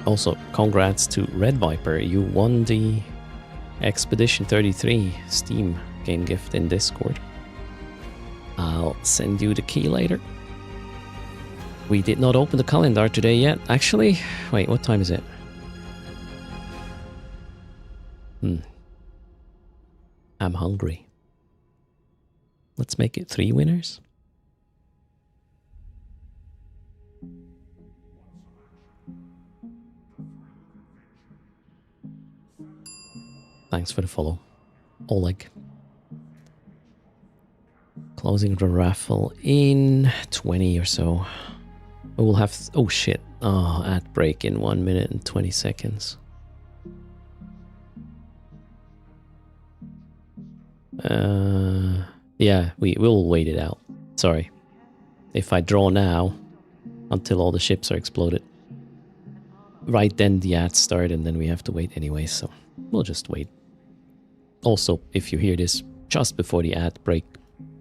S1: Also, congrats to Red Viper. You won the Expedition 33 Steam game gift in Discord. I'll send you the key later. We did not open the calendar today yet. Actually, wait, what time is it? I'm hungry. Let's make it 3 winners. Thanks for the follow, Oleg. Closing the raffle in 20 or so. We will have... oh shit. Oh, ad break in 1 minute and 20 seconds. Yeah, we will wait it out. Sorry. If I draw now, until all the ships are exploded, right then the ads start and then we have to wait anyway, so we'll just wait. Also, if you hear this just before the ad break,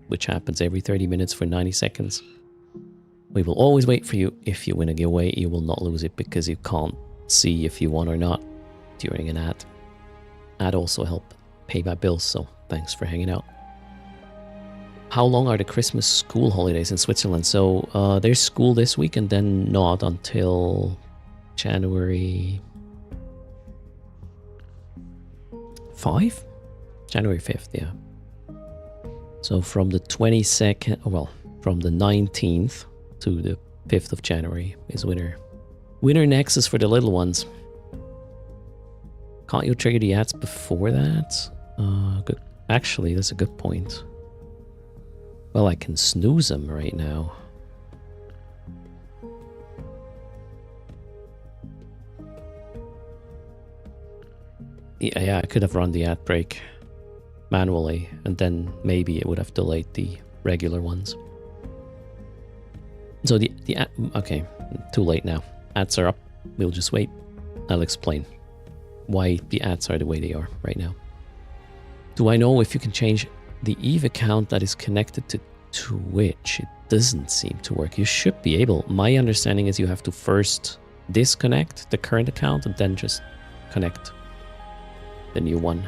S1: which happens every 30 minutes for 90 seconds, we will always wait for you. If you win a giveaway, you will not lose it because you can't see if you won or not during an ad. Ad also help pay my bills, so thanks for hanging out. How long are the Christmas school holidays in Switzerland? So there's school this week and then not until January 5? January 5th, yeah. So from the 22nd, well, from the 19th to the 5th of January is winter nexus for the little ones. Can't you trigger the ads before that? Good. Actually, that's a good point. Well, I can snooze them right now. Yeah, I could have run the ad break manually, and then maybe it would have delayed the regular ones. So okay, too late now. Ads are up. We'll just wait. I'll explain why the ads are the way they are right now. Do I know if you can change the Eve account that is connected to Twitch? It doesn't seem to work. You should be able. My understanding is you have to first disconnect the current account and then just connect the new one.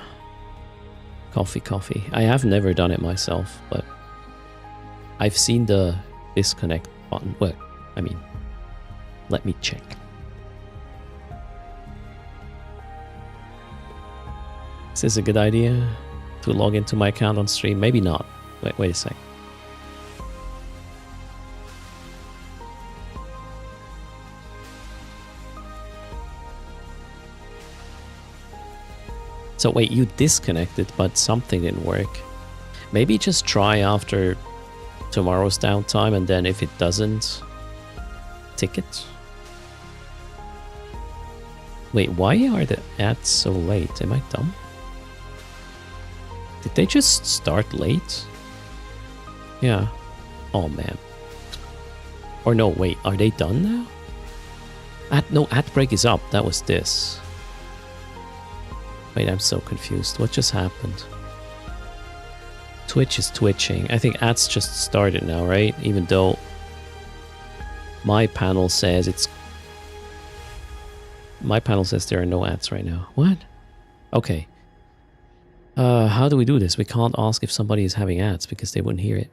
S1: Coffee. I have never done it myself, but I've seen the disconnect button. Well, I mean, let me check. Is this a good idea to log into my account on stream? Maybe not. Wait a sec. So wait, you disconnected, but something didn't work. Maybe just try after tomorrow's downtime, and then if it doesn't, ticket. Wait, why are the ads so late? Am I dumb? Did they just start late? Yeah. Oh man. Or no, wait, are they done now? No, ad break is up. That was this. Wait, I'm so confused. What just happened? Twitch is twitching. I think ads just started now, right? Even though my panel says it's... My panel says there are no ads right now. What? Okay. How do we do this? We can't ask if somebody is having ads because they wouldn't hear it.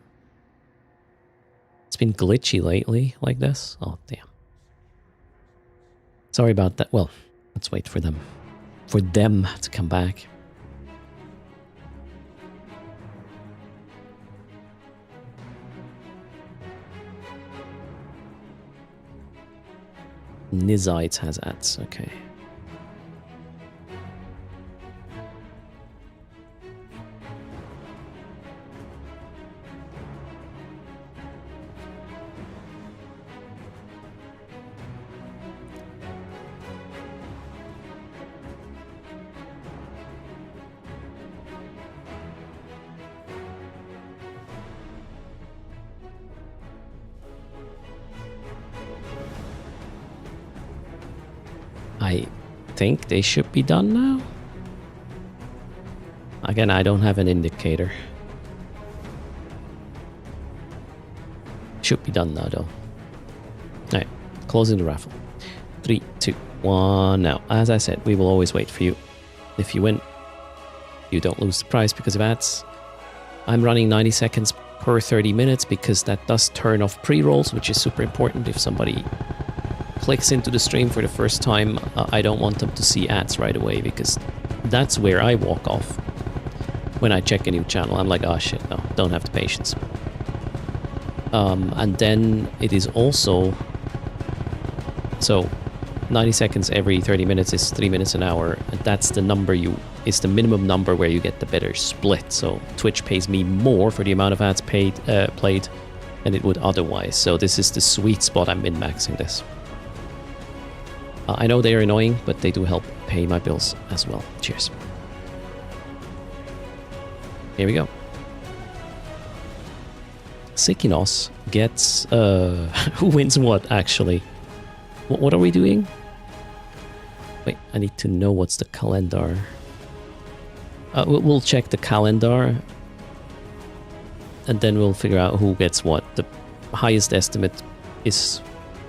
S1: It's been glitchy lately like this. Oh, damn. Sorry about that. Well, let's wait for them. For them to come back. Nizite has ads, okay. I think they should be done now. Again, I don't have an indicator. Should be done now, though. Alright, closing the raffle. 3, 2, 1, now. As I said, we will always wait for you. If you win, you don't lose the prize because of ads. I'm running 90 seconds per 30 minutes because that does turn off pre-rolls, which is super important if somebody clicks into the stream for the first time. I don't want them to see ads right away because that's where I walk off. When I check a new channel, I'm like, oh shit, no, don't have the patience. And then it is also... So, 90 seconds every 30 minutes is 3 minutes an hour. And that's the number it's the minimum number where you get the better split. So, Twitch pays me more for the amount of ads played than it would otherwise. So this is the sweet spot. I'm min-maxing this. I know they are annoying, but they do help pay my bills as well. Cheers. Here we go. Sikinos gets... who wins what, actually? What are we doing? Wait, I need to know what's the calendar. We'll check the calendar. And then we'll figure out who gets what. The highest estimate is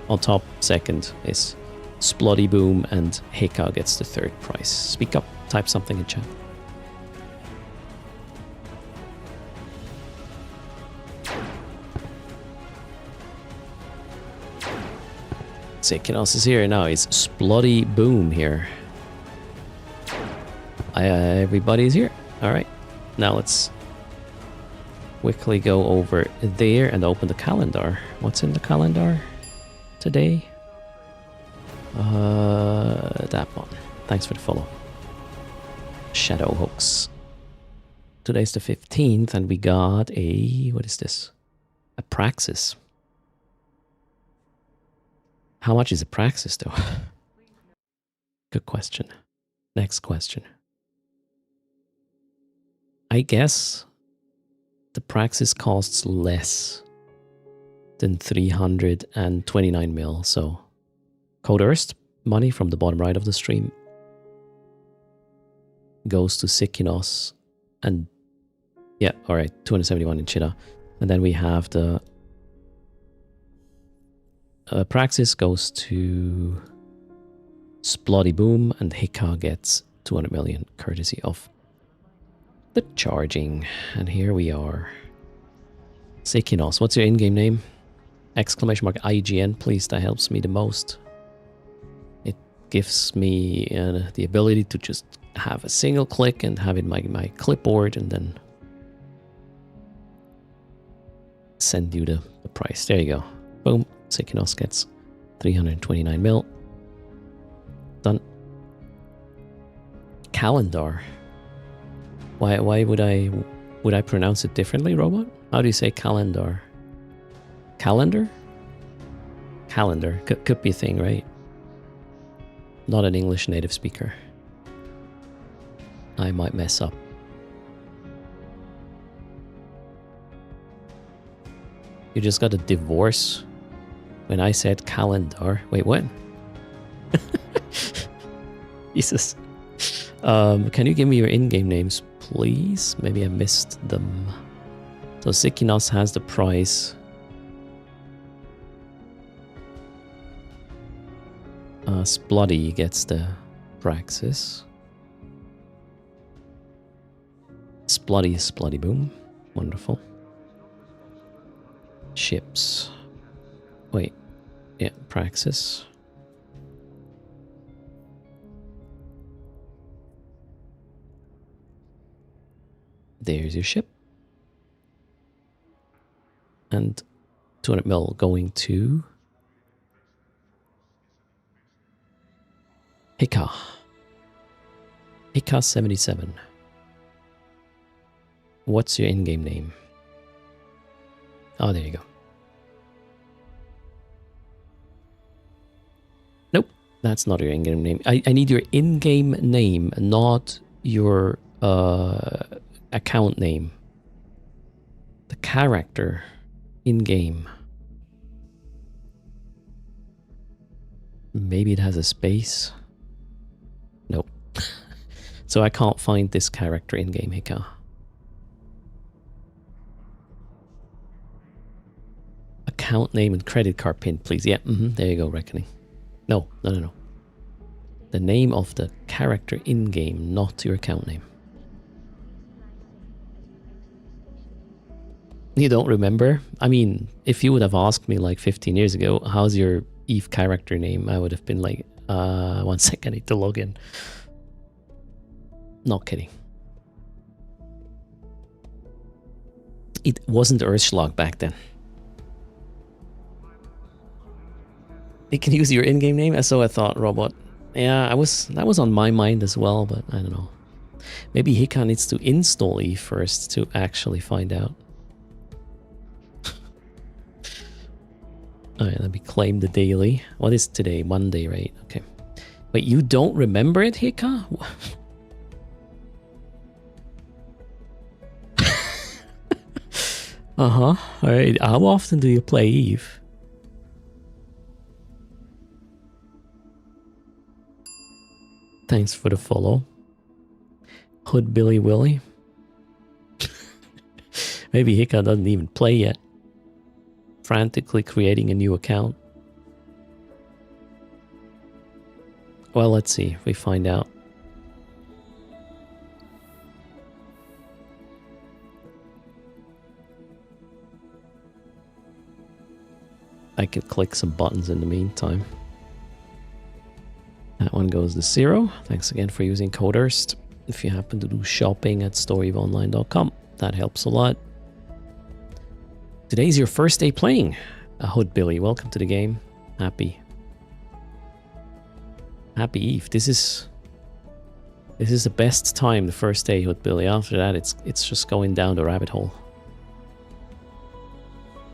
S1: on top. Second is Sploddy Boom, and Hika gets the third prize. Speak up, type something in chat. Sikinos is here now. It's Sploddy Boom here. Everybody's here. Alright. Now let's quickly go over there and open the calendar. What's in the calendar today? That one. Thanks for the follow. Shadow Hooks. Today's the 15th and we got a... What is this? A Praxis. How much is a Praxis though? Good question. Next question. I guess the Praxis costs less than 329 mil, so code erst, money from the bottom right of the stream, goes to Sikinos, and yeah, alright, 271 in Chida. And then we have the Praxis goes to Sploddy Boom, and Hika gets 200 million courtesy of the charging. And here we are. Sikinos, what's your in-game name? Exclamation mark IGN, please, that helps me the most. It gives me the ability to just have a single click and have it in my clipboard and then send you the price. There you go. Boom. Sikinos gets 329 mil. Done. Calendar. Why would I pronounce it differently, robot? How do you say calendar? Calendar? Calendar. Could be a thing, right? Not an English native speaker. I might mess up. You just got a divorce when I said calendar. Wait, what? Jesus. Can you give me your in-game names, please? Maybe I missed them. So Sikinos has the prize. Sploddy gets the Praxis. Sploddy, Sploddy boom. Wonderful. Ships. Wait. Yeah, Praxis. There's your ship. And 200 mil going to Hika. Hika 77. What's your in-game name? Oh, there you go. Nope, that's not your in-game name. I need your in-game name, not your account name. The character in-game. Maybe it has a space. Nope. So I can't find this character in-game, Hika. Account name and credit card pin, please. Yeah, there you go, Reckoning. No. The name of the character in-game, not your account name. You don't remember? I mean, if you would have asked me like 15 years ago, how's your Eve character name? I would have been like, 1 second, I need to log in. Not kidding. It wasn't Urschlag back then. It can use your in-game name, so I thought, Robot. Yeah, that was on my mind as well, but I don't know. Maybe Hika needs to install Eve first to actually find out. Alright, let me claim the daily. What is today? Monday, right? Okay. Wait, you don't remember it, Hika? Alright, how often do you play Eve? Thanks for the follow. Hood Billy Willy. Maybe Hika doesn't even play yet. Frantically creating a new account. Well, let's see if we find out. I could click some buttons in the meantime. That one goes to 0. Thanks again for using code erst. If you happen to do shopping at storyofonline.com, that helps a lot. Today's your first day playing. Hood Billy, welcome to the game. Happy Eve. This is the best time, the first day, Hood Billy. After that, it's just going down the rabbit hole.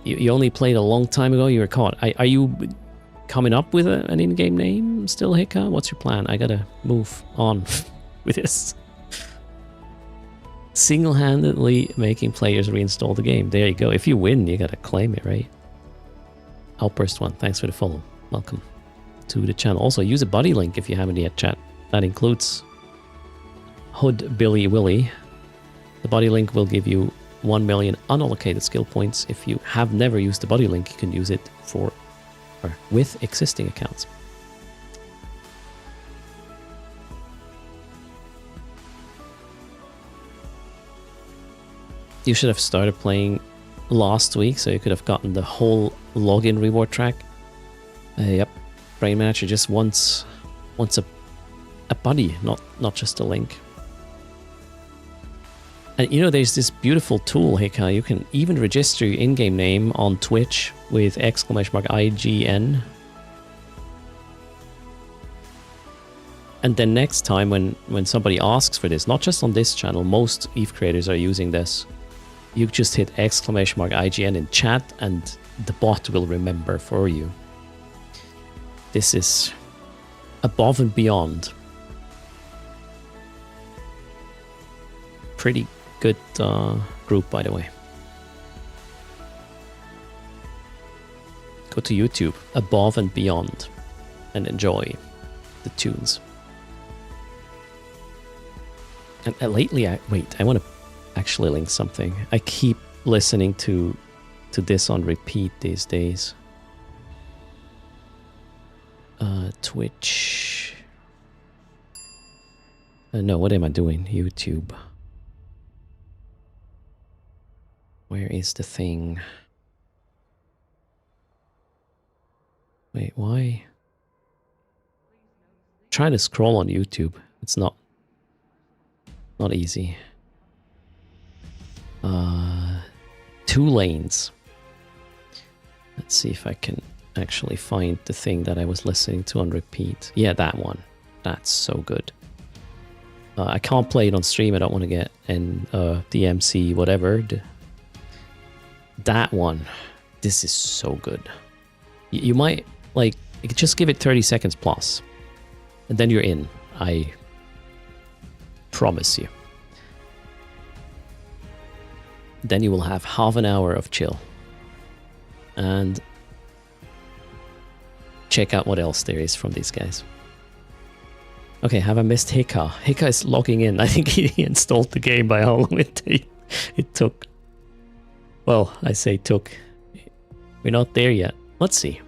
S1: You only played a long time ago. You were caught. Are you coming up with an in-game name still, Hika? What's your plan? I gotta move on with this. Single-handedly making players reinstall the game. There you go. If you win, you gotta claim it, right? Outburst 1, thanks for the follow. Welcome to the channel. Also, use a buddy link if you haven't yet, chat. That includes Hood Billy Willy. The buddy link will give you 1 million unallocated skill points. If you have never used the buddy link, you can use it for or with existing accounts. You should have started playing last week, so you could have gotten the whole login reward track. Yep, Brain Manager just wants a buddy, not just a link. And you know, there's this beautiful tool, Hika. You can even register your in-game name on Twitch with !IGN. And then next time when somebody asks for this, not just on this channel, most Eve creators are using this. You just hit !IGN in chat and the bot will remember for you. This is above and beyond. Pretty good group, by the way. Go to YouTube, Above and Beyond, and enjoy the tunes. And lately, I want to actually link something. I keep listening to this on repeat these days. Twitch. No, what am I doing? YouTube. Where is the thing? Wait, why? Trying to scroll on YouTube. It's not easy. 2 lanes. Let's see if I can actually find the thing that I was listening to on repeat. Yeah, that one. That's so good. I can't play it on stream. I don't want to get in DMC whatever. That one. This is so good. You might, like, just give it 30 seconds plus. And then you're in. I promise you. Then you will have half an hour of chill. And check out what else there is from these guys. Okay, have I missed Hika? Hika is logging in. I think he installed the game by how long it took. Well, I say took. We're not there yet. Let's see.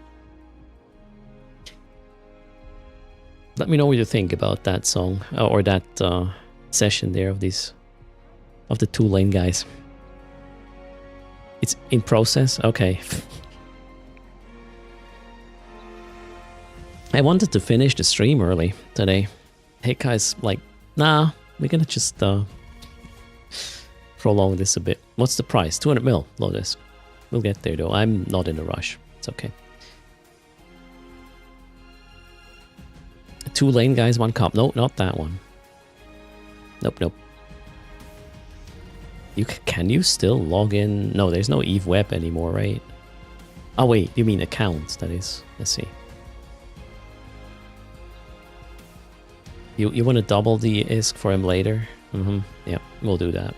S1: Let me know what you think about that song or that session there of the 2 lane guys. It's in process? Okay. I wanted to finish the stream early today. Heka is like, nah, we're gonna just prolong this a bit. What's the price? 200 mil, low disc. We'll get there though. I'm not in a rush. It's okay. 2 lane guys, 1 cup. No, not that one. Nope. Can you still log in? No, there's no Eve Web anymore, right? Oh wait, you mean accounts, that is. Let's see. You want to double the ISK for him later? Yeah, we'll do that.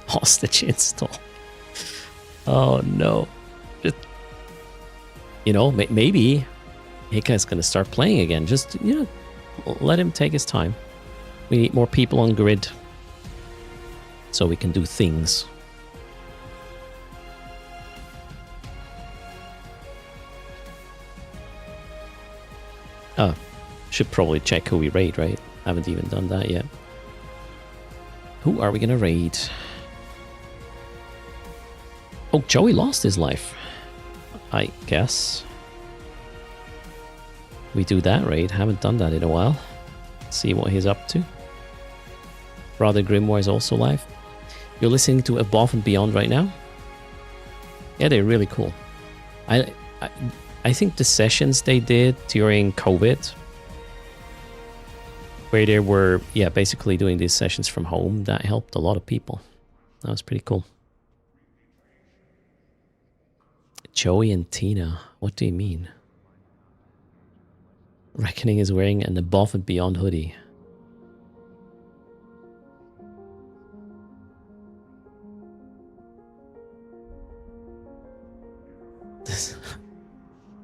S1: Hostage install. Oh no. You know, maybe Hika is going to start playing again. Just, you know, let him take his time. We need more people on grid so we can do things. Should probably check who we raid, right? Haven't even done that yet. Who are we going to raid? Oh, Joey lost his life. I guess. We do that raid. Haven't done that in a while. See what he's up to. Brother Grimoire is also live. You're listening to Above and Beyond right now? Yeah, they're really cool. I think the sessions they did during COVID, where they were, yeah, basically doing these sessions from home, that helped a lot of people. That was pretty cool. Joey and Tina, what do you mean? Reckoning is wearing an Above and Beyond hoodie.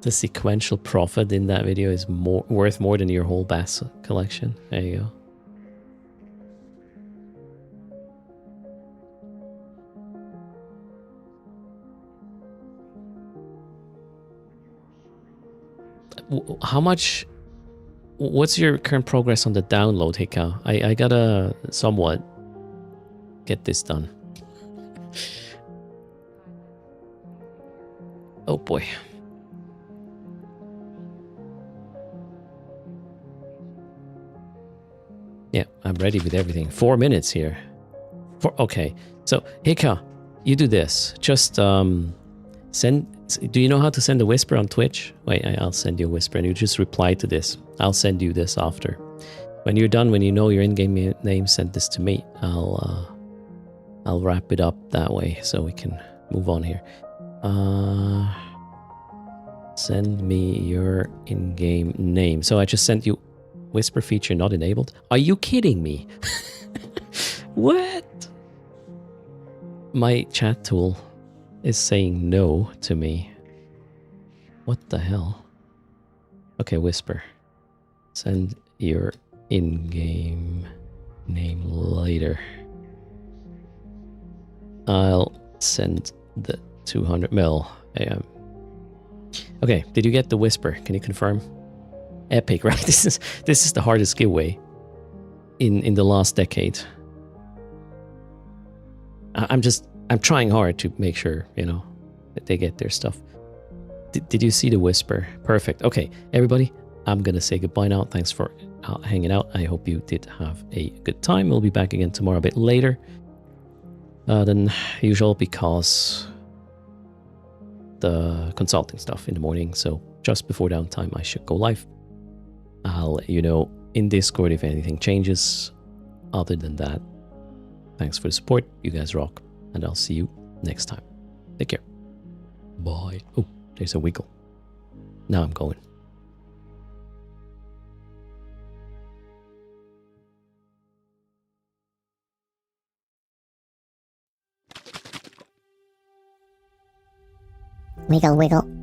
S1: The sequential profit in that video is worth more than your whole bass collection. There you go. How much? What's your current progress on the download, Hika? I gotta somewhat get this done. Oh boy. Yeah, I'm ready with everything. 4 minutes here. Okay, so Hika, you do this. Just send. Do you know how to send a whisper on Twitch? Wait, I'll send you a whisper, and you just reply to this. I'll send you this after. When you're done, when you know your in-game name, send this to me. I'll wrap it up that way so we can move on here. Send me your in-game name. So I just sent you whisper feature not enabled. Are you kidding me? What? My chat tool is saying no to me. What the hell? Okay, whisper. Send your in-game name later. I'll send the 200 mil. Okay, did you get the whisper? Can you confirm? Epic, right? This is the hardest giveaway in the last decade. I'm trying hard to make sure, you know, that they get their stuff. Did you see the whisper? Perfect. Okay, everybody, I'm gonna say goodbye now. Thanks for hanging out. I hope you did have a good time. We'll be back again tomorrow a bit later than usual because the consulting stuff in the morning. So just before downtime, I should go live. I'll let you know in Discord if anything changes. Other than that, thanks for the support. You guys rock. And I'll see you next time. Take care. Bye. Oh, there's a wiggle. Now I'm going.
S2: Wiggle, wiggle.